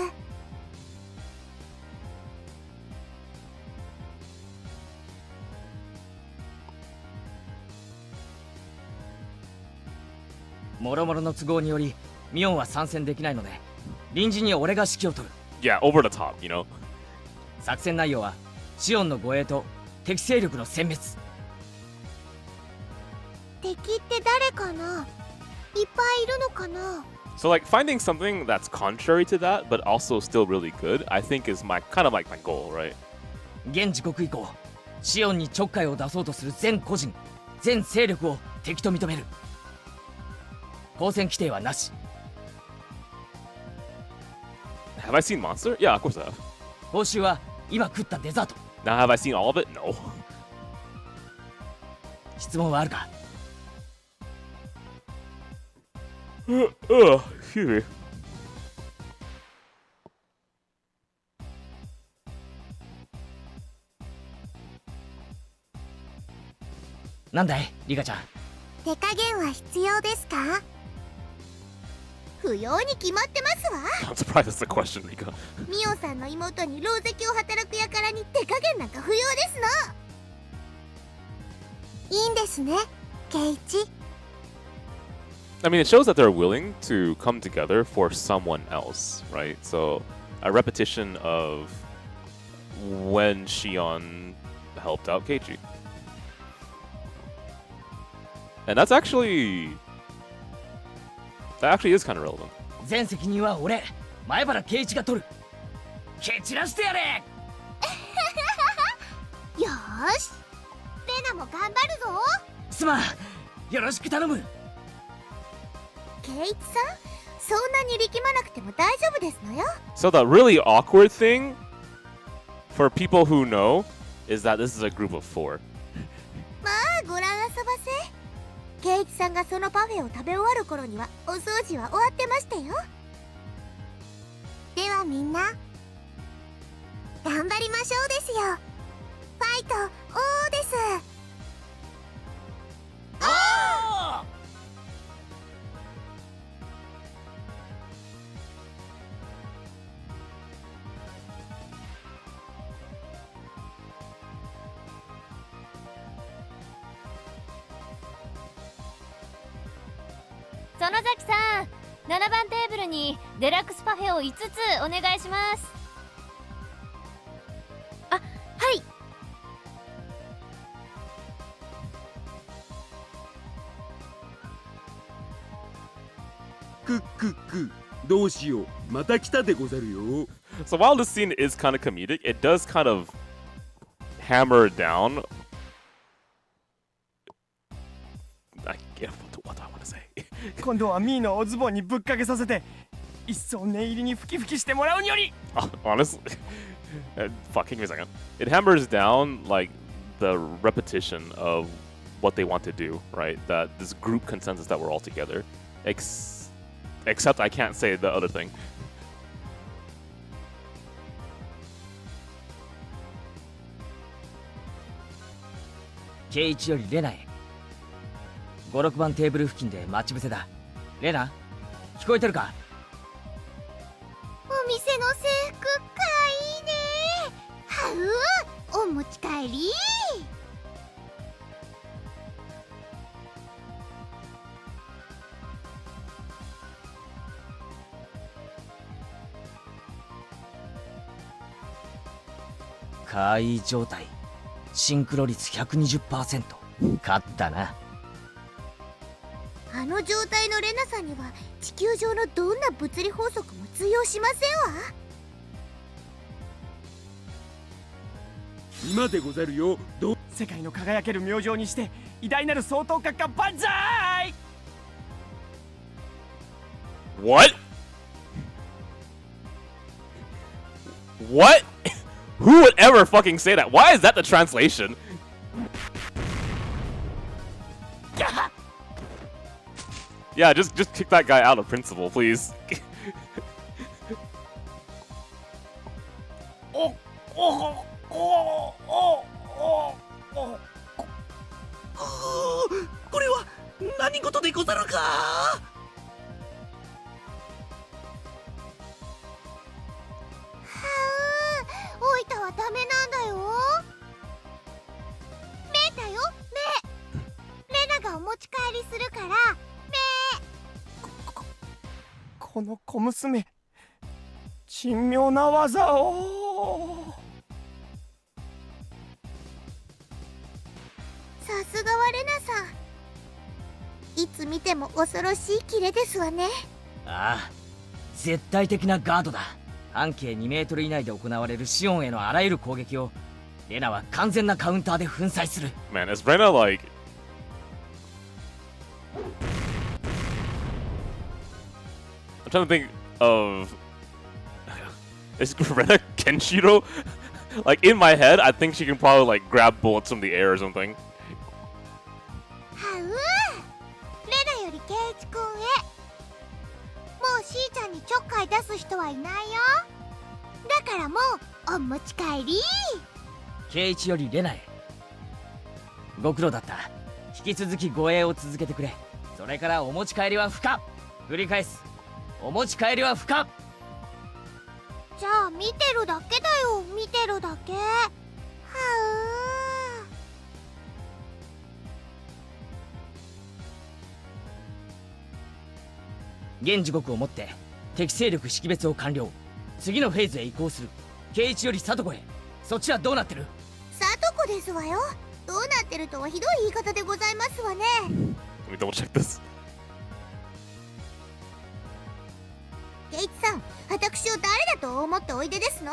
もろもろの都合によりミオンは参戦できないので臨時に俺が指揮を取る。 Yeah, over the top, you know. 作戦内容はシオンの護衛と敵勢力の殲滅。敵って誰かな？いっぱいいるのかな？ So like finding something that's contrary to that, but also still really good, I think is my kind of like my goal, right? 現時刻以降、シオンにちょっかいを出そうとする全個人、全勢力を敵と認める。交戦規定はなし。Have I seen Monster? Yeah, of course I have. 報酬は今食ったデザート。 Now have I seen all of it? No. 質問はあるか？ Excuse me. なんだいリカちゃん。手加減は必要ですか？不要に決まってますわ。 I'm surprised that's the question, Rika. ミオさんの妹に狼藉を働く輩に手加減なんか不要ですの。いいんですね、ケイチ。 I mean, it shows that they're willing to come together for someone else, right? So, a repetition of when Shion helped out Keiichi. And that actually is kind of relevant. 全責任は俺、前原圭一が取る。蹴散らしてやれ。よーし、レナも頑張るぞ。すまん、よろしく頼む。ケイチさん、そんなに力まなくても大丈夫ですのよ。 So the really awkward thing for people who know is that this is a group of 4. まあご覧あそばせ。ケイチさんがそのパフェを食べ終わる頃にはお掃除は終わってましたよ。ではみんな頑張りましょうですよ。ファイトオーです。ああ。園崎さん、7番テーブルにデラックスパフェを5つお願いします。あ、はい。くっくっく、どうしよう、また来たでござるよ。 So while this scene is kind of comedic, it does kind of hammer down. What do I want to say? 今度はミーのおズボンにぶっかけさせて一層念入りにふきふきしてもらうにより。 Honestly, fuck, give me a second. It hammers down like the repetition of what they want to do, right? That this group consensus that we're all together. Except I can't say the other thing. 圭一よりレナへ。5、6番テーブル付近で待ち伏せだ。レナ、聞こえてるか？お店の制服かいいね。はう、お持ち帰り。怪異状態、シンクロ率 120%。 勝ったな。あの状態のレナさんには地球上のどんな物理法則も通用しませんわ。今でござるよ。世界の輝ける明星にして偉大なる総統閣下万歳。 What? What? Who would ever fucking say that? Why is that the translation? Yeah, just kick that guy out of principle, please. これは何事でござるか？はう、おいたはダメなんだよ。メだよ、メ。レナがお持ち帰りするからメ。この小娘、珍妙な技を。さすがはレナさん、いつ見ても恐ろしいキレですわね。ああ、絶対的なガードだ。半径2メートル以内で行われるシオンへのあらゆる攻撃をレナは完全なカウンターで粉砕する。 Man, is Rena like... I'm trying to think of... Is Rena Kenshiro? Like in my head, I think she can probably like grab bullets from the air or something. はうレナよりケイチ君へ。もうしーちゃんにちょっかい出す人はいないよ。だからもうお持ち帰り。ケイチよりレナへ。ご苦労だった。引き続き護衛を続けてくれ。それからお持ち帰りは不可。繰り返す。お持ち帰りは不可。じゃあ見てるだけだよ。見てるだけ。は現時刻をもって敵勢力識別を完了。次のフェーズへ移行する。ケイチよりサトコへ。そっちはどうなってる？さとこですわよ。どうなってるとはひどい言い方でございますわね。Let me double check this. ケイチさん、私を誰だと思っておいでですの？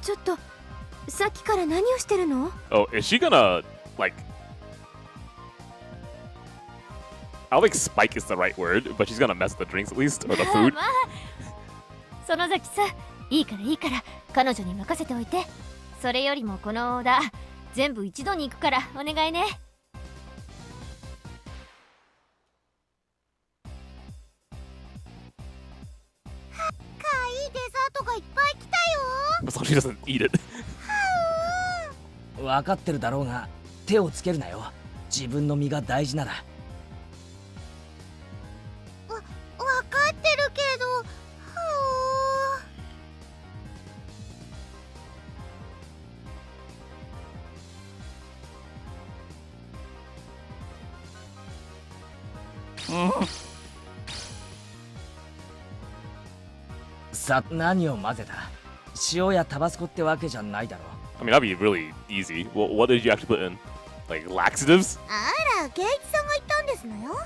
ちょっとさっきから何をしてるの？ Oh, is she gonna like? I don't think spike is the right word, but she's gonna mess with the drinks at least or the food. まあ園崎さん、いいからいいから彼女に任せておいて。それよりもこのオーダー全部一度に行くからお願いね。かわいいデザートがいっぱい来たよ。 So she doesn't eat it. 分かってるだろうが手をつけるなよ。自分の身が大事なら。わかってるけど。さ、何を混ぜた？塩やタバスコってわけじゃないだろう。 I mean, that'd be really easy. What did you actually put in? Like laxatives? あら、ケイチさんが言ったんですのよ。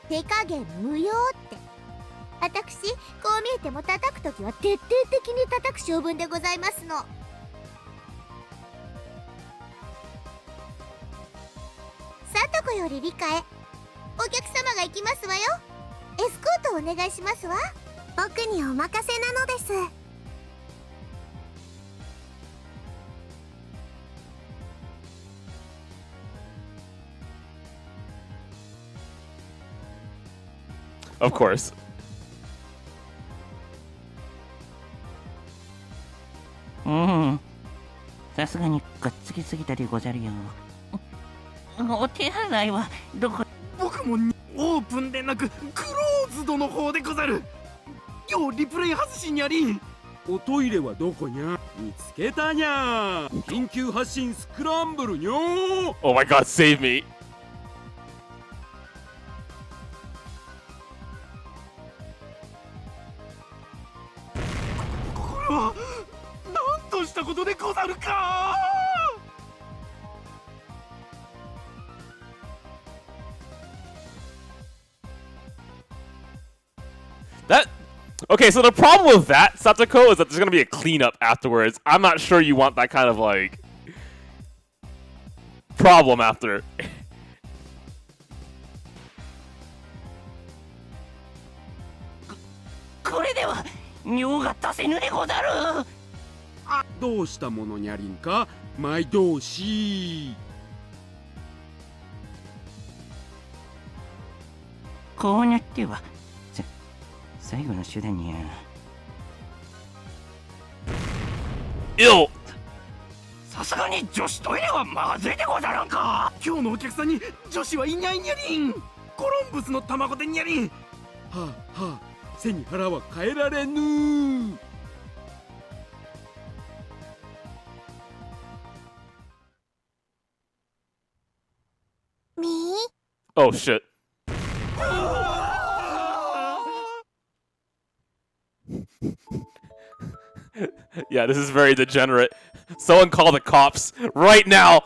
手加減無用って。私、こう見えても叩くときは徹底的に叩く性分でございますの。さとこより理科へ。お客様が行きますわよ。エスコートお願いしますわ。僕にお任せなのです。Of course. さすがにがっつきすぎたでござるよ。お手洗いはどこ？僕もオープンでなくクローズドの方でござる。ようリプレイ外しにあり。おトイレはどこにゃ？見つけたにゃ。緊急発進スクランブルにょ。 Oh my god, save me. これは何としたことでござるか。That okay, so the problem with that, Satoko, is that there's gonna be a cleanup afterwards. I'm not sure you want that kind of like problem after. これでは尿が出せぬでござる。どうしたものにゃりんか、毎同士。こうなっては最後の手段にゃ。Ew! さすがに女子トイレはまずいでござらんか。今日のお客さんに女子はいないにゃりん。コロンブスの卵でにゃりん。はあはあ、背に腹は変えられぬ。みー Oh shit. Yeah, this is very degenerate. Someone call the cops right now.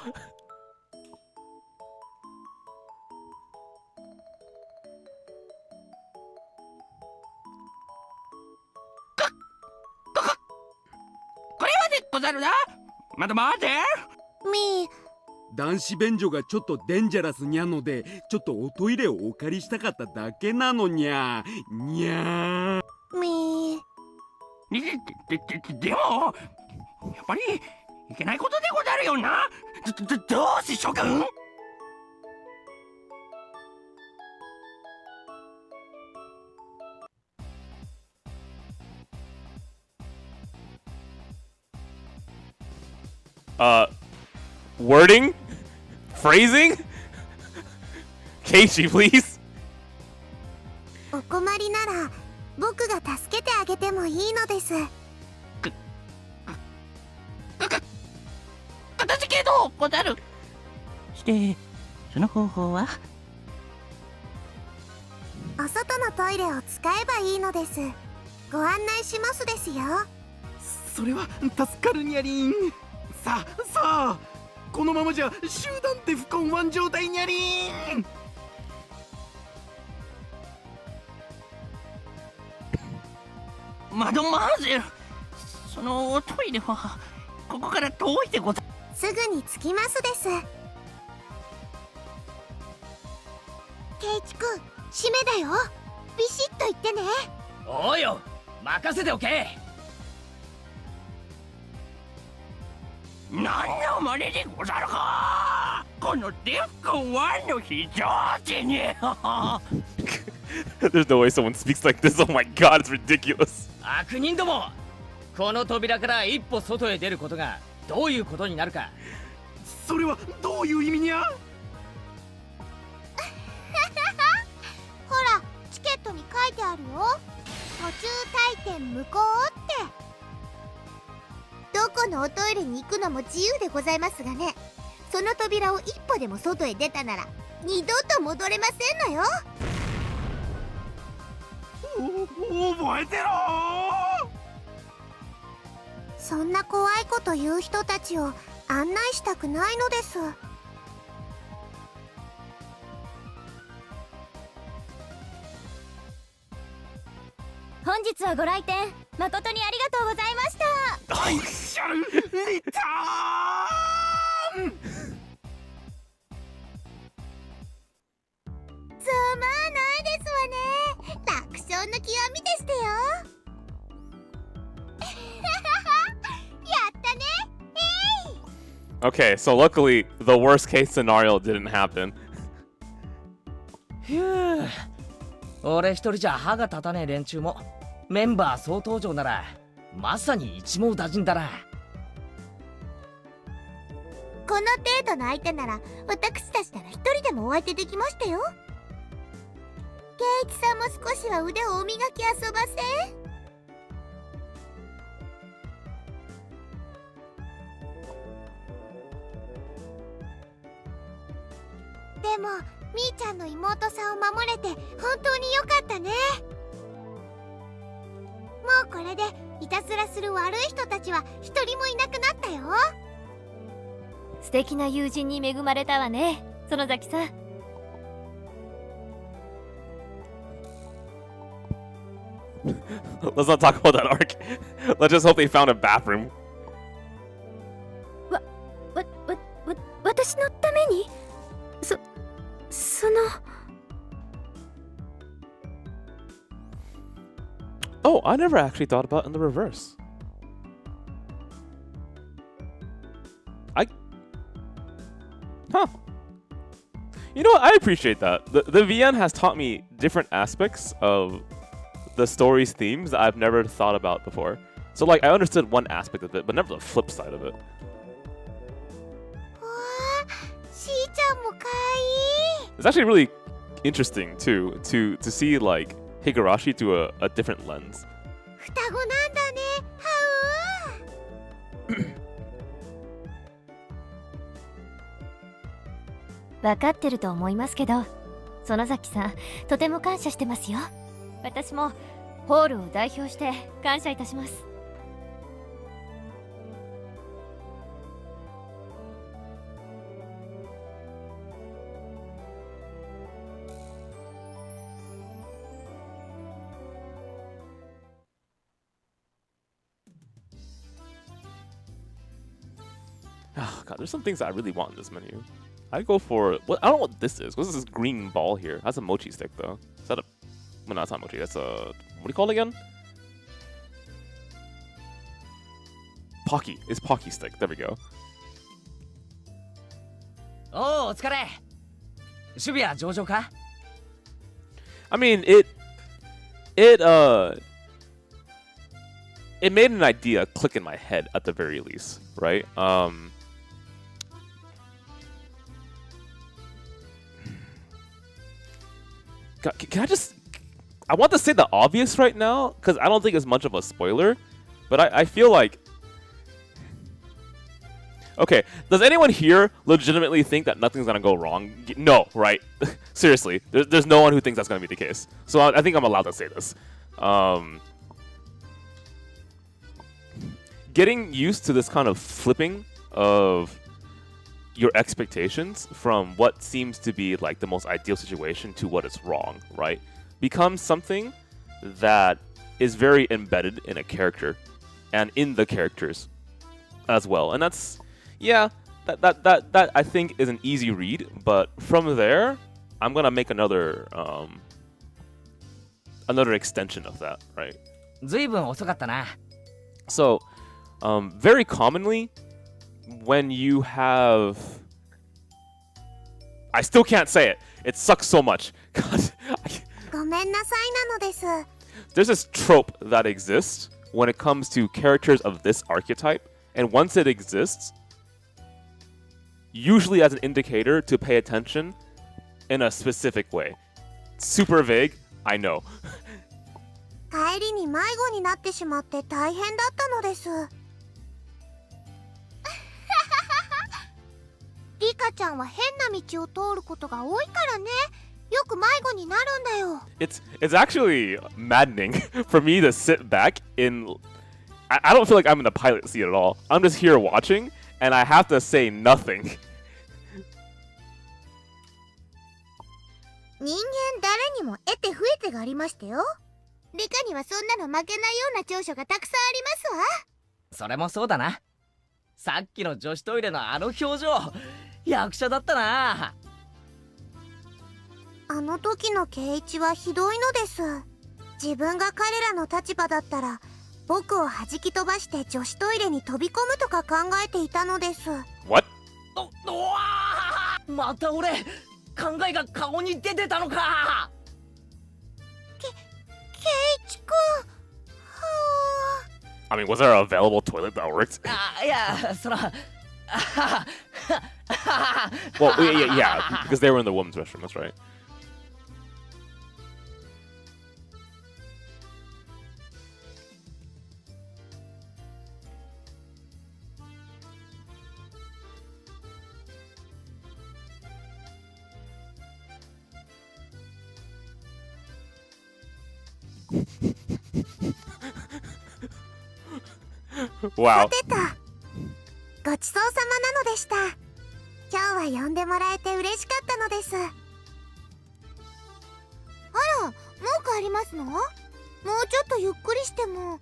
Mademoiselle? みー男子便所がちょっとデンジャラスにゃのでちょっとおトイレをお借りしたかっただけなのにゃにゃー。みー。でもやっぱりいけないことでござるよな。どうし諸君。Wording? Phrasing? Keiichi, please? お困りなら僕が助けてあげてもいいのです。かたじけどござる。してその方法は？お外のトイレを使えばいいのです。ご案内しますですよ。それは助かるにゃりん。さあこのままじゃ集団って不根腕状態にゃりん。マドマーゼル、そのトイレはここから遠いでござる。すぐに着きますです。ケイチ君、締めだよ。ビシッと言ってね。おうよ、任せておけ。何の真似でござるか、このデフコン1の非常時に。There's no way someone speaks like this. Oh my god, it's ridiculous. 悪人ども、この扉から一歩外へ出ることがどういうことになるか。それはどういう意味にゃ。ほら、チケットに書いてあるよ。途中退店無効って。どこのおトイレに行くのも自由でございますがね。その扉を一歩でも外へ出たなら二度と戻れませんのよ。覚えてろ。そんな怖いこと言う人たちを案内したくないのです。本日はご来店誠にありがとうございました。おっしゃるリターン。すまないですわね。楽勝の極みでしたよ。やったね。Okay, so luckily the worst case scenario didn't happen. ひゅー、俺一人じゃ歯が立たねえ連中もメンバー総登場ならまさに一網打尽だな。この程度の相手なら私たちなら一人でもお相手できましたよ。ケイイチさんも少しは腕をお磨き遊ばせ。でもみーちゃんの妹さんを守れて本当によかったね。もうこれでいたずらする悪い人たちは一人もいなくなったよ。素敵な友人に恵まれたわね、園崎さん。Let's not talk about that arc. Let's just hope they found a bathroom. 私のためにその。 Oh, I never actually thought about it in the reverse. Huh. You know what? I appreciate that. The VN has taught me different aspects of the story's themes that I've never thought about before. So like, I understood one aspect of it, but never the flip side of it. わあ、しーちゃんもかわいい。 It's actually really interesting too to see like Higurashi through a different lens. 双子なんだね。分かってると思いますけど、園崎さんとても感謝してますよ。私もホールを代表して感謝いたします。Oh, God, there's some things that I really want in this menu. I go for what? I don't know what this is. What's this green ball here? That's a mochi stick though. Is that a? Well, no, it's not mochi. That's a. What do you call it again? Pocky. It's Pocky stick. There we go. おお、お疲れ。守備は上々か？ I mean, it made an idea click in my head at the very least, right? Can I just... I want to say the obvious right now, because I don't think it's much of a spoiler, but I feel like... Okay, does anyone here legitimately think that nothing's gonna go wrong? No, right? Seriously, there's no one who thinks that's gonna be the case. So I think I'm allowed to say this. Getting used to this kind of flipping of your expectations from what seems to be like the most ideal situation to what is wrong, right? Becomes something that is very embedded in a character and in the characters as well. And that's, yeah, that I think is an easy read, but from there, I'm gonna make another extension of that, right? ずいぶん遅かったな。 So, very commonly, when you have... I still can't say it. It sucks so much. God, ごめんなさいなのです。 there's this trope that exists when it comes to characters of this archetype, and once it exists, usually as an indicator to pay attention in a specific way. Super vague, I know. 帰りに迷子になってしまって大変だったのです。リカちゃんは変な道を通ることが多いからね。よく迷子になるんだよ。It's actually maddening for me to sit back in... I don't feel like I'm in the pilot seat at all. I'm just here watching, and I have to say nothing. 人間誰にも得て増えてがありましたよ。リカにはそんなの負けないような長所がたくさんありますわ。それもそうだな。さっきの女子トイレのあの表情、役者だったな。あの時の圭一はひどいのです。自分が彼らの立場だったら僕を弾き飛ばして女子トイレに飛び込むとか考えていたのです。 What? また俺、考えが顔に出てたのか。圭一くん。I mean, was there an available toilet that worked? いや、そら。Well, yeah, because they were in the women's restroom, that's right. Wow. さてと、ごちそうさまなのでした。今日は呼んでもらえて嬉しかったのです。あら、もう帰りますの？もうちょっとゆっくりしても。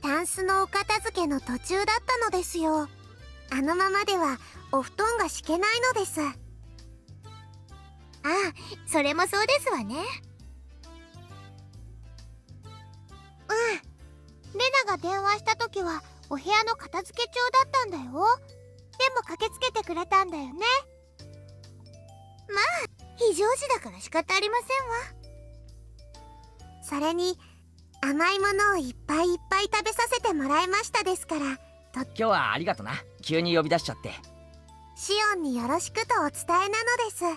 タンスのお片付けの途中だったのですよ。あのままではお布団が敷けないのです。ああ、それもそうですわね。レナが電話した時はお部屋の片付け中だったんだよ。でも駆けつけてくれたんだよね。まあ非常時だから仕方ありませんわ。それに甘いものをいっぱいいっぱい食べさせてもらいましたですから。今日はありがとな。急に呼び出しちゃって。シオンによろしくとお伝えなのです。では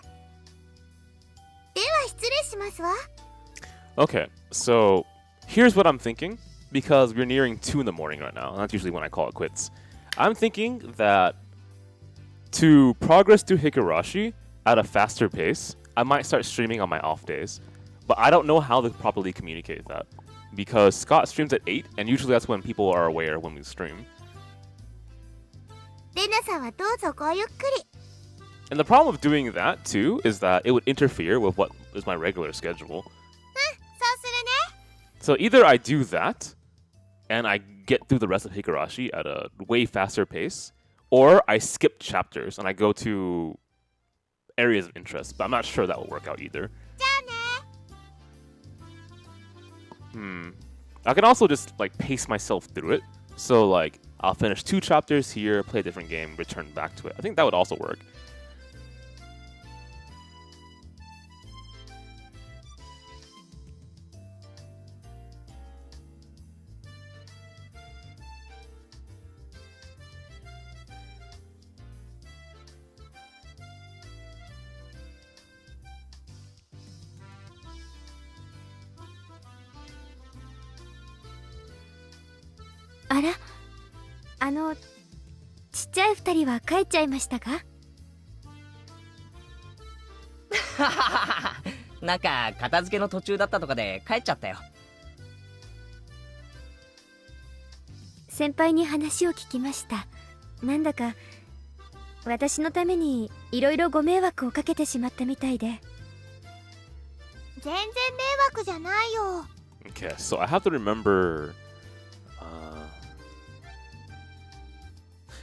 失礼しますわ。 Okay, so here's what I'm thinking, because we're nearing 2 in the morning right now, and that's usually when I call it quits. I'm thinking that to progress through Higurashi at a faster pace, I might start streaming on my off days. But I don't know how to properly communicate that, because Scott streams at 8, and usually that's when people are aware when we stream. レナさんはどうぞごゆっくり。 And the problem with doing that, too, is that it would interfere with what is my regular schedule. そうするね。 So either I do that, and I get through the rest of Higurashi at a way faster pace, or I skip chapters and I go to areas of interest, but I'm not sure that will work out either. I can also just like pace myself through it. So like I'll finish 2 chapters here, play a different game, return back to it. I think that would also work.あら、ちっちゃい2人は帰っちゃいましたか？なんか片付けの途中だったとかで帰っちゃったよ。先輩に話を聞きました。なんだか私のためにいろいろご迷惑をかけてしまったみたいで。全然迷惑じゃないよ。 Okay, so I have to remember.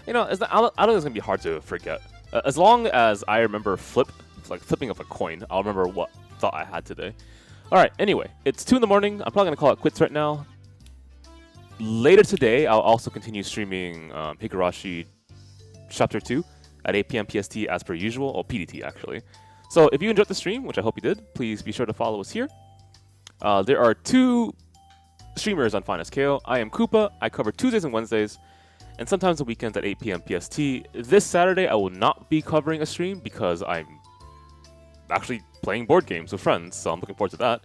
You know, I don't think it's gonna be hard to forget. As long as I remember flipping of a coin, I'll remember what thought I had today. All right. Anyway, it's 2 in the morning. I'm probably gonna call it quits right now. Later today, I'll also continue streaming Higurashi Chapter 2 at 8 p.m. PST as per usual, or PDT actually. So if you enjoyed the stream, which I hope you did, please be sure to follow us here. There are 2 streamers on FinestKO. I am Koopa. I cover Tuesdays and Wednesdays, and sometimes the weekends at 8 p.m. PST. This Saturday, I will not be covering a stream because I'm actually playing board games with friends, so I'm looking forward to that.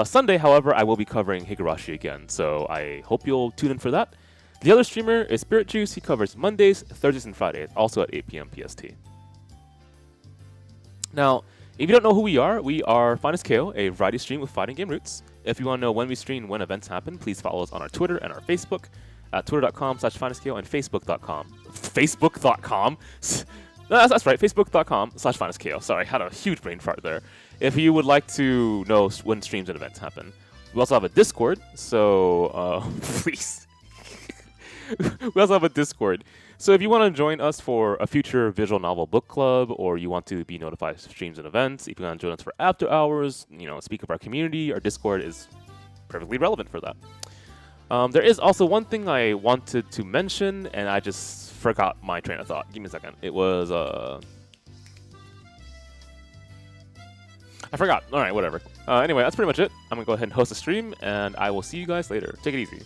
Sunday, however, I will be covering Higurashi again, so I hope you'll tune in for that. The other streamer is Spirit Juice. He covers Mondays, Thursdays, and Fridays, also at 8 p.m. PST. Now, if you don't know who we are FinestKO, a variety stream with fighting game roots. If you want to know when we stream, when events happen, please follow us on our Twitter and our Facebook at twitter.com/FinestKO and facebook.com. Facebook.com? No, that's right, facebook.com/FinestKO. Sorry, I had a huge brain fart there. If you would like to know when streams and events happen. We also have a Discord, so please. We also have a Discord. So if you want to join us for a future visual novel book club, or you want to be notified of streams and events, if you want to join us for after hours, speak of our community, our Discord is perfectly relevant for that. There is also one thing I wanted to mention, and I just forgot my train of thought. Give me a second. It was, I forgot. Alright, whatever. Anyway, that's pretty much it. I'm going to go ahead and host a stream, and I will see you guys later. Take it easy.